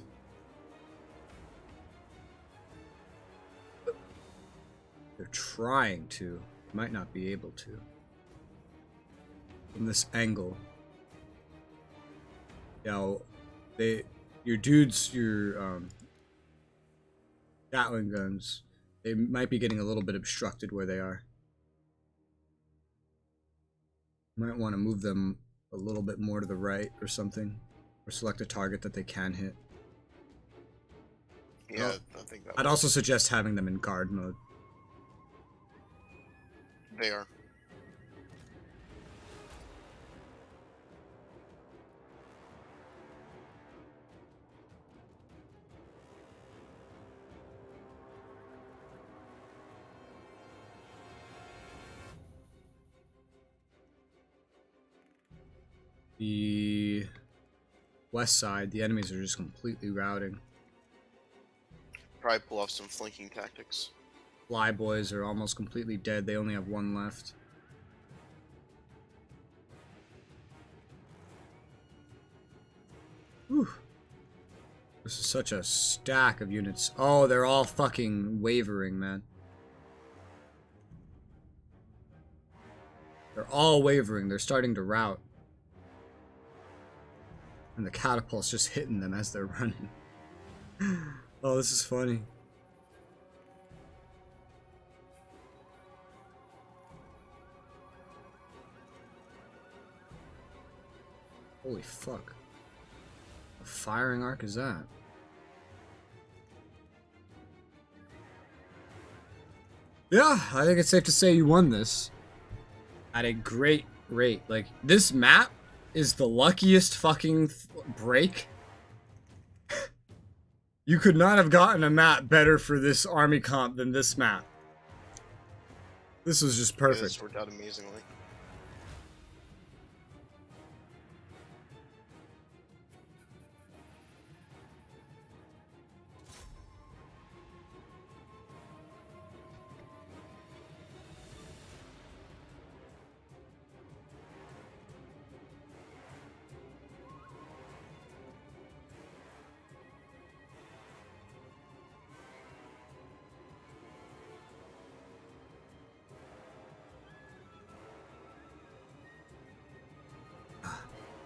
They're trying to. Might not be able to. From this angle. Yeah, your dudes, your Gatling guns, they might be getting a little bit obstructed where they are. Might want to move them a little bit more to the right or something. Or select a target that they can hit. Yeah, I think that I'd also suggest having them in guard mode. they are. The west side, the enemies are just completely routing. Probably pull off some flanking tactics. Fly boys are almost completely dead. They only have one left. Whew. This is such a stack of units. Oh, they're all fucking wavering, man. They're all wavering. They're starting to rout. And the catapult's just hitting them as they're running. Oh, this is funny. Holy fuck. What firing arc is that? Yeah, I think it's safe to say you won this. At a great rate. Like, this map is the luckiest fucking break. You could not have gotten a map better for this army comp than this map. This was just perfect. Yeah, this worked out amazingly.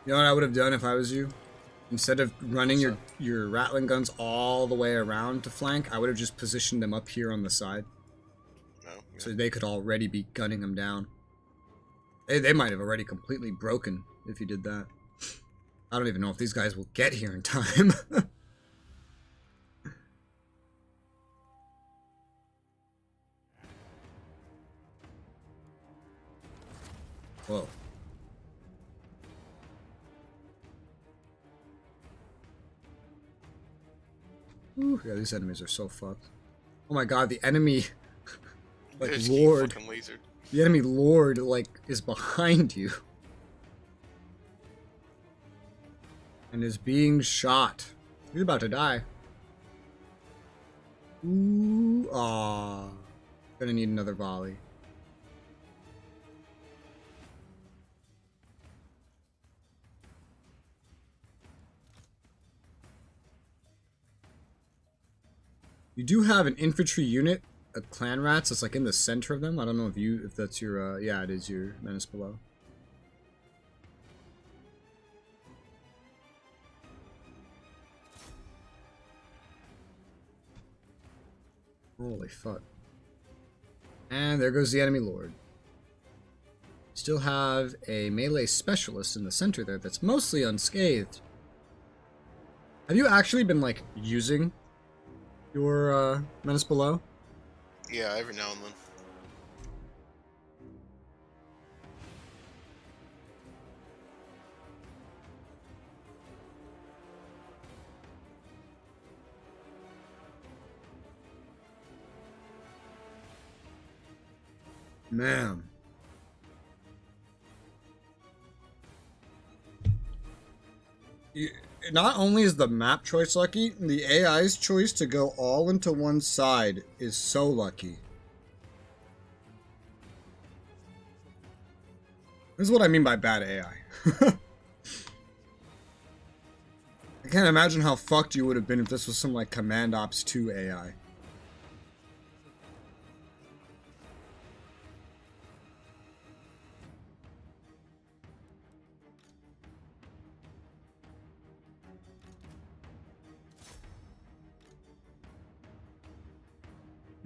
You know what I would have done if I was you? Instead of running your rattling guns all the way around to flank, I would have just positioned them up here on the side. No, yeah. So they could already be gunning them down. They might have already completely broken if you did that. I don't even know if these guys will get here in time. Whoa. Ooh, yeah, these enemies are so fucked. Oh my god, the enemy, like, Just lord. keep fucking lasered. The enemy lord, like, is behind you. And is being shot. He's about to die. Ooh, ah. Gonna need another volley. You do have an infantry unit of clan rats that's like in the center of them. I don't know if that's your yeah, it is your menace below. Holy fuck. And there goes the enemy lord. Still have a melee specialist in the center there that's mostly unscathed. Have you actually been like using your menace below? Yeah, every now and then. Man. Not only is the map choice lucky, the AI's choice to go all into one side is so lucky. This is what I mean by bad AI. I can't imagine how fucked you would have been if this was some like Command Ops 2 AI.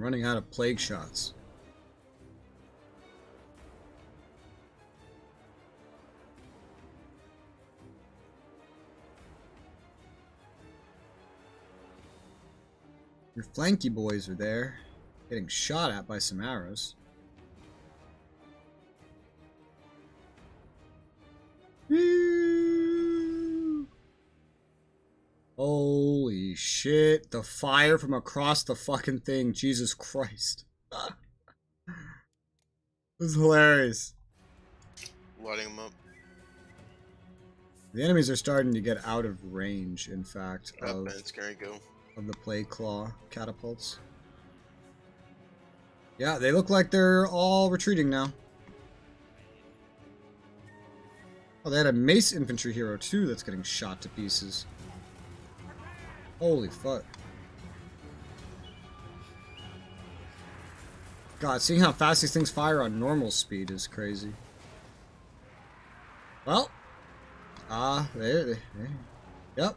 running out of plague shots. Your flanky boys are there, getting shot at by some arrows. Woo! Holy shit, the fire from across the fucking thing, Jesus Christ. This is hilarious. Lighting them up. The enemies are starting to get out of range, in fact, Up and it's gonna go. of the plague claw catapults. Yeah, they look like they're all retreating now. Oh, they had a mace infantry hero too that's getting shot to pieces. Holy fuck. God, seeing how fast these things fire on normal speed is crazy. Well, there. Yep.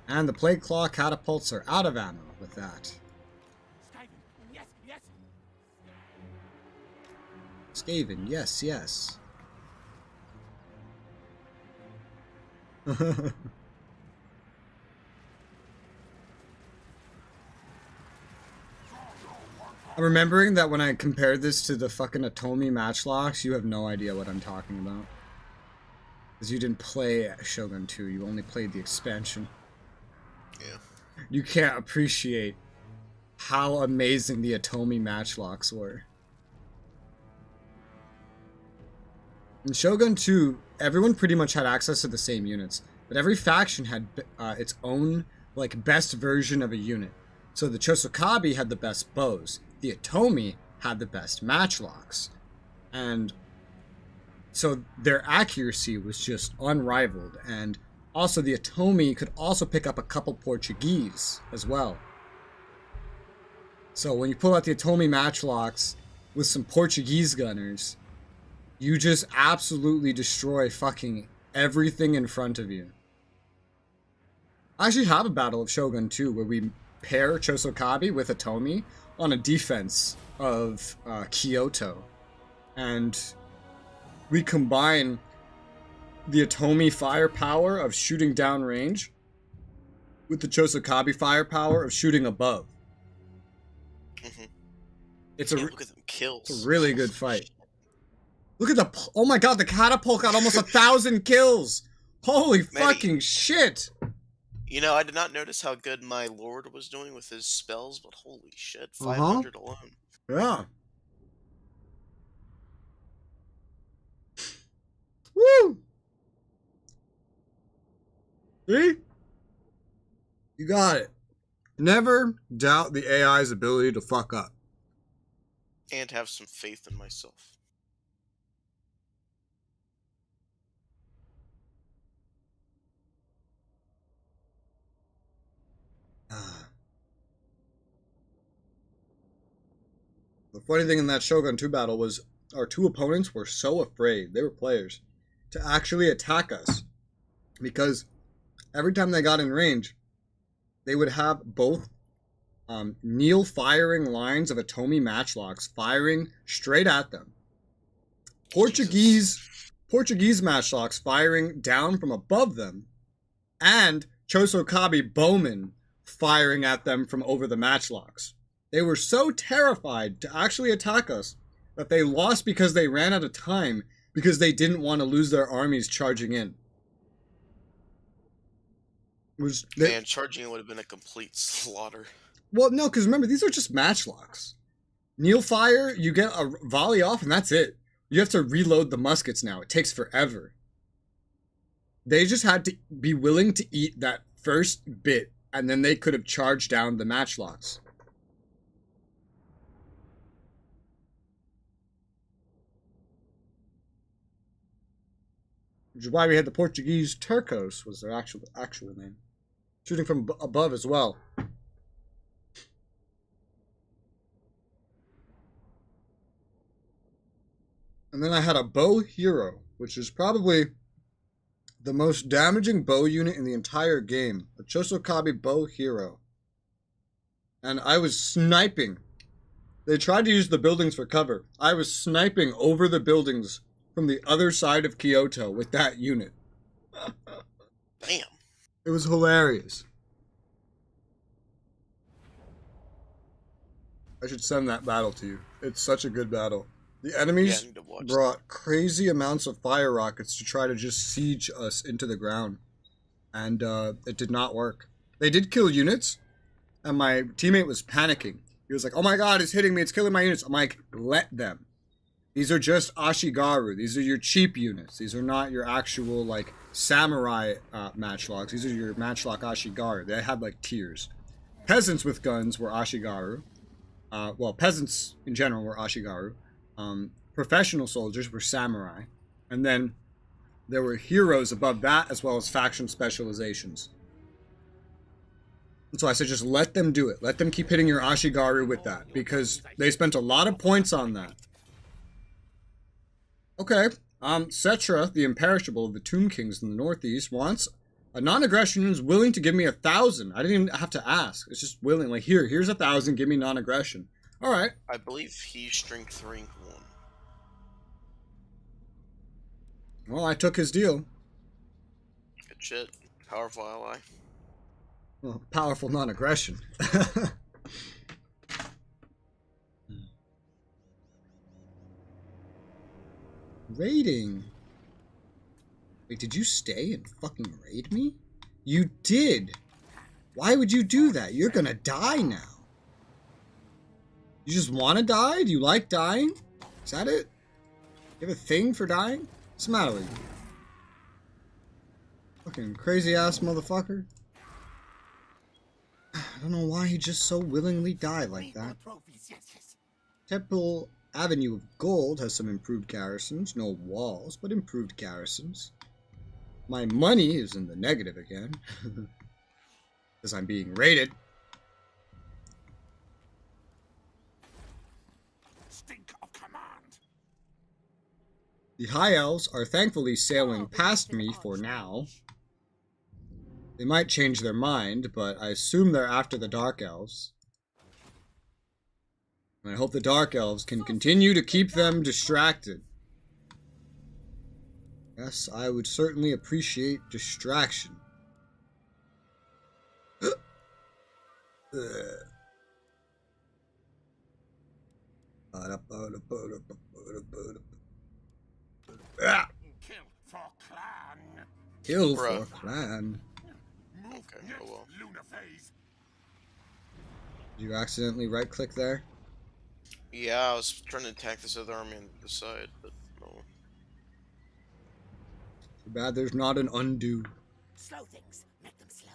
And the plague claw catapults are out of ammo with that. Skaven, yes, yes. Skaven, yes, yes. I'm remembering that when I compared this to the fucking Atomi matchlocks, you have no idea what I'm talking about. Because you didn't play Shogun 2, you only played the expansion. Yeah. You can't appreciate how amazing the Atomi matchlocks were. In Shogun 2, everyone pretty much had access to the same units, but every faction had its own like best version of a unit. So the Chosokabi had the best bows, the Atomi had the best matchlocks, and so their accuracy was just unrivaled. And also the Atomi could also pick up a couple Portuguese as well. So when you pull out the Atomi matchlocks with some Portuguese gunners, you just absolutely destroy fucking everything in front of you. I actually have a battle of Shogun 2 where we pair Chosokabi with Atomi on a defense of Kyoto. And we combine the Atomi firepower of shooting downrange with the Chosokabi firepower of shooting above. Mm-hmm. It's Look at them kills. It's a really good fight. Look at the... Oh my god, the catapult got almost 1,000 kills! Holy fucking shit! You know, I did not notice how good my lord was doing with his spells, but holy shit, 500 alone. Yeah. Woo! See? You got it. Never doubt the AI's ability to fuck up. And have some faith in myself. The funny thing in that Shogun 2 battle was our two opponents were so afraid, they were players, to actually attack us. Because every time they got in range, they would have both kneel firing lines of Atomi matchlocks firing straight at them. Portuguese matchlocks firing down from above them, and Chosokabi bowmen firing at them from over the matchlocks. They were so terrified to actually attack us that they lost because they ran out of time because they didn't want to lose their armies charging in. Man, charging would have been a complete slaughter. Well, no, because remember, these are just matchlocks. Kneel fire, you get a volley off, and that's it. You have to reload the muskets now. It takes forever. They just had to be willing to eat that first bit, and then they could have charged down the matchlocks. Which is why we had the Portuguese Turcos, was their actual name. Shooting from above as well. And then I had a bow hero, which is probably the most damaging bow unit in the entire game. A Chosokabi bow hero. And I was sniping. They tried to use the buildings for cover. I was sniping over the buildings from the other side of Kyoto with that unit. Damn. It was hilarious. I should send that battle to you. It's such a good battle. The Yeah, I enemies need to watch brought crazy amounts of fire rockets to try to just siege us into the ground. And it did not work. They did kill units, and my teammate was panicking. He was like, oh my god, it's hitting me, it's killing my units. I'm like, let them. These are just Ashigaru. These are your cheap units. These are not your actual, like, samurai matchlocks. These are your matchlock Ashigaru. They had, like, tiers. Peasants with guns were Ashigaru. Well, peasants in general were Ashigaru. Professional soldiers were samurai. And then there were heroes above that, as well as faction specializations. And so I said, just let them do it. Let them keep hitting your Ashigaru with that, because they spent a lot of points on that. Okay, Cetra, the imperishable of the Tomb Kings in the Northeast, wants a non-aggression and is willing to give me 1,000. I didn't even have to ask. It's just willing. Like, here's 1,000, give me non-aggression. All right. I believe he's strength rank 1. Well, I took his deal. Good shit. Powerful ally. Well, powerful non-aggression. Raiding. Wait, did you stay and fucking raid me? You did. Why would you do that? You're gonna die now. You just want to die? Do you like dying? Is that it? You have a thing for dying? What's the matter with you? Fucking crazy ass motherfucker. I don't know why he just so willingly died like that. Temple Avenue of Gold has some improved garrisons. No walls, but improved garrisons. My money is in the negative again. Because I'm being raided. Stink of command. The High Elves are thankfully sailing past me for now. They might change their mind, but I assume they're after the Dark Elves. And I hope the Dark Elves can continue to keep them distracted. Yes, I would certainly appreciate distraction. Kill for clan. Kill for Bruh. clan. Okay, Yes, oh well. lunar phase. Did you accidentally right click there? Yeah, I was trying to attack this other army on the side, but no. Too bad there's not an undo. Slow things, make them slower.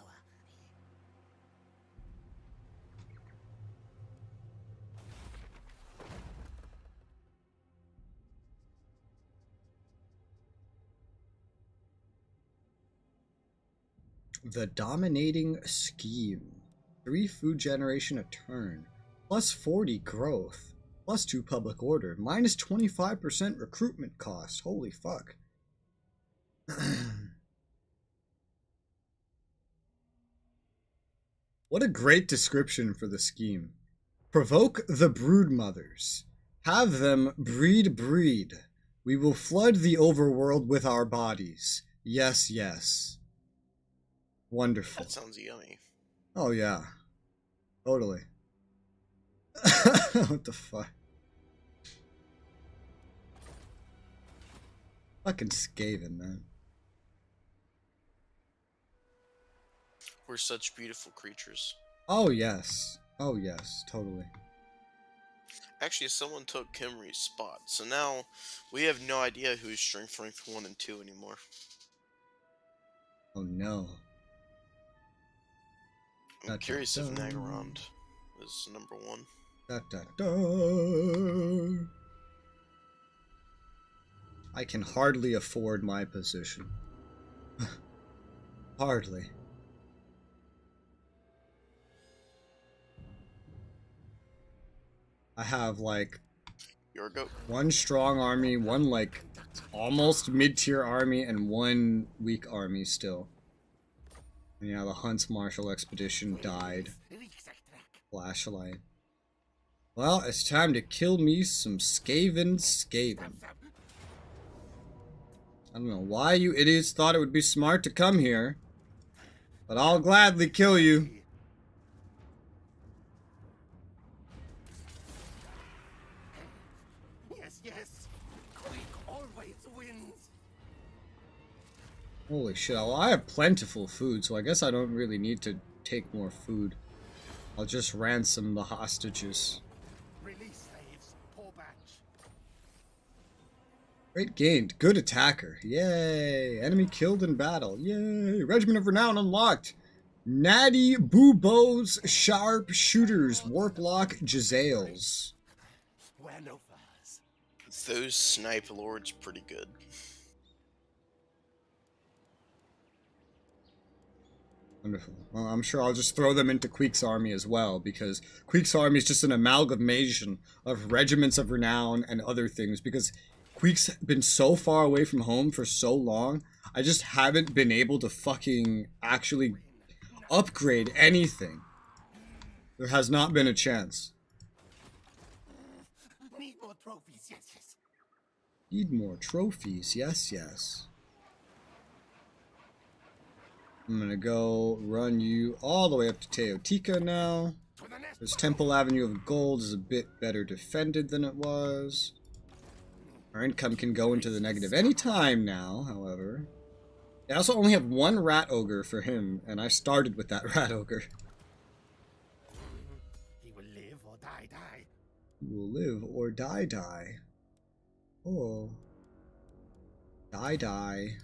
The Dominating Scheme. 3 food generation a turn. Plus 40 growth. Plus 2 public order. Minus 25% recruitment cost. Holy fuck. What a great description for the scheme. Provoke the broodmothers. Have them breed. We will flood the overworld with our bodies. Yes, yes. Wonderful. That sounds yummy. Oh, yeah. Totally. What the fuck? Fucking Skaven, man. We're such beautiful creatures. Oh, yes. Oh, yes. Totally. Actually, someone took Kimri's spot, so now we have no idea who's strength rank 1 and 2 anymore. Oh, no. I'm curious if Nagarond is number 1. Da, da, da. I can hardly afford my position. Hardly. I have, like, Your goat. 1 strong army, 1, like, almost mid-tier army, and 1 weak army still. And yeah, the Hunts Marshall expedition died. Flashlight. Well, it's time to kill me some Skaven. I don't know why you idiots thought it would be smart to come here, but I'll gladly kill you. Yes, yes. Quick always wins. Holy shit, well, I have plentiful food, so I guess I don't really need to take more food. I'll just ransom the hostages. Release slaves. Pull back. Great gained. Good attacker. Yay. Enemy killed in battle. Yay. Regiment of Renown unlocked. Natty Boobos Sharp Shooters. Warplock Jazales. Wear no furs. Those snipe lords pretty good. Wonderful. Well, I'm sure I'll just throw them into Queek's army as well, because Queek's army is just an amalgamation of regiments of renown and other things, because Queek's been so far away from home for so long, I just haven't been able to fucking actually upgrade anything. There has not been a chance. Need more trophies. Yes, yes. Need more trophies. Yes, yes. I'm gonna go run you all the way up to Teotihuacan now. To the nest. This Temple Avenue of Gold is a bit better defended than it was. Our income can go into the negative any time now, however. I also only have one rat ogre for him, and I started with that rat ogre. He will live or die. He will live or die. Oh. Die.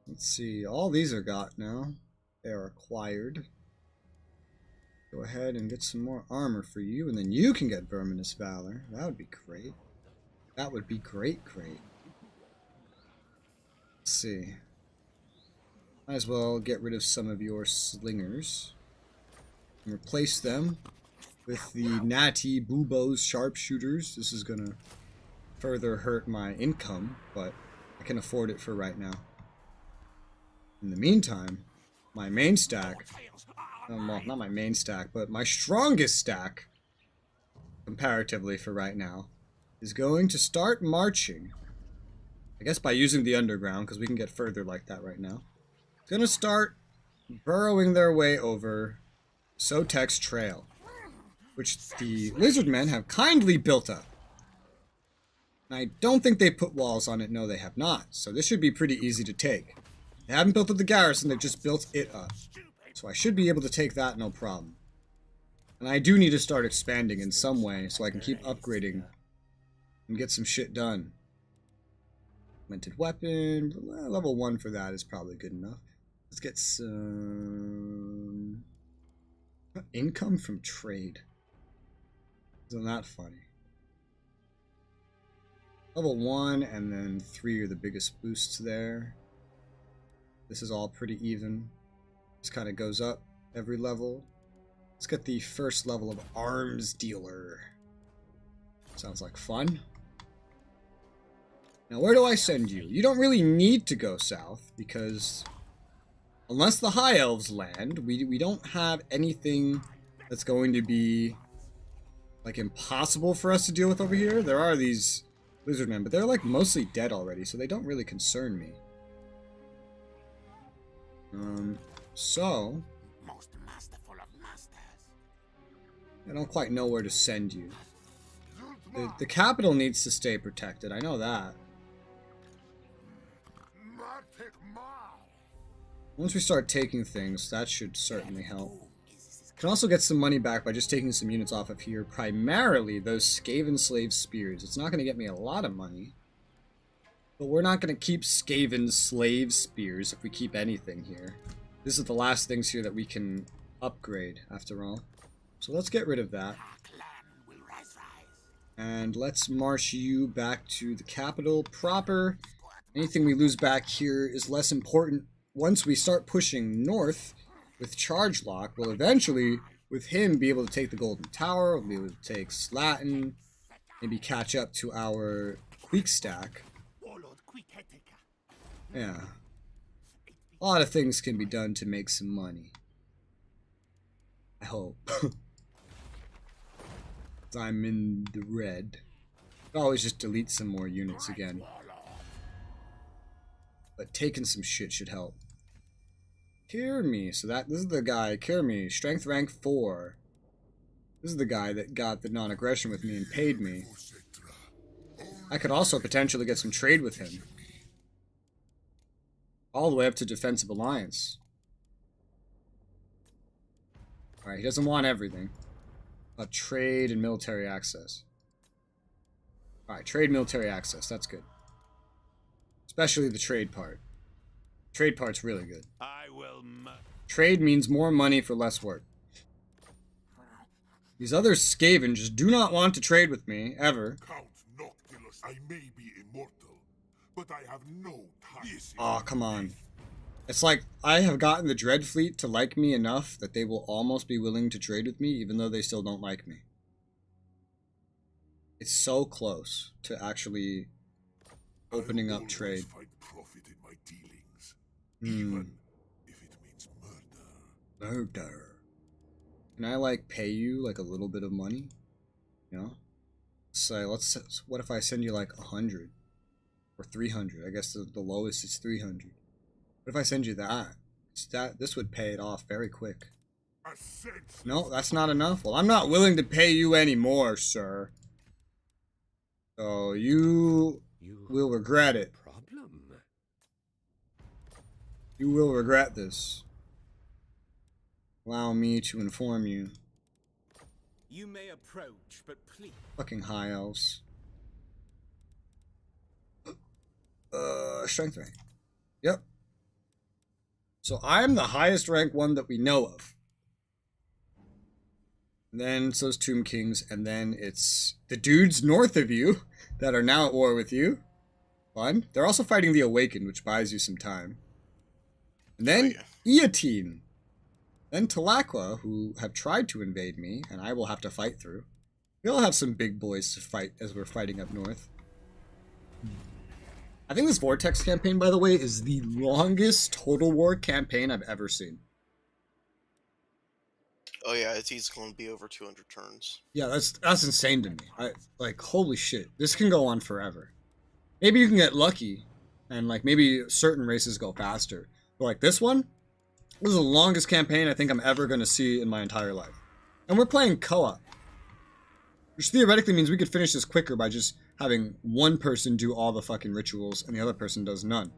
Let's see, all these are got now. They are acquired. Go ahead and get some more armor for you, and then you can get Verminous Valor. That would be great. That would be great. Let's see. Might as well get rid of some of your slingers and replace them with the Natty Boobos Sharpshooters. This is gonna further hurt my income, but I can afford it for right now. In the meantime, my main stack, well, not my main stack, but my strongest stack, comparatively for right now, is going to start marching. I guess by using the underground, because we can get further like that right now. It's going to start burrowing their way over Sotek's Trail, which the Lizardmen have kindly built up. And I don't think they put walls on it. No, they have not. So this should be pretty easy to take. They haven't built up the garrison, they've just built it up. So I should be able to take that no problem. And I do need to start expanding in some way so I can keep upgrading and get some shit done. Augmented weapon, level 1 for that is probably good enough. Let's get some income from trade. Isn't that funny? Level 1 and then 3 are the biggest boosts there. This is all pretty even. This kind of goes up every level. Let's get the first level of Arms Dealer. Sounds like fun. Now, where do I send you? You don't really need to go south, because unless the High Elves land, we don't have anything that's going to be like impossible for us to deal with over here. There are these Lizardmen, but they're like mostly dead already, so they don't really concern me. So Most masterful of masters. I don't quite know where to send you. The capital needs to stay protected, I know that. Once we start taking things, that should certainly help. Can also get some money back by just taking some units off of here, primarily those Skaven slave spears. It's not going to get me a lot of money, but we're not going to keep Skaven slave spears if we keep anything here. This is the last things here that we can upgrade, after all. So let's get rid of that. And let's march you back to the capital proper. Anything we lose back here is less important. Once we start pushing north with Charge Lock, we'll eventually, with him, be able to take the Golden Tower. We'll be able to take Slatin. Maybe catch up to our Queek stack. Yeah. A lot of things can be done to make some money. I hope. I'm in the red. I'll always just delete some more units again. But taking some shit should help. Kirmi, so this is the guy, Kirmi, strength rank 4. This is the guy that got the non-aggression with me and paid me. I could also potentially get some trade with him. All the way up to defensive alliance. Alright, he doesn't want everything. Trade and military access. Alright, trade military access, that's good. Especially the trade part. Trade part's really good. Trade means more money for less work. These other Skaven just do not want to trade with me, ever. Count Noctilus, I may be immortal, but I have no time. Aw, come on. It's like, I have gotten the Dread Fleet to like me enough that they will almost be willing to trade with me, even though they still don't like me. It's so close to actually opening up trade. Find profit in my dealings, even if it means murder. Murder. Can I, like, pay you, like, a little bit of money? You know? So, what if I send you, like, 100? Or 300? I guess the lowest is 300. What if I send you that? This would pay it off very quick. No, that's not enough? Well, I'm not willing to pay you anymore, sir. So, you will regret it. You will regret this. Allow me to inform you. You may approach, but please. Fucking high elves. Strength rank. Yep. So I'm the highest rank one that we know of. And then so is Tomb Kings, and then it's the dudes north of you that are now at war with you. Fun. They're also fighting the Awakened, which buys you some time. And then Eotine. Then Talakwa, who have tried to invade me, and I will have to fight through. We'll have some big boys to fight as we're fighting up north. I think this Vortex campaign, by the way, is the longest Total War campaign I've ever seen. Oh yeah, it's going to be over 200 turns. Yeah, that's insane to me. Like, holy shit. This can go on forever. Maybe you can get lucky, and like maybe certain races go faster. But like this one, this is the longest campaign I think I'm ever going to see in my entire life. And we're playing co-op. Which theoretically means we could finish this quicker by just having one person do all the fucking rituals and the other person does none.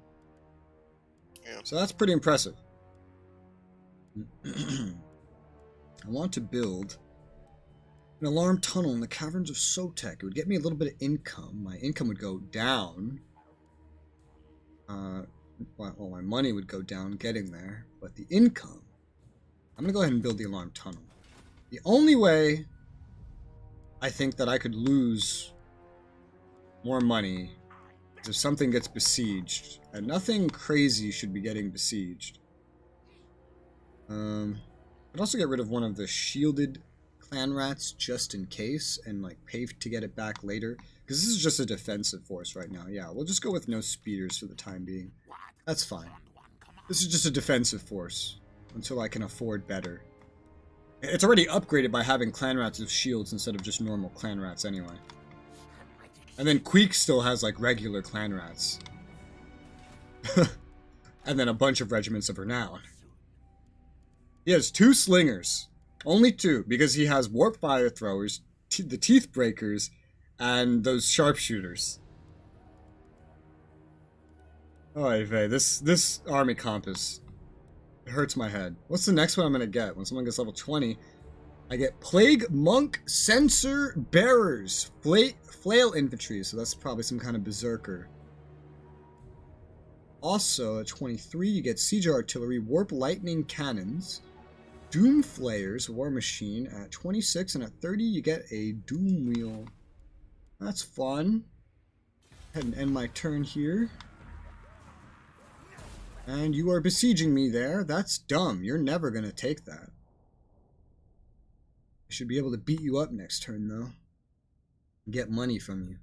Yeah. So that's pretty impressive. I want to build an alarm tunnel in the caverns of Sotek. It would get me a little bit of income. My income would go down. Well, my money would go down getting there. But the income... I'm going to go ahead and build the alarm tunnel. The only way I think that I could lose more money is if something gets besieged. And nothing crazy should be getting besieged. I'd also get rid of one of the shielded clan rats just in case, and like pay to get it back later. Because this is just a defensive force right now. Yeah, we'll just go with no speeders for the time being. That's fine. This is just a defensive force until I can afford better. It's already upgraded by having clan rats with shields instead of just normal clan rats anyway. And then Queek still has like regular clan rats. And then a bunch of regiments of renown. He has 2 slingers. Only 2, because he has warp fire throwers, the teeth breakers, and those sharpshooters. Oh, vey, this army compass, it hurts my head. What's the next one I'm gonna get? When someone gets level 20, I get Plague Monk Sensor Bearers, Flail Infantry, so that's probably some kind of berserker. Also, at 23, you get Siege Artillery, Warp Lightning Cannons, Doom Flayers, War Machine. At 26 and at 30, you get a Doom Wheel. That's fun. Go ahead and end my turn here. And you are besieging me there. That's dumb. You're never going to take that. I should be able to beat you up next turn, though. And get money from you.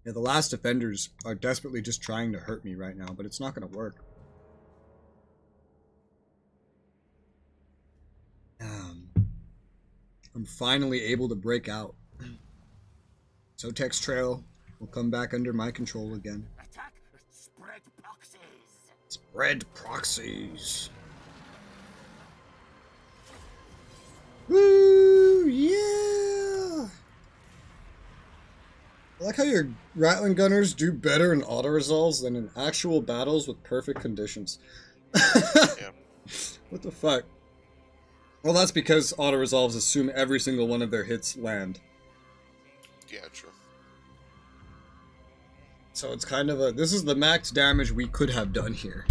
Yeah, the last defenders are desperately just trying to hurt me right now, but it's not going to work. I'm finally able to break out. Sotex Trail will come back under my control again. Attack! Spread proxies! Spread proxies. Woo! Yeah! I like how your Rattling Gunners do better in auto-resolves than in actual battles with perfect conditions. Yeah. What the fuck? Well, that's because auto-resolves assume every single one of their hits land. Yeah, true. So it's kind of a, this is the max damage we could have done here.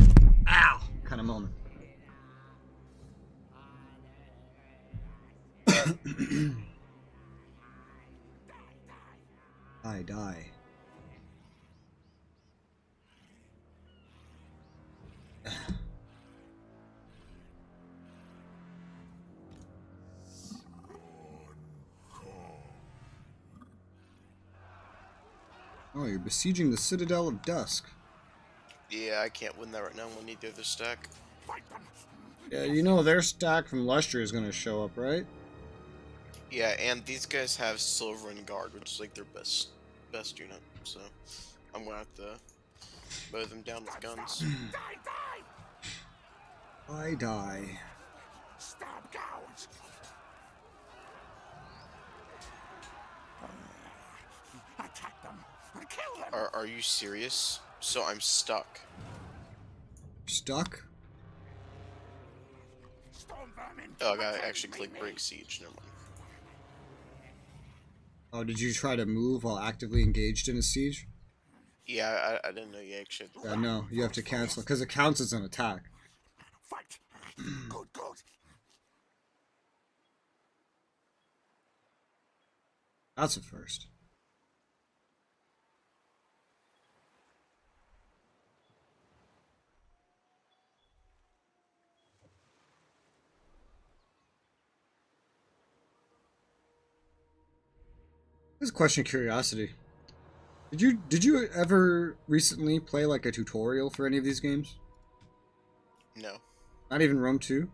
Ow! Kind of moment. Die. Oh, you're besieging the Citadel of Dusk. Yeah, I can't win that right now. We'll need the other stack. Yeah, you know their stack from Lester is going to show up, right? Yeah, and these guys have Silver and Guard, which is like their best unit. So I'm gonna have to mow them down with guns. Die. Stab gouge! Attack them! Kill them! Are you serious? So I'm stuck. Stuck? Storm vermin! Oh, I gotta actually click break siege. Never mind. Oh, did you try to move while actively engaged in a siege? Yeah, I didn't know you actually. Yeah, no, you have to cancel because it counts as an attack. Fight! Good. That's a first. This is a question of curiosity. Did you ever recently play like a tutorial for any of these games? No. Not even Rome 2?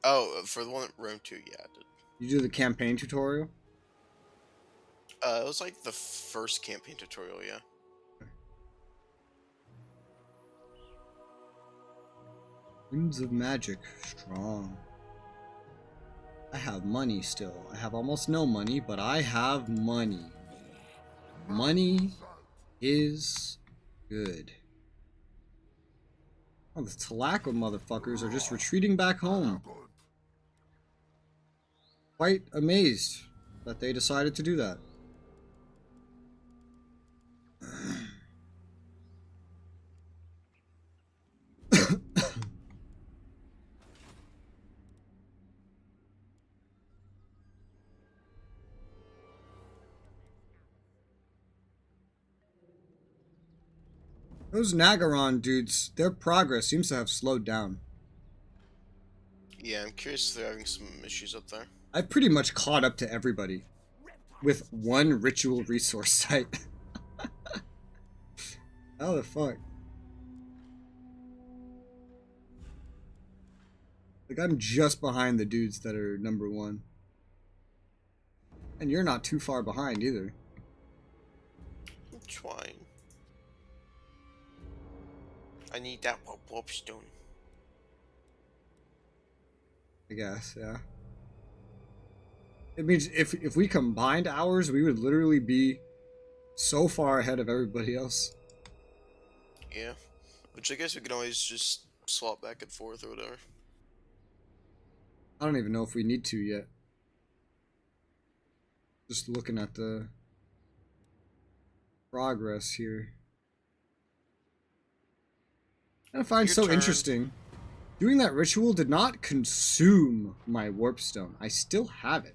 Oh, for the one at Rome 2, yeah, I did. You do the campaign tutorial? It was like the first campaign tutorial, yeah. Winds of Magic, strong. I have money still. I have almost no money, but I have money. Money is good. Oh, the Talaka motherfuckers are just retreating back home. Quite amazed that they decided to do that. Those Nagaron dudes, their progress seems to have slowed down. Yeah, I'm curious if they're having some issues up there. I've pretty much caught up to everybody with one ritual resource site. How the fuck? Like, I'm just behind the dudes that are number 1. And you're not too far behind either. I'm trying. I need that warp stone. I guess, yeah. It means if we combined ours, we would literally be so far ahead of everybody else. Yeah. Which I guess we can always just swap back and forth or whatever. I don't even know if we need to yet. Just looking at the progress here. I find Your so turn. interesting. Doing that ritual did not consume my warp stone. I still have it.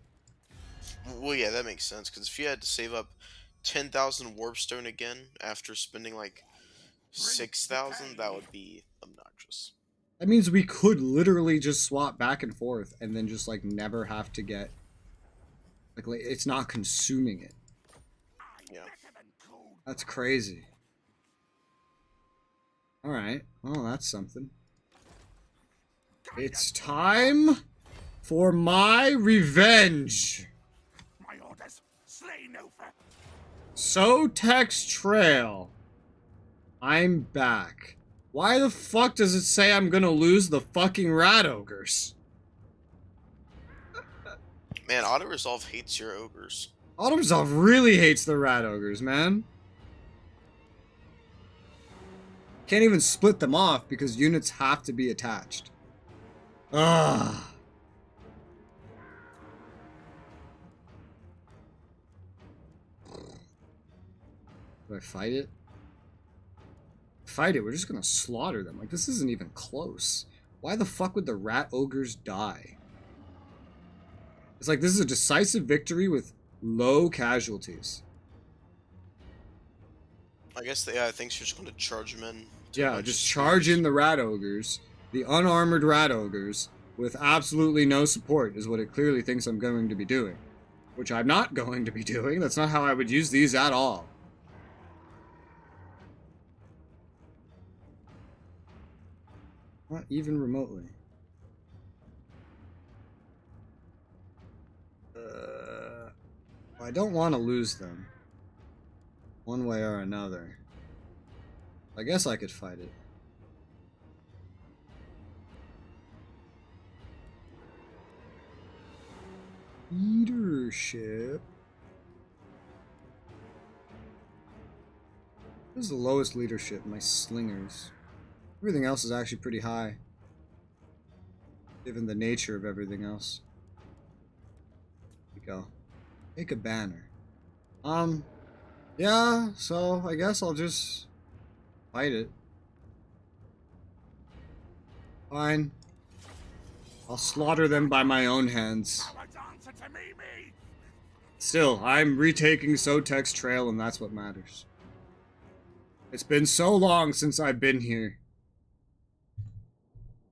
Well, yeah, that makes sense. Because if you had to save up 10,000 warp stone again after spending like 6,000, that would be obnoxious. That means we could literally just swap back and forth and then just like never have to get like it's not consuming it. Yeah. That's crazy. Alright, well, that's something. It's time for my revenge. My orders, slay no foe. Sotex Trail. I'm back. Why the fuck does it say I'm gonna lose the fucking rat ogres? Man, auto resolve hates your ogres. Autumnzov really hates the rat ogres, man. Can't even split them off because units have to be attached. Ugh. Do I fight it? Fight it, we're just gonna slaughter them. Like, this isn't even close. Why the fuck would the rat ogres die? It's like, this is a decisive victory with low casualties. I guess the AI thinks you're just going to charge them in. Yeah, just charge in the rat ogres, the unarmored rat ogres, with absolutely no support is what it clearly thinks I'm going to be doing. Which I'm not going to be doing. That's not how I would use these at all. Not even remotely. I don't want to lose them. One way or another. I guess I could fight it. Leadership. This is the lowest leadership, my slingers. Everything else is actually pretty high. Given the nature of everything else. Here we go. Make a banner. Yeah, so I guess I'll just fight it. Fine. I'll slaughter them by my own hands. Cowards answer to me. Still, I'm retaking Sotex Trail and that's what matters. It's been so long since I've been here.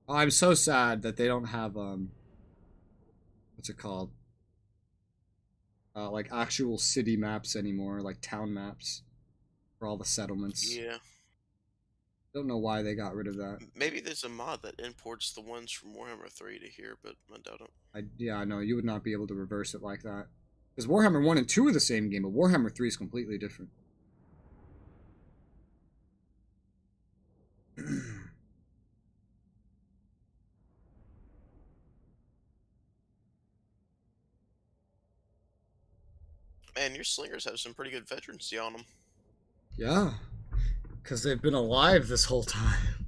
Oh, I'm so sad that they don't have, what's it called? Like actual city maps anymore, like town maps for all the settlements. Yeah. Don't know why they got rid of that. Maybe there's a mod that imports the ones from Warhammer 3 to here, but I doubt it. Yeah, I know, you would not be able to reverse it like that. Because Warhammer 1 and 2 are the same game, but Warhammer 3 is completely different. Man, your slingers have some pretty good veterancy on them. Yeah, because they've been alive this whole time.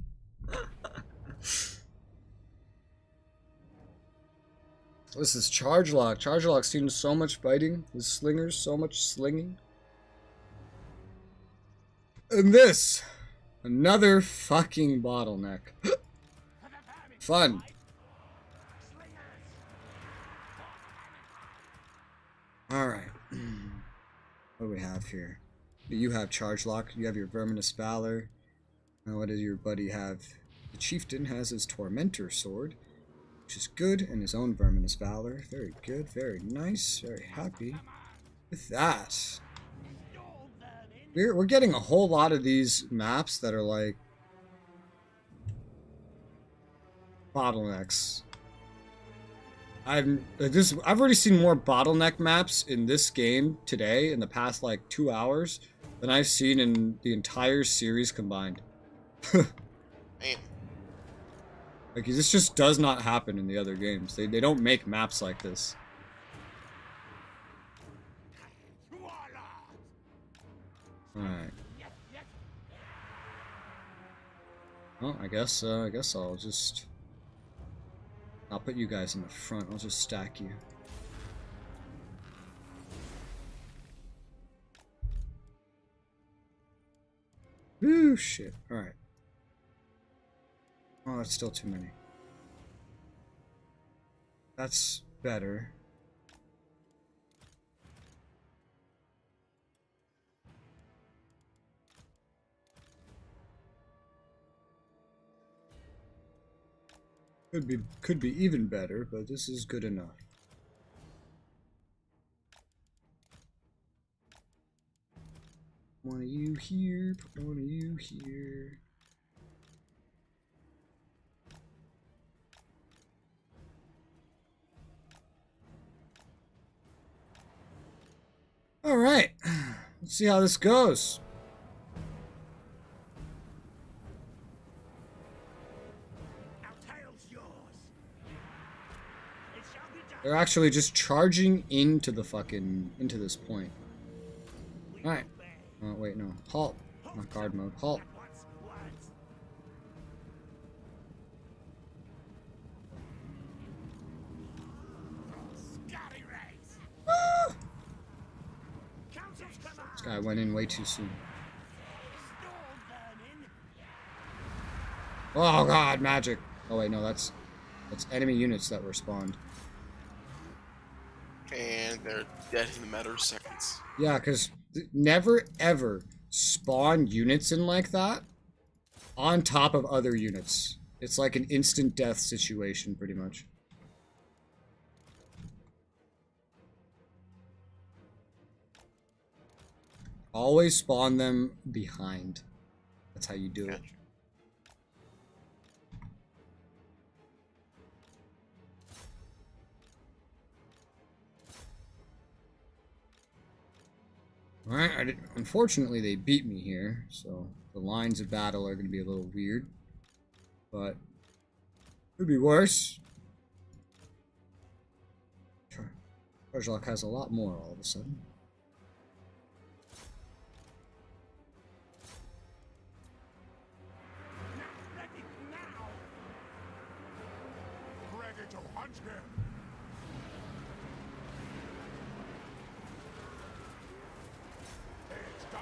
This is Charge Lock. Charge Lock's seen so much fighting. His slingers, so much slinging. And this, another fucking bottleneck. Fun. Alright. What do we have here? You have Charge Lock. You have your Verminous Valor. Now what does your buddy have? The Chieftain has his Tormentor Sword, which is good, and his own Verminous Valor. Very good, very nice, very happy with that. We're getting a whole lot of these maps that are like bottlenecks. I've already seen more bottleneck maps in this game today in the past like 2 hours than I've seen in the entire series combined. Man. Like, this just does not happen in the other games. They don't make maps like this. Alright. Well, I guess I'll put you guys in the front. I'll just stack you. Ooh, shit. Alright. Oh, that's still too many. That's better. Could be even better, but this is good enough. One of you here, put one of you here. All right, let's see how this goes. Our tale's yours. It shall be done. They're actually just charging into the fucking into this point. All right. Oh wait, no. Halt. Not guard mode. Halt. What's what? Scotty race. Council's command. This guy went in way too soon. Storm burning. Oh god, magic. Oh wait, no, that's enemy units that were spawned. And they're dead in a matter of seconds. Yeah, because never ever spawn units in like that on top of other units. It's like an instant death situation, pretty much. Always spawn them behind. That's how you do it. Gotcha. Alright, unfortunately they beat me here, so the lines of battle are going to be a little weird. But, could be worse. Charge lock has a lot more all of a sudden. Ready now. Ready to hunt him. It's done.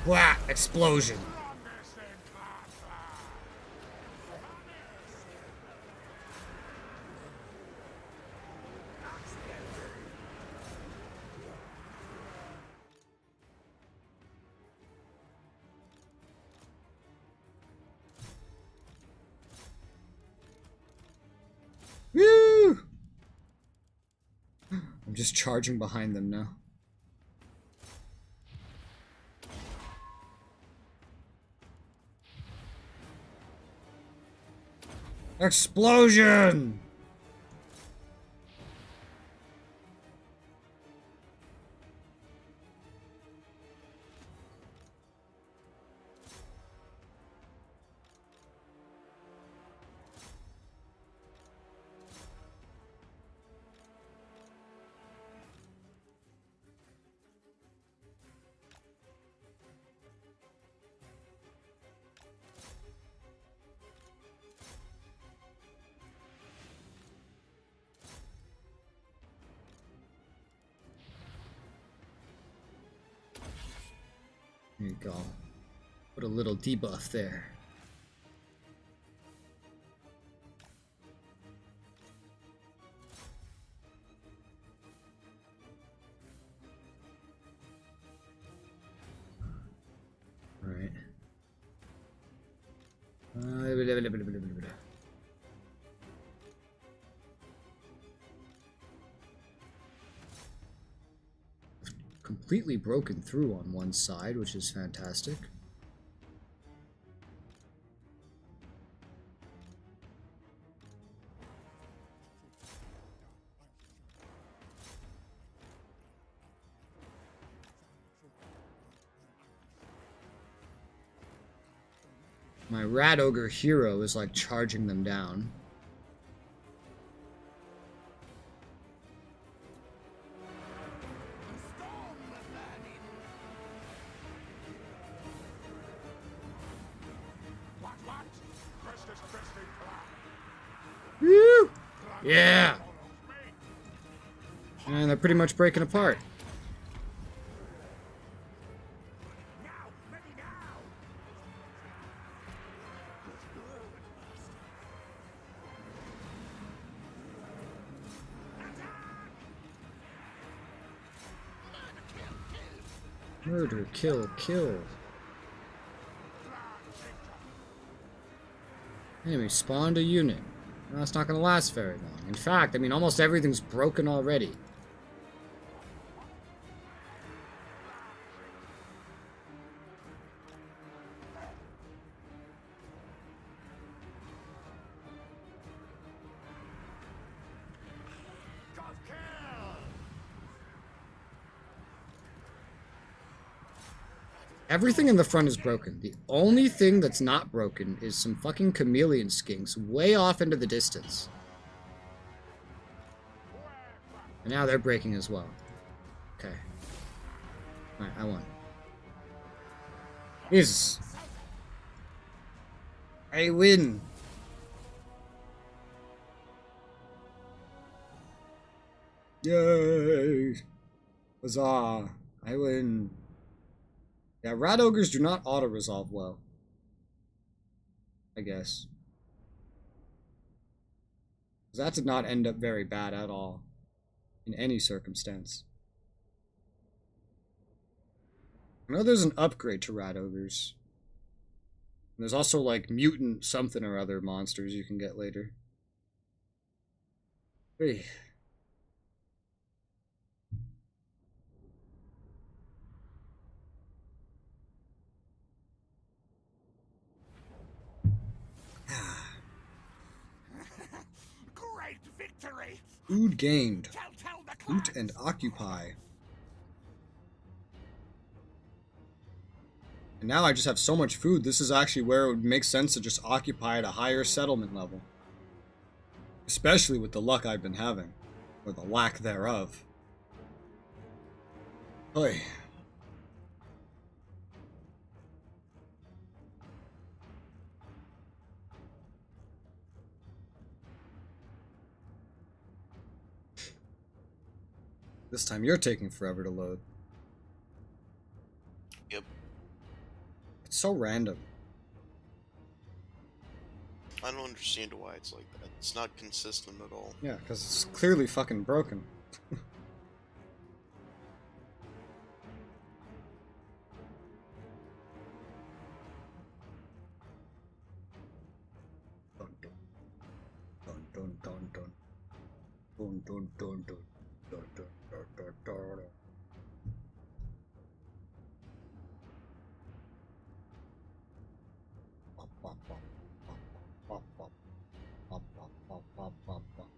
Blah! Explosion! Strongest in class. Woo! I'm just charging behind them now. Explosion! There you go. Put a little debuff there. Right. Completely broken through on one side, which is fantastic. My Rat Ogre hero is like charging them down. Woo! Yeah! And they're pretty much breaking apart. Now, ready now. Murder, kill, kill. Enemy spawned a unit. Well, that's not going to last very long. In fact, I mean, almost everything's broken already. Everything in the front is broken. The only thing that's not broken is some fucking chameleon skinks way off into the distance. And now they're breaking as well. Okay. Alright, I won. Jesus. I win. Yay. Huzzah. I win. Yeah, rat ogres do not auto-resolve well. I guess. That did not end up very bad at all. In any circumstance. I know there's an upgrade to rat ogres. There's also like mutant something or other monsters you can get later. Hey. Great victory! Food gained. Tell the Loot clans. and occupy. And now I just have so much food. This is actually where it would make sense to just occupy at a higher settlement level. Especially with the luck I've been having. Or the lack thereof. Oy. This time you're taking forever to load. Yep. It's so random. I don't understand why it's like that. It's not consistent at all. Yeah, because it's clearly fucking broken. Dun dun dun dun dun dun dun dun dun dun dun dun dun dun. Pop, pop, pop, pop, pop, pop, pop, pop, pop, pop, pop.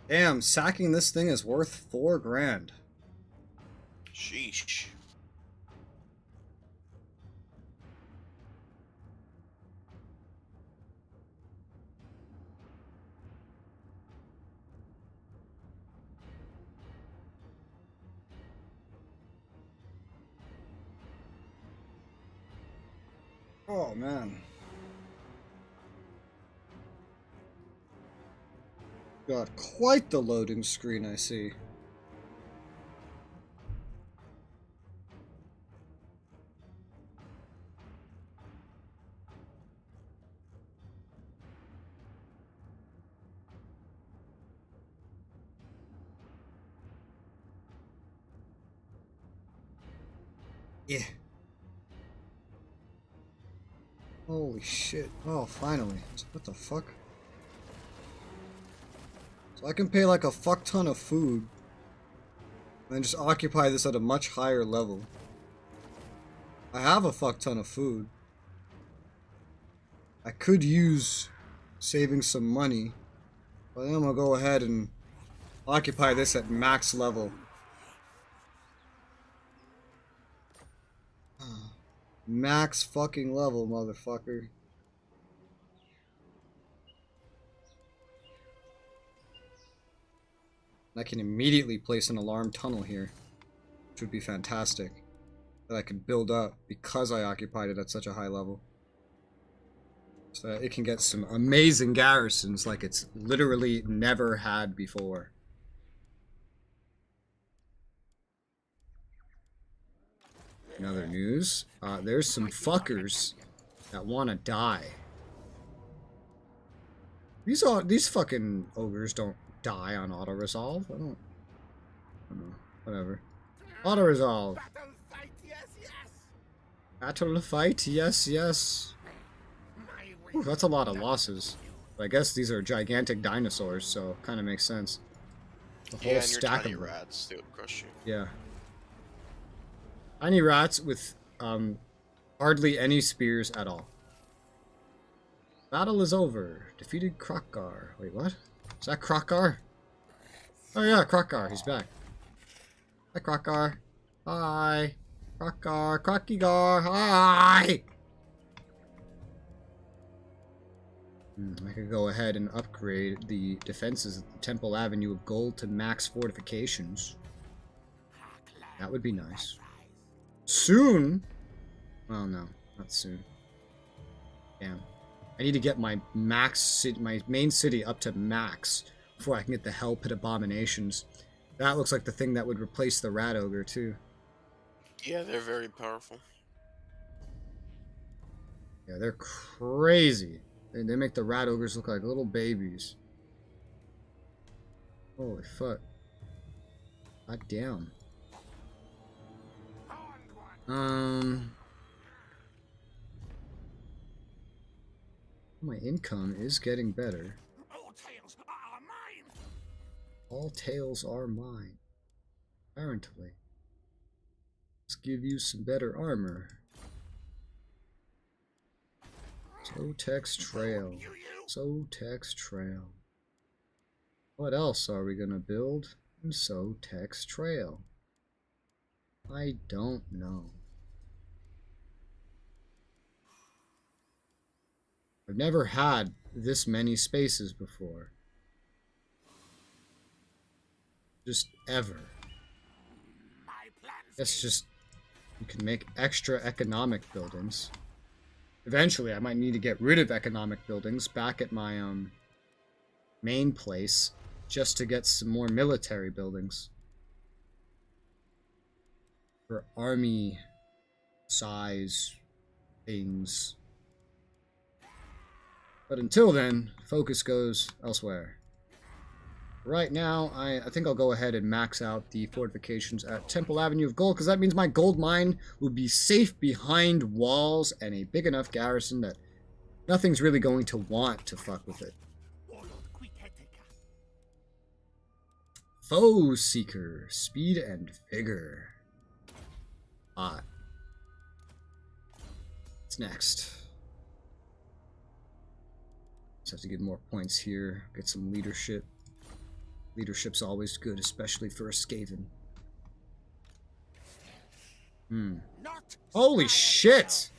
Damn, sacking this thing is worth 4 grand. Sheesh. Oh man. Got quite the loading screen, I see. Yeah. Holy shit. Oh, finally. What the fuck? So I can pay like a fuck ton of food and then just occupy this at a much higher level. I have a fuck ton of food. I could use saving some money, but then I'm gonna go ahead and occupy this at max level. Max fucking level, motherfucker. I can immediately place an alarm tunnel here, which would be fantastic. That I could build up because I occupied it at such a high level. So that it can get some amazing garrisons like it's literally never had before. In other news, there's some fuckers that want to die. These fucking ogres don't die on auto resolve. I don't know. Whatever. Auto resolve. Battle fight, yes, yes. Battle fight, yes, yes. My Ooh, that's a lot of losses. But I guess these are gigantic dinosaurs, so kind of makes sense. The whole Yeah, and your stack tiny of them. rats, they would crush you. Yeah. Tiny rats with hardly any spears at all. Battle is over. Defeated Krokgar. Wait, what? Is that Krokgar? Oh yeah, Krokgar. He's back. Hi, Krokgar. Hi. Krokgar. Krokigar. Hi! I could go ahead and upgrade the defenses at the Temple Avenue of Gold to max fortifications. That would be nice. Soon? Well, no. Not soon. Damn. I need to get my my main city up to max before I can get the Hell Pit Abominations. That looks like the thing that would replace the Rat Ogre, too. Yeah, they're very powerful. Yeah, they're crazy. They make the Rat Ogres look like little babies. Holy fuck. God damn. My income is getting better. All tails are mine. All tails are mine. Apparently. Let's give you some better armor. Zotex Trail. Zotex Trail. What else are we gonna build in Zotex Trail? I don't know. I've never had this many spaces before. Just ever. It's just, you can make extra economic buildings. Eventually, I might need to get rid of economic buildings back at my main place just to get some more military buildings. For army size things. But until then, focus goes elsewhere. Right now, I think I'll go ahead and max out the fortifications at Temple Avenue of Gold, because that means my gold mine will be safe behind walls and a big enough garrison that nothing's really going to want to fuck with it. Foe Seeker, speed and vigor. Hot. What's next? Just have to get more points here, get some leadership. Leadership's always good, especially for a Skaven. Holy shit!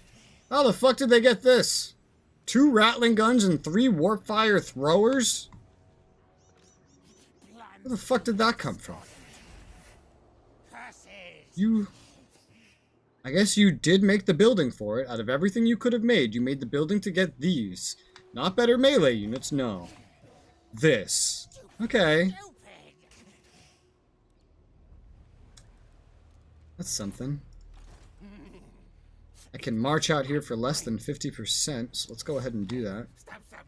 How the fuck did they get this? 2 Rattling guns and 3 Warpfire throwers? Where the fuck did that come from? You... I guess you did make the building for it. Out of everything you could have made, you made the building to get these. Not better melee units, no. This. Okay. That's something. I can march out here for less than 50%, so let's go ahead and do that.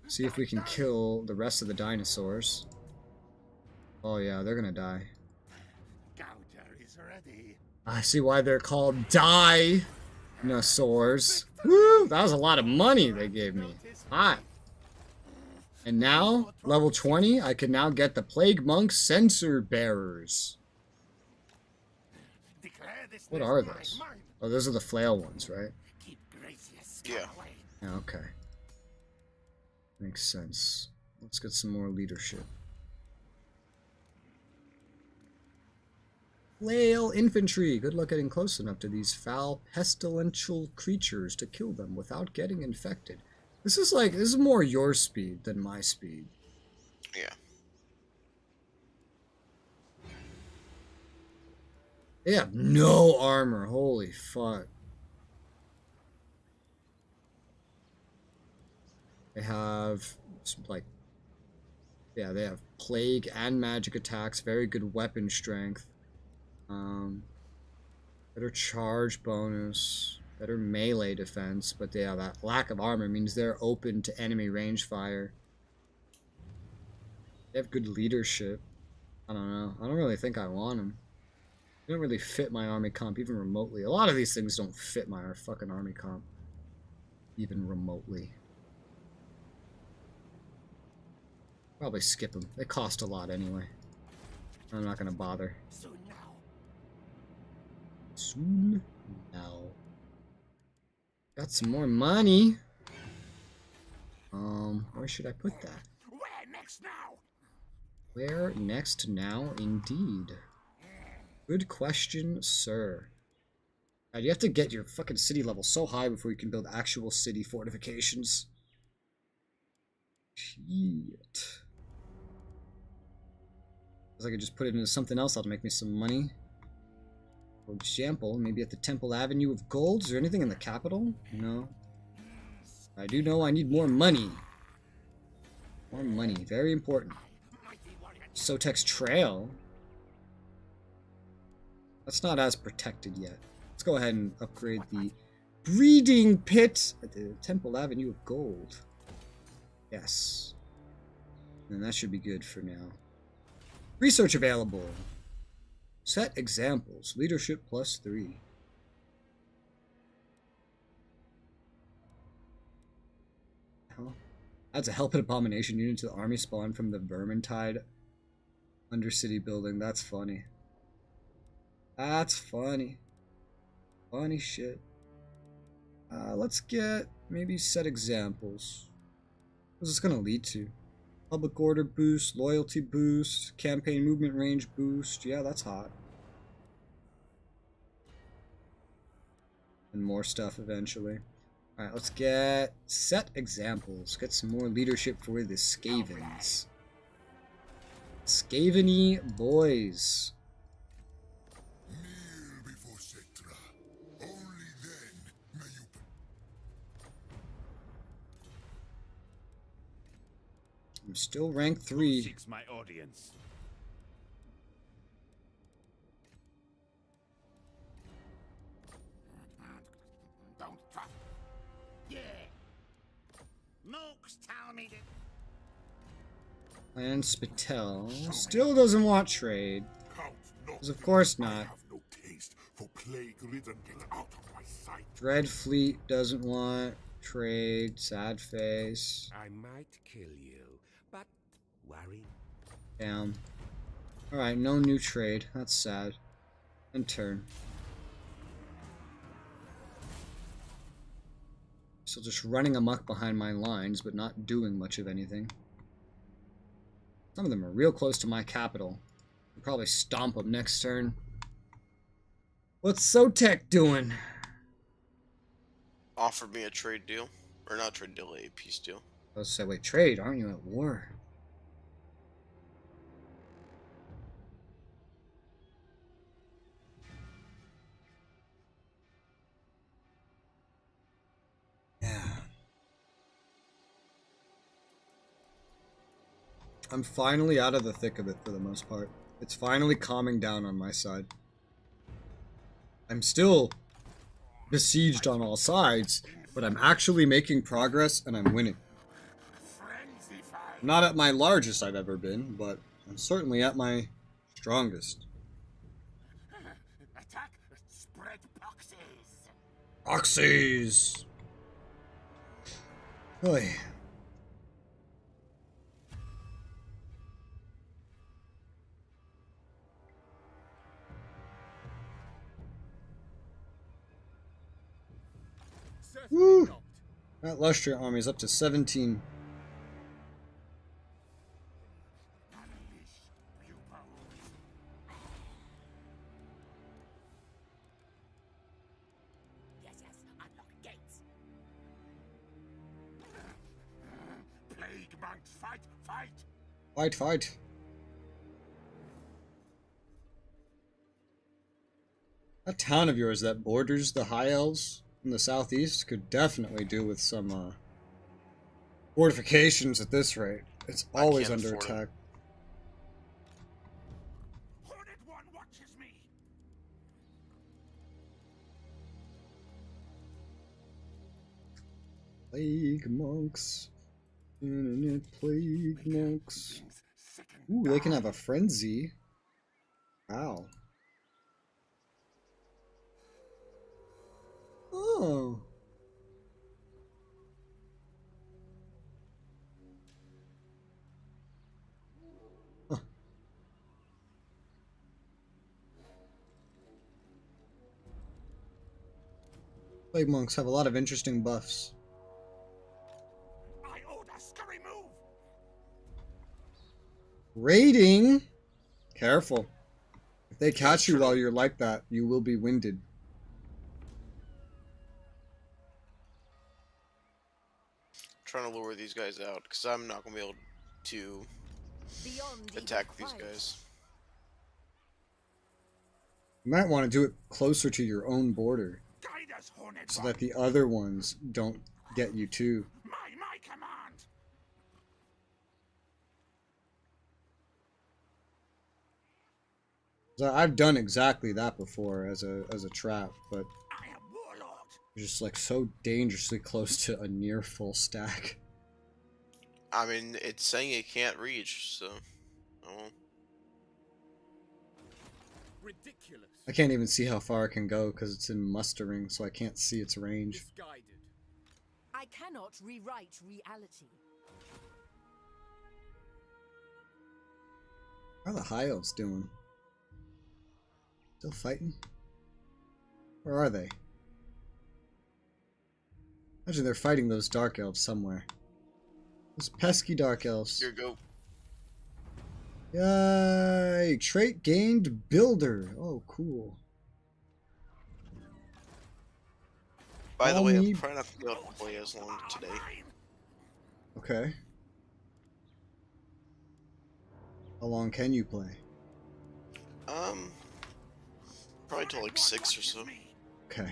See if we can kill the rest of the dinosaurs. Oh yeah, they're gonna die. I see why they're called dinosaurs. Woo! That was a lot of money they gave me. Hot. And now, level 20, I can now get the Plague Monk Censer Bearers. What are those? Oh, those are the flail ones, right? Yeah. Yeah, okay. Makes sense. Let's get some more leadership. Flail infantry. Good luck getting close enough to these foul, pestilential creatures to kill them without getting infected. This is more your speed than my speed. Yeah. They have no armor. Holy fuck. They have like, yeah, they have plague and magic attacks. Very good weapon strength. Better charge bonus. Better melee defense, but yeah, that lack of armor means they're open to enemy range fire. They have good leadership. I don't know. I don't really think I want them. They don't really fit my army comp even remotely. A lot of these things don't fit my fucking army comp even remotely. Probably skip them. They cost a lot anyway. I'm not gonna bother. Soon now. Got some more money. Where should I put that? Where next now? Where next now, indeed. Good question, sir. You have to get your fucking city level so high before you can build actual city fortifications. Shit. I could just put it into something else that'll make me some money. For example, maybe at the Temple Avenue of Gold. Is there anything in the capital? No. I do know I need more money. More money. Very important. Sotex Trail. That's not as protected yet. Let's go ahead and upgrade the breeding pit at the Temple Avenue of Gold. Yes. And that should be good for now. Research available. Set examples. Leadership +3. Adds a help and abomination unit to the army spawn from the Vermintide Undercity building. That's funny. That's funny. Funny shit. Let's get maybe set examples. What's this gonna lead to? Public order boost, loyalty boost, campaign movement range boost. Yeah, that's hot. And more stuff eventually. Alright, let's get set examples. Get some more leadership for the Skavens. Skaven-y boys. Kneel before Cetra. Only then may you. I'm still rank 3. Seeks my audience. Don't talk. Yeah. Mooks tell me to. And Spitel still doesn't want trade. Count not. Because of course I not. have no taste for plague-ridden. Get out of my sight. Dreadfleet doesn't want trade. Sad face. I might kill you, but worry. Damn. Alright, no new trade. That's sad. And turn. So just running amok behind my lines, but not doing much of anything. Some of them are real close to my capital. I'll probably stomp them next turn. What's Sotek doing? Offered me a trade deal. Or not trade deal, a peace deal. I was say, wait, trade? Aren't you at war? Yeah. I'm finally out of the thick of it for the most part. It's finally calming down on my side. I'm still besieged on all sides, but I'm actually making progress and I'm winning. Frenzy fire. Not at my largest I've ever been, but I'm certainly at my strongest. Attack. Spread proxies. Oxys! Oy. Woo! That Lustre army is up to 17. Yes, unlock gates. Plague monks, fight. Fight, fight. That town of yours that borders the High Elves in the southeast could definitely do with some fortifications at this rate. It's always can't under afford it. attack. Hornet one watches me. Plague monks. Internet plague monks. Things sick and Ooh, they can have a frenzy. Wow. Oh. Huh. Plague monks have a lot of interesting buffs. I order. Raiding. Careful. If they catch you while you're like that, you will be winded. Trying to lure these guys out because I'm not gonna be able to attack these guys. You might want to do it closer to your own border Guide us, Hornet so One. that the other ones don't get you too. My command. So I've done exactly that before as a trap, but I am warlord. you're just like so dangerously close to a near full stack. I mean, it's saying it can't reach, so. Oh. Ridiculous. I can't even see how far it can go because it's in mustering, so I can't see its range. Misguided. I cannot rewrite reality. How are the High Elves doing? Still fighting? Where are they? Imagine they're fighting those Dark Elves somewhere. Those pesky Dark Elves. Here, go. Yay! Trait gained Builder. Oh, cool. By the I'll way, I'm need- trying not to be able to play as long today. Okay. How long can you play? Probably till like 6 or so. Okay.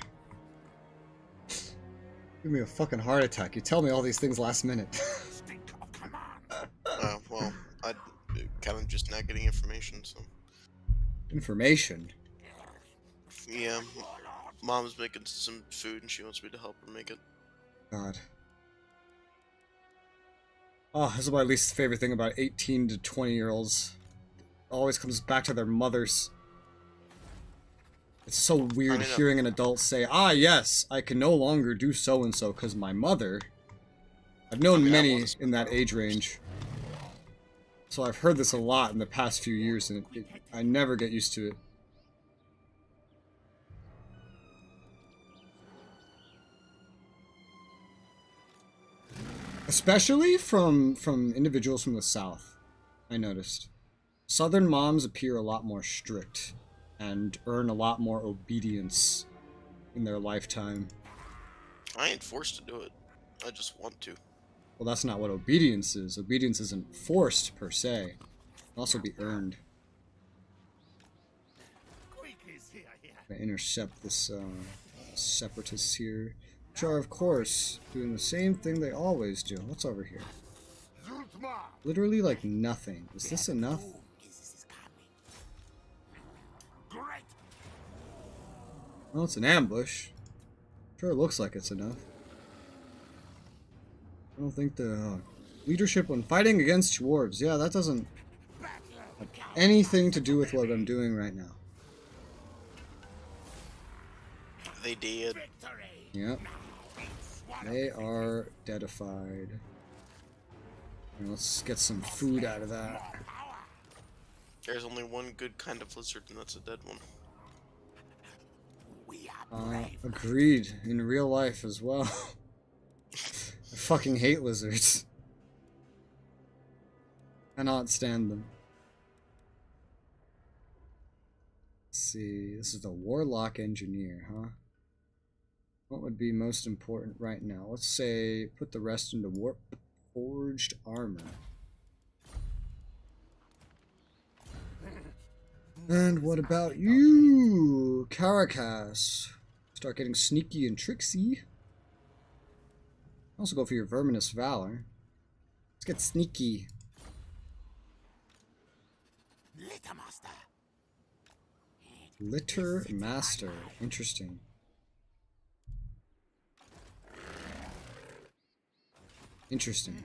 Give me a fucking heart attack. You tell me all these things last minute. Stink of command. Well, I kind of just not getting information, so. Information. Yeah, Mom's making some food and she wants me to help her make it. God. Oh, this is my least favorite thing about 18 to 20-year-olds. Always comes back to their mothers. It's so weird I know. hearing an adult say, "Ah, yes, I can no longer do so-and-so because my mother." I've known I mean, I many wanna in that age range. So I've heard this a lot in the past few years, and I never get used to it. Especially from individuals from the South, I noticed. Southern moms appear a lot more strict and earn a lot more obedience in their lifetime. I ain't forced to do it. I just want to. Well, that's not what obedience is. Obedience isn't forced, per se. It can also be earned. Quick is here. I intercept this separatists here, which are, of course, doing the same thing they always do. What's over here? Zultma. Literally, like, nothing. Is this enough? Is coming. Great. Well, it's an ambush. Sure, it looks like it's enough. I don't think the leadership when fighting against dwarves. Yeah, that doesn't have anything to do with what I'm doing right now. They did. Victory. Yep, Swallow they are deadified. And let's get some food out of that. There's only one good kind of lizard, and that's a dead one. We are brave. Agreed. In real life as well. I fucking hate lizards. Cannot stand them. Let's see. This is the Warlock Engineer, huh? What would be most important right now? Let's say put the rest into Warp Forged Armor. And what about you, Caracas? Start getting sneaky and tricksy. Also go for your Verminous Valor. Let's get sneaky. Litter master. Litter Master. Interesting. Interesting.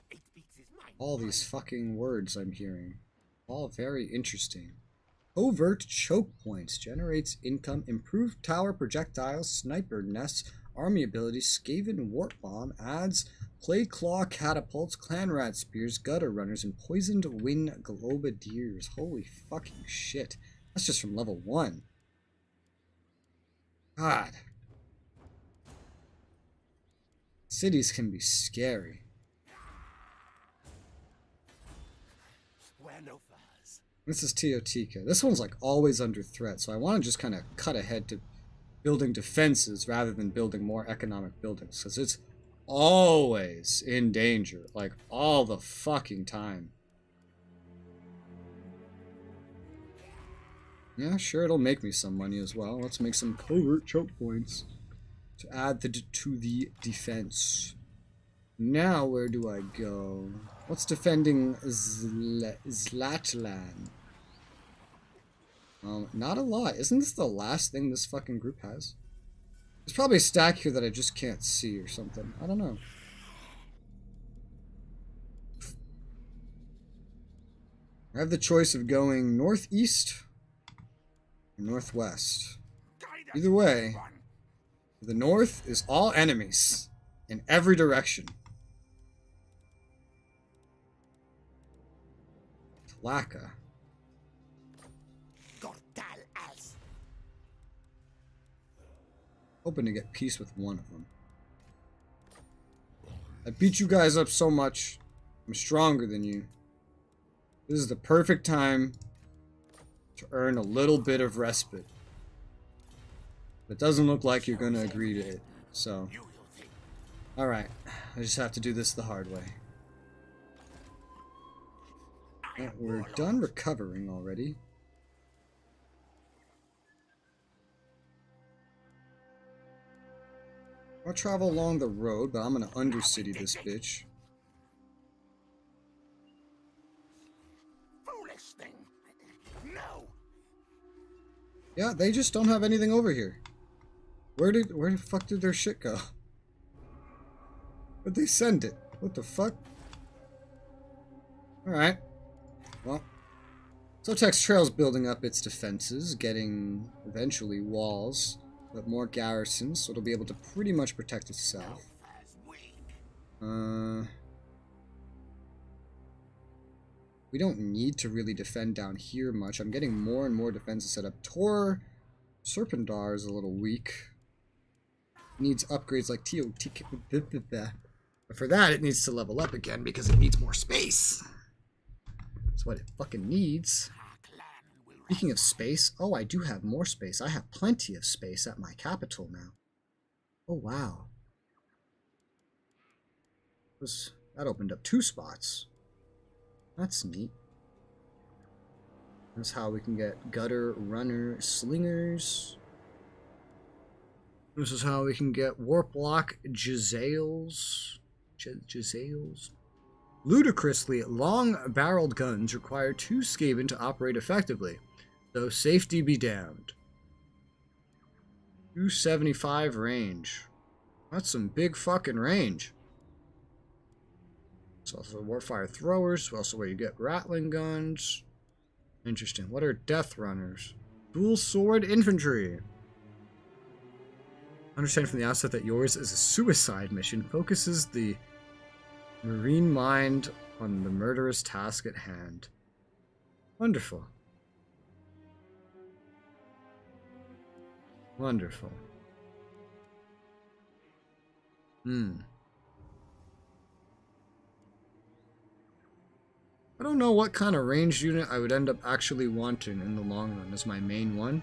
It speaks his mind. All these fucking words I'm hearing. All very interesting. Overt choke points. Generates income. Improved tower projectiles. Sniper nests. Army abilities. Skaven warp bomb. Adds clay claw catapults. Clan rat spears. Gutter runners. And poisoned wind globadiers. Holy fucking shit. That's just from level 1. God. Cities can be scary. Maneuvers. This is Teotika. This one's like always under threat, so I want to just kind of cut ahead to building defenses rather than building more economic buildings, because it's always in danger, like all the fucking time. Yeah, sure, it'll make me some money as well. Let's make some covert choke points to add to the defense. Now, where do I go? What's defending Zlatlan? Not a lot. Isn't this the last thing this fucking group has? There's probably a stack here that I just can't see or something. I don't know. I have the choice of going northeast or northwest. Either way, the north is all enemies in every direction. Laka. Hoping to get peace with one of them. I beat you guys up so much. I'm stronger than you. This is the perfect time to earn a little bit of respite. It doesn't look like you're going to agree to it. So, alright. I just have to do this the hard way. Yeah, we're done recovering already. I'll travel along the road, but I'm gonna undercity this bitch. Foolish thing. No. Yeah, they just don't have anything over here. Where the fuck did their shit go? Where'd they send it? What the fuck? Alright. Well. Zotek's Trail's building up its defenses, getting eventually walls. But more garrisons, so it'll be able to pretty much protect itself. We don't need to really defend down here much. I'm getting more and more defenses set up. Tor Serpendar is a little weak. Needs upgrades like Teotika. But for that, it needs to level up again because it needs more space. That's what it fucking needs. Speaking of space, oh, I do have more space. I have plenty of space at my capital now. Oh, wow. That opened up 2 spots. That's neat. That's how we can get gutter, runner, slingers. This is how we can get warp lock, Jezzails. Ludicrously long-barreled guns require 2 Skaven to operate effectively. So safety be damned. 275 range. That's some big fucking range. It's also warfire throwers, also where you get rattling guns. Interesting. What are death runners? Dual sword infantry. Understand from the outset that yours is a suicide mission. Focuses the marine mind on the murderous task at hand. Wonderful. Wonderful. I don't know what kind of ranged unit I would end up actually wanting in the long run as my main one.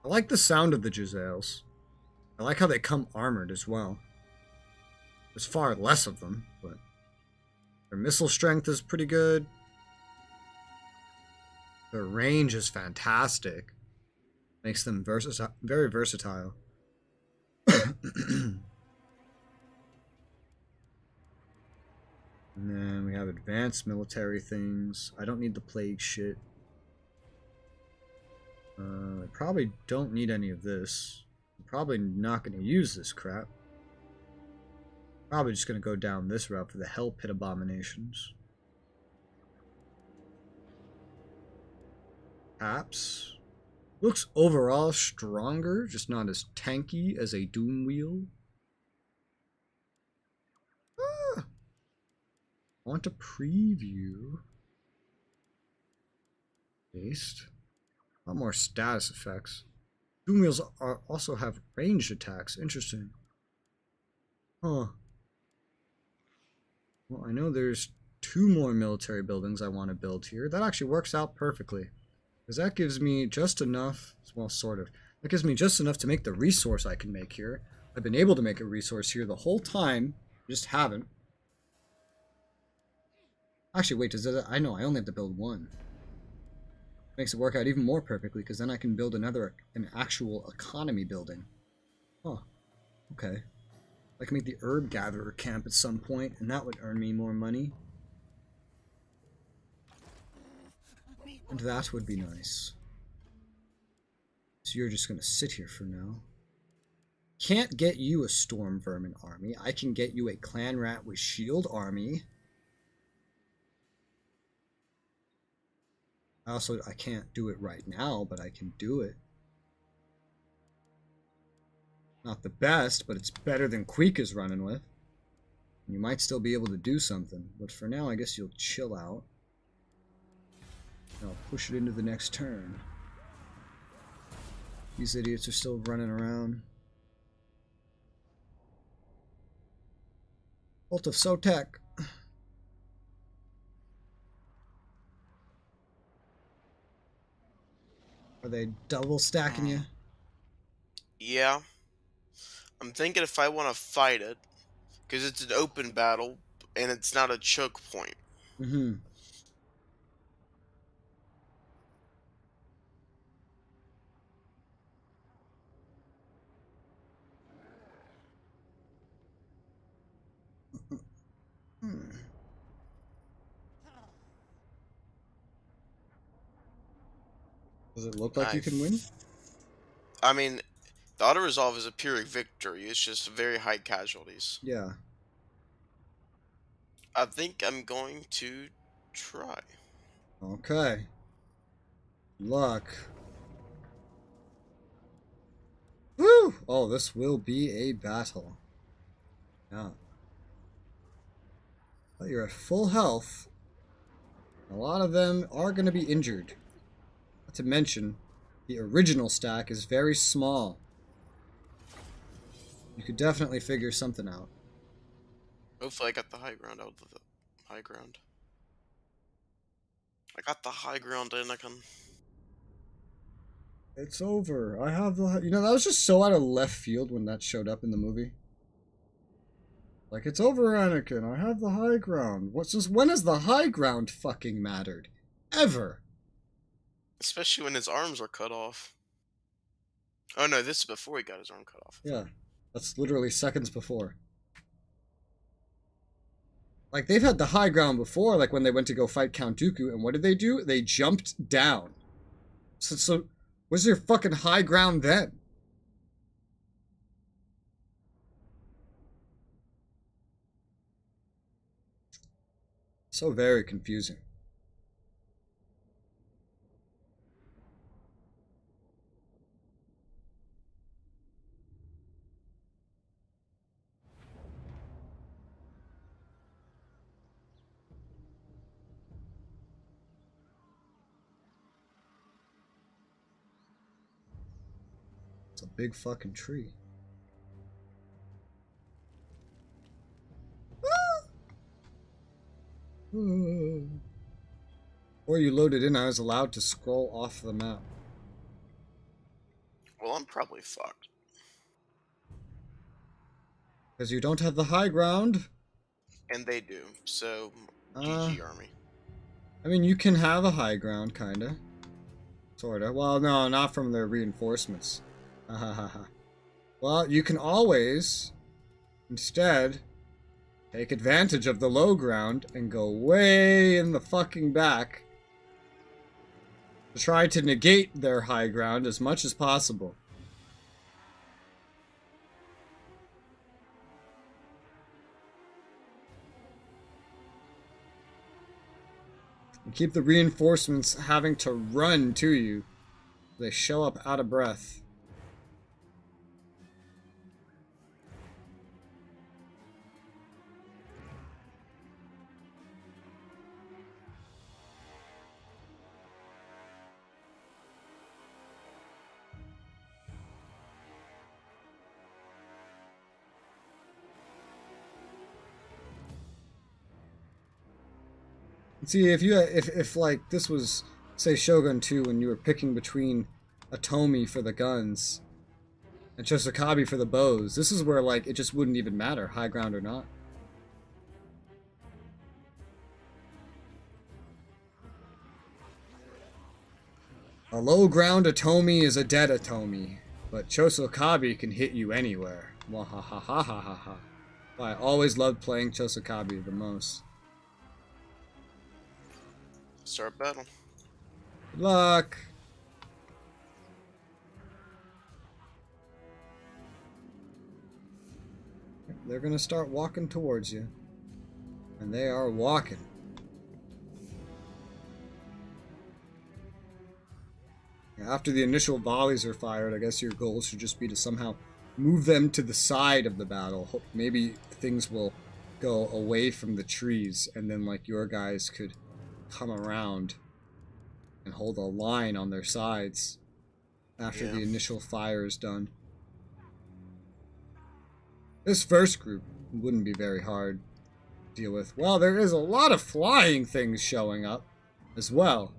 I like the sound of the Jezzails. I like how they come armored as well. There's far less of them, but their missile strength is pretty good. Their range is fantastic. Makes them very versatile. And then we have advanced military things. I don't need the plague shit. I probably don't need any of this. I'm probably not going to use this crap. Probably just going to go down this route for the Hell Pit Abominations. Perhaps. Looks overall stronger, just not as tanky as a Doom Wheel. Ah! I want to preview. Based. A lot more status effects. Doom Wheels also have ranged attacks. Interesting. Huh. Well, I know there's 2 more military buildings I want to build here. That actually works out perfectly. Because that gives me just enough, well, sort of. That gives me just enough to make the resource I can make here. I've been able to make a resource here the whole time. Just haven't. Actually, wait, does that... I know, I only have to build 1. Makes it work out even more perfectly, because then I can build an actual economy building. Oh, okay. I can make the herb gatherer camp at some point, and that would earn me more money. And that would be nice. So you're just gonna sit here for now. Can't get you a storm vermin army. I can get you a clan rat with shield army. I can't do it right now, but I can do it. Not the best, but it's better than Queek is running with. You might still be able to do something, but for now I guess you'll chill out. And I'll push it into the next turn. These idiots are still running around. Bolt of Sotek. Are they double stacking you? Yeah. I'm thinking if I want to fight it, because it's an open battle, and it's not a choke point. Mm-hmm. Does it look like you can win? I mean, the auto resolve is a pyrrhic victory. It's just very high casualties. Yeah. I think I'm going to try. Okay. Luck. Woo! Oh, this will be a battle. Yeah. But you're at full health. A lot of them are going to be injured. Not to mention, the original stack is very small. You could definitely figure something out. Hopefully I got the high ground out of the high ground. I got the high ground, and I can... It's over. I have the... You know, that was just so out of left field when that showed up in the movie. Like, it's over, Anakin. I have the high ground. When has the high ground fucking mattered? Ever. Especially when his arms were cut off. Oh no, this is before he got his arm cut off. Yeah. That's literally seconds before. Like, they've had the high ground before, like when they went to go fight Count Dooku, and what did they do? They jumped down. So where's your fucking high ground then? So very confusing. It's a big fucking tree. Or you loaded in, I was allowed to scroll off the map. Well, I'm probably fucked. Because you don't have the high ground. And they do, so GG army. I mean, you can have a high ground, kinda. Sorta. Well, no, not from the reinforcements. Well, you can always, instead, take advantage of the low ground and go way in the fucking back to try to negate their high ground as much as possible. And keep the reinforcements having to run to you. They show up out of breath. See, if like this was, say, Shogun 2, and you were picking between Atomi for the guns and Chosokabi for the bows, this is where like it just wouldn't even matter, high ground or not. A low ground Atomi is a dead Atomi, but Chosokabi can hit you anywhere. Wahahahahaha. I always loved playing Chosokabi the most. Start battle. Good luck! They're gonna start walking towards you. And they are walking. After the initial volleys are fired, I guess your goal should just be to somehow move them to the side of the battle. Hope maybe things will go away from the trees, and then like your guys could come around and hold a line on their sides after the initial fire is done. This first group wouldn't be very hard to deal with. Well, there is a lot of flying things showing up as well.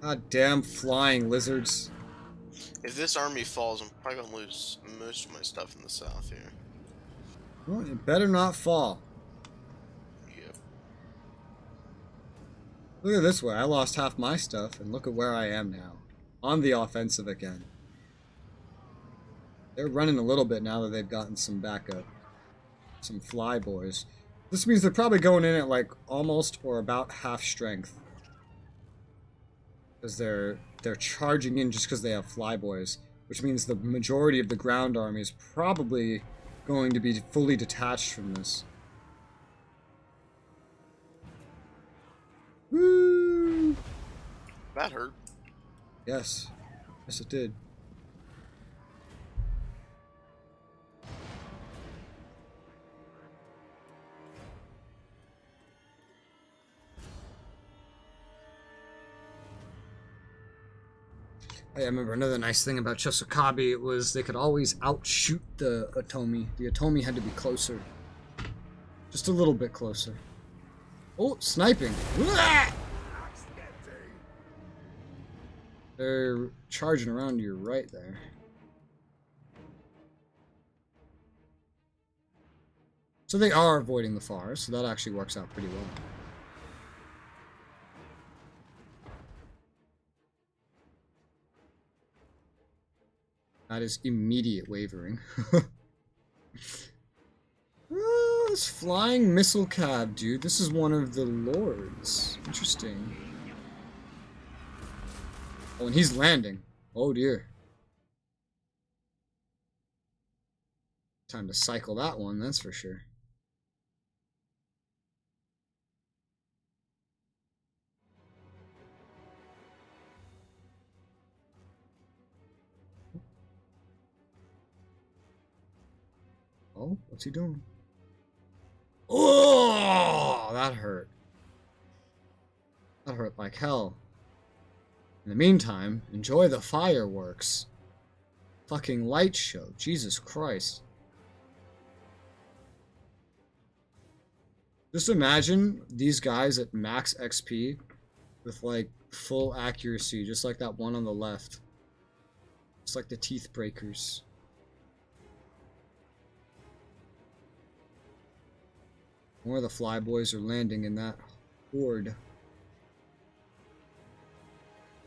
God damn flying lizards. If this army falls, I'm probably gonna lose most of my stuff in the south here. Well, it better not fall. Yep. Look at this way. I lost half my stuff, and look at where I am now. On the offensive again. They're running a little bit now that they've gotten some backup. Some fly boys. This means they're probably going in at like almost or about half strength. Because they're charging in just because they have flyboys, which means the majority of the ground army is probably going to be fully detached from this. Woo! That hurt. Yes. Yes, it did. I remember another nice thing about Chosokabi was they could always outshoot the Atomi. The Atomi had to be closer. Just a little bit closer. Oh, sniping. They're charging around to your right there. So they are avoiding the far, so that actually works out pretty well. That is immediate wavering. Oh, this flying missile cab, dude. This is one of the lords. Interesting. Oh, and he's landing. Oh, dear. Time to cycle that one, that's for sure. Oh, what's he doing? Oh, that hurt. That hurt like hell. In the meantime, enjoy the fireworks. Fucking light show. Jesus Christ. Just imagine these guys at max XP with like full accuracy, just like that one on the left. Just like the teeth breakers. More of the flyboys are landing in that horde.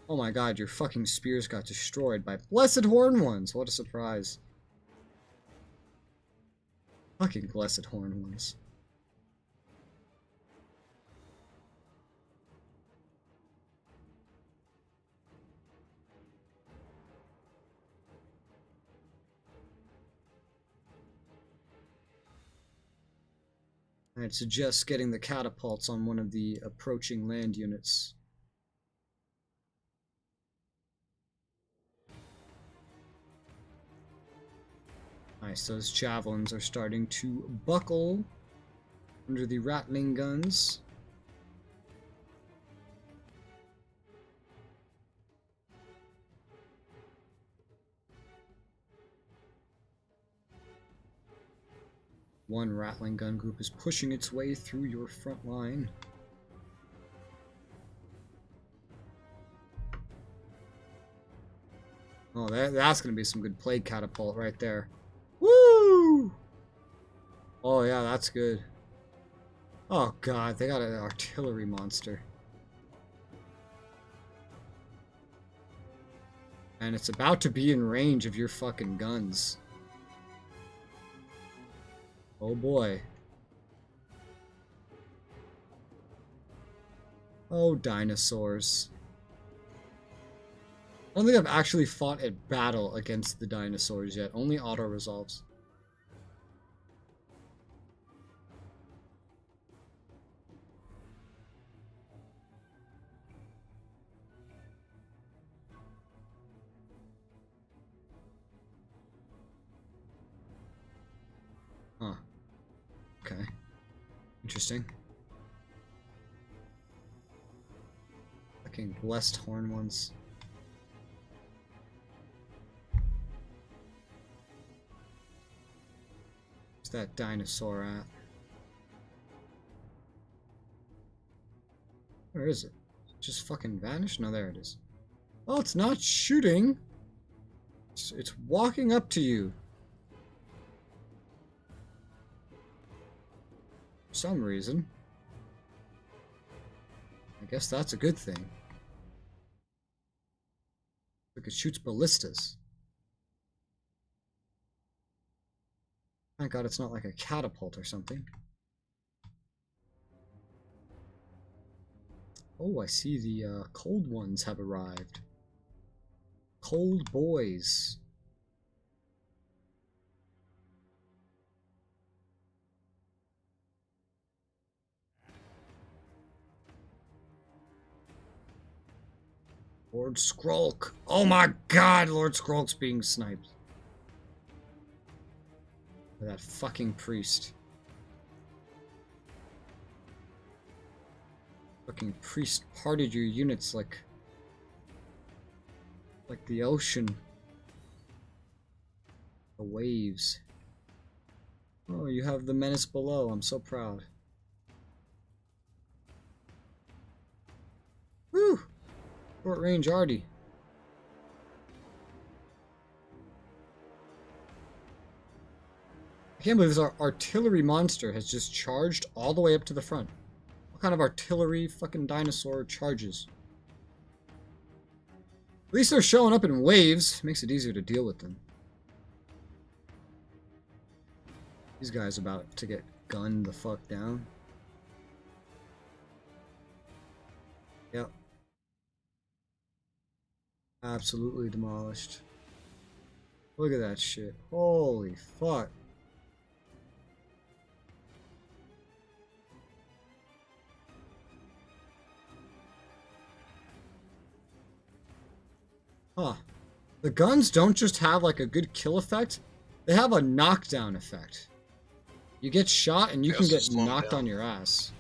Oh my god, your fucking spears got destroyed by blessed horn ones. What a surprise. Fucking blessed horn ones. I'd suggest getting the catapults on one of the approaching land units. Nice, those javelins are starting to buckle under the rattling guns. One rattling gun group is pushing its way through your front line. Oh, that's gonna be some good plague catapult right there. Woo! Oh yeah, that's good. Oh god, they got an artillery monster. And it's about to be in range of your fucking guns. Oh boy. Oh, dinosaurs. I don't think I've actually fought a battle against the dinosaurs yet. Only auto-resolves. Huh. Okay. Interesting. Fucking blessed horn ones. Where's that dinosaur at? Where is it? Just fucking vanished? No, there it is. Oh, it's not shooting. It's walking up to you. For some reason. I guess that's a good thing. Look, it shoots ballistas. Thank God it's not like a catapult or something. Oh, I see the cold ones have arrived. Cold boys. Lord Skrulk. Oh my god, Lord Skrulk's being sniped. By that fucking priest. Fucking priest parted your units like the ocean. The waves. Oh, you have the menace below. I'm so proud. Woo! Short range arty. I can't believe this artillery monster has just charged all the way up to the front. What kind of artillery fucking dinosaur charges? At least they're showing up in waves. Makes it easier to deal with them. These guys about to get gunned the fuck down. Yep. Absolutely demolished. Look at that shit. Holy fuck. Huh. The guns don't just have like a good kill effect, they have a knockdown effect. You get shot and you can get knocked on your ass.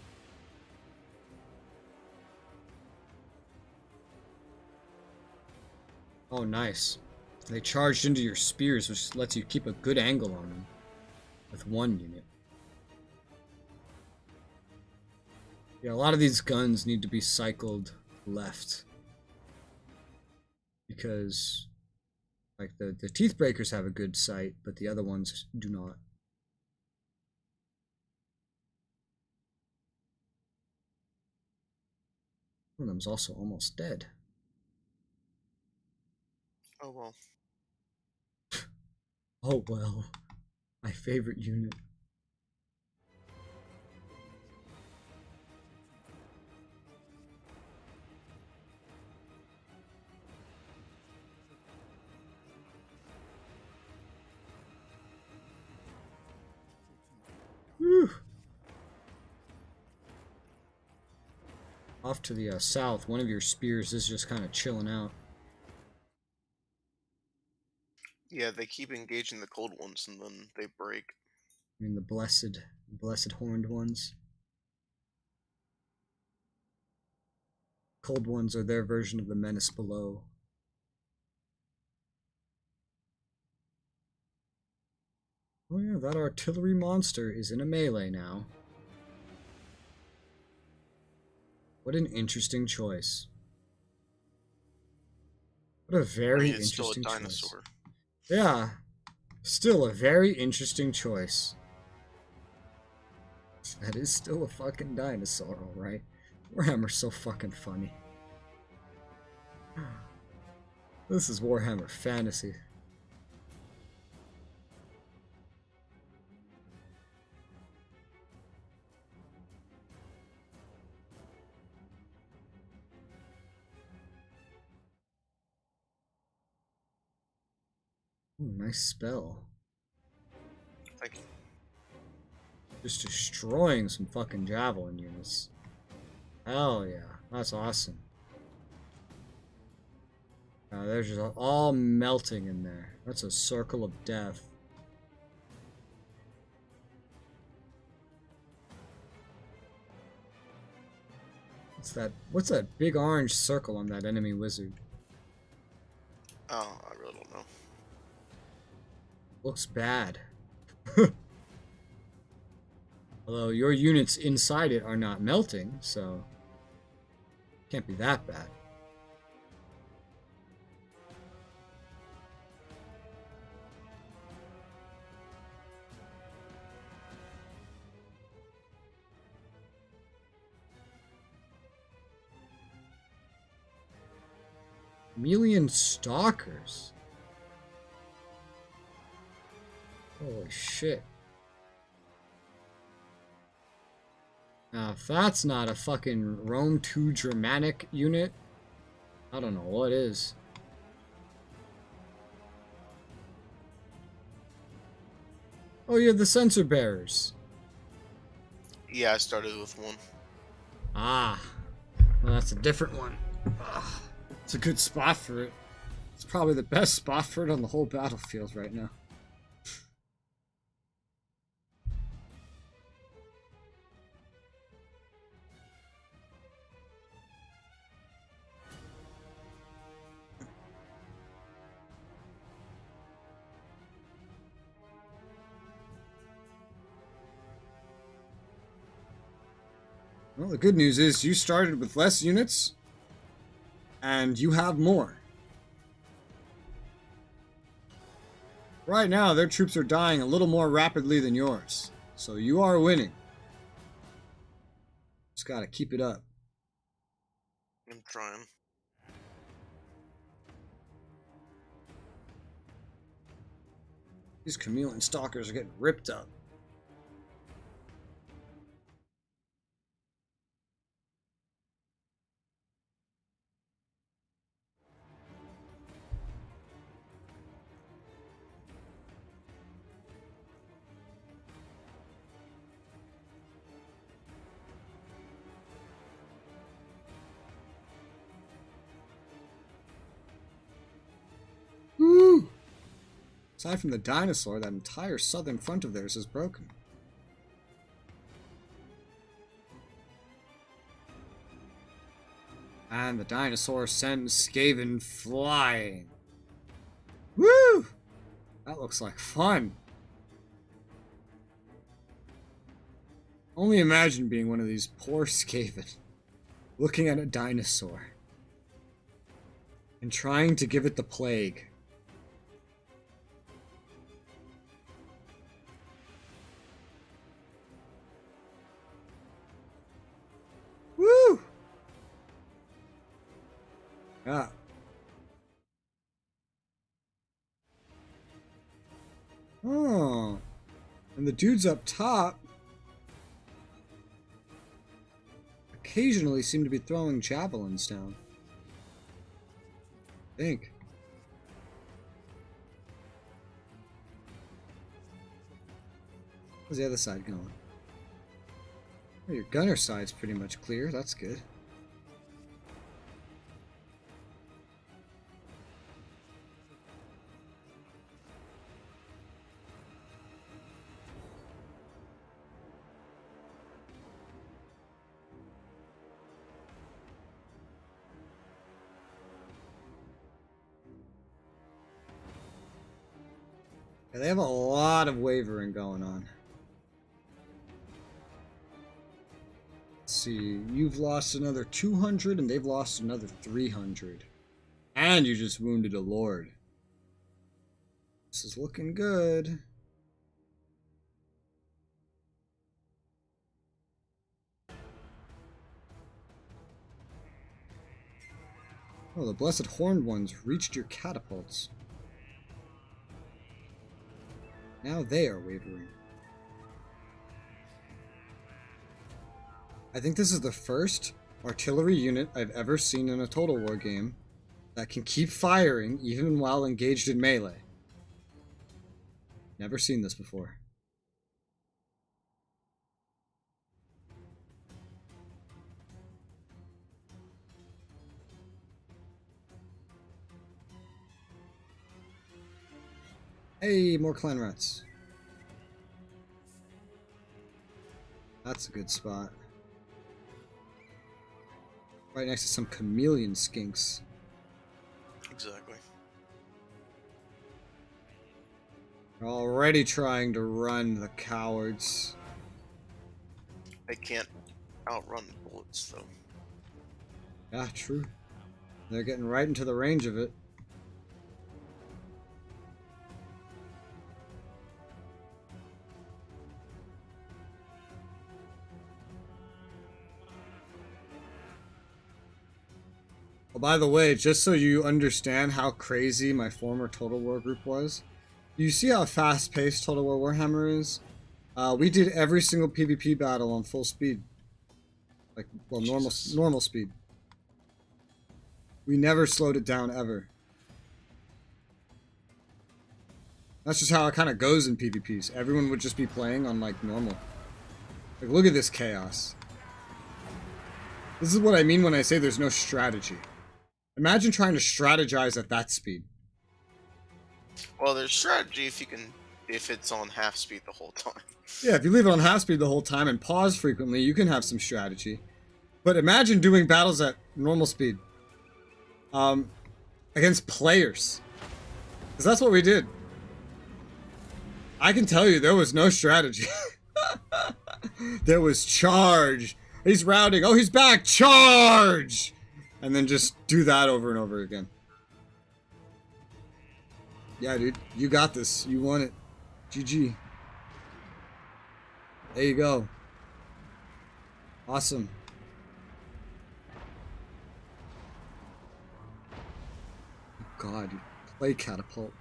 Oh, nice. They charged into your spears, which lets you keep a good angle on them with one unit. Yeah, a lot of these guns need to be cycled left. Because, like, the teeth breakers have a good sight, but the other ones do not. One of them's also almost dead. Oh well. Oh well. My favorite unit. Whew. Off to the south, one of your spears is just kind of chilling out. Yeah, they keep engaging the cold ones and then they break. I mean, the blessed horned ones. Cold ones are their version of the menace below. Oh yeah, that artillery monster is in a melee now. What an interesting choice. What a very It's still a interesting choice. dinosaur. Yeah, still a very interesting choice. That is still a fucking dinosaur, alright. Warhammer's so fucking funny. This is Warhammer Fantasy. Ooh, nice spell. Thank you. Just destroying some fucking javelin units. Hell yeah, that's awesome. They're just all melting in there. That's a circle of death. What's that big orange circle on that enemy wizard? Oh, I really don't know. Looks bad. Although your units inside it are not melting, so can't be that bad. Chameleon Stalkers. Holy shit. Now, if that's not a fucking Rome 2 Germanic unit, I don't know what is. Oh, you're the sensor bearers. Yeah, I started with one. Ah, well, that's a different one. Ugh. It's a good spot for it. It's probably the best spot for it on the whole battlefield right now. Well, the good news is you started with less units, and you have more. Right now, their troops are dying a little more rapidly than yours, so you are winning. Just gotta keep it up. I'm trying. These chameleon stalkers are getting ripped up. Woo! Aside from the dinosaur, that entire southern front of theirs is broken. And the dinosaur sends Skaven flying. Woo! That looks like fun. Only imagine being one of these poor Skaven, looking at a dinosaur, and trying to give it the plague. Woo! Yeah. Oh. And the dudes up top occasionally seem to be throwing javelins down. I think. How's the other side going? Oh, your gunner side's pretty much clear. That's good. Yeah, they have a lot of wavering going on. Let's see, you've lost another 200 and they've lost another 300. And you just wounded a lord. This is looking good. Oh, the Blessed Horned Ones reached your catapults. Now they are wavering. I think this is the first artillery unit I've ever seen in a Total War game that can keep firing even while engaged in melee. Never seen this before. Hey, more clan rats. That's a good spot. Right next to some chameleon skinks. Exactly. They're already trying to run, the cowards. They can't outrun bullets, though. Yeah, true. They're getting right into the range of it. Oh, by the way, just so you understand how crazy my former Total War group was, you see how fast-paced Total War Warhammer is? We did every single PvP battle on full speed. Like, well, normal speed. We never slowed it down, ever. That's just how it kind of goes in PvPs. Everyone would just be playing on, like, normal. Like, look at this chaos. This is what I mean when I say there's no strategy. Imagine trying to strategize at that speed. Well, there's strategy if it's on half speed the whole time. Yeah, if you leave it on half speed the whole time and pause frequently, you can have some strategy. But imagine doing battles at normal speed. Against players. Because that's what we did. I can tell you there was no strategy. There was charge. He's routing. Oh, he's back. Charge! And then just do that over and over again. Yeah, dude. You got this. You won it. GG. There you go. Awesome. God, you play catapult.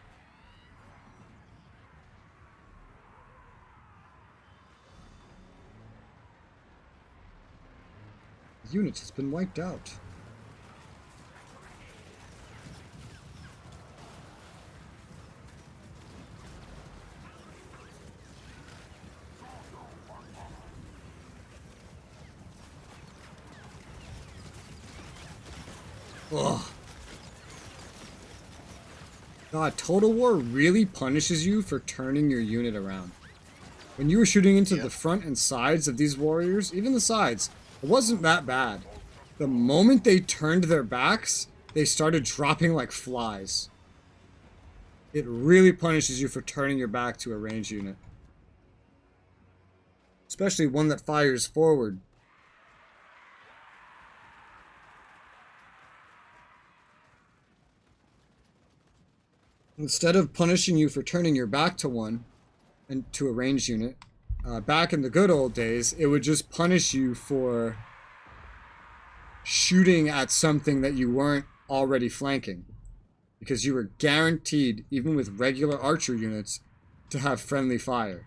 The unit has been wiped out. Ugh. God, Total War really punishes you for turning your unit around. When you were shooting into the front and sides of these warriors, even the sides, it wasn't that bad. The moment they turned their backs, they started dropping like flies. It really punishes you for turning your back to a ranged unit. Especially one that fires forward. Instead of punishing you for turning your back to one, and to a ranged unit, back in the good old days, it would just punish you for shooting at something that you weren't already flanking. Because you were guaranteed, even with regular archer units, to have friendly fire.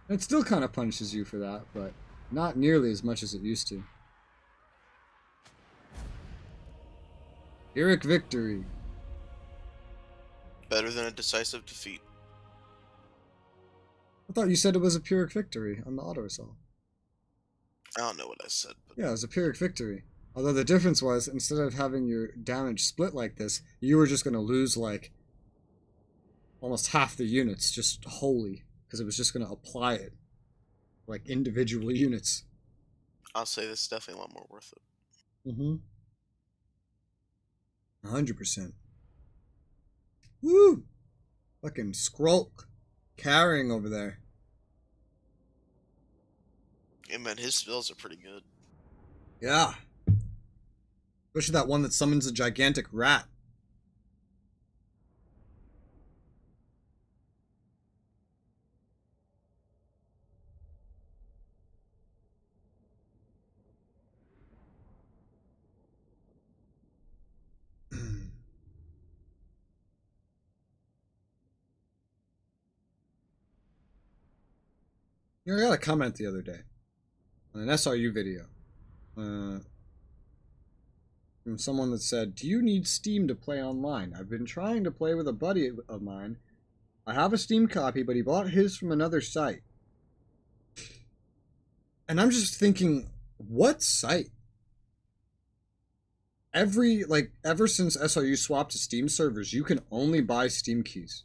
It still kind of punishes you for that, but not nearly as much as it used to. Pyrrhic victory. Better than a decisive defeat. I thought you said it was a Pyrrhic victory on the auto assault. I don't know what I said, but Yeah, it was a Pyrrhic victory. Although the difference was, instead of having your damage split like this, you were just going to lose, like, almost half the units, just wholly. Because it was just going to apply it. Like, individual units. I'll say this is definitely a lot more worth it. Mm-hmm. 100%. Woo! Fucking Skrulk carrying over there. Yeah, man, his spells are pretty good. Yeah. Especially that one that summons a gigantic rat. You know, I got a comment the other day on an SRU video from someone that said, "Do you need Steam to play online? I've been trying to play with a buddy of mine. I have a Steam copy, but he bought his from another site." And I'm just thinking, what site? Ever since SRU swapped to Steam servers, you can only buy Steam keys.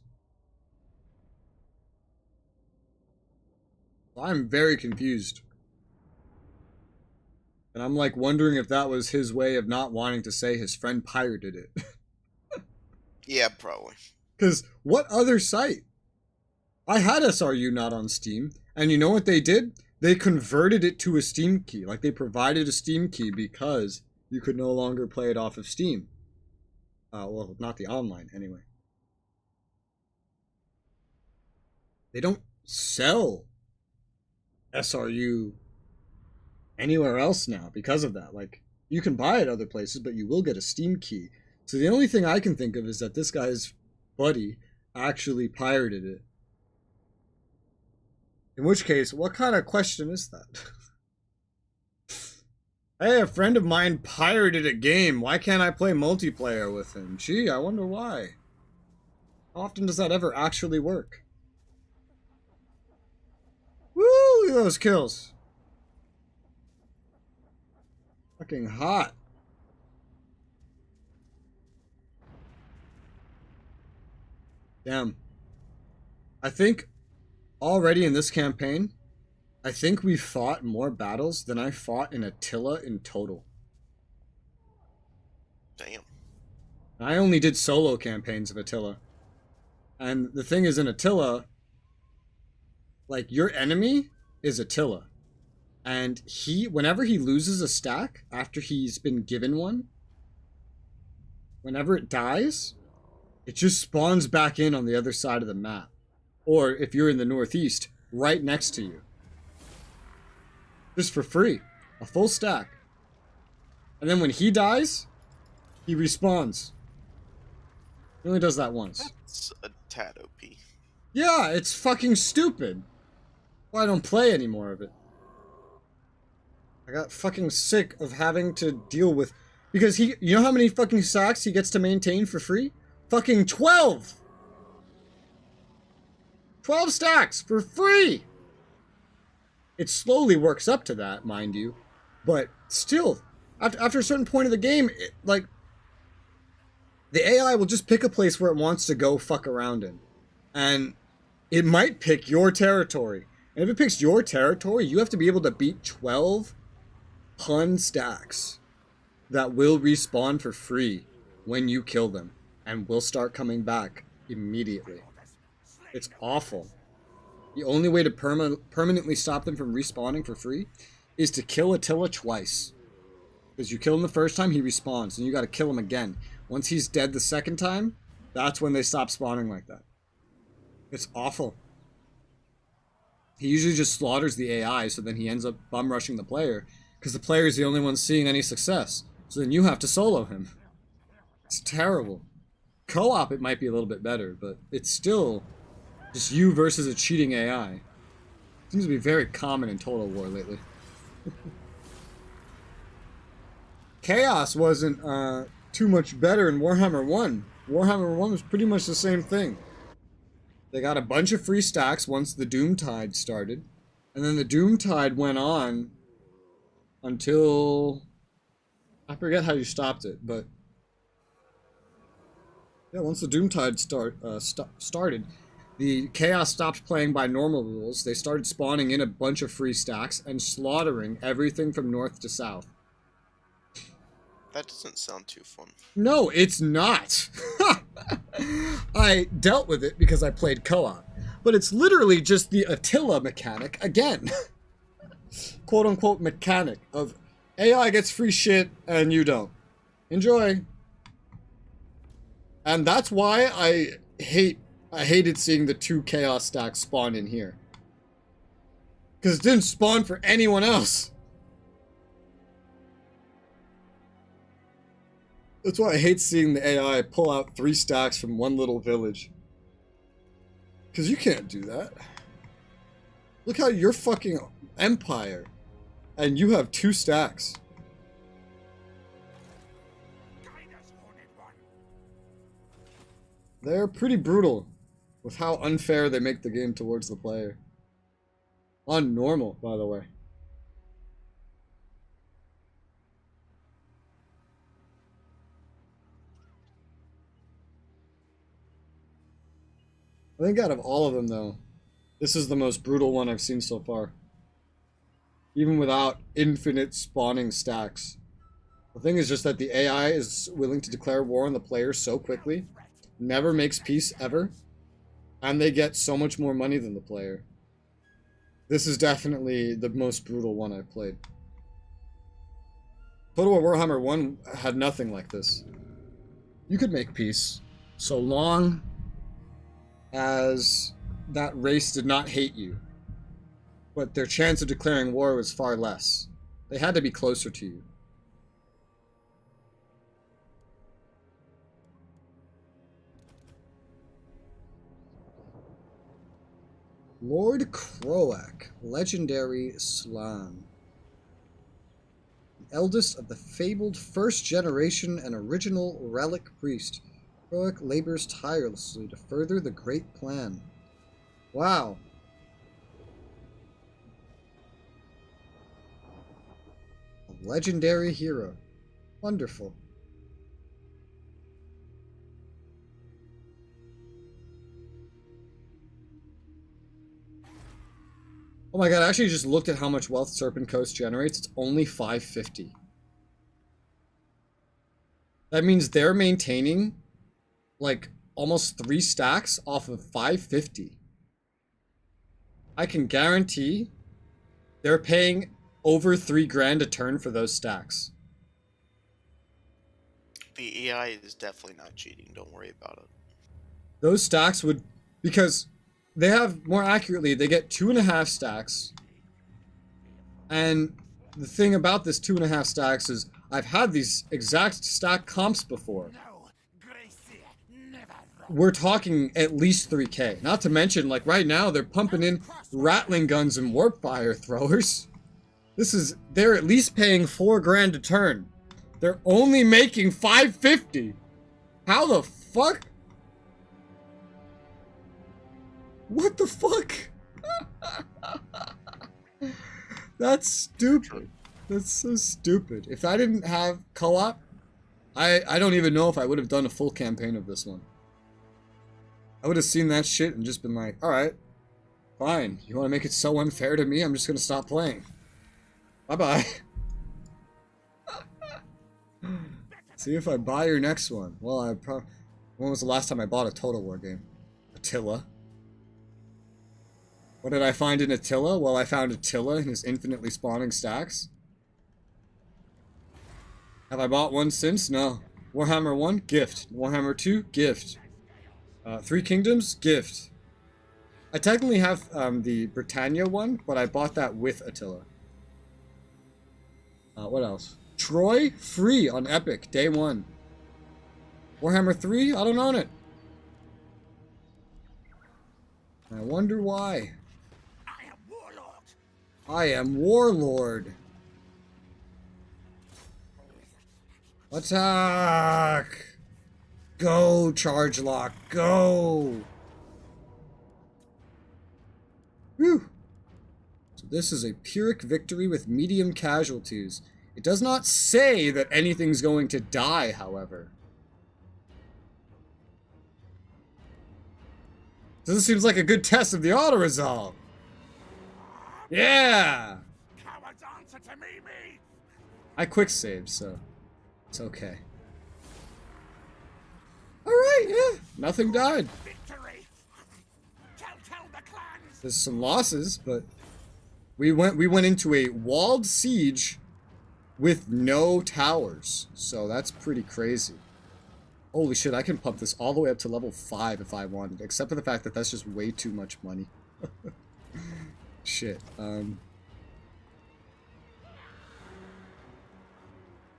I'm very confused. And I'm like wondering if that was his way of not wanting to say his friend pirated it. Yeah, probably. Because what other site? I had SRU not on Steam, and you know what they did? They converted it to a Steam key. Like, they provided a Steam key because you could no longer play it off of Steam. Well, not the online, anyway. They don't sell SRU anywhere else now because of that. Like, you can buy it other places, but you will get a Steam key. So the only thing I can think of is that this guy's buddy actually pirated it. In which case, what kind of question is that? Hey, a friend of mine pirated a game. Why can't I play multiplayer with him? Gee, I wonder why. How often does that ever actually work? Woo! Look at those kills. Fucking hot. Damn. I think already in this campaign, I think we fought more battles than I fought in Attila in total. Damn. I only did solo campaigns of Attila. And the thing is, in Attila, like, your enemy is Attila. And whenever he loses a stack after he's been given one, whenever it dies, it just spawns back in on the other side of the map. Or if you're in the northeast, right next to you. Just for free. A full stack. And then when he dies, he respawns. He only does that once. It's a tad OP. Yeah, it's fucking stupid. Well, I don't play any more of it. I got fucking sick of having to deal with... Because you know how many fucking stacks he gets to maintain for free? Fucking 12! 12 stacks for free! It slowly works up to that, mind you. But still, after a certain point of the game, the AI will just pick a place where it wants to go fuck around in. And it might pick your territory. And if it picks your territory, you have to be able to beat 12 pun stacks that will respawn for free when you kill them. And will start coming back immediately. It's awful. The only way to permanently stop them from respawning for free is to kill Attila twice. Because you kill him the first time, he respawns, and you gotta kill him again. Once he's dead the second time, that's when they stop spawning like that. It's awful. He usually just slaughters the AI, so then he ends up bum rushing the player, because the player is the only one seeing any success. So then you have to solo him. It's terrible. Co-op, it might be a little bit better, but it's still just you versus a cheating AI. Seems to be very common in Total War lately. Chaos wasn't too much better in Warhammer 1. Warhammer 1 was pretty much the same thing. They got a bunch of free stacks once the Doomtide started, and then the Doomtide went on until... I forget how you stopped it, but... yeah, once the Doomtide started, the Chaos stopped playing by normal rules. They started spawning in a bunch of free stacks and slaughtering everything from north to south. That doesn't sound too fun. No, it's not. I dealt with it because I played co-op. But it's literally just the Attila mechanic again. Quote unquote mechanic of AI gets free shit and you don't. Enjoy. And that's why I hated seeing the 2 chaos stacks spawn in here. Because it didn't spawn for anyone else. That's why I hate seeing the AI pull out 3 stacks from one little village. Because you can't do that. Look how you're fucking empire. And you have 2 stacks. They're pretty brutal with how unfair they make the game towards the player. On normal, by the way. I think out of all of them, though, this is the most brutal one I've seen so far. Even without infinite spawning stacks. The thing is just that the AI is willing to declare war on the player so quickly, never makes peace ever, and they get so much more money than the player. This is definitely the most brutal one I've played. Total War Warhammer 1 had nothing like this. You could make peace so long as that race did not hate you, but their chance of declaring war was far less. They had to be closer to you. Lord Croak, legendary Slan. The eldest of the fabled first generation and original relic priest. Croak labors tirelessly to further the great plan. Wow. A legendary hero. Wonderful. Oh my god, I actually just looked at how much wealth Serpent Coast generates. It's only 550. That means they're maintaining like almost 3 stacks off of 550. I can guarantee they're paying over 3 grand a turn for those stacks. The AI is definitely not cheating. Don't worry about it. Those stacks would, because they have, more accurately, they get 2.5 stacks. And the thing about this 2.5 stacks is I've had these exact stack comps before. We're talking at least 3K. Not to mention, like right now, they're pumping in rattling guns and warp fire throwers. They're at least paying 4 grand a turn. They're only making 550. How the fuck? What the fuck? That's stupid. That's so stupid. If I didn't have co-op, I don't even know if I would have done a full campaign of this one. I would have seen that shit and just been like, alright, fine. You want to make it so unfair to me? I'm just going to stop playing. Bye-bye. See if I buy your next one. Well, when was the last time I bought a Total War game? Attila. What did I find in Attila? Well, I found Attila and his infinitely spawning stacks. Have I bought one since? No. Warhammer 1? Gift. Warhammer 2? Gift. 3 Kingdoms? Gift. I technically have the Britannia one, but I bought that with Attila. What else? Troy? Free on Epic. Day 1. Warhammer 3? I don't own it. I wonder why. I am Warlord. Attack! Go, Charge Lock, go! Whew. So this is a Pyrrhic victory with medium casualties. It does not say that anything's going to die, however. This seems like a good test of the auto-resolve. Yeah! Cowards answer to me. I quick saved, so. It's okay. Alright, yeah. Nothing died. Victory! Tell the clans! There's some losses, but we went into a walled siege with no towers. So that's pretty crazy. Holy shit, I can pump this all the way up to level 5 if I wanted, except for the fact that that's just way too much money. Shit.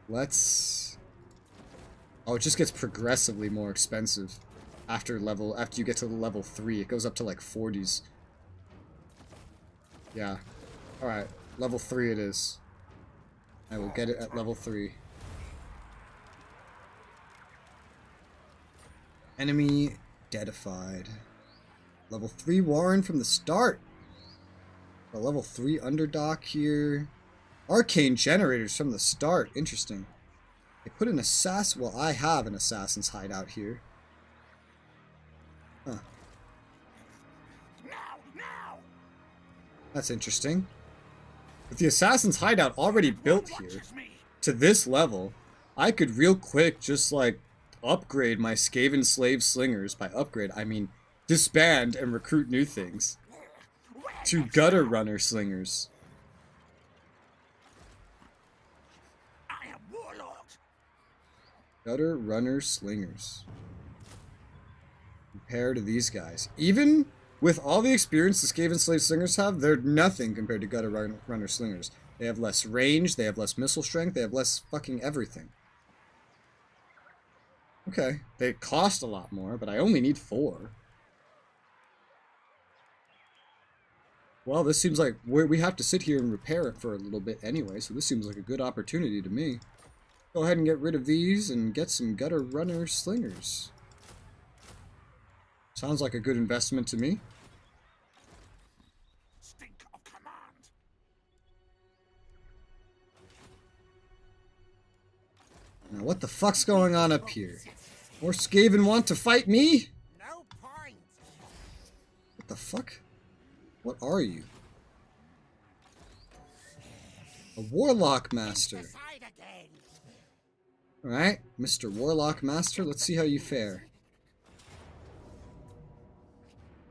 Let's... Oh, it just gets progressively more expensive after you get to level 3. It goes up to like 40s. Yeah. Alright, level 3 it is. I will get it at level 3. Enemy deadified. Level 3 Warren from the start. A level 3 underdock here. Arcane generators from the start. Interesting. They put an assassin. Well, I have an assassin's hideout here. Huh. Now! That's interesting. With the assassin's hideout already built here to this level, I could real quick just like upgrade my Skaven slave slingers. By upgrade, I mean disband and recruit new things to gutter runner slingers. I am warlord! Gutter runner slingers. Compared to these guys. Even with all the experience the Skaven slave slingers have, they're nothing compared to gutter runner slingers. They have less range, they have less missile strength, they have less fucking everything. Okay, they cost a lot more, but I only need 4. Well, this seems like we have to sit here and repair it for a little bit anyway, so this seems like a good opportunity to me. Go ahead and get rid of these and get some gutter runner slingers. Sounds like a good investment to me. Stink of command! Now, what the fuck's going on up here? More Skaven want to fight me? No point! What the fuck? What are you? A Warlock Master. Side again! Alright, Mr. Warlock Master, let's see how you fare.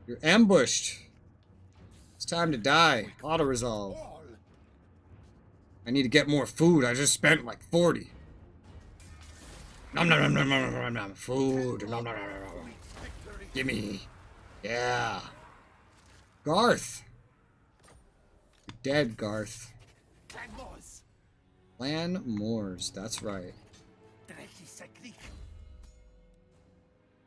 You're ambushed. It's time to die. Auto-resolve. All! I need to get more food. I just spent like 40. Nom nom nom nom nom nom nom. Food. Nom nom nom nom. Gimme. Yeah. Garth. You're dead, Garth. Clan Wars! Clan Moors. That's right. Drecky Seklik!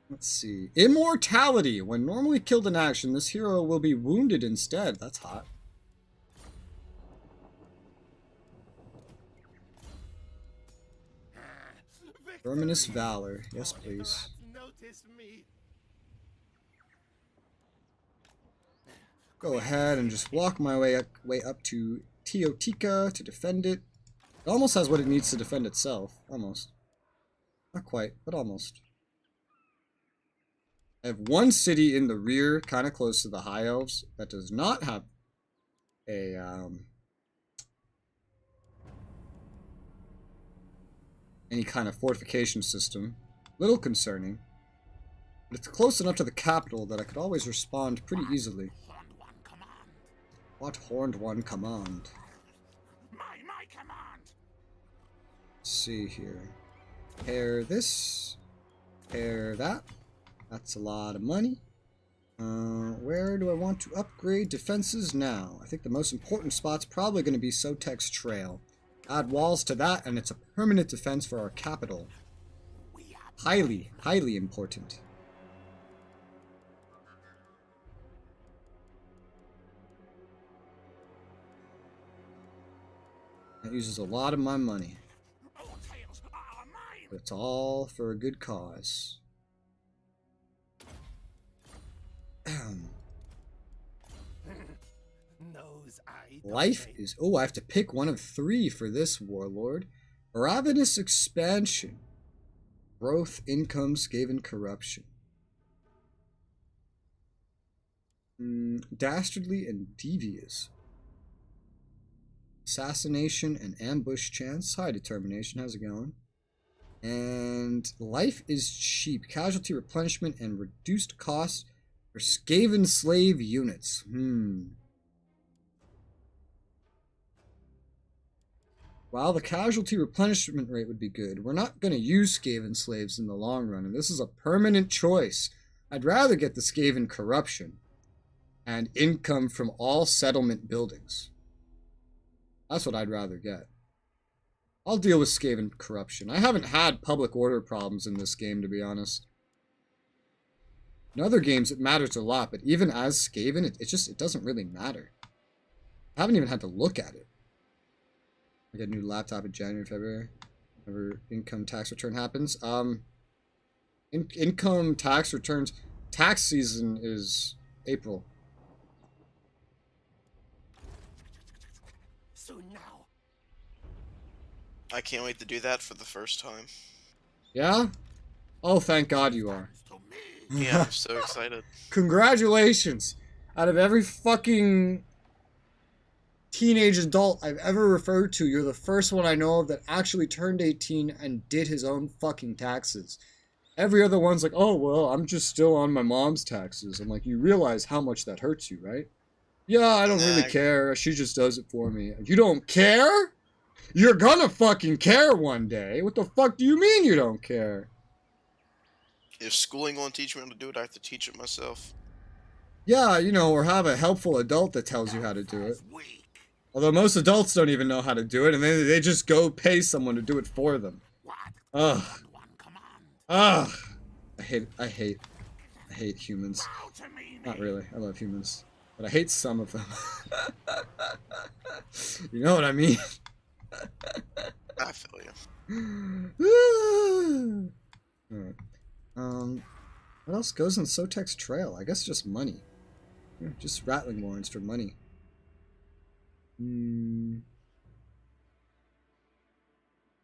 Let's see. Immortality. When normally killed in action, this hero will be wounded instead. That's hot. Verminous Valor. Yes, please. Notice me! Go ahead and just walk my way up to Teotihuacan to defend it. It almost has what it needs to defend itself. Almost. Not quite, but almost. I have one city in the rear, kind of close to the High Elves, that does not have a any kind of fortification system. Little concerning. But it's close enough to the capital that I could always respond pretty easily. Horned One command! What Horned One command? My command! Let's see here. Pair this. Pair that. That's a lot of money. Where do I want to upgrade defenses now? I think the most important spot's probably going to be Sotek's Trail. Add walls to that, and it's a permanent defense for our capital. Highly, highly important. That uses a lot of my money. All tales are mine! But it's all for a good cause. Nose eye. Life is... Oh, I have to pick one of 3 for this warlord. Ravenous Expansion. Growth, Income, Skaven Corruption. Dastardly and Devious. Assassination and Ambush Chance. High Determination. How's it going? And life is cheap. Casualty replenishment and reduced cost for Skaven slave units. While the casualty replenishment rate would be good, we're not going to use Skaven slaves in the long run, and this is a permanent choice. I'd rather get the Skaven corruption and income from all settlement buildings. That's what I'd rather get. I'll deal with Skaven corruption. I haven't had public order problems in this game, to be honest. In other games, it matters a lot, but even as Skaven, it doesn't really matter. I haven't even had to look at it. I get a new laptop in January, February. Whenever income tax return happens. Income tax returns. Tax season is April. Soon now. I can't wait to do that for the first time. Yeah? Oh, thank God you are. To me. Yeah, I'm so excited. Congratulations! Out of every fucking teenage adult I've ever referred to, you're the first one I know of that actually turned 18 and did his own fucking taxes. Every other one's like, oh, well, I'm just still on my mom's taxes. I'm like, you realize how much that hurts you, right? Yeah, I don't really care. She just does it for me. You don't care? You're gonna fucking care one day. What the fuck do you mean you don't care? If schooling won't teach me how to do it, I have to teach it myself. Yeah, you know, or have a helpful adult that tells you how to do it. Weak. Although most adults don't even know how to do it, and they just go pay someone to do it for them. What? Ugh. One command. Ugh. I hate humans. Bow to me. Not really. I love humans. But I hate some of them. You know what I mean? I feel you. Alright. What else goes on Sotek's trail? I guess just money. Yeah, just rattling warrants for money.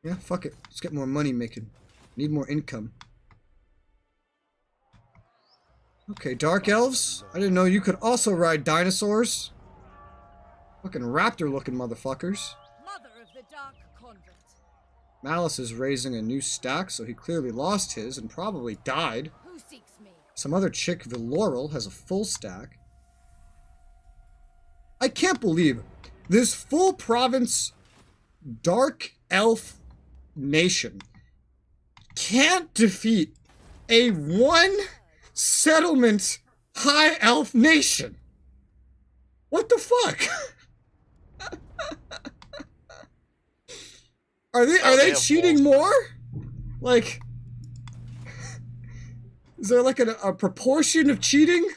Yeah, fuck it. Let's get more money making. Need more income. Okay, Dark Elves. I didn't know you could also ride dinosaurs. Fucking raptor-looking motherfuckers. Mother of the Dark Convent. Malice is raising a new stack, so he clearly lost his and probably died. Who seeks me? Some other chick, Viloral, has a full stack. I can't believe this full province Dark Elf nation can't defeat a one settlement High Elf nation. What the fuck? Are they cheating more? Like, is there like a proportion of cheating?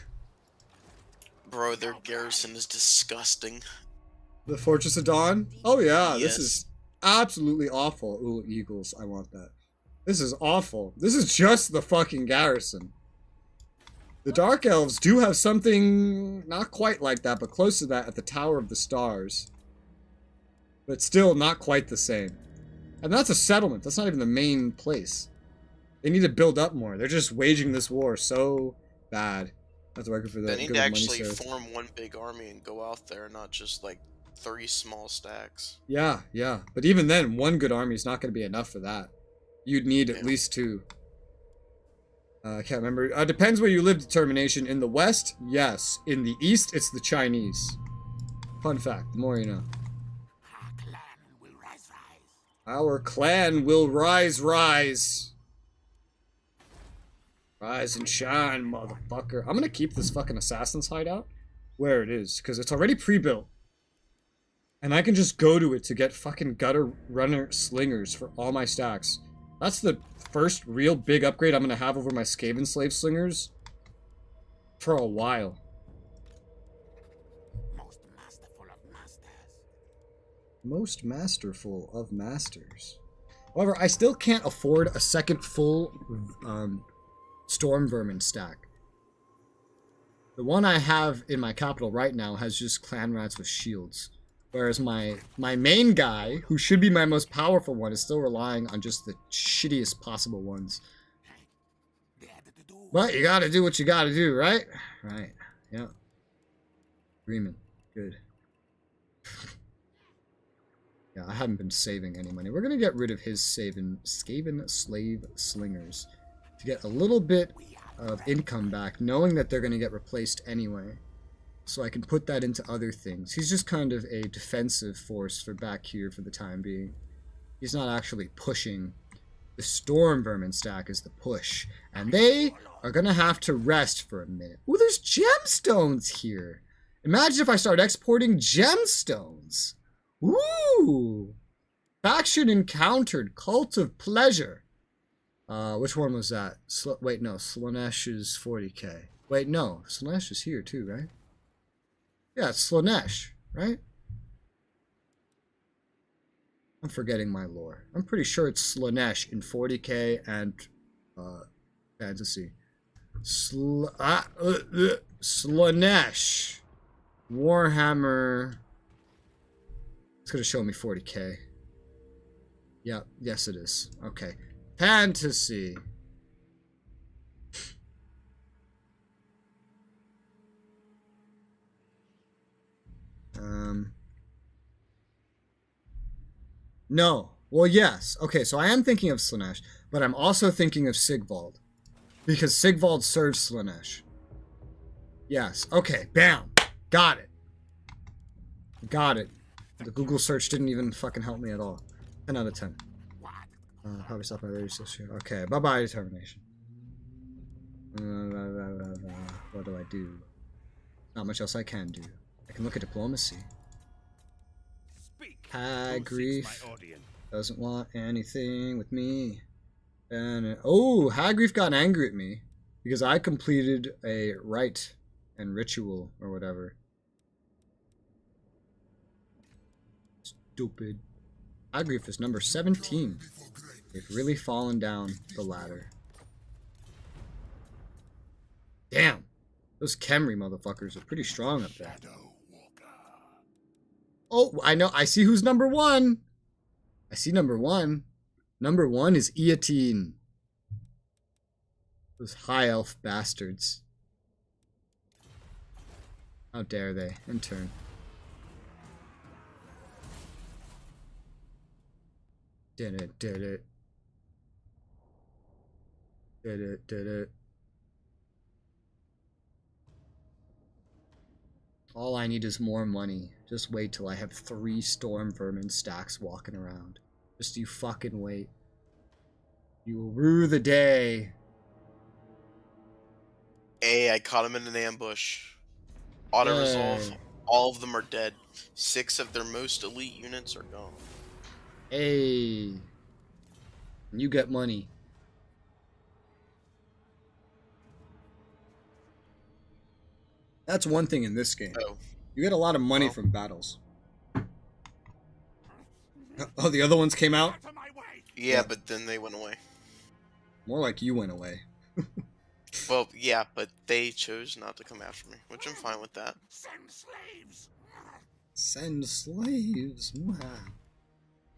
Bro, their garrison is disgusting. The Fortress of Dawn? Oh yeah, Yes. This is absolutely awful. Ooh, Eagles, I want that. This is awful. This is just the fucking garrison. The Dark Elves do have something not quite like that, but close to that at the Tower of the Stars. But still not quite the same. And that's a settlement. That's not even the main place. They need to build up more. They're just waging this war so bad. That's working for the They need good to money actually served. form one big army and go out there, not just like 3 small stacks. Yeah, yeah. But even then, one good army is not going to be enough for that. You'd need at least 2. I can't remember. Depends where you live, determination. In the West, yes. In the East, it's the Chinese. Fun fact, the more you know. Our clan will rise. Rise. Rise and shine, motherfucker. I'm gonna keep this fucking assassin's hideout where it is, because it's already pre-built. And I can just go to it to get fucking gutter runner slingers for all my stacks. That's the first real big upgrade I'm gonna have over my Skaven slave slingers for a while. Most masterful of masters. Most masterful of masters. However, I still can't afford a second full Storm Vermin stack. The one I have in my capital right now has just clan rats with shields. Whereas my main guy, who should be my most powerful one, is still relying on just the shittiest possible ones. But you gotta do what you gotta do, right? Right. Yeah. Agreement. Good. Yeah, I haven't been saving any money. We're going to get rid of his Skaven slave slingers to get a little bit of income back, knowing that they're going to get replaced anyway. So I can put that into other things. He's just kind of a defensive force for back here for the time being. He's not actually pushing. The Storm Vermin stack is the push. And they are going to have to rest for a minute. Ooh, there's gemstones here. Imagine if I start exporting gemstones. Ooh! Faction encountered. Cult of Pleasure. Which one was that? Wait, no. Slaanesh is 40k. Wait, no. Slaanesh is here too, right? Yeah, it's Slaanesh, right? I'm forgetting my lore. I'm pretty sure it's Slaanesh in 40k and fantasy. Slaanesh. Warhammer. It's going to show me 40k. Yeah, yes it is. Okay. Fantasy. No. Well, yes. Okay, so I am thinking of Slaanesh, but I'm also thinking of Sigvald. Because Sigvald serves Slaanesh. Yes. Okay, bam. Got it. Got it. The Google search didn't even fucking help me at all. 10 out of 10. Probably stop by later. Okay, bye-bye, determination. What do I do? Not much else I can do. I can look at diplomacy. Hagrief doesn't want anything with me. And oh, Hagrief got angry at me because I completed a rite and ritual or whatever. Stupid. Hagrief is number 17. They've really fallen down the ladder. Damn. Those Khemri motherfuckers are pretty strong up there. Oh, I know. I see who's number 1. I see number 1. Number 1 is Eotine. Those high elf bastards. How dare they? In turn. Did it. Did it. Did it. Did it. All I need is more money. Just wait till I have 3 Storm Vermin stacks walking around. Just you fucking wait. You will rue the day. Hey, I caught him in an ambush. Auto-resolve. Yay. All of them are dead. 6 of their most elite units are gone. Hey. You get money. That's one thing in this game. Oh. You get a lot of money from battles. Oh, the other ones came out? Yeah, but then they went away. More like you went away. Well, yeah, but they chose not to come after me, which I'm fine with that. Send slaves. Send slaves. Wow.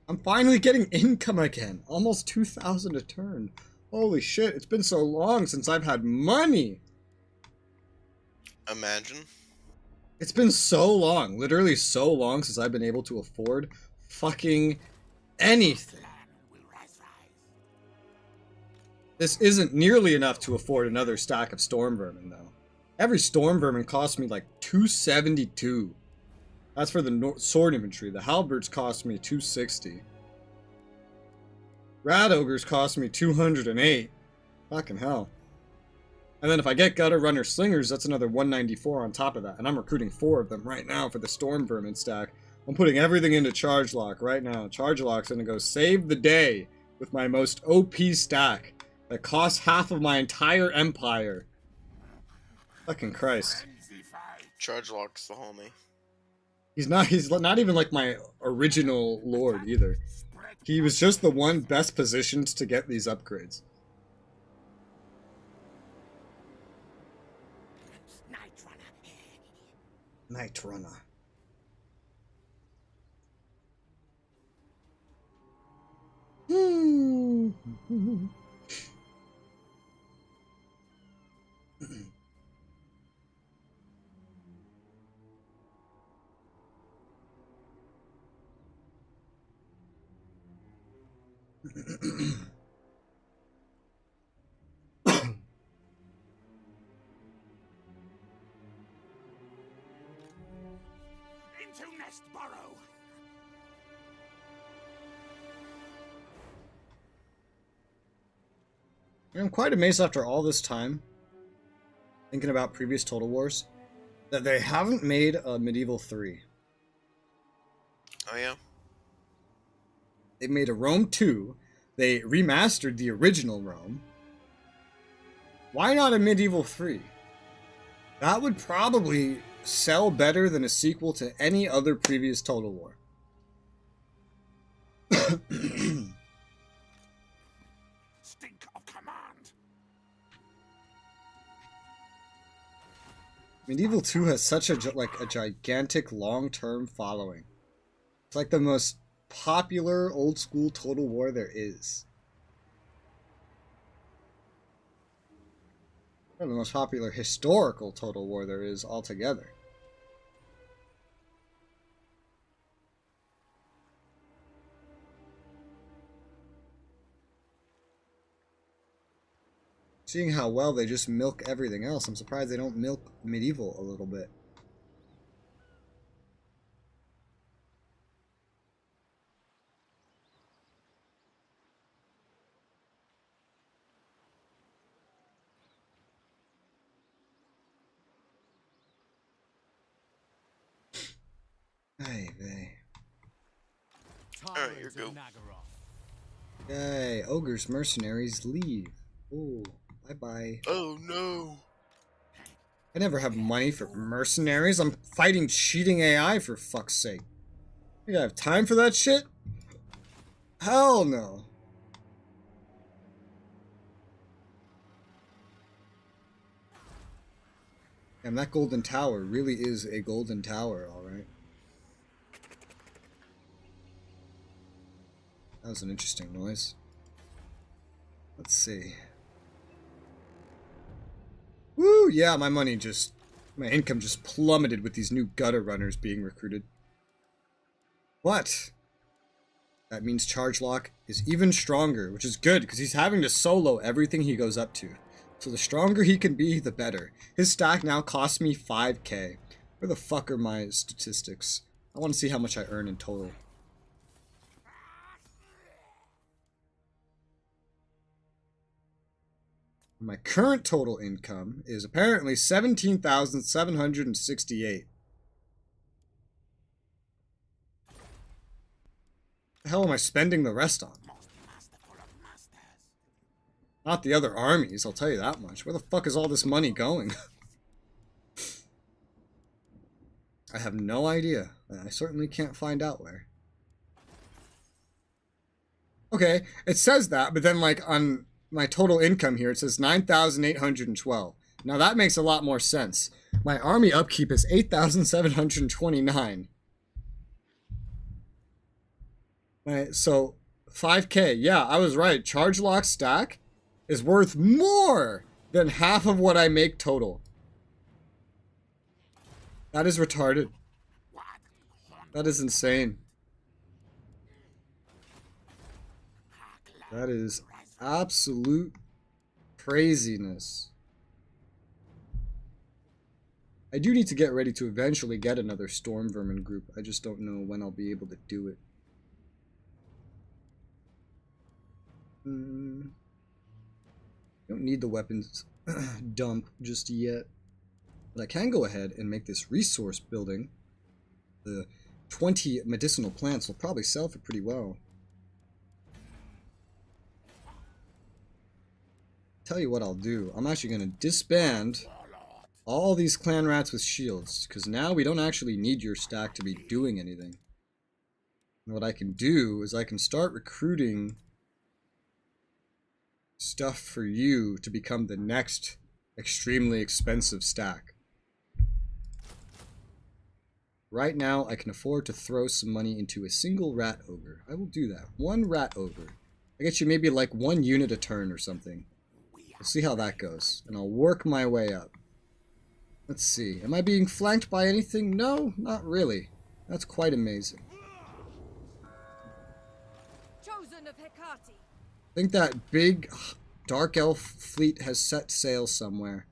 I'm finally getting income again. Almost 2,000 a turn. Holy shit, it's been so long since I've had money. Imagine. It's been so long, literally so long since I've been able to afford fucking anything. This isn't nearly enough to afford another stack of Storm Vermin, though. Every Storm Vermin cost me like 272. That's for the sword infantry. The halberds cost me 260. Rat Ogres cost me 208. Fucking hell. And then if I get Gutter Runner Slingers, that's another 194 on top of that. And I'm recruiting 4 of them right now for the Storm Vermin stack. I'm putting everything into Charge Lock right now. Charge Lock's gonna go save the day with my most OP stack that costs half of my entire empire. Fucking Christ. Charge Lock's the homie. He's not even like my original lord either. He was just the one best positioned to get these upgrades. Night Runner. Into nest burrow. I'm quite amazed after all this time, thinking about previous Total Wars, that they haven't made a Medieval 3. Oh yeah. They made a Rome 2. They remastered the original Rome. Why not a Medieval 3? That would probably sell better than a sequel to any other previous Total War. Stink of command. Medieval 2 has such a gigantic long-term following. It's like the most popular old-school Total War there is. Or the most popular historical Total War there is altogether. Seeing how well they just milk everything else, I'm surprised they don't milk Medieval a little bit. Hey, vey. Alright, here we go. Yay, Ogre's mercenaries leave. Ooh, bye-bye. Oh no. I never have money for mercenaries. I'm fighting cheating AI for fuck's sake. You have time for that shit? Hell no. Damn, that golden tower really is a golden tower, alright. That was an interesting noise. Let's see. Woo! Yeah, my income just plummeted with these new gutter runners being recruited. What? That means Charge Lock is even stronger, which is good, because he's having to solo everything he goes up to. So the stronger he can be, the better. His stack now costs me 5k. Where the fuck are my statistics? I want to see how much I earn in total. My current total income is apparently 17,768. The hell am I spending the rest on? Not the other armies, I'll tell you that much. Where the fuck is all this money going? I have no idea. I certainly can't find out where. Okay, it says that, but then like on my total income here, it says 9,812. Now that makes a lot more sense. My army upkeep is 8,729. Right, so 5k. Yeah, I was right. Charge Lock stack is worth more than half of what I make total. That is retarded. That is insane. That is absolute craziness. I do need to get ready to eventually get another Storm Vermin group. I just don't know when I'll be able to do it. Don't need the weapons dump just yet. But I can go ahead and make this resource building. The 20 medicinal plants will probably sell for pretty well. Tell you what I'll do. I'm actually going to disband all these clan rats with shields, because now we don't actually need your stack to be doing anything. And what I can do is I can start recruiting stuff for you to become the next extremely expensive stack. Right now, I can afford to throw some money into a single rat ogre. I will do that. One rat ogre. I get you maybe like 1 unit a turn or something. We'll see how that goes. And I'll work my way up. Let's see. Am I being flanked by anything? No, not really. That's quite amazing. Chosen of Hecate. I think that big dark elf fleet has set sail somewhere.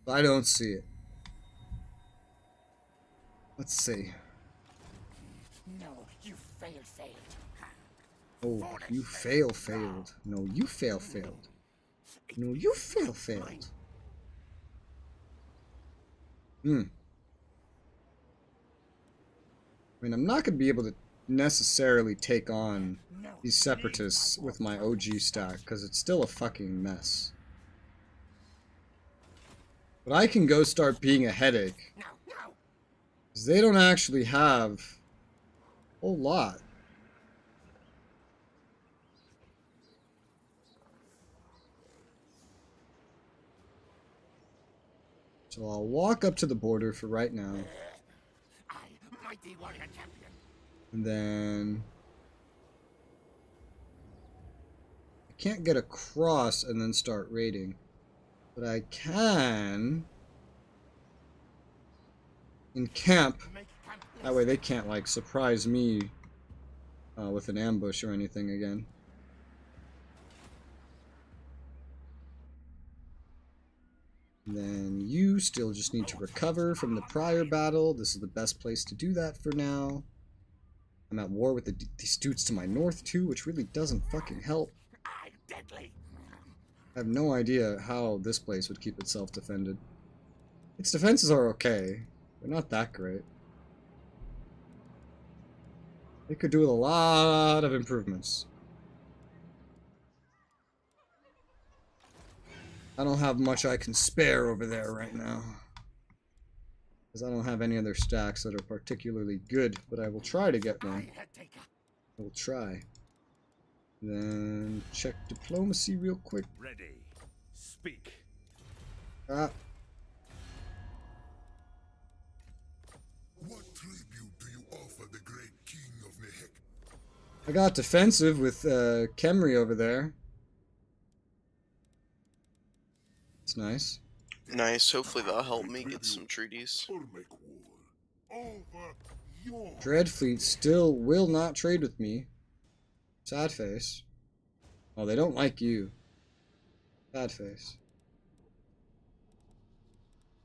I don't see it. Let's see. No, you failed. Oh, you failed. No, you failed. No, you failed. I mean, I'm not going to be able to necessarily take on these separatists with my OG stack, because it's still a fucking mess. But I can go start being a headache. Because they don't actually have a whole lot. So I'll walk up to the border for right now. I, mighty warrior champion. And then I can't get across and then start raiding. But I can encamp. That way they can't like surprise me with an ambush or anything again. And then you still just need to recover from the prior battle. This is the best place to do that for now. I'm at war with these dudes to my north too, which really doesn't fucking help. I'm deadly. I have no idea how this place would keep itself defended. Its defenses are okay. They're not that great. They could do with a lot of improvements. I don't have much I can spare over there right now. Because I don't have any other stacks that are particularly good, but I will try to get one. I will try. Then check diplomacy real quick. Ready. Speak. Ah, What tribute do you offer the great king of Nehek? I got defensive with Khemri over there. It's nice. Nice. Hopefully that'll help me get some treaties. Or make war over your Dreadfleet still will not trade with me. Sad face. Oh, they don't like you. Sad face.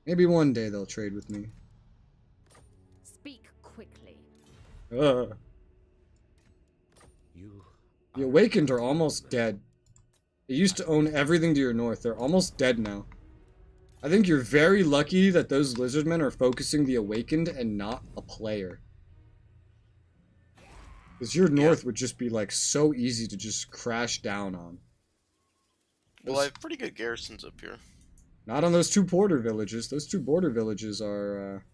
Maybe one day they'll trade with me. Speak quickly. Ugh. The Awakened are almost dead. They used to own everything to your north. They're almost dead now. I think you're very lucky that those Lizardmen are focusing the Awakened and not a player. Because your north would just be like so easy to just crash down on. Well, I have pretty good garrisons up here. Not on those two border villages. Those two border villages are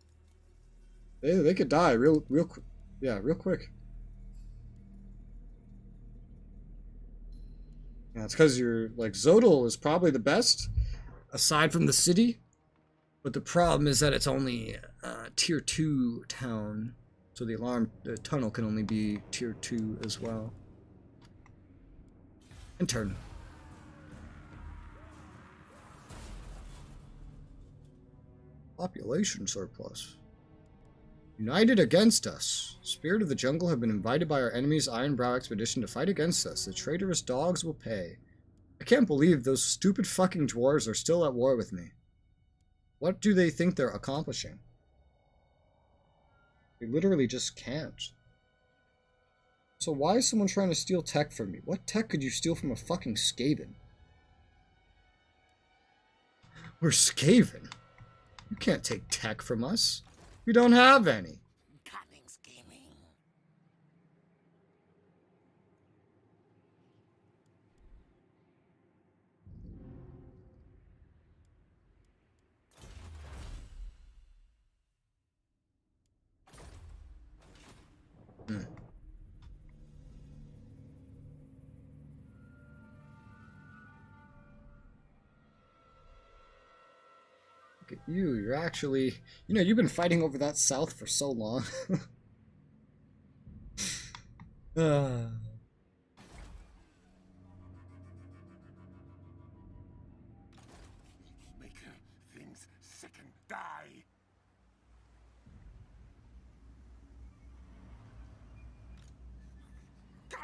they could die real quick. Yeah, real quick. Yeah, it's because you're like Zodal is probably the best aside from the city, but the problem is that it's only tier 2 town, so the tunnel can only be tier 2 as well. And turn. Population surplus. United against us. Spirit of the Jungle have been invited by our enemy's Ironbrow expedition to fight against us. The traitorous dogs will pay. I can't believe those stupid fucking dwarves are still at war with me. What do they think they're accomplishing? They literally just can't. So why is someone trying to steal tech from me? What tech could you steal from a fucking Skaven? We're Skaven. You can't take tech from us. We don't have any. Cunning scheming. Look at you. You're actually... You know, you've been fighting over that south for so long. Make things sick and die.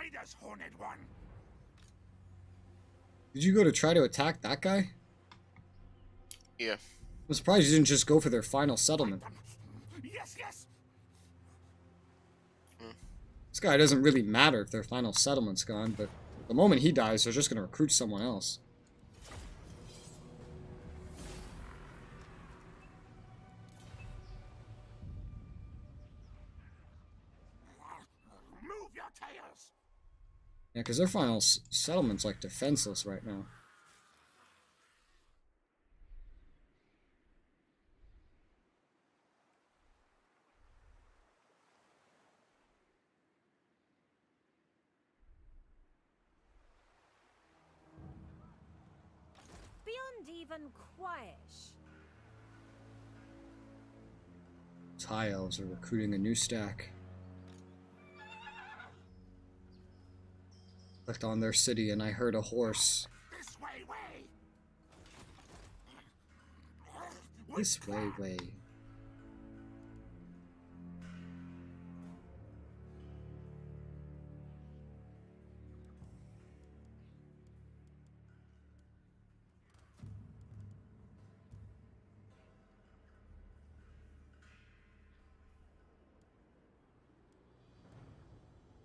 Hide us, Horned One. Did you go to try to attack that guy? Yeah. I'm surprised you didn't just go for their final settlement. Yes, yes. This guy doesn't really matter if their final settlement's gone, but the moment he dies, they're just going to recruit someone else. Move your tails. Yeah, because their final settlement's like defenseless right now. Beyond even quiet. High elves are recruiting a new stack. Clicked on their city and I heard a horse. This way, way. This way, way.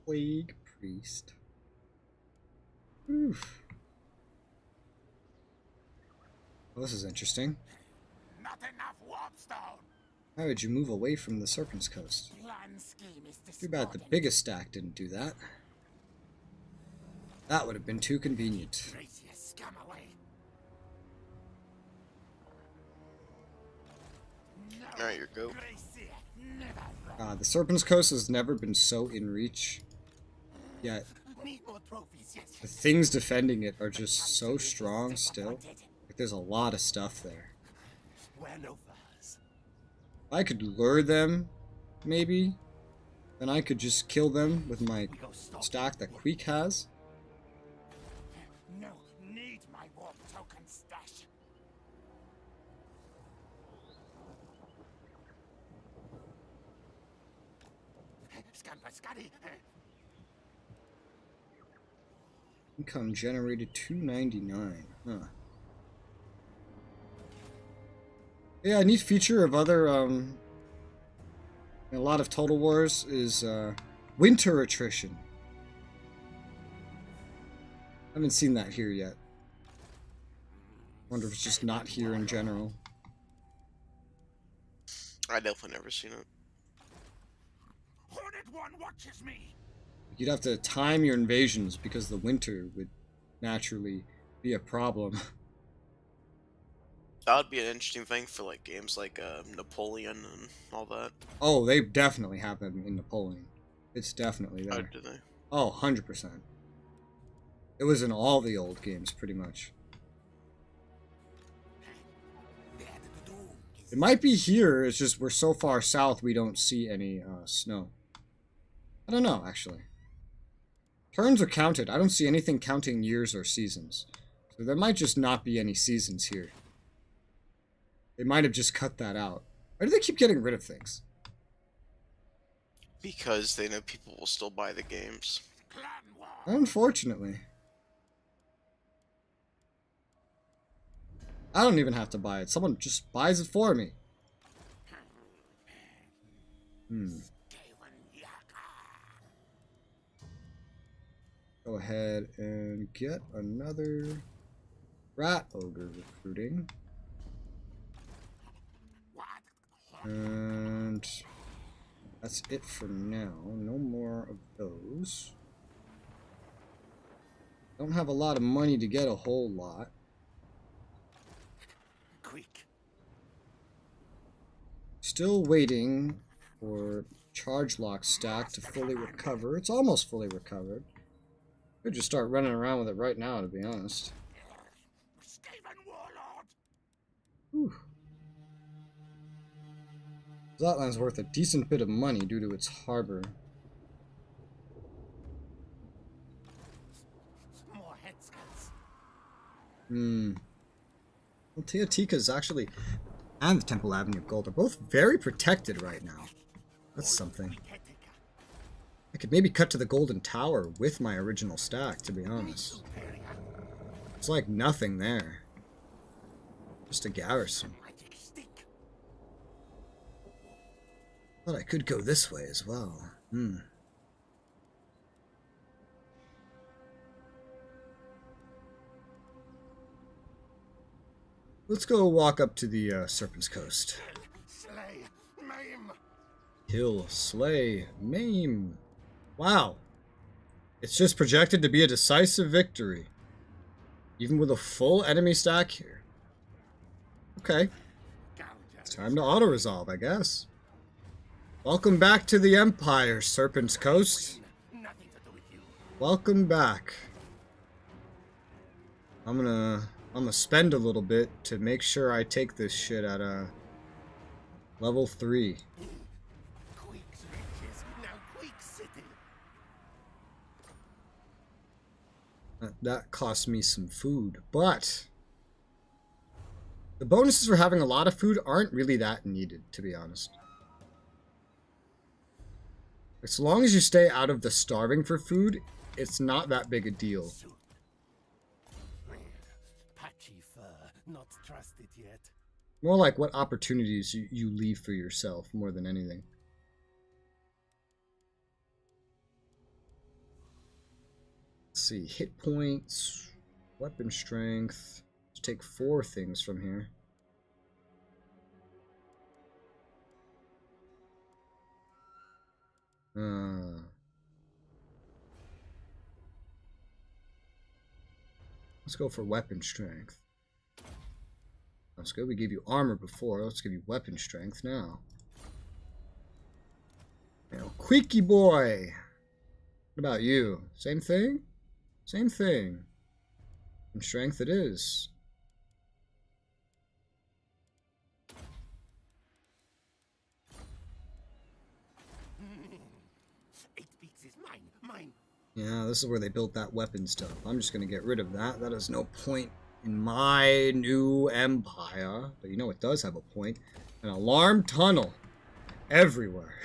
Plague Priest. Oof. Well, this is interesting. Not enough warpstone. How would you move away from the Serpent's Coast? Plan scheme is Too bad the discordant. biggest stack didn't do that. That would have been too convenient. Trace your scum away. No. Alright, your go. Gracie, never wrong. The Serpent's Coast has never been so in reach. Yet Need more trophies, yes. the things defending it are just so strong still. Like, there's a lot of stuff there. Wear no furs. If I could lure them, maybe, then I could just kill them with my We go stop. stack that Queek has. No, need my warp token stash. Scampa. Income generated 299. Huh. Yeah, a neat feature of other in a lot of Total Wars is winter attrition. I haven't seen that here yet. Wonder if it's just not here in general. I definitely never seen it. Horned One watches me. You'd have to time your invasions because the winter would naturally be a problem. That would be an interesting thing for like games like Napoleon and all that. Oh, they definitely have them in Napoleon. It's definitely How there. do they? Oh, 100%. It was in all the old games, pretty much. It might be here, it's just we're so far south we don't see any snow. I don't know, actually. Turns are counted. I don't see anything counting years or seasons. So there might just not be any seasons here. They might have just cut that out. Why do they keep getting rid of things? Because they know people will still buy the games. Clan war. Unfortunately. I don't even have to buy it. Someone just buys it for me. Go ahead and get another rat ogre recruiting. And that's it for now. No more of those. Don't have a lot of money to get a whole lot. Quick. Still waiting for charge lock stack to fully recover. It's almost fully recovered. Could just start running around with it right now, to be honest. Skaven warlord. Whew. Zotland's worth a decent bit of money due to its harbor. More headscans. Well, Teotika's actually, and the Temple Avenue of Gold are both very protected right now. That's something. I could maybe cut to the Golden Tower with my original stack, to be honest. It's like nothing there. Just a garrison. Thought I could go this way as well. Let's go walk up to the Serpent's Coast. Slay, maim. Kill, slay, maim. Wow. It's just projected to be a decisive victory. Even with a full enemy stack here. Okay. It's time to auto-resolve, I guess. Welcome back to the Empire, Serpent's Coast. Nothing to do with you. Welcome back. I'm gonna spend a little bit to make sure I take this shit at level 3. Queek's riches, now Queek City. That cost me some food, but the bonuses for having a lot of food aren't really that needed, to be honest. As long as you stay out of the starving for food, it's not that big a deal. Patchy fur, not trusted yet. More like what opportunities you leave for yourself more than anything. Let's see, hit points, weapon strength. Let's take 4 things from here. Let's go for weapon strength. That's good. We gave you armor before. Let's give you weapon strength now. Now, Queeky boy. What about you? Same thing? Same thing. And strength it is. Eight beaks is mine, mine. Yeah, this is where they built that weapon stuff. I'm just going to get rid of that. That has no point in my new empire. But you know it does have a point. An alarm tunnel. Everywhere.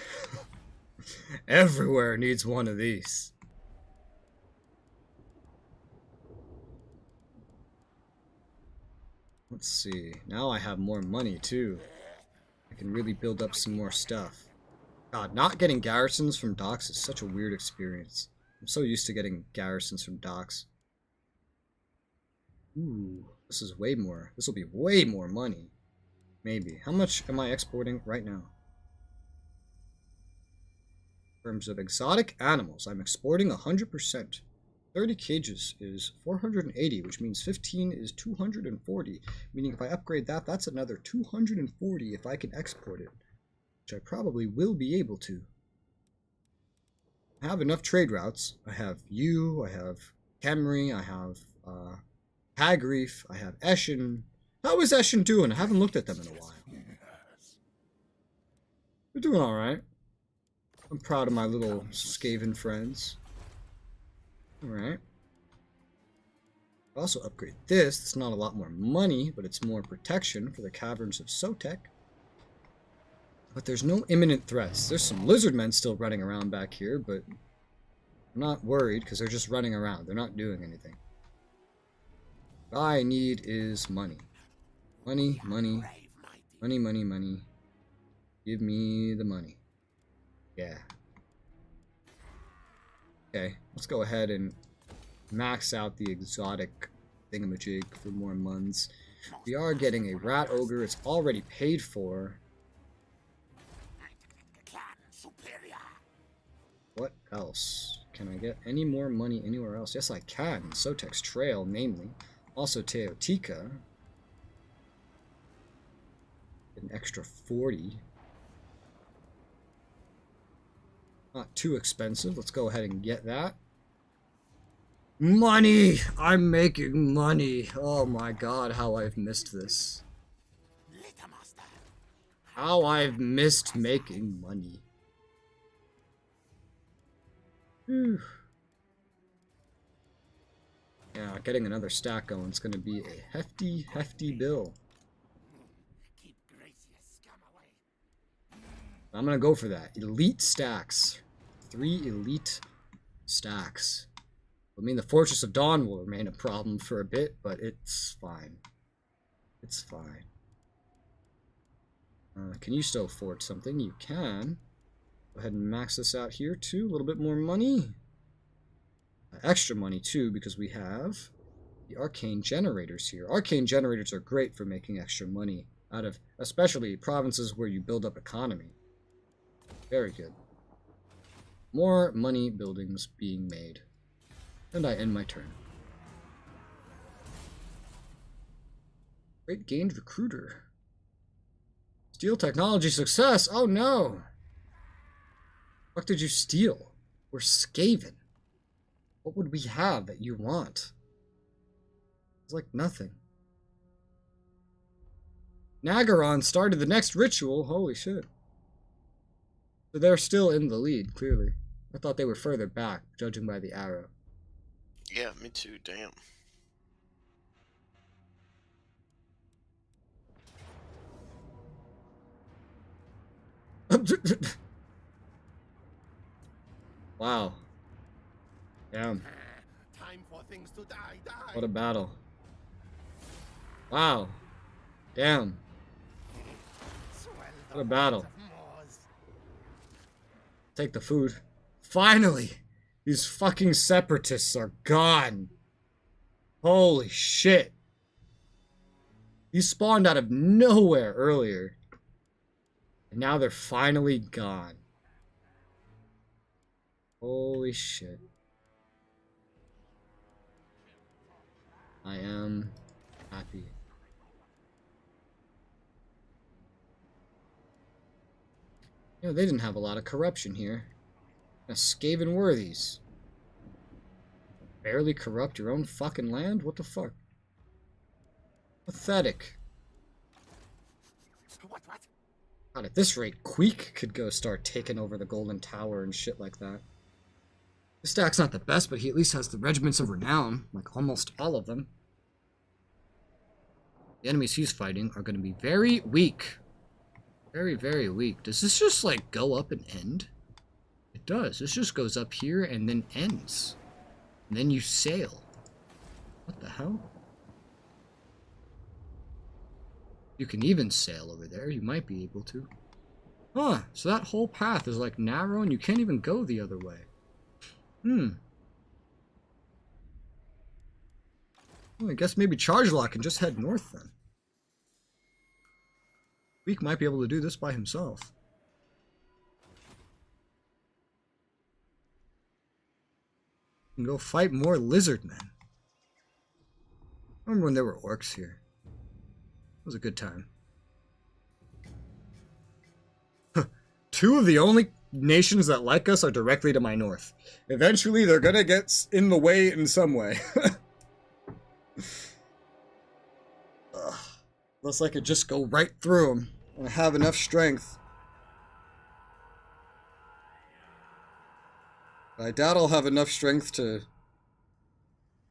Everywhere needs one of these. Let's see. Now I have more money too. I can really build up some more stuff. God, not getting garrisons from docks is such a weird experience. I'm so used to getting garrisons from docks. Ooh, this is way more. This will be way more money. Maybe. How much am I exporting right now? In terms of exotic animals, I'm exporting 100%. 30 cages is 480, which means 15 is 240. Meaning if I upgrade that, that's another 240 if I can export it. Which I probably will be able to. I have enough trade routes. I have you, I have Khemri, I have Hagreef, I have Eshin. How is Eshin doing? I haven't looked at them in a while. They're doing alright. I'm proud of my little Skaven friends. Alright. I'll also upgrade this. It's not a lot more money, but it's more protection for the Caverns of Sotek. But there's no imminent threats. There's some lizard men still running around back here, but I'm not worried because they're just running around. They're not doing anything. What I need is money. Money, money. Money, money, money. Give me the money. Yeah. Okay, let's go ahead and max out the exotic thingamajig for more months. We are getting a rat ogre. It's already paid for. What else? Can I get any more money anywhere else? Yes, I can. Sotek's Trail, namely. Also Teotika. An extra 40. Not too expensive. Let's go ahead and get that. Money! I'm making money. Oh my god, how I've missed this. How I've missed making money. Whew. Yeah, getting another stack going is going to be a hefty, hefty bill. I'm going to go for that. Elite stacks. 3 elite stacks. I mean, the Fortress of Dawn will remain a problem for a bit, but it's fine. It's fine. Can you still afford something? You can. Go ahead and max this out here too. A little bit more money. Extra money too, because we have the arcane generators here. Arcane generators are great for making extra money out of, especially provinces where you build up economy. Very good. More money buildings being made. And I end my turn. Great gained recruiter. Steal technology success. Oh no. What did you steal? We're Skaven. What would we have that you want? It's like nothing. Nagaron started the next ritual. Holy shit. So they're still in the lead, clearly. I thought they were further back, judging by the arrow. Yeah, me too, damn. Wow. Damn. Time for things to die. What a battle. Wow. Damn. What a battle. Take the food. Finally! These fucking separatists are gone. Holy shit. These spawned out of nowhere earlier. And now they're finally gone. Holy shit. I am happy. You know, they didn't have a lot of corruption here. Now, Skaven worthies. Barely corrupt your own fucking land? What the fuck? Pathetic. What? God, at this rate, Queek could go start taking over the Golden Tower and shit like that. This stack's not the best, but he at least has the regiments of renown, like almost all of them. The enemies he's fighting are going to be very weak. Very, very weak. Does this just, like, go up and end? It does. This just goes up here and then ends. And then you sail. What the hell? You can even sail over there. You might be able to. Huh. So that whole path is, like, narrow and you can't even go the other way. Well, I guess maybe Chargelock can just head north then. Week might be able to do this by himself. And go fight more lizard men. Remember when there were orcs here? It was a good time. Two of the only nations that like us are directly to my north. Eventually, they're gonna get in the way in some way. Unless I could just go right through them and have enough strength. I doubt I'll have enough strength to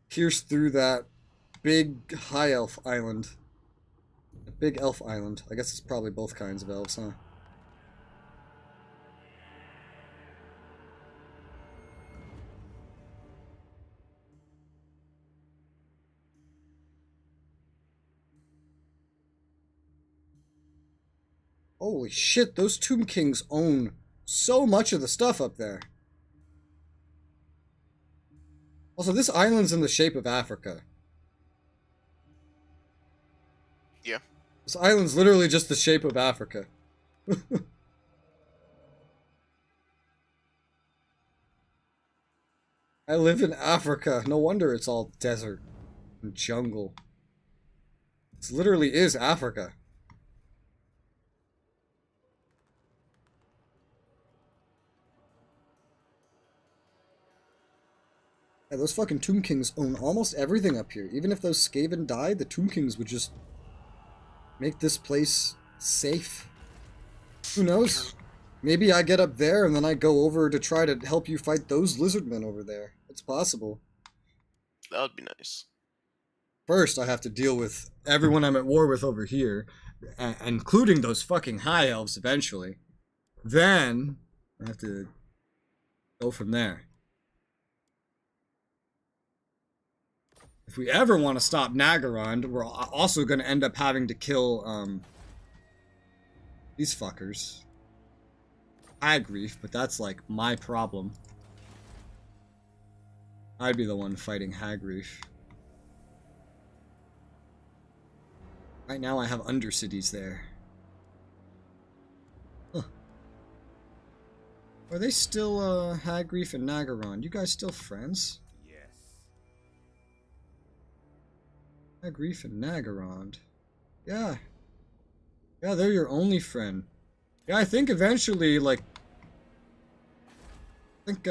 pierce through that big high elf island. A big elf island. I guess it's probably both kinds of elves, huh? Holy shit, those Tomb Kings own so much of the stuff up there. Also, this island's in the shape of Africa. Yeah. This island's literally just the shape of Africa. I live in Africa. No wonder it's all desert and jungle. It literally is Africa. Yeah, those fucking Tomb Kings own almost everything up here. Even if those Skaven died, the Tomb Kings would just make this place safe. Who knows? Maybe I get up there and then I go over to try to help you fight those lizardmen over there. It's possible. That would be nice. First, I have to deal with everyone I'm at war with over here, including those fucking high elves eventually. Then, I have to Go from there. If we ever want to stop Nagarond, we're also going to end up having to kill these fuckers. Hagreef, but that's like my problem. I'd be the one fighting Hagreef. Right now I have Undercities there. Huh. Are they still Hagreef and Nagarond? You guys still friends? Yes. Hagreef and Nagarond. Yeah. Yeah, they're your only friend. Yeah, I think eventually, like... I think,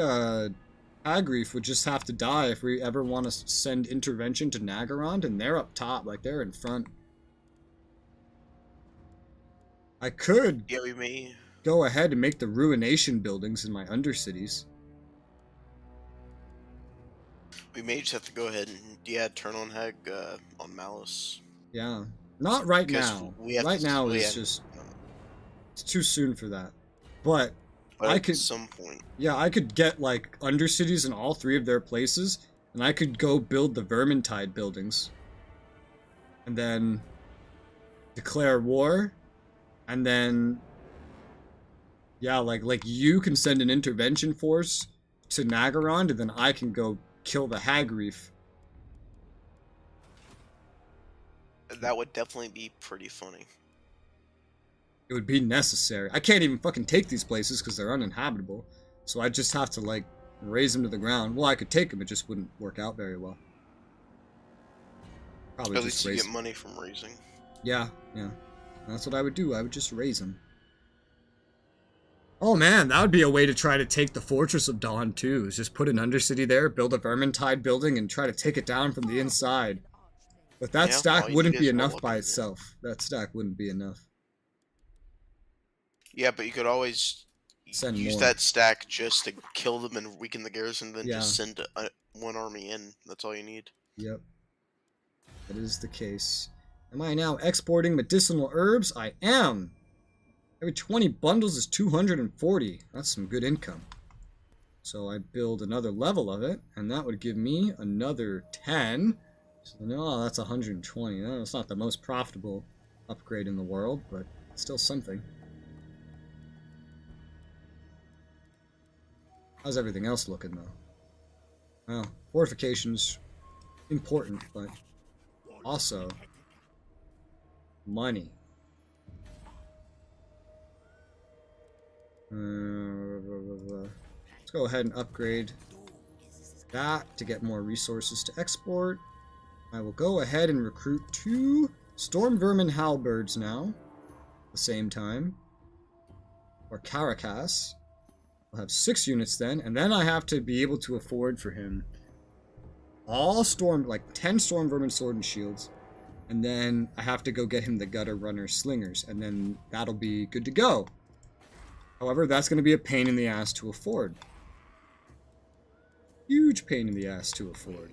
Hagreef would just have to die if we ever want to send intervention to Nagarond, and they're up top, like, they're in front. I could Yeah, we may. go ahead and make the Ruination buildings in my Undercities. We may just have to go ahead and, yeah, turn on Hag on Malice. Yeah. Not right Because now. we have Right to- now we is have- just... It's too soon for that. But... But I at could- some point. Yeah, I could get, like, Undercities in all 3 of their places, and I could go build the Vermintide buildings. And then... declare war, and then... Yeah, like you can send an intervention force to Nagarond, and then I can go kill the Hagreef. That would definitely be pretty funny. It would be necessary. I can't even fucking take these places because they're uninhabitable. So I just have to, like, raise them to the ground. Well, I could take them, it just wouldn't work out very well. Probably At just least you raise get money from raising. Yeah, yeah. That's what I would do. I would just raise them. Oh man, that would be a way to try to take the Fortress of Dawn too. Is just put an Undercity there, build a Vermintide building, and try to take it down from the inside. But that Yeah, stack all you wouldn't need be is one enough look by at it. itself. That stack wouldn't be enough. Yeah, but you could always Send use more. that stack just to kill them and weaken the garrison, then Yeah. just send one army in. That's all you need. Yep. That is the case. Am I now exporting medicinal herbs? I am! Every 20 bundles is 240. That's some good income. So I build another level of it, and that would give me another 10. So no, that's 120. No, it's not the most profitable upgrade in the world, but it's still something. How's everything else looking, though? Well, fortifications, important, but also money. Let's go ahead and upgrade that to get more resources to export. I will go ahead and recruit 2 Storm Vermin Halberds now. At the same time. Or Caracas. I'll have 6 units then, and then I have to be able to afford for him all Storm, like 10 Storm Vermin Sword and Shields. And then I have to go get him the Gutter Runner Slingers, and then that'll be good to go. However, that's going to be a pain in the ass to afford. Huge pain in the ass to afford.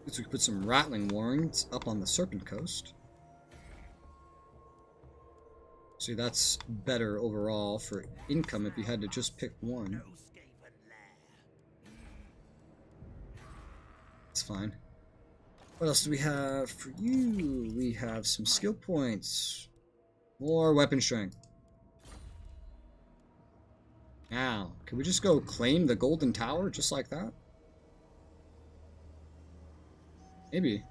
Guess we could put some Rattling Warrants up on the Serpent Coast. See, that's better overall for income if you had to just pick one. That's fine. What else do we have for you? We have some skill points. More weapon strength. Now, can we just go claim the Golden Tower just like that? Maybe.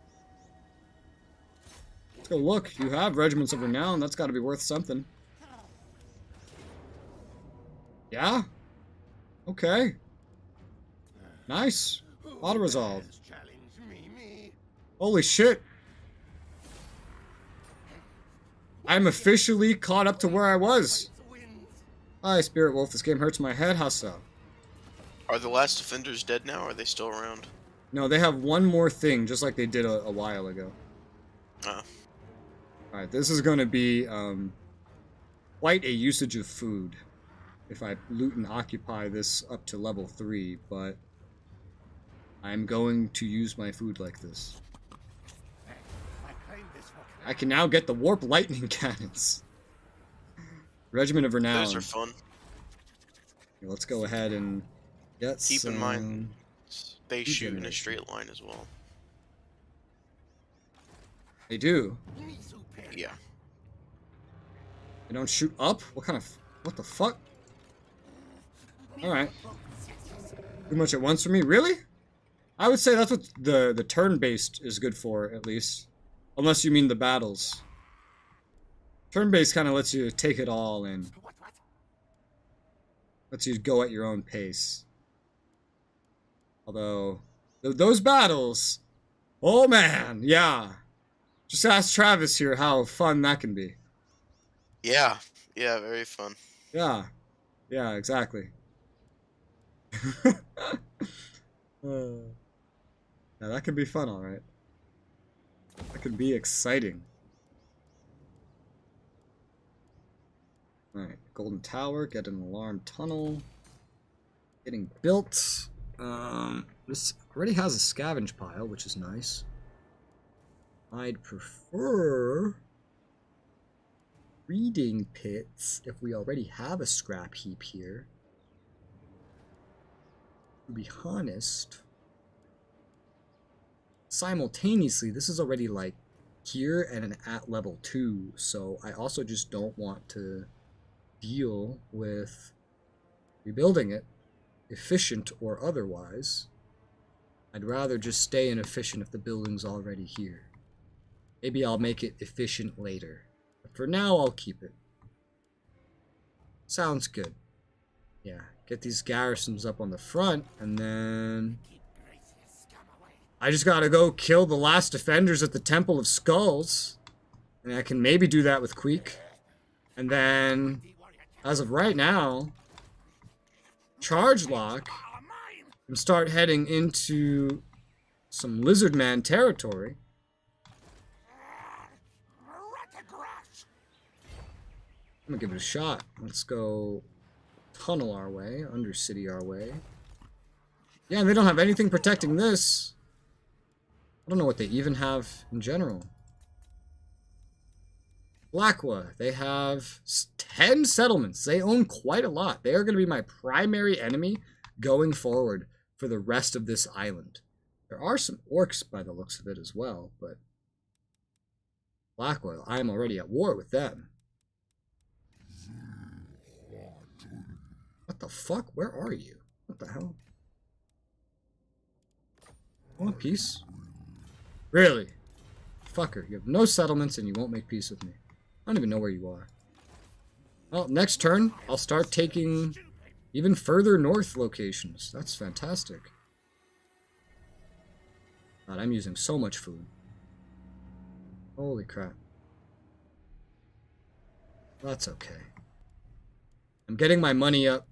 Let's go look. You have Regiments of Renown. That's got to be worth something. Yeah? Okay. Nice. Auto-resolve. Holy shit. I'm officially caught up to where I was. Hi, Spirit Wolf. This game hurts my head. How so? Are the last defenders dead now, or are they still around? No, they have one more thing, just like they did a while ago. Oh. Alright, this is going to be quite a usage of food if I loot and occupy this up to level 3, but I'm going to use my food like this. I claim this for I can now get the warp lightning cannons. Regiment of Renown. Those are fun. Let's go ahead and get Keep in mind, they food shoot in a generation. straight line as well. They do. Yeah. They don't shoot up? What the fuck? Alright. Too much at once for me? Really? I would say that's what the turn-based is good for, at least. Unless you mean the battles. Turn-based kind of lets you take it all in. Lets you go at your own pace. Although, those battles... Oh man, yeah. Just ask Travis here how fun that can be. Yeah. Yeah, very fun. Yeah. Yeah, exactly. Yeah, that could be fun, alright. That could be exciting. Alright, Golden Tower, get an alarm tunnel. Getting built. This already has a scavenge pile, which is nice. I'd prefer reading pits if we already have a scrap heap here. To be honest, simultaneously, this is already like here and at level 2, so I also just don't want to deal with rebuilding it, efficient or otherwise. I'd rather just stay inefficient if the building's already here. Maybe I'll make it efficient later. But for now, I'll keep it. Sounds good. Yeah, get these garrisons up on the front, and then... I just gotta go kill the last defenders at the Temple of Skulls. And I can maybe do that with Queek. And then, as of right now, charge lock and start heading into some Lizardman territory. I'm gonna give it a shot. Let's go tunnel our way, Undercity our way. Yeah, they don't have anything protecting this. I don't know what they even have in general. Blackwa, they have 10 settlements. They own quite a lot. They are going to be my primary enemy going forward for the rest of this island. There are some orcs by the looks of it as well, but Blackwa, I am already at war with them. What the fuck? Where are you? What the hell? Want peace? Really? Fucker, you have no settlements and you won't make peace with me. I don't even know where you are. Well, next turn, I'll start taking even further north locations. That's fantastic. God, I'm using so much food. Holy crap. That's okay. I'm getting my money up.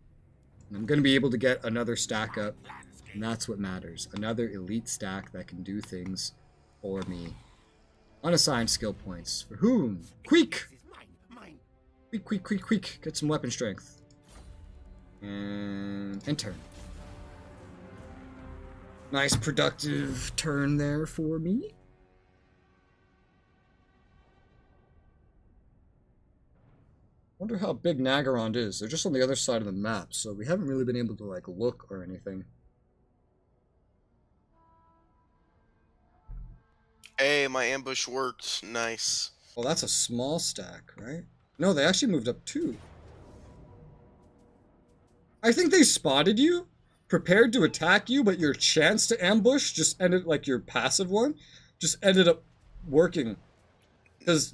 And I'm going to be able to get another stack up. And that's what matters. Another elite stack that can do things for me. Unassigned skill points. For whom? Queek! Queek. Get some weapon strength. And end turn. Nice productive turn there for me. Wonder how big Nagarond is. They're just on the other side of the map, so we haven't really been able to like look or anything. Hey, my ambush worked. Nice. Well, that's a small stack, right? No, they actually moved up 2. I think they spotted you, prepared to attack you, but your chance to ambush just ended, like your passive one, just ended up working. Because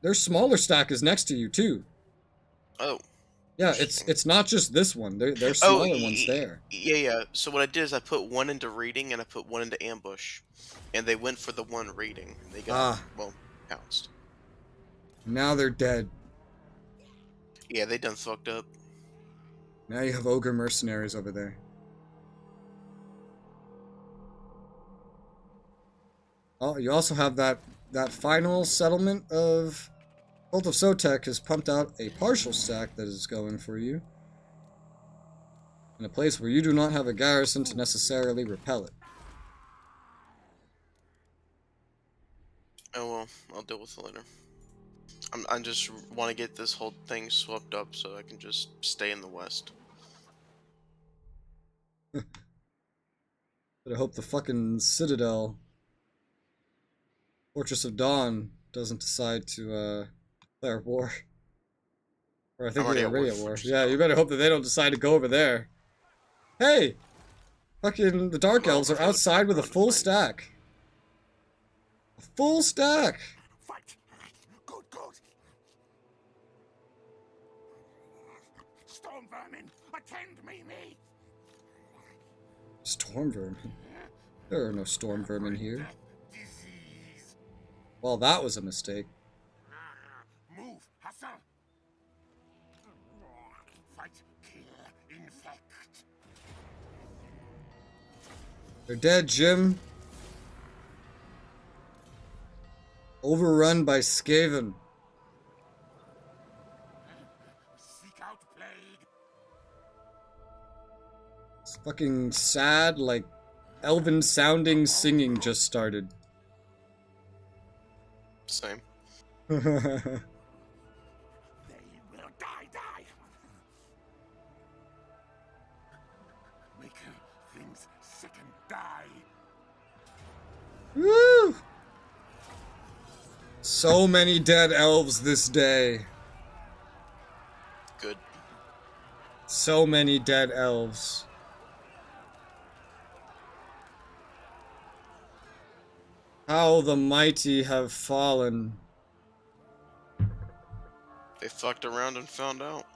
their smaller stack is next to you too. Oh. Yeah, it's not just this one. There's smaller ones there. Yeah. So what I did is I put one into raiding and I put one into ambush, and they went for the one raiding. And they got well pounced. Now they're dead. Yeah, they done fucked up. Now you have ogre mercenaries over there. Oh, you also have that final settlement of Cult of Sotek has pumped out a partial stack that is going for you. In a place where you do not have a garrison to necessarily repel it. I'll deal with it later. I just want to get this whole thing swept up so I can just stay in the west. But I hope the fucking Citadel, Fortress of Dawn, doesn't decide to declare war. Or I think I'm already they're at war already with at war. Fortress of Yeah, you Dawn. better hope that they don't decide to go over there. Hey! Fucking the Dark Well, Elves are before the outside with a Dawn full things. stack. A full stack! Fight! Good, good! Storm vermin, attend me, me! Storm vermin? There are no storm vermin here. Disease! Well, that was a mistake. Move, hustle! Fight, kill, infect! They're dead, Jim. Overrun by Skaven. Seek out plague! It's fucking sad, like, elven sounding singing just started. Same. They will die! Make things sick and die! Woo! So many dead elves this day. Good. So many dead elves. How the mighty have fallen. They fucked around and found out.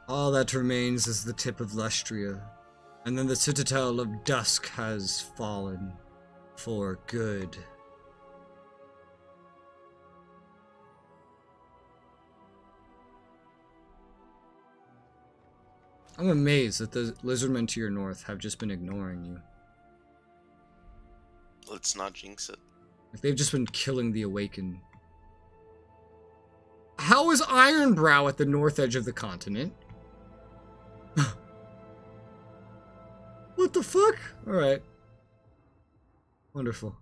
All that remains is the tip of Lustria, and then the Citadel of Dusk has fallen for good. I'm amazed that the lizardmen to your north have just been ignoring you. Let's not jinx it. Like they've just been killing the Awakened. How is Ironbrow at the north edge of the continent? What the fuck? Alright. Wonderful.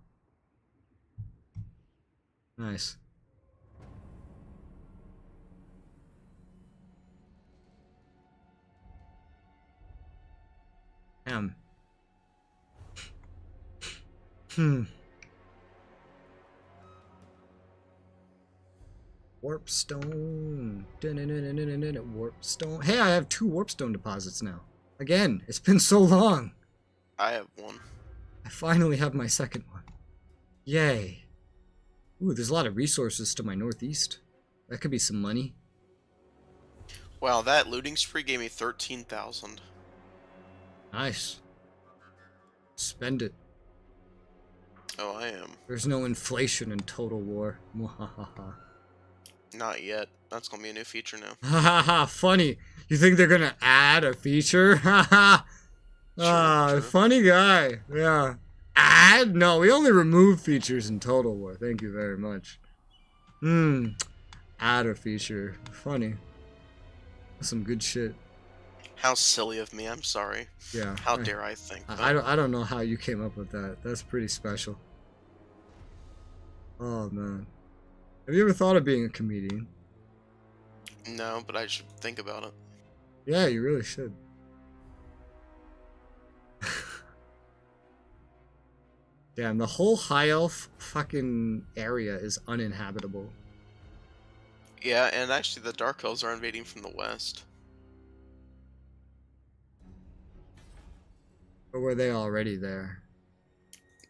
Nice. Warpstone. Warpstone. Hey, I have 2 Warpstone deposits now. Again, it's been so long. I have one. I finally have my second one. Yay. Ooh, there's a lot of resources to my northeast. That could be some money. Wow, that looting spree gave me 13,000. Nice. Spend it. Oh, I am. There's no inflation in Total War. Mwahaha. Not yet. That's gonna be a new feature now. Hahaha, funny. You think they're gonna add a feature? Haha. True. Funny guy. Yeah. Add? No, we only remove features in Total War. Thank you very much. Add a feature. Funny. That's some good shit. How silly of me. I'm sorry. Yeah. How dare I think that? I don't know how you came up with that. That's pretty special. Oh man. Have you ever thought of being a comedian? No, but I should think about it. Yeah, you really should. Damn, the whole High Elf fucking area is uninhabitable. Yeah, and actually the Dark Elves are invading from the west. Or were they already there?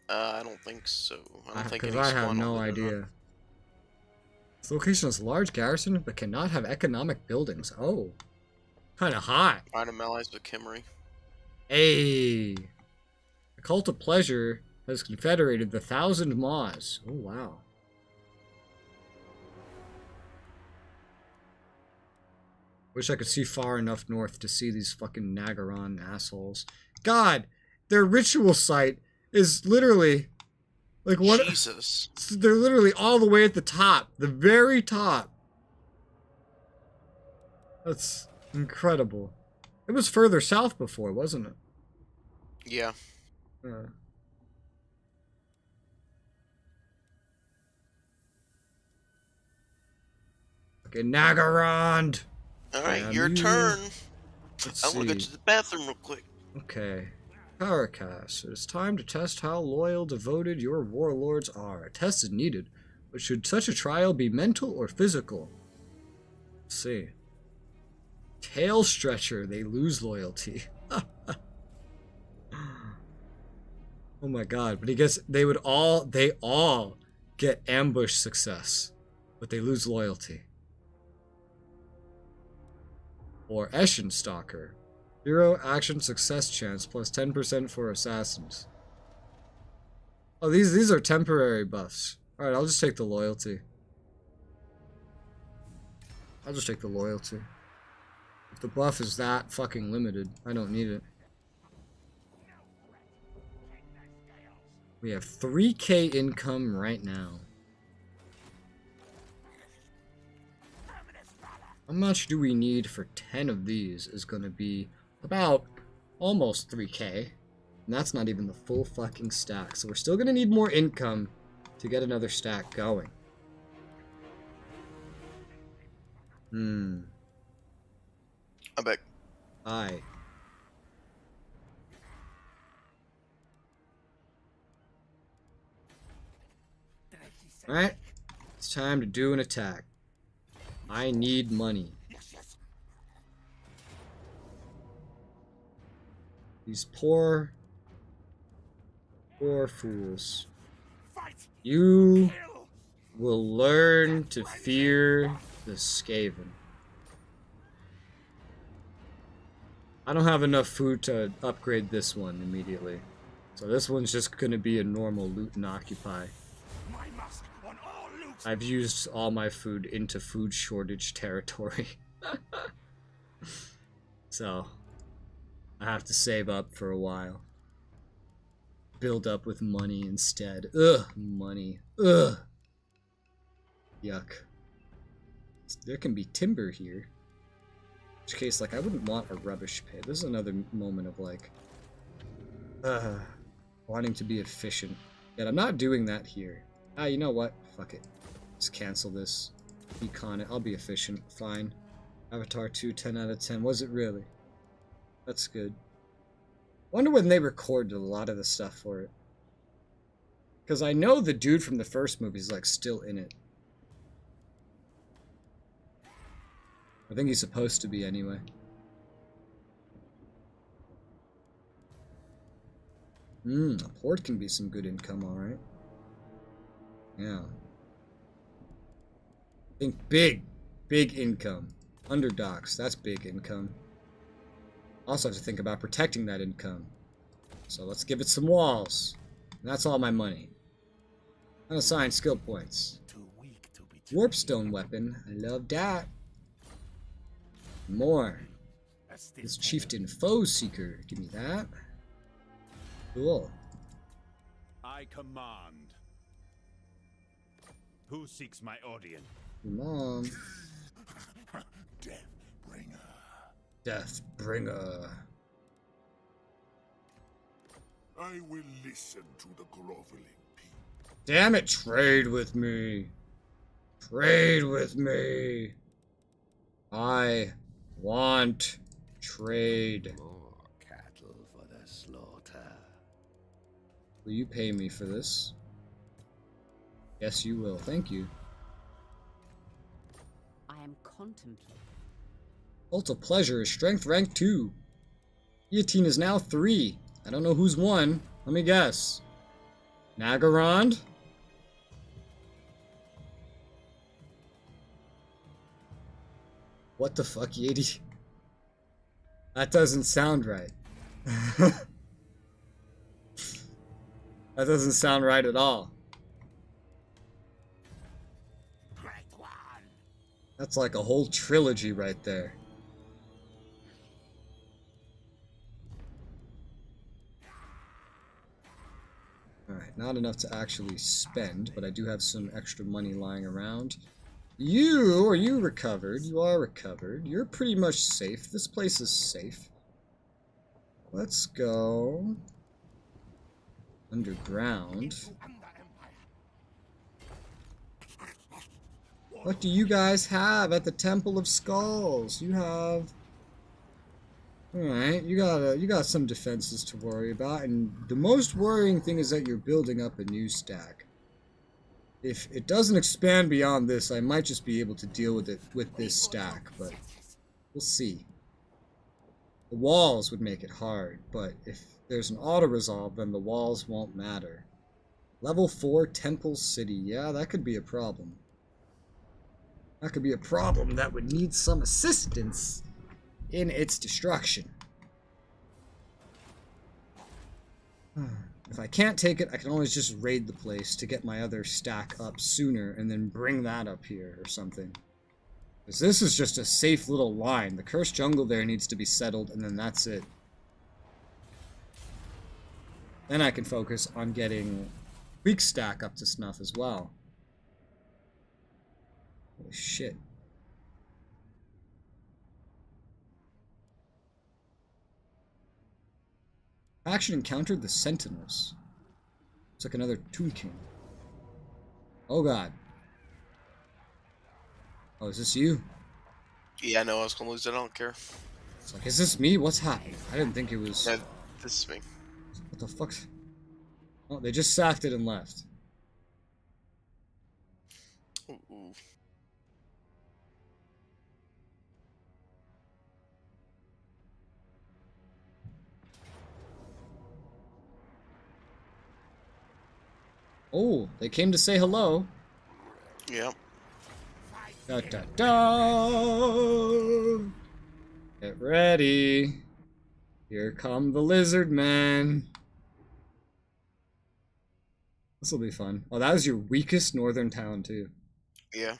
I don't think so. I don't think Because any I have spawn no over there. idea. This location has a large garrison, but cannot have economic buildings. Oh. Kind of hot. I'm allies with Kimmery. Hey. The Cult of Pleasure has confederated the 1,000 Maws. Oh, wow. Wish I could see far enough north to see these fucking Nagaron assholes. God, their ritual site is literally like what? Jesus. They're literally all the way at the top, the very top. That's incredible. It was further south before, wasn't it? Yeah. Okay, Nagarond! Alright, Damn your you. turn. Let's I want to go see. to the bathroom real quick. Okay. Powercast. It is time to test how loyal, devoted your warlords are. A test is needed, but should such a trial be mental or physical? Let's see. Tail Stretcher. They lose loyalty. Oh my god. But he gets, they all get ambush success, but they lose loyalty. Or Eshin Stalker. 0 action success chance plus 10% for assassins. Oh, these are temporary buffs. Alright, I'll just take the loyalty. I'll just take the loyalty. If the buff is that fucking limited, I don't need it. We have 3k income right now. How much do we need for 10 of these is going to be about almost 3k. And that's not even the full fucking stack. So we're still going to need more income to get another stack going. I'm back. Aye. Alright. It's time to do an attack. I need money. These poor fools. You will learn to fear the Skaven. I don't have enough food to upgrade this one immediately. So this one's just gonna be a normal loot and occupy. I've used all my food into food shortage territory. So I have to save up for a while. Build up with money instead. Ugh, money. Ugh. Yuck. There can be timber here. In which case, like, I wouldn't want a rubbish pit. This is another moment of, like, wanting to be efficient. Yet I'm not doing that here. Ah, you know what? Fuck it. Just cancel this. Econ it. I'll be efficient. Fine. Avatar 2, 10 out of 10. Was it really? That's good. Wonder when they recorded a lot of the stuff for it. Because I know the dude from the first movie is, like, still in it. I think he's supposed to be anyway. A port can be some good income, alright. Yeah. Think big income. Underdocks, that's big income. Also have to think about protecting that income. So let's give it some walls. And that's all my money. Unassigned skill points. Warpstone weapon, I love that. More. This Chieftain Foe Seeker, give me that. Cool. I command. Who seeks my audience? Mom. Deathbringer. I will listen to the groveling people. Damn it, trade with me. Trade with me. I want trade. More cattle for the slaughter. Will you pay me for this? Yes, you will. Thank you. I am contemplating. Cult of Pleasure is strength rank 2. Guillotine is now 3. I don't know who's won. Let me guess. Nagarond? What the fuck, Yeti? That doesn't sound right. That doesn't sound right at all. That's like a whole trilogy right there. Alright, not enough to actually spend, but I do have some extra money lying around. Are you recovered? You are recovered. You're pretty much safe. This place is safe. Let's go underground. What do you guys have at the Temple of Skulls? You have... Alright, you got some defenses to worry about, and the most worrying thing is that you're building up a new stack. If it doesn't expand beyond this, I might just be able to deal with it with this stack, but we'll see. The walls would make it hard, but if there's an auto-resolve, then the walls won't matter. Level 4 Temple City. Yeah, that could be a problem. That could be a problem that would need some assistance in its destruction. If I can't take it, I can always just raid the place to get my other stack up sooner and then bring that up here or something. Because this is just a safe little line. The cursed jungle there needs to be settled, and then that's it. Then I can focus on getting weak stack up to snuff as well. Holy shit. Action encountered the Sentinels. It's like another Tomb King. Oh god. Oh, is this you? Yeah, I know I was gonna lose it, I don't care. It's like, is this me? What's happening? I didn't think it was... No, this is me. What the fuck? Oh, they just sacked it and left. Ooh. Oh, they came to say hello. Yep. Da da da! Get ready. Here come the lizard men. This will be fun. Oh, that was your weakest northern town too. Yeah.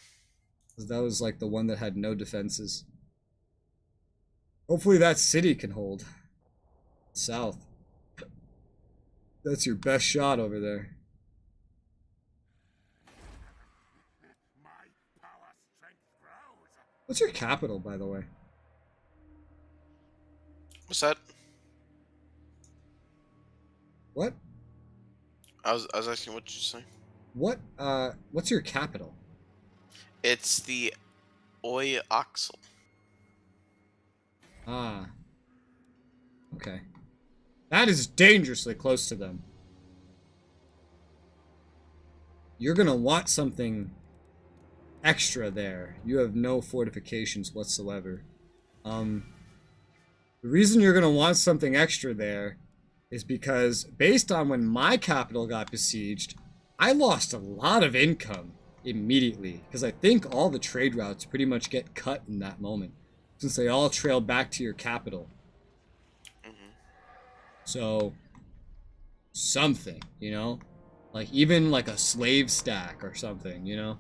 That was like the one that had no defenses. Hopefully that city can hold. South. That's your best shot over there. What's your capital, by the way? What's that? What? I was asking what did you say? What's your capital? It's the Oi Oxel. Ah. Okay. That is dangerously close to them. You're gonna want something extra there. You have no fortifications whatsoever. The reason you're gonna want something extra there is because based on when my capital got besieged, I lost a lot of income immediately because I think all the trade routes pretty much get cut in that moment since they all trail back to your capital. So something, you know, like even like a slave stack or something, you know,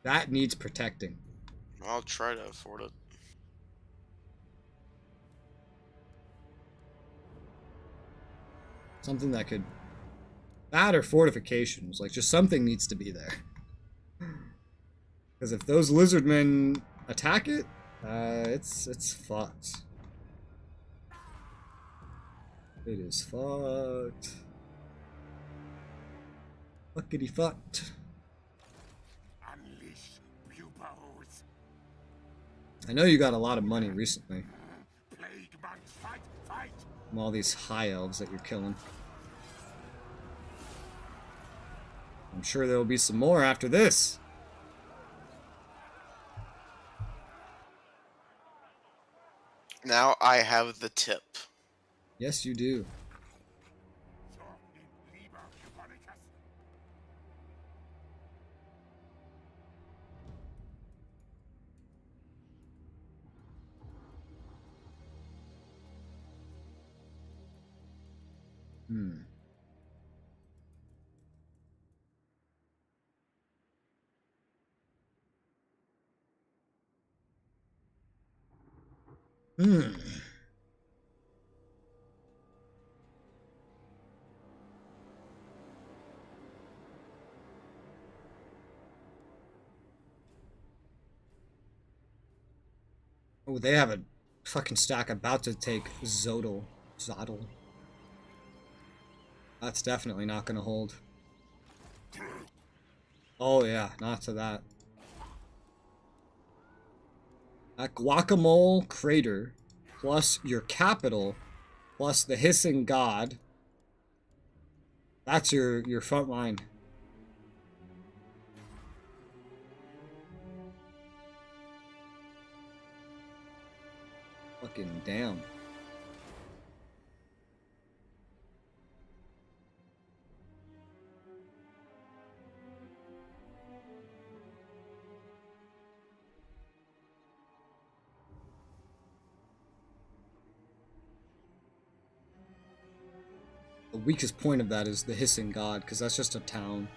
that needs protecting. I'll try to afford it. Something that could... That or fortifications. Like, just something needs to be there. Because if those lizard men attack it, it's fucked. It is fucked. Fuckity fucked. Unleash pupils. I know you got a lot of money recently Plague monks, fight, fight. from all these high elves that you're killing. I'm sure there will be some more after this. Now I have the tip. Yes, you do. So in Liber Buconicus. Oh, they have a fucking stack about to take Zodal. That's definitely not gonna hold. Oh yeah, not to that. That guacamole crater, plus your capital, plus the hissing god. That's your front line. Fucking damn. The weakest point of that is the hissing god, because that's just a town.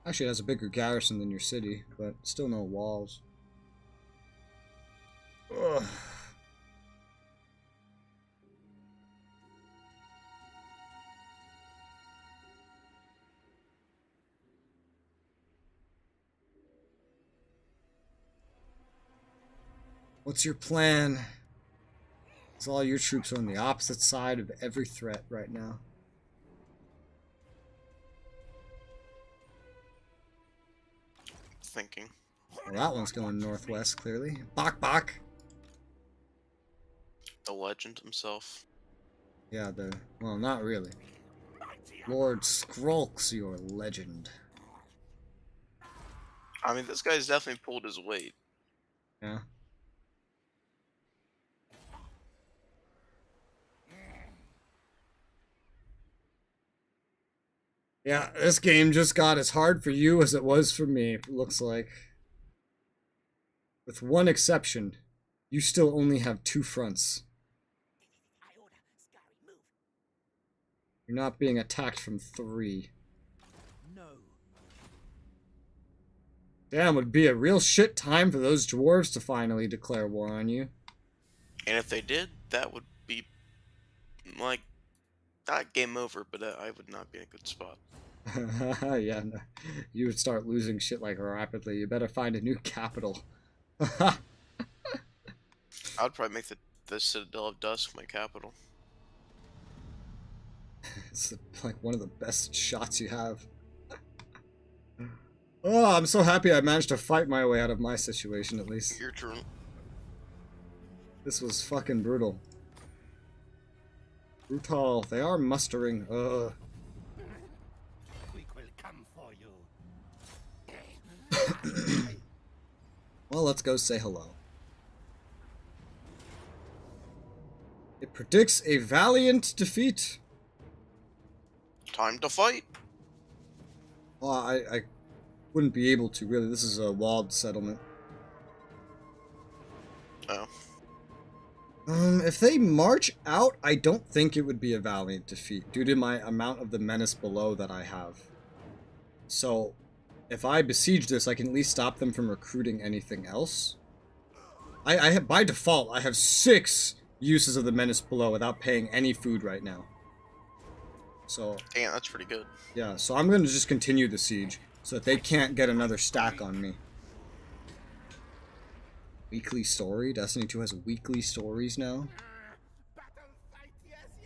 Actually, it has a bigger garrison than your city, but still no walls. Ugh. What's your plan? Because all your troops are on the opposite side of every threat right now. Thinking. Well, that one's going northwest, clearly. Bok Bok! The legend himself. Yeah, well, not really. Lord Skrulk's your legend. I mean, this guy's definitely pulled his weight. Yeah. Yeah, this game just got as hard for you as it was for me, it looks like. With one exception, you still only have 2 fronts. You're not being attacked from 3. No. Damn, would be a real shit time for those dwarves to finally declare war on you. And if they did, that would be, like, not game over, but I would not be in a good spot. Yeah, no. You would start losing shit like rapidly. You better find a new capital. I would probably make the Citadel of Dusk my capital. It's like one of the best shots you have. Oh, I'm so happy I managed to fight my way out of my situation, at least. Your turn. This was fucking brutal. Brutal. They are mustering. We will come for you. Well, let's go say hello. It predicts a valiant defeat. Time to fight. Well, I wouldn't be able to, really. This is a walled settlement. Oh. If they march out, I don't think it would be a valiant defeat, due to my amount of the menace below that I have. So, if I besiege this, I can at least stop them from recruiting anything else. I have, by default, I have 6 uses of the menace below without paying any food right now. So, Damn, that's pretty good. yeah, so I'm going to just continue the siege, so that they can't get another stack on me. Weekly story? Destiny 2 has weekly stories now?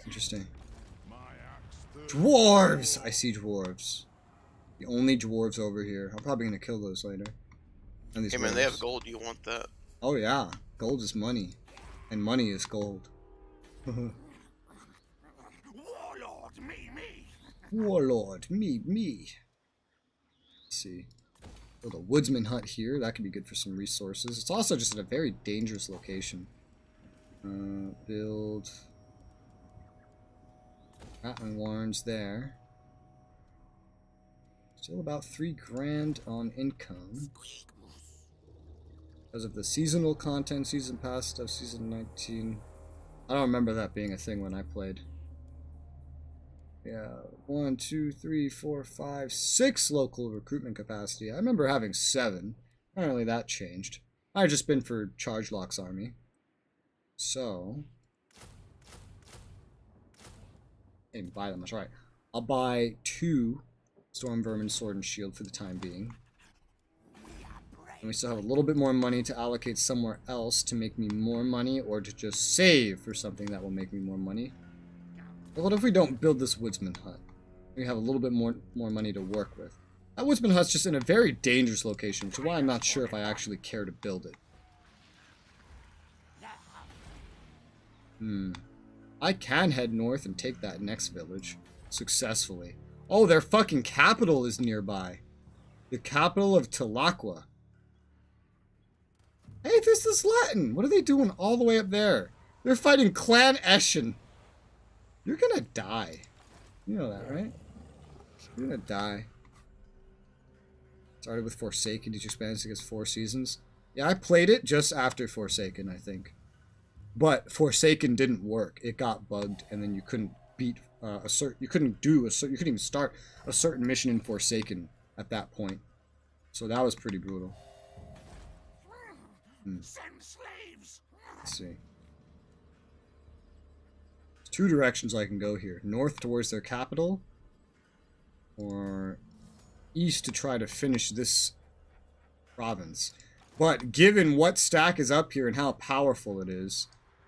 Interesting. Dwarves! I see dwarves. The only dwarves over here. I'm probably going to kill those later. And these Hey man, they have dwarves. gold. You want that? Oh yeah, gold is money. And money is gold. Warlord, me. Warlord, me. Let's see. Build a woodsman hut here. That could be good for some resources. It's also just at a very dangerous location. Build Rattling Warrens there. Still about 3 grand on income. Because of the seasonal content, season pass stuff, season 19. I don't remember that being a thing when I played. Yeah, 1, 2, 3, 4, 5, 6 local recruitment capacity. I remember having 7. Apparently that changed. I've just been for Chargelock's army. So, I didn't buy them, that's right. I'll buy 2 Storm Vermin Sword and Shield for the time being. And we still have a little bit more money to allocate somewhere else to make me more money, or to just save for something that will make me more money. But what if we don't build this woodsman hut? We have a little bit more money to work with. That Woodsman Hut's just in a very dangerous location, which is why I'm not sure if I actually care to build it. I can head north and take that next village successfully. Oh, their fucking capital is nearby. The capital of Telaqua. Hey, this is Latin. What are they doing all the way up there? They're fighting Clan Eshin. You're gonna die. You know that, right? You're gonna die. Started with Forsaken. Each expansion gets 4 seasons. Yeah, I played it just after Forsaken, I think. But Forsaken didn't work. It got bugged, and then you couldn't beat you couldn't even start a certain mission in Forsaken at that point. So that was pretty brutal. Send slaves. Let's see. There's 2 directions I can go here. North towards their capital, or east to try to finish this province. But given what stack is up here and how powerful it is,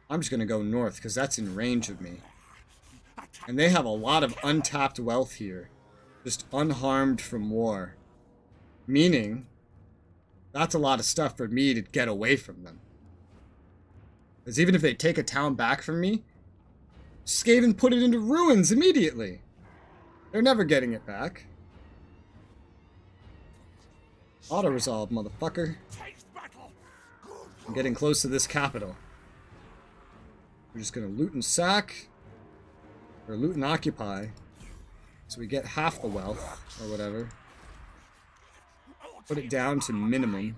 I'm just going to go north because that's in range of me. And they have a lot of untapped wealth here, just unharmed from war. Meaning, that's a lot of stuff for me to get away from them. Because even if they take a town back from me, Skaven put it into ruins immediately. They're never getting it back. Auto-resolve, motherfucker. I'm getting close to this capital. We're just gonna loot and sack, or loot and occupy, so we get half the wealth, or whatever. Put it down to minimum.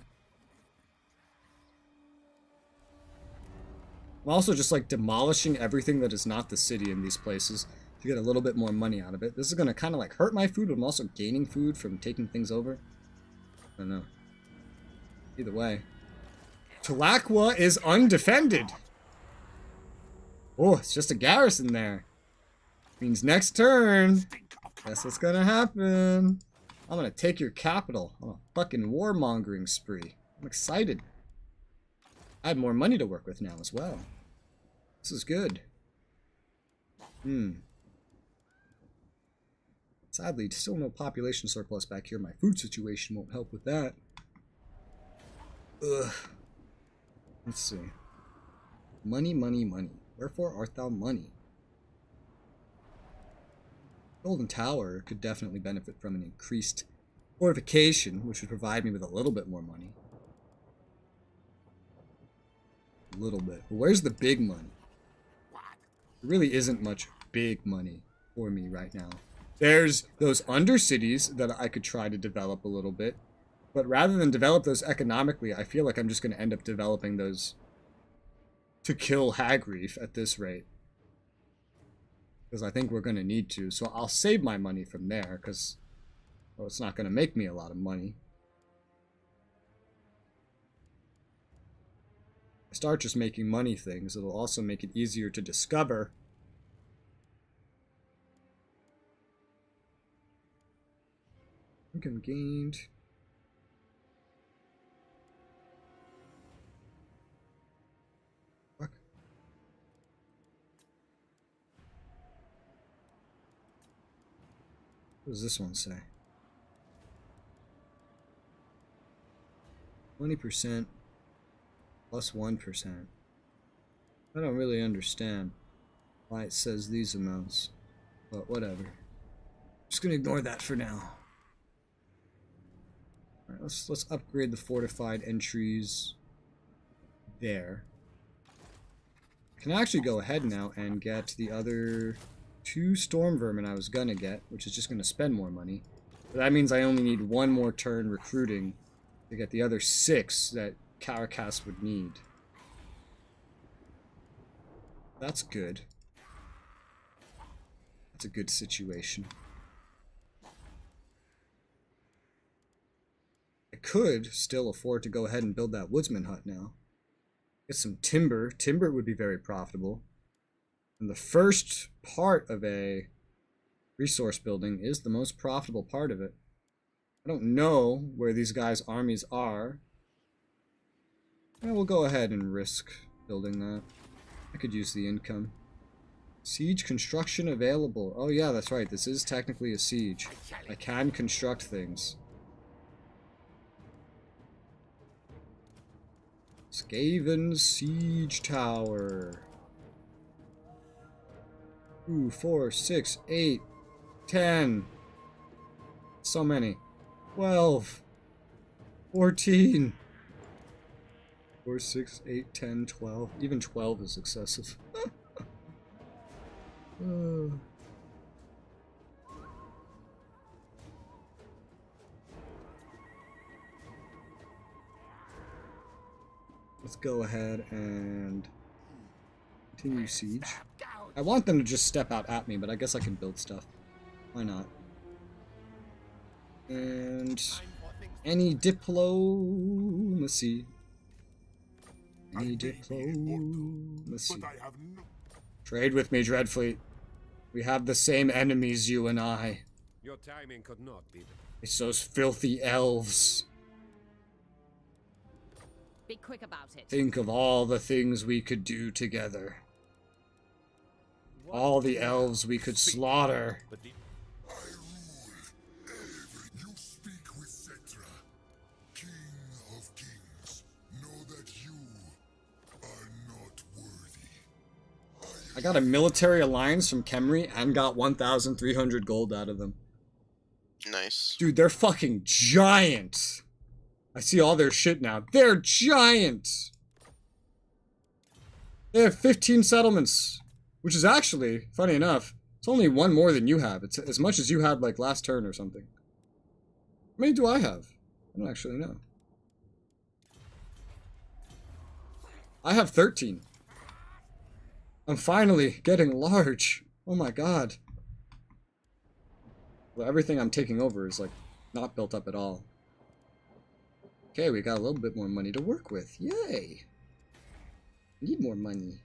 I'm also just like demolishing everything that is not the city in these places to get a little bit more money out of it. This is gonna kind of like hurt my food, but I'm also gaining food from taking things over. I don't know. Either way. Telaqua is undefended. Oh, it's just a garrison there. Means next turn. Guess what's gonna happen. I'm gonna take your capital on a fucking warmongering spree. I'm excited. I have more money to work with now as well. This is good. Sadly, still no population surplus back here. My food situation won't help with that. Ugh. Let's see. Money, money, money. Wherefore art thou money? Golden Tower could definitely benefit from an increased fortification, which would provide me with a little bit more money. A little bit. But where's the big money? There really isn't much big money for me right now. There's those undercities that I could try to develop a little bit. But rather than develop those economically, I feel like I'm just going to end up developing those to kill Hagreef at this rate. Because I think we're going to need to. So I'll save my money from there, because, well, it's not going to make me a lot of money. I start just making money things. It'll also make it easier to discover. Income gained. Fuck. What does this one say? 20% plus 1%. I don't really understand why it says these amounts, but whatever. Just gonna ignore that for now. Alright, let's upgrade the fortified entries there. I can actually go ahead now and get the other 2 storm vermin I was gonna get, which is just gonna spend more money. But that means I only need 1 more turn recruiting to get the other 6 that Caracass would need. That's good. That's a good situation. I could still afford to go ahead and build that woodsman hut now. Get some timber. Timber would be very profitable. And the first part of a resource building is the most profitable part of it. I don't know where these guys' armies are. And we'll go ahead and risk building that. I could use the income. Siege construction available. Oh yeah, that's right. This is technically a siege. I can construct things. Skaven siege tower. 2, 4, 6, 8, 10. So many. 12. 14. 4, 6, 8, 10, 12. Even 12 is excessive. Let's go ahead and continue siege. I want them to just step out at me, but I guess I can build stuff. Why not? And any diplomacy. Any diplomacy. Trade with me, Dreadfleet. We have the same enemies, you and I. Your timing could not be. It's those filthy elves. Be quick about it. Think of all the things we could do together. All the elves we could slaughter. I rule. You speak with Cetra. King of kings. Know that you are not worthy. I got a military alliance from Khemri and got 1,300 gold out of them. Nice. Dude, they're fucking giant. I see all their shit now. They're giant. They have 15 settlements, which is actually, funny enough, it's only one more than you have. It's as much as you had like last turn or something. How many do I have? I don't actually know. I have 13. I'm finally getting large. Oh my god. Well, everything I'm taking over is like not built up at all. Okay, we got a little bit more money to work with. Yay! Need more money.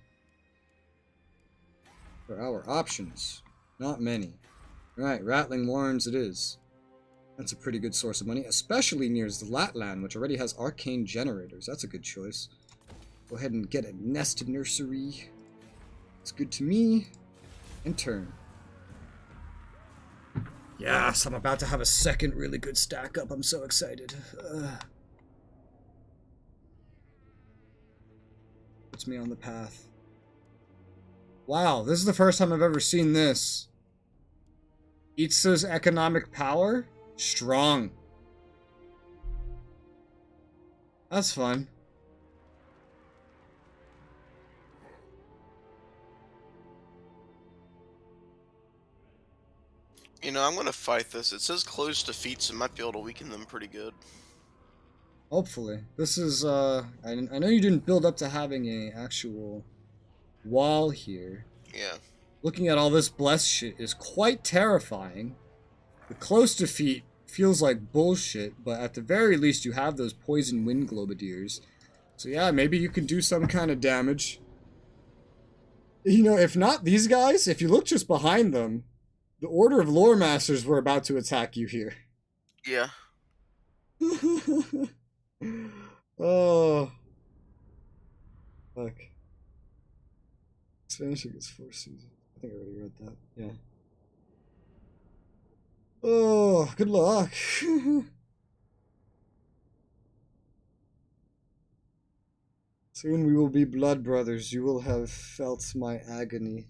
For our options. Not many. Alright, Rattling Warrens it is. That's a pretty good source of money, especially near Zlatland, which already has arcane generators. That's a good choice. Go ahead and get a nested nursery. It's good to me. And turn. Yes, I'm about to have a second really good stack up. I'm so excited. Puts me on the path. Wow, this is the first time I've ever seen this. Itza's economic power? Strong. That's fun. You know, I'm gonna fight this. It says close defeats, so I might be able to weaken them pretty good. Hopefully. This is, I know you didn't build up to having a actual wall here. Yeah. Looking at all this blessed shit is quite terrifying. The close defeat feels like bullshit, but at the very least you have those poison wind globadiers. So yeah, maybe you can do some kind of damage. You know, if not these guys, if you look just behind them, the Order of Lore Masters were about to attack you here. Yeah. Oh. Fuck. Expansion gets 4 seasons. I think I already read that. Yeah. Oh, good luck. Soon we will be blood brothers. You will have felt my agony.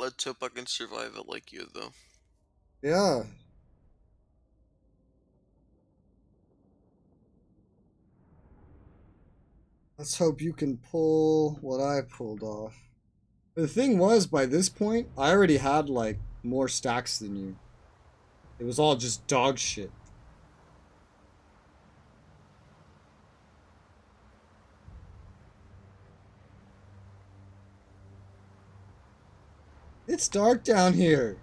Let's hope I can survive it like you, though. Yeah. Let's hope you can pull what I pulled off. The thing was, by this point, I already had, like, more stacks than you. It was all just dog shit. It's dark down here.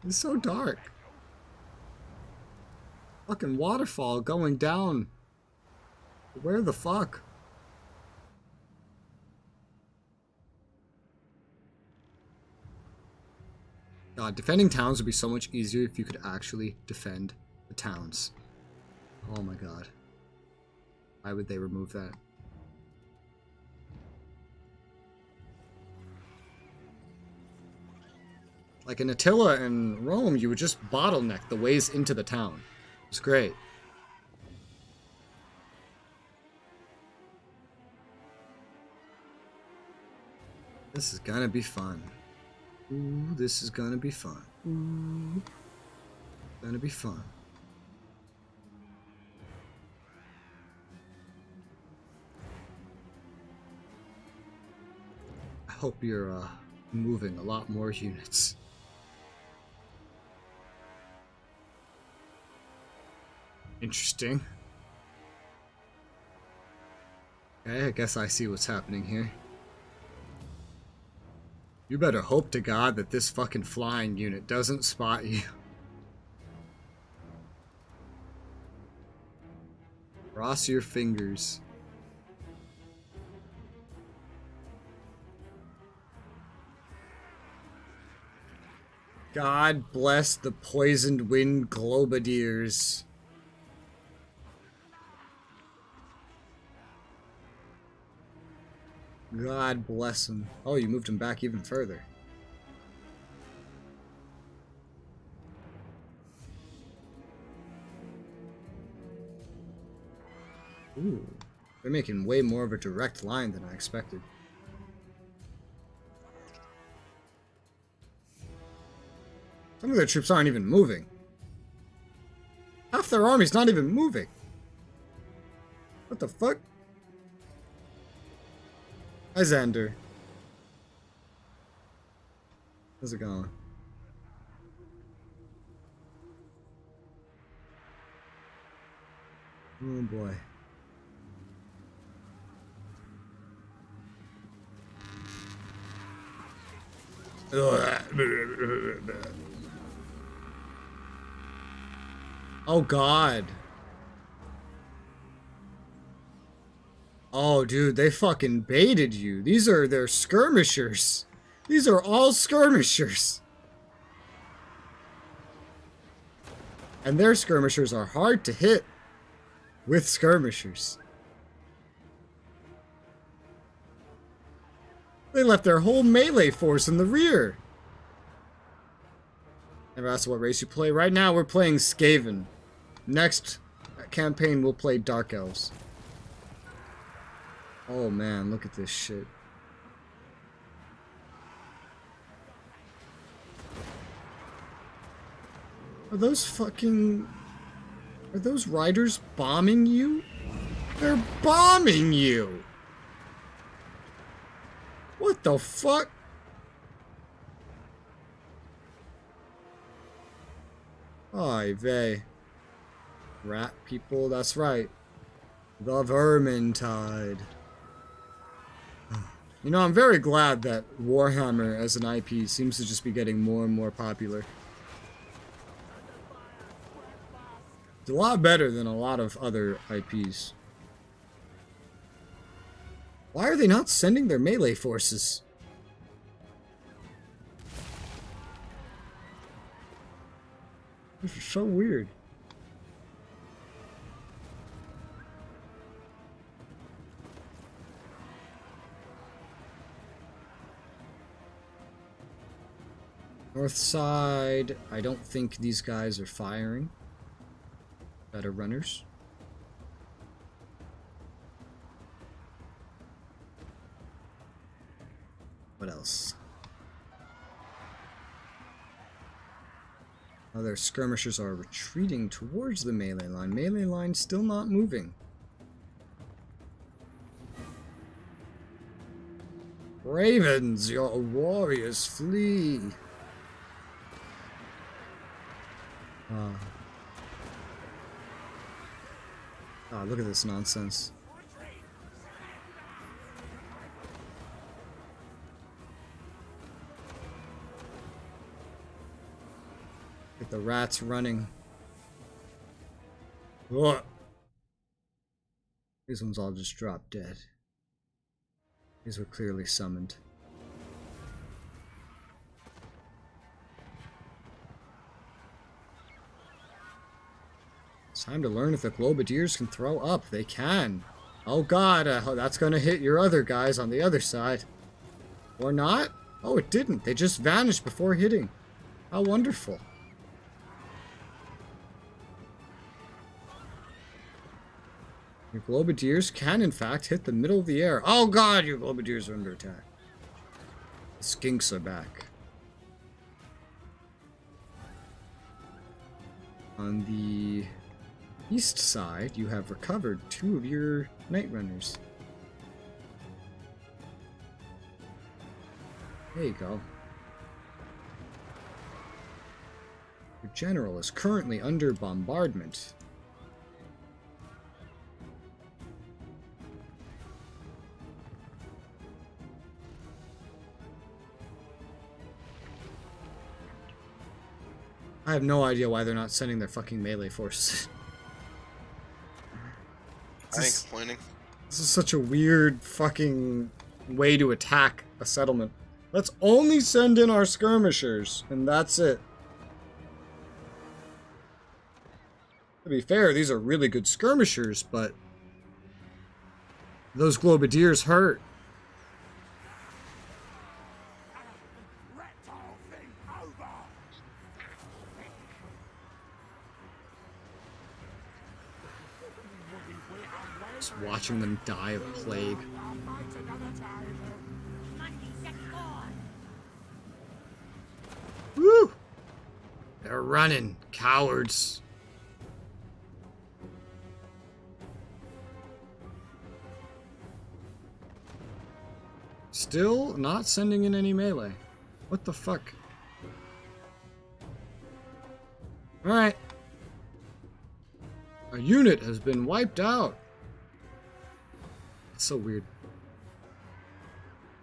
It's so dark. Fucking waterfall going down. Where the fuck? God, defending towns would be so much easier if you could actually defend the towns. Oh my god. Why would they remove that? Like in Attila and Rome, you would just bottleneck the ways into the town. It's great. This is gonna be fun. Ooh, this is gonna be fun. Ooh. Gonna be fun. I hope you're moving a lot more units. Interesting. Okay, I guess I see what's happening here. You better hope to God that this fucking flying unit doesn't spot you. Cross your fingers. God bless the poisoned wind globadiers. God bless him. Oh, you moved him back even further. Ooh, they're making way more of a direct line than I expected. Some of their troops aren't even moving. Half their army's not even moving. What the fuck? Hi, Xander. How's it going? Oh boy. Oh god. Oh dude, they fucking baited you. These are their skirmishers. These are all skirmishers. And their skirmishers are hard to hit with skirmishers. They left their whole melee force in the rear. Never asked what race you play. Right now we're playing Skaven. Next campaign we'll play Dark Elves. Oh man, look at this shit. Are those fucking... Are those riders bombing you? They're bombing you! What the fuck? Oy vey. Rat people, that's right. The Vermintide. You know, I'm very glad that Warhammer as an IP seems to just be getting more and more popular. It's a lot better than a lot of other IPs. Why are they not sending their melee forces? This is so weird. North side, I don't think these guys are firing. Better runners. What else? Oh, their skirmishers are retreating towards the melee line. Melee line still not moving. Ravens, your warriors flee. Oh, look at this nonsense. Get the rats running. Ugh. These ones all just dropped dead. These were clearly summoned. It's time to learn if the Globadiers can throw up. They can. Oh god, that's gonna hit your other guys on the other side. Or not? Oh, it didn't. They just vanished before hitting. How wonderful. Your Globadiers can, in fact, hit the middle of the air. Oh god, your Globadiers are under attack. The Skinks are back. On the east side, you have recovered 2 of your Night Runners. There you go. Your general is currently under bombardment. I have no idea why they're not sending their fucking melee forces. I ain't complaining. This is such a weird fucking way to attack a settlement. Let's only send in our skirmishers, and that's it. To be fair, these are really good skirmishers, but those Globadiers hurt. Just watching them die of plague. Woo! They're running, cowards. Still not sending in any melee. What the fuck? Alright. A unit has been wiped out. It's so weird.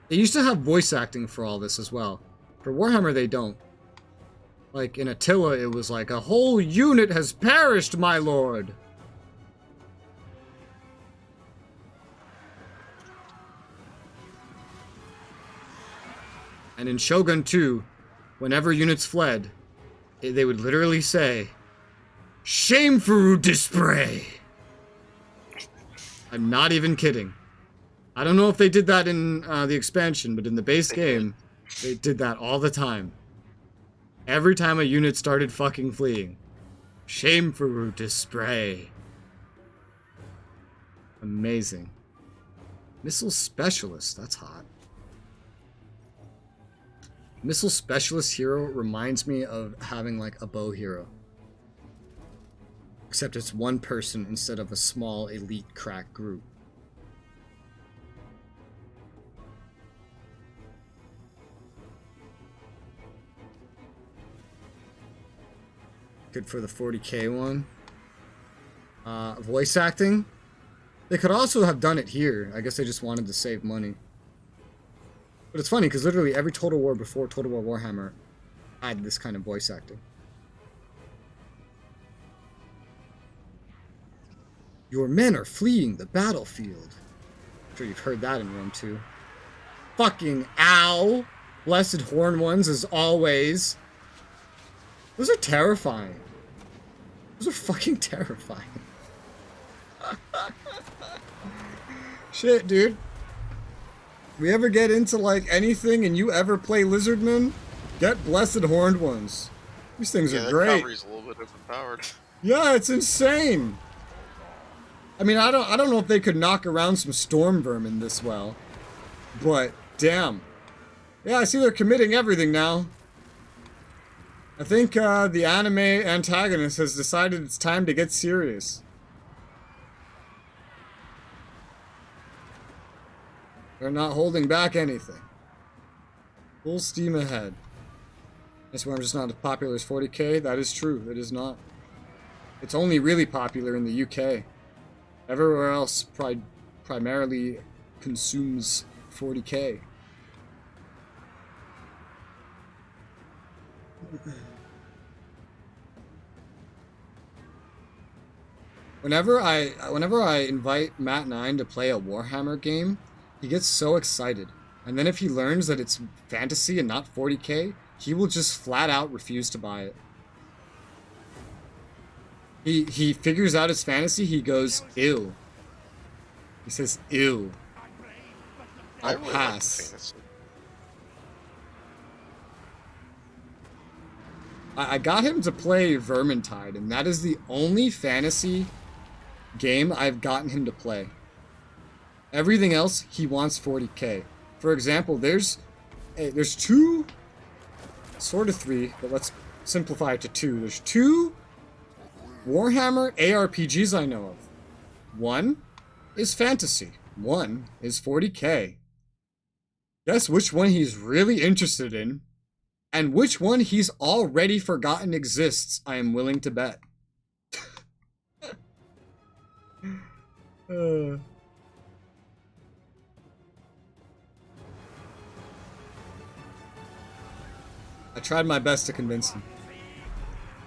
They used to have voice acting for all this as well. For Warhammer, they don't. Like, in Attila, it was like, a whole unit has perished, my lord! And in Shogun 2, whenever units fled, they would literally say, "Shameful display." I'm not even kidding. I don't know if they did that in the expansion, but in the base game, they did that all the time. Every time a unit started fucking fleeing. Shameful display. Amazing. Missile Specialist, that's hot. Missile Specialist hero reminds me of having like a bow hero. Except it's one person instead of a small elite crack group. Good for the 40k one. Voice acting. They could also have done it here. I guess they just wanted to save money. But it's funny because literally every Total War before Total War Warhammer had this kind of voice acting. Your men are fleeing the battlefield. I'm sure you've heard that in Rome too. Fucking ow! Blessed Horn Ones as always. Those are terrifying. Those are fucking terrifying. Shit, dude. We ever get into like anything and you ever play Lizardmen, get Blessed Horned Ones. These things are great. Cavalry's a little bit overpowered. Yeah, it's insane. I mean, I don't know if they could knock around some storm vermin this well, but damn. Yeah, I see they're committing everything now. I think the anime antagonist has decided it's time to get serious. They're not holding back anything. Full steam ahead. This one just not as popular as 40k. That is true. It is not. It's only really popular in the UK. Everywhere else primarily consumes 40k. Whenever I invite Matt9 to play a Warhammer game, he gets so excited. And then if he learns that it's fantasy and not 40k, he will just flat out refuse to buy it. He figures out it's fantasy, he goes, ew. He says, ew. I'll pass. I got him to play Vermintide, and that is the only fantasy game I've gotten him to play. Everything else, he wants 40k. For example, there's two, sort of three, but let's simplify it to two. There's two Warhammer ARPGs I know of. One is fantasy. One is 40k. Guess which one he's really interested in, and which one he's already forgotten exists, I am willing to bet. I tried my best to convince him.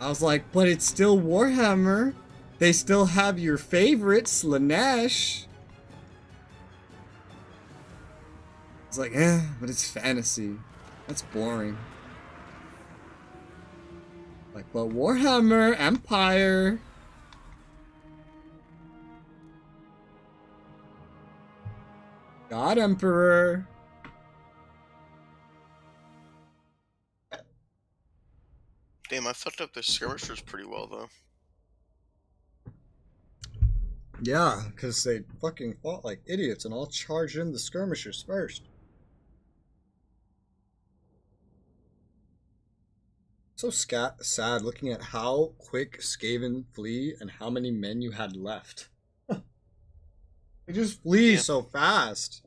I was like, but it's still Warhammer. They still have your favorites, Slanesh. It's like, but it's fantasy. That's boring. Like, but Warhammer, Empire. God Emperor. Damn, I fucked up the skirmishers pretty well, though. Yeah, because they fucking fought like idiots and all charged in the skirmishers first. So sad looking at how quick Skaven flee and how many men you had left. They just flee so fast.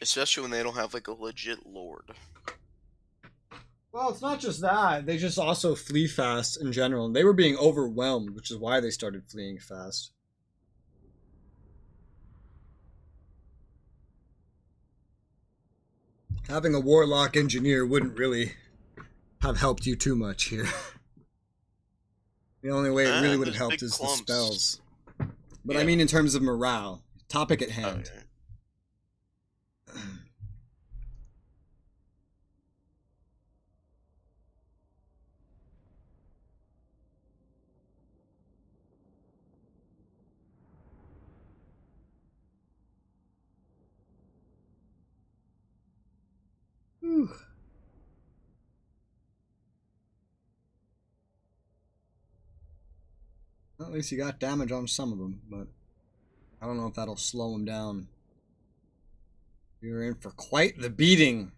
Especially when they don't have, like, a legit lord. Well, it's not just that. They just also flee fast in general. And they were being overwhelmed, which is why they started fleeing fast. Having a warlock engineer wouldn't really have helped you too much here. The only way it really would have helped is the spells. But I mean in terms of morale. Topic at hand. Okay. Whew. Well, at least you got damage on some of them, but I don't know if that'll slow them down. You're in for quite the beating.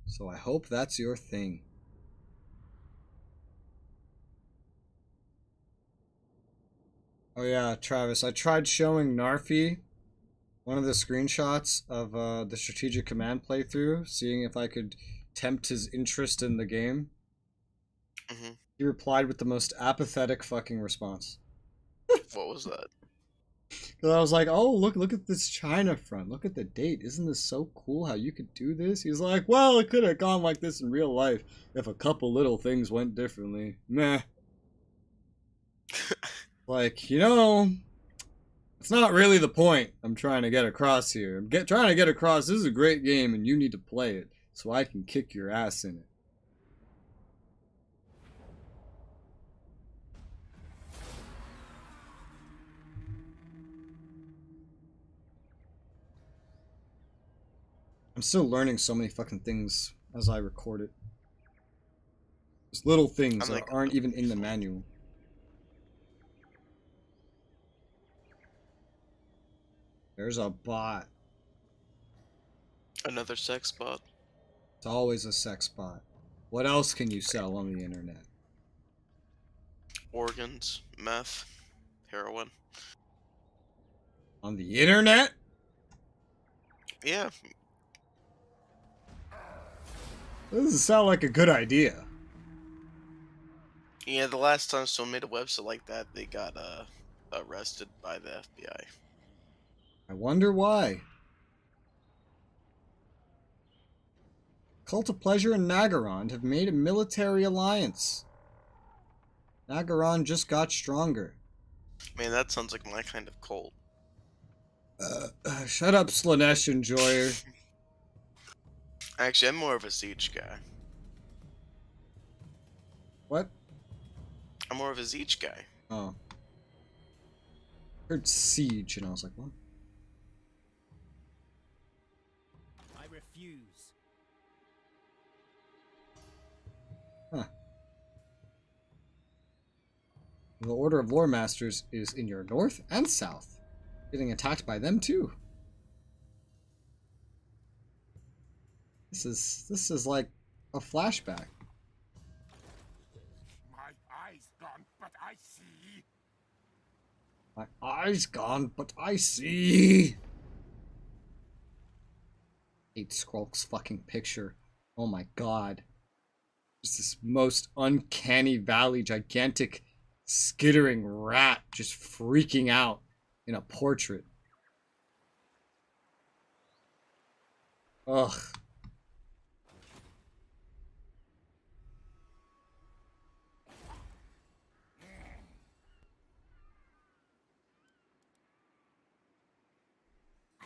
So I hope that's your thing. Oh yeah, Travis, I tried showing Narfi one of the screenshots of the strategic command playthrough, seeing if I could tempt his interest in the game. Mm-hmm. He replied with the most apathetic fucking response. What was that? Because I was like, oh, look at this China front. Look at the date. Isn't this so cool how you could do this? He's like, well, it could have gone like this in real life if a couple little things went differently. Meh. Like, you know, it's not really the point I'm trying to get across here. I'm trying to get across, this is a great game and you need to play it so I can kick your ass in it. I'm still learning so many fucking things as I record it. There's little things that aren't even in the manual. There's a bot. Another sex bot. It's always a sex bot. What else can you sell on the internet? Organs, meth, heroin. On the internet? Yeah. That doesn't sound like a good idea. Yeah, the last time someone made a website like that, they got arrested by the FBI. I wonder why. Cult of Pleasure and Nagaron have made a military alliance. Nagaron just got stronger. Man, that sounds like my kind of cult. Shut up, Slanesh Enjoyer. Actually, I'm more of a Siege guy. What? I'm more of a Siege guy. Oh. I heard Siege, and I was like, what? news. Huh. The Order of Lore Masters is in your north and south. Getting attacked by them too. This is like a flashback. My eyes gone, but I see. My eyes gone, but I see. Hate Skrulk's fucking picture. Oh my god. Just this most uncanny valley, gigantic, skittering rat just freaking out in a portrait. Ugh.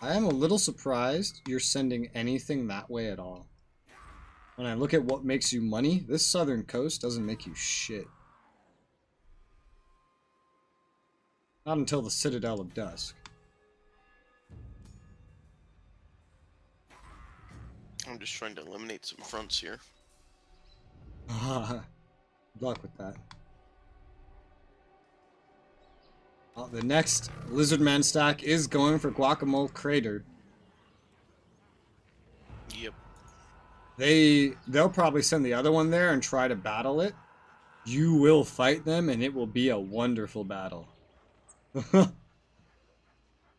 I am a little surprised you're sending anything that way at all. When I look at what makes you money, this southern coast doesn't make you shit. Not until the Citadel of Dusk. I'm just trying to eliminate some fronts here. Good luck with that. The next Lizardman stack is going for Guacamole Crater. Yep. They'll probably send the other one there and try to battle it. You will fight them and it will be a wonderful battle. Because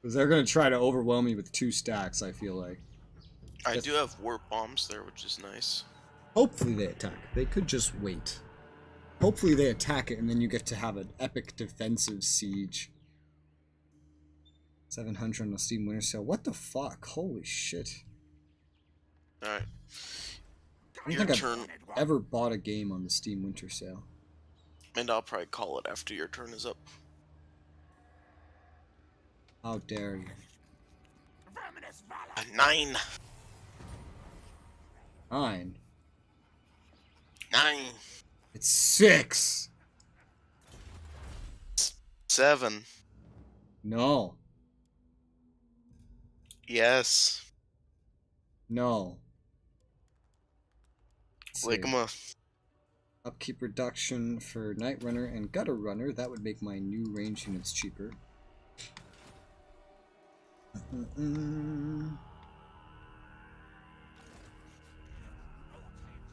they're going to try to overwhelm me with 2 stacks, I feel like. I do have warp bombs there, which is nice. Hopefully they attack. They could just wait. Hopefully they attack it and then you get to have an epic defensive siege. 700 on the Steam Winter Sale. What the fuck? Holy shit. Alright. I don't think I've ever bought a game on the Steam Winter Sale. And I'll probably call it after your turn is up. How dare you. A 9. 9. 9. It's 6. 7. No. Yes. No. Ligma. Upkeep reduction for Night Runner and Gutter Runner. That would make my new range units cheaper.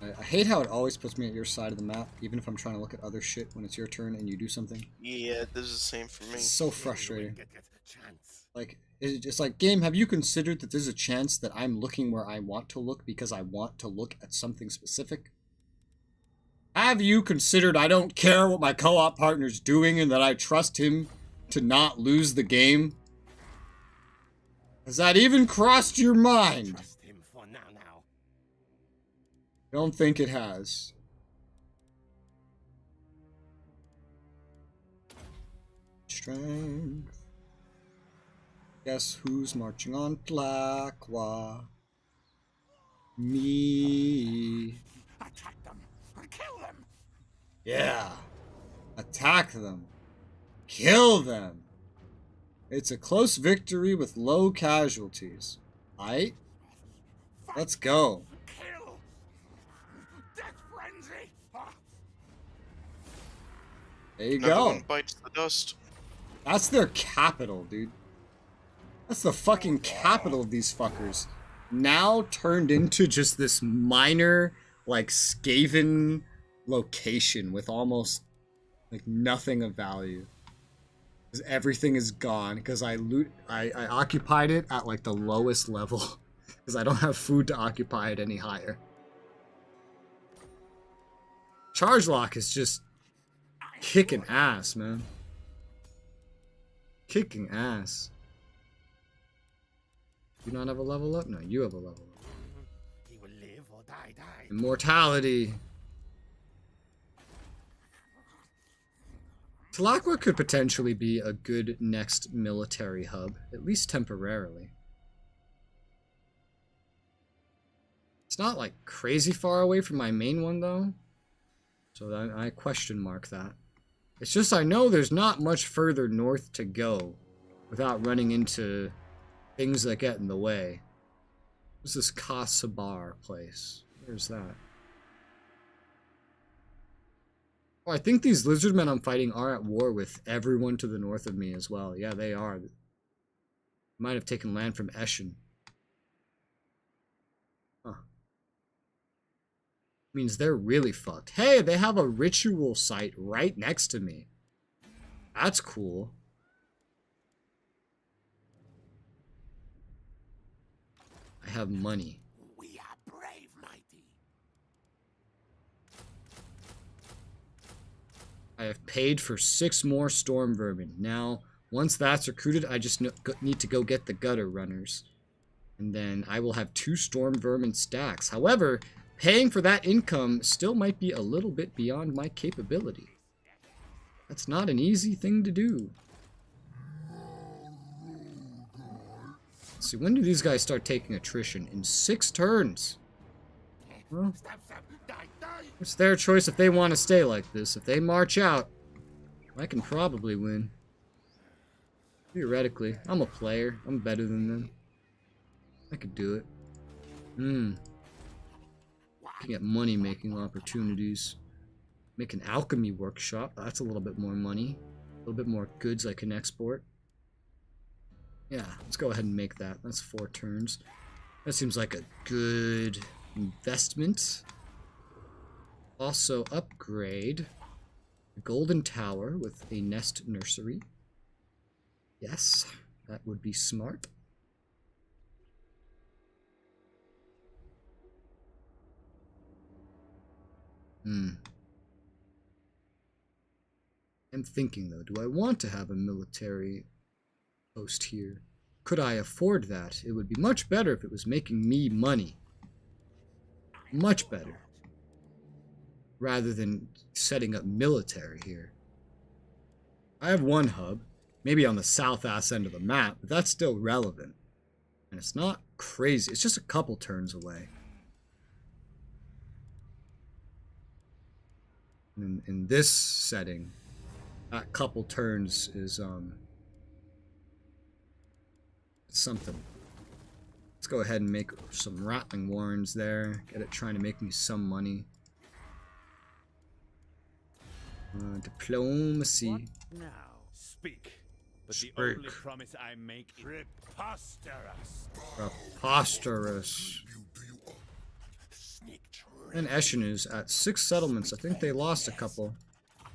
I hate how it always puts me at your side of the map, even if I'm trying to look at other shit when it's your turn and you do something. Yeah, this is the same for me. It's so frustrating. Like, it's like, game, have you considered that there's a chance that I'm looking where I want to look because I want to look at something specific? Have you considered I don't care what my co-op partner's doing and that I trust him to not lose the game? Has that even crossed your mind? Trust him for now. Don't think it has. Strength. Guess who's marching on Tlaqua? Me. Attack them. Kill them. Yeah. Attack them. Kill them. It's a close victory with low casualties. Aight? Let's go. Kill. Death frenzy. There you Another go. one bites the dust. That's their capital, dude. That's the fucking capital of these fuckers. Now turned into just this minor, like, Skaven location with almost, like, nothing of value. Because everything is gone. Because I occupied it at, like, the lowest level. Because I don't have food to occupy it any higher. Charge Lock is just kicking ass, man. Kicking ass. You not have a level up? No, you have a level up. He will live or die. Immortality. Tlaqua could potentially be a good next military hub, at least temporarily. It's not like crazy far away from my main one though, so I question mark that. It's just I know there's not much further north to go without running into things that get in the way. What's this Kasabar place? Where's that? Oh, I think these lizard men I'm fighting are at war with everyone to the north of me as well. Yeah, they are. Might have taken land from Eschen. Huh. Means they're really fucked. Hey, they have a ritual site right next to me. That's cool. I have money. We are brave, mighty. I have paid for 6 more storm vermin. Now, once that's recruited, I just need to go get the gutter runners. And then I will have 2 storm vermin stacks. However, paying for that income still might be a little bit beyond my capability. That's not an easy thing to do. Let's see, when do these guys start taking attrition? In 6 turns. Well, it's their choice if they want to stay like this. If they march out, I can probably win. Theoretically. I'm a player. I'm better than them. I could do it. Looking at money-making opportunities. Make an alchemy workshop. That's a little bit more money. A little bit more goods I can export. Yeah, let's go ahead and make that. That's 4 turns. That seems like a good investment. Also upgrade the Golden Tower with a nest nursery. Yes, that would be smart. I'm thinking though, do I want to have a military post here? Could I afford that? It would be much better if it was making me money. Much better. Rather than setting up military here. I have 1 hub, maybe on the south ass end of the map, but that's still relevant. And it's not crazy, it's just a couple turns away. In this setting, that couple turns is something. Let's go ahead and make some rattling warrens there. Get it trying to make me some money. Diplomacy. What now? Speak. But Speak. the only promise I make is preposterous. Preposterous. And Eschen is at 6 settlements. I think they lost a couple. I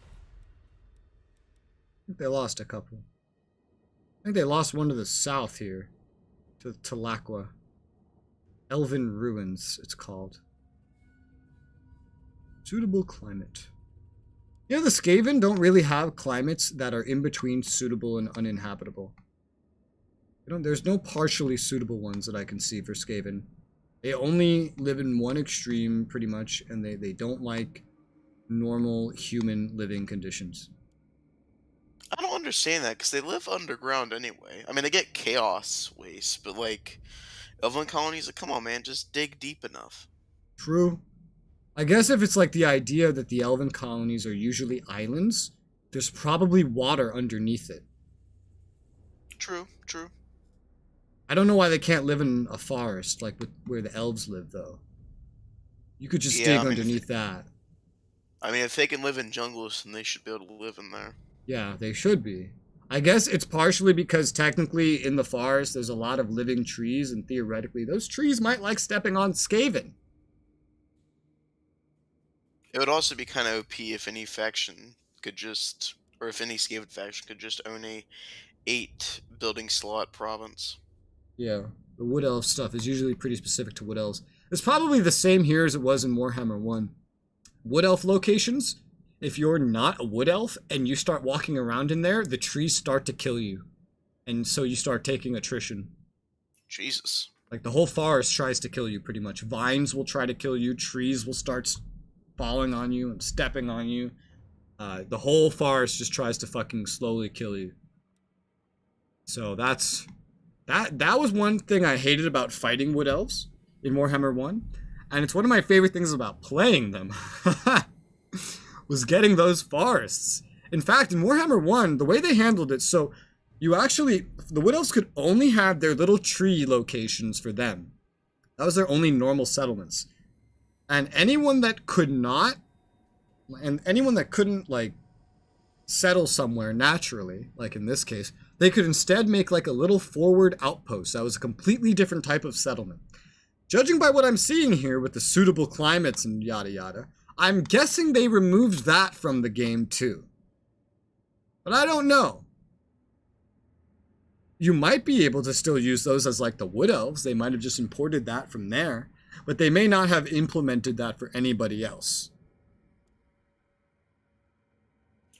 think they lost one to the south here. To Telaqua. Elven Ruins, it's called. Suitable climate. You know, the Skaven don't really have climates that are in between suitable and uninhabitable. There's no partially suitable ones that I can see for Skaven. They only live in one extreme, pretty much, and they don't like normal human living conditions. I don't understand that, because they live underground anyway. I mean, they get chaos waste, but, like, elven colonies, like, come on, man, just dig deep enough. True. I guess if it's like the idea that the elven colonies are usually islands, there's probably water underneath it. True, true. I don't know why they can't live in a forest, like where the elves live, though. You could just dig underneath that. I mean, if they can live in jungles, then they should be able to live in there. Yeah, they should be. I guess it's partially because technically in the forest there's a lot of living trees, and theoretically those trees might like stepping on Skaven. It would also be kind of OP if any faction could just, or if any Skaven faction could just own a 8 building slot province. Yeah, the Wood Elf stuff is usually pretty specific to Wood Elves. It's probably the same here as it was in Warhammer 1. Wood Elf locations, if you're not a Wood Elf and you start walking around in there, the trees start to kill you. And so you start taking attrition. Jesus. Like the whole forest tries to kill you pretty much. Vines will try to kill you, trees will start falling on you and stepping on you. The whole forest just tries to fucking slowly kill you. So that was one thing I hated about fighting Wood Elves in Warhammer 1. And it's one of my favorite things about playing them. Was getting those forests. In fact, in Warhammer 1, the way they handled it, so you actually, the Wood Elves could only have their little tree locations for them. That was their only normal settlements. And anyone that could not, and anyone that couldn't, like, settle somewhere naturally, like in this case, they could instead make like a little forward outpost that was a completely different type of settlement. Judging by what I'm seeing here with the suitable climates and yada yada, I'm guessing they removed that from the game too. But I don't know. You might be able to still use those as like the wood elves. They might have just imported that from there, but they may not have implemented that for anybody else.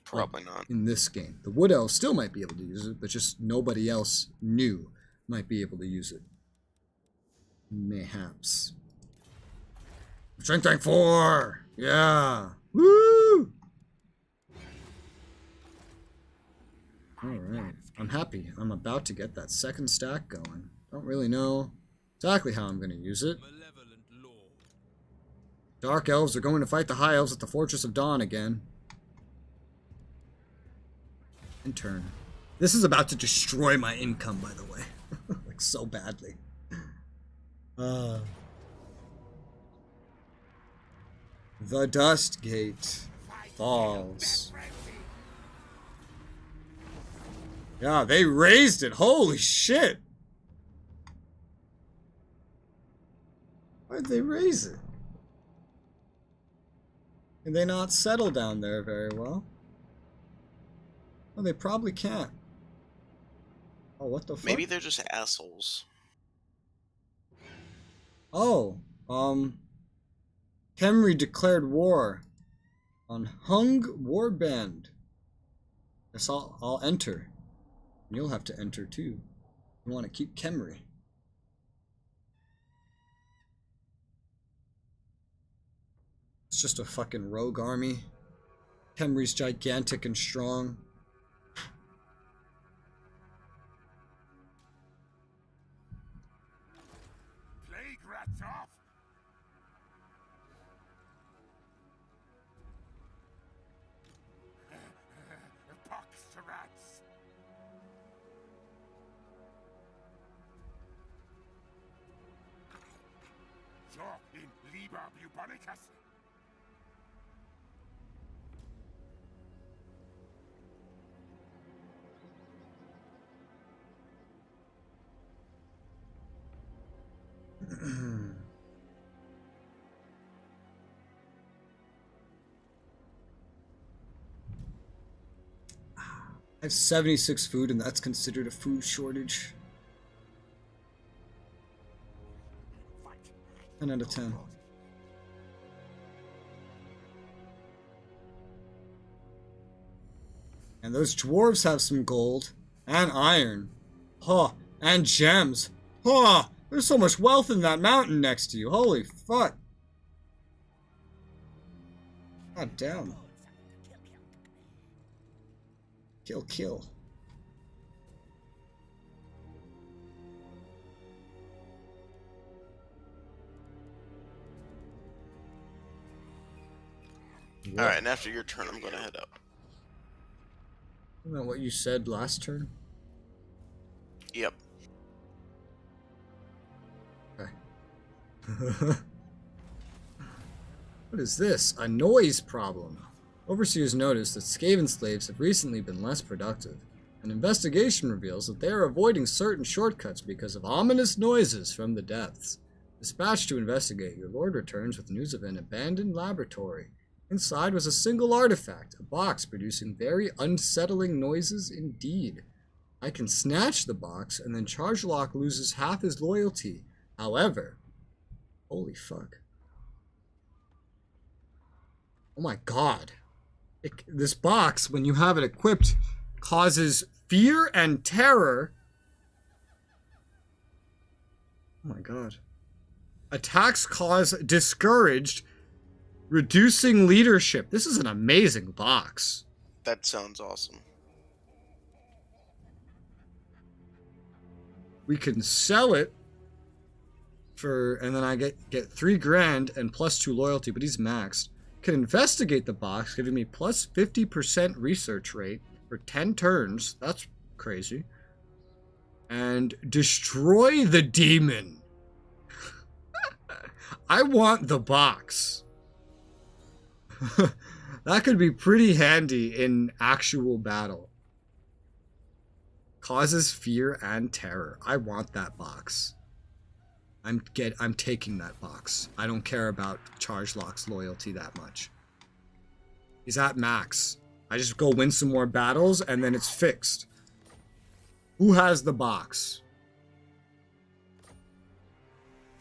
Probably not. In this game. The wood elves still might be able to use it, but just nobody else new might be able to use it. Mayhaps. Strength tank 4! Yeah! Woo! Alright. I'm happy. I'm about to get that second stack going. Don't really know exactly how I'm going to use it. Dark elves are going to fight the high elves at the Fortress of Dawn again. In turn. This is about to destroy my income, by the way. Like, so badly. The Dust Gate falls. Yeah, they raised it. Holy shit. Why'd they raise it? Can they not settle down there very well? Well, they probably can't. Oh, what the fuck? Maybe they're just assholes. Oh, Khemri declared war on Hung Warband. Guess I'll enter. And you'll have to enter too. You want to keep Khemri. It's just a fucking rogue army. Khemri's gigantic and strong. Off. Pox to rats. So in Liber Bubonicus. I have 76 food, and that's considered a food shortage. 10 out of 10. And those dwarves have some gold and iron. Huh, and gems. Huh, there's so much wealth in that mountain next to you. Holy fuck. God damn. Kill, kill. Alright, and after your turn, I'm gonna head up. Isn't that what you said last turn? Yep. Okay. What is this? A noise problem. Overseers noticed that Skaven slaves have recently been less productive. An investigation reveals that they are avoiding certain shortcuts because of ominous noises from the depths. Dispatched to investigate, your lord returns with news of an abandoned laboratory. Inside was a single artifact, a box producing very unsettling noises indeed. I can snatch the box, and then Chargelock loses half his loyalty. However, holy fuck. Oh my god. This box, when you have it equipped, causes fear and terror. Oh my god. Attacks cause discouraged, reducing leadership. This is an amazing box. That sounds awesome. We can sell it for, and then I get 3 grand and plus 2 loyalty, but he's maxed. Can investigate the box, giving me plus 50% research rate for 10 turns. That's crazy. And destroy the demon. I want the box. That could be pretty handy in actual battle. Causes fear and terror. I want that box. I'm taking that box. I don't care about Charge Lock's loyalty that much. He's at max. I just go win some more battles and then it's fixed. Who has the box?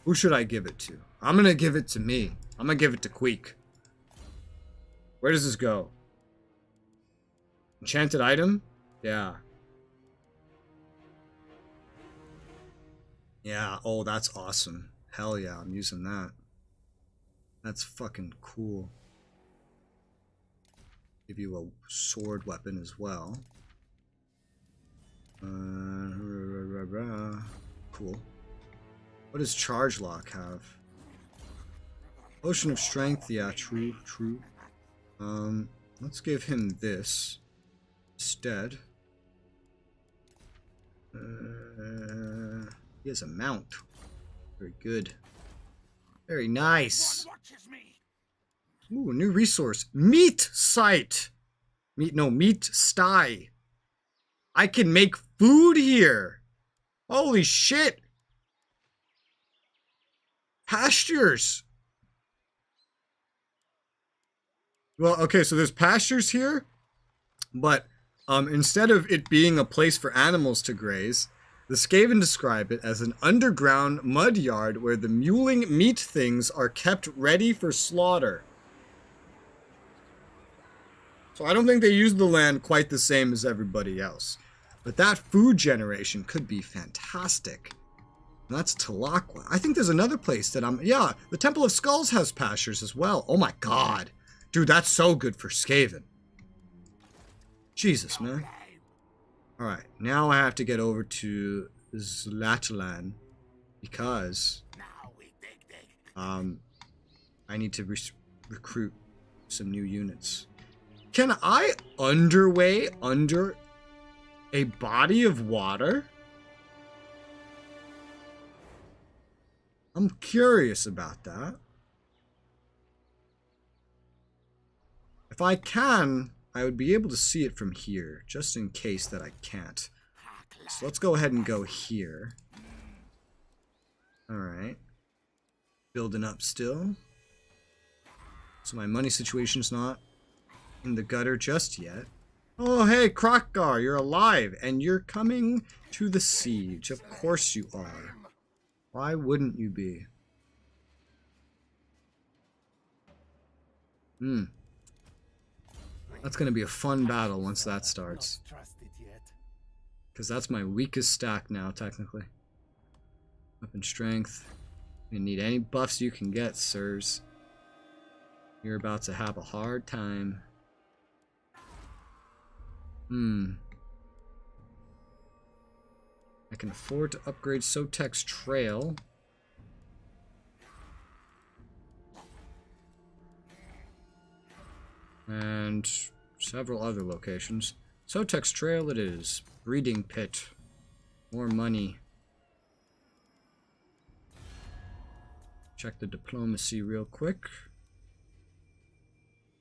Who should I give it to? I'm gonna give it to me. I'm gonna give it to Queek. Where does this go? Enchanted item? Yeah. Yeah, oh, that's awesome. Hell yeah, I'm using that. That's fucking cool. Give you a sword weapon as well. Cool. What does Charge Lock have? Potion of Strength, yeah, true. Let's give him this instead. He has a mount. Very good. Very nice. Ooh, new resource. Meat site. Meat sty. I can make food here. Holy shit. Pastures. Well, okay, so there's pastures here, but instead of it being a place for animals to graze, the Skaven describe it as an underground mud yard where the mewling meat things are kept ready for slaughter. So I don't think they use the land quite the same as everybody else. But that food generation could be fantastic. And that's Talakwa. I think there's another place that yeah, the Temple of Skulls has pastures as well. Oh my god. Dude, that's so good for Skaven. Jesus, man. Alright, now I have to get over to Zlatalan because I need to recruit some new units. Can I underway under a body of water? I'm curious about that. If I can, I would be able to see it from here, just in case that I can't. So let's go ahead and go here. Alright. Building up still. So my money situation's not in the gutter just yet. Oh, hey, Krokgar, you're alive, and you're coming to the siege. Of course you are. Why wouldn't you be? That's going to be a fun battle once that starts. Because that's my weakest stack now, technically. Weapon strength. You need any buffs you can get, sirs. You're about to have a hard time. I can afford to upgrade Sotek's Trail. And several other locations. Sotek's Trail it is. Breeding Pit. More money. Check the diplomacy real quick.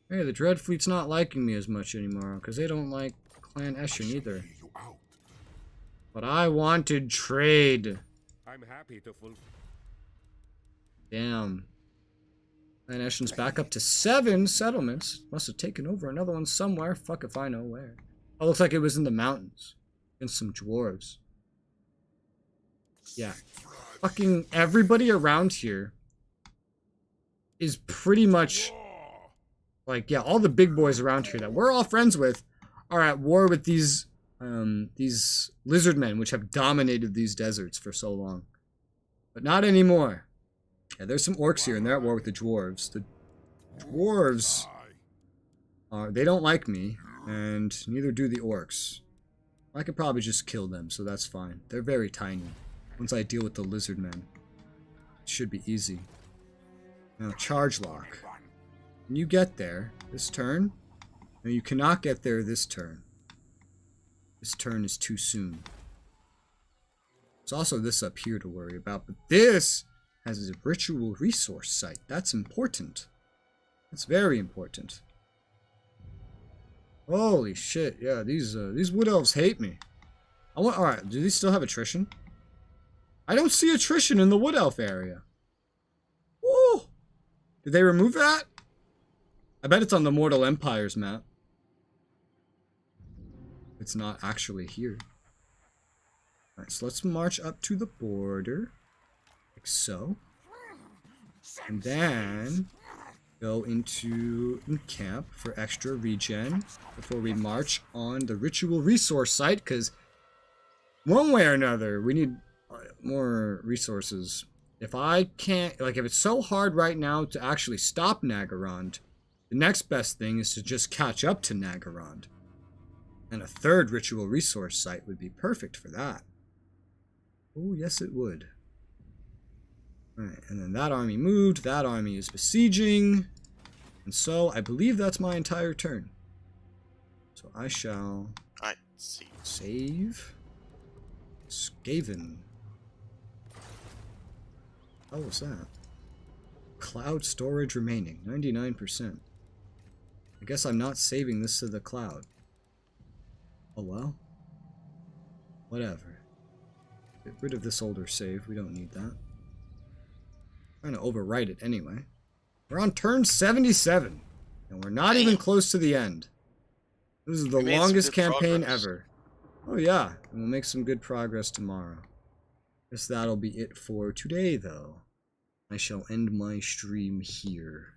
Hey, the Dread Fleet's not liking me as much anymore, because they don't like Clan Eshin either. But I wanted trade. I'm happy to Damn. Clan Eshin's back up to 7 settlements. Must have taken over another one somewhere. Fuck if I know where. Oh, looks like it was in the mountains. Against some dwarves. Yeah. Fucking everybody around here is pretty much... like, yeah, all the big boys around here that we're all friends with are at war with these lizard men, which have dominated these deserts for so long. But not anymore. Yeah, there's some orcs here, and they're at war with the dwarves. The dwarves, they don't like me, and neither do the orcs. I could probably just kill them, so that's fine. They're very tiny. Once I deal with the lizard men, it should be easy. Now, Charge Lock. When you get there this turn, now you cannot get there this turn. This turn is too soon. There's also this up here to worry about, but this has a ritual resource site. That's important. That's very important. Holy shit! Yeah, these wood elves hate me. All right, do these still have attrition? I don't see attrition in the wood elf area. Woo! Did they remove that? I bet it's on the Mortal Empires map. It's not actually here. Alright, so let's march up to the border. Like so. And then go into camp for extra regen before we march on the ritual resource site, because one way or another, we need more resources. If I can't, like, if it's so hard right now to actually stop Nagarond, the next best thing is to just catch up to Nagarond. And a third ritual resource site would be perfect for that. Oh, yes it would. Alright, and then that army moved, that army is besieging. And so, I believe that's my entire turn. So I shall save Skaven. What was that? Cloud storage remaining, 99%. I guess I'm not saving this to the cloud. Oh well. Whatever. Get rid of this older save, we don't need that. I'm trying to overwrite it anyway. We're on turn 77. And we're not even close to the end. This is the longest campaign ever. Oh yeah, and we'll make some good progress tomorrow. Guess that'll be it for today though. I shall end my stream here.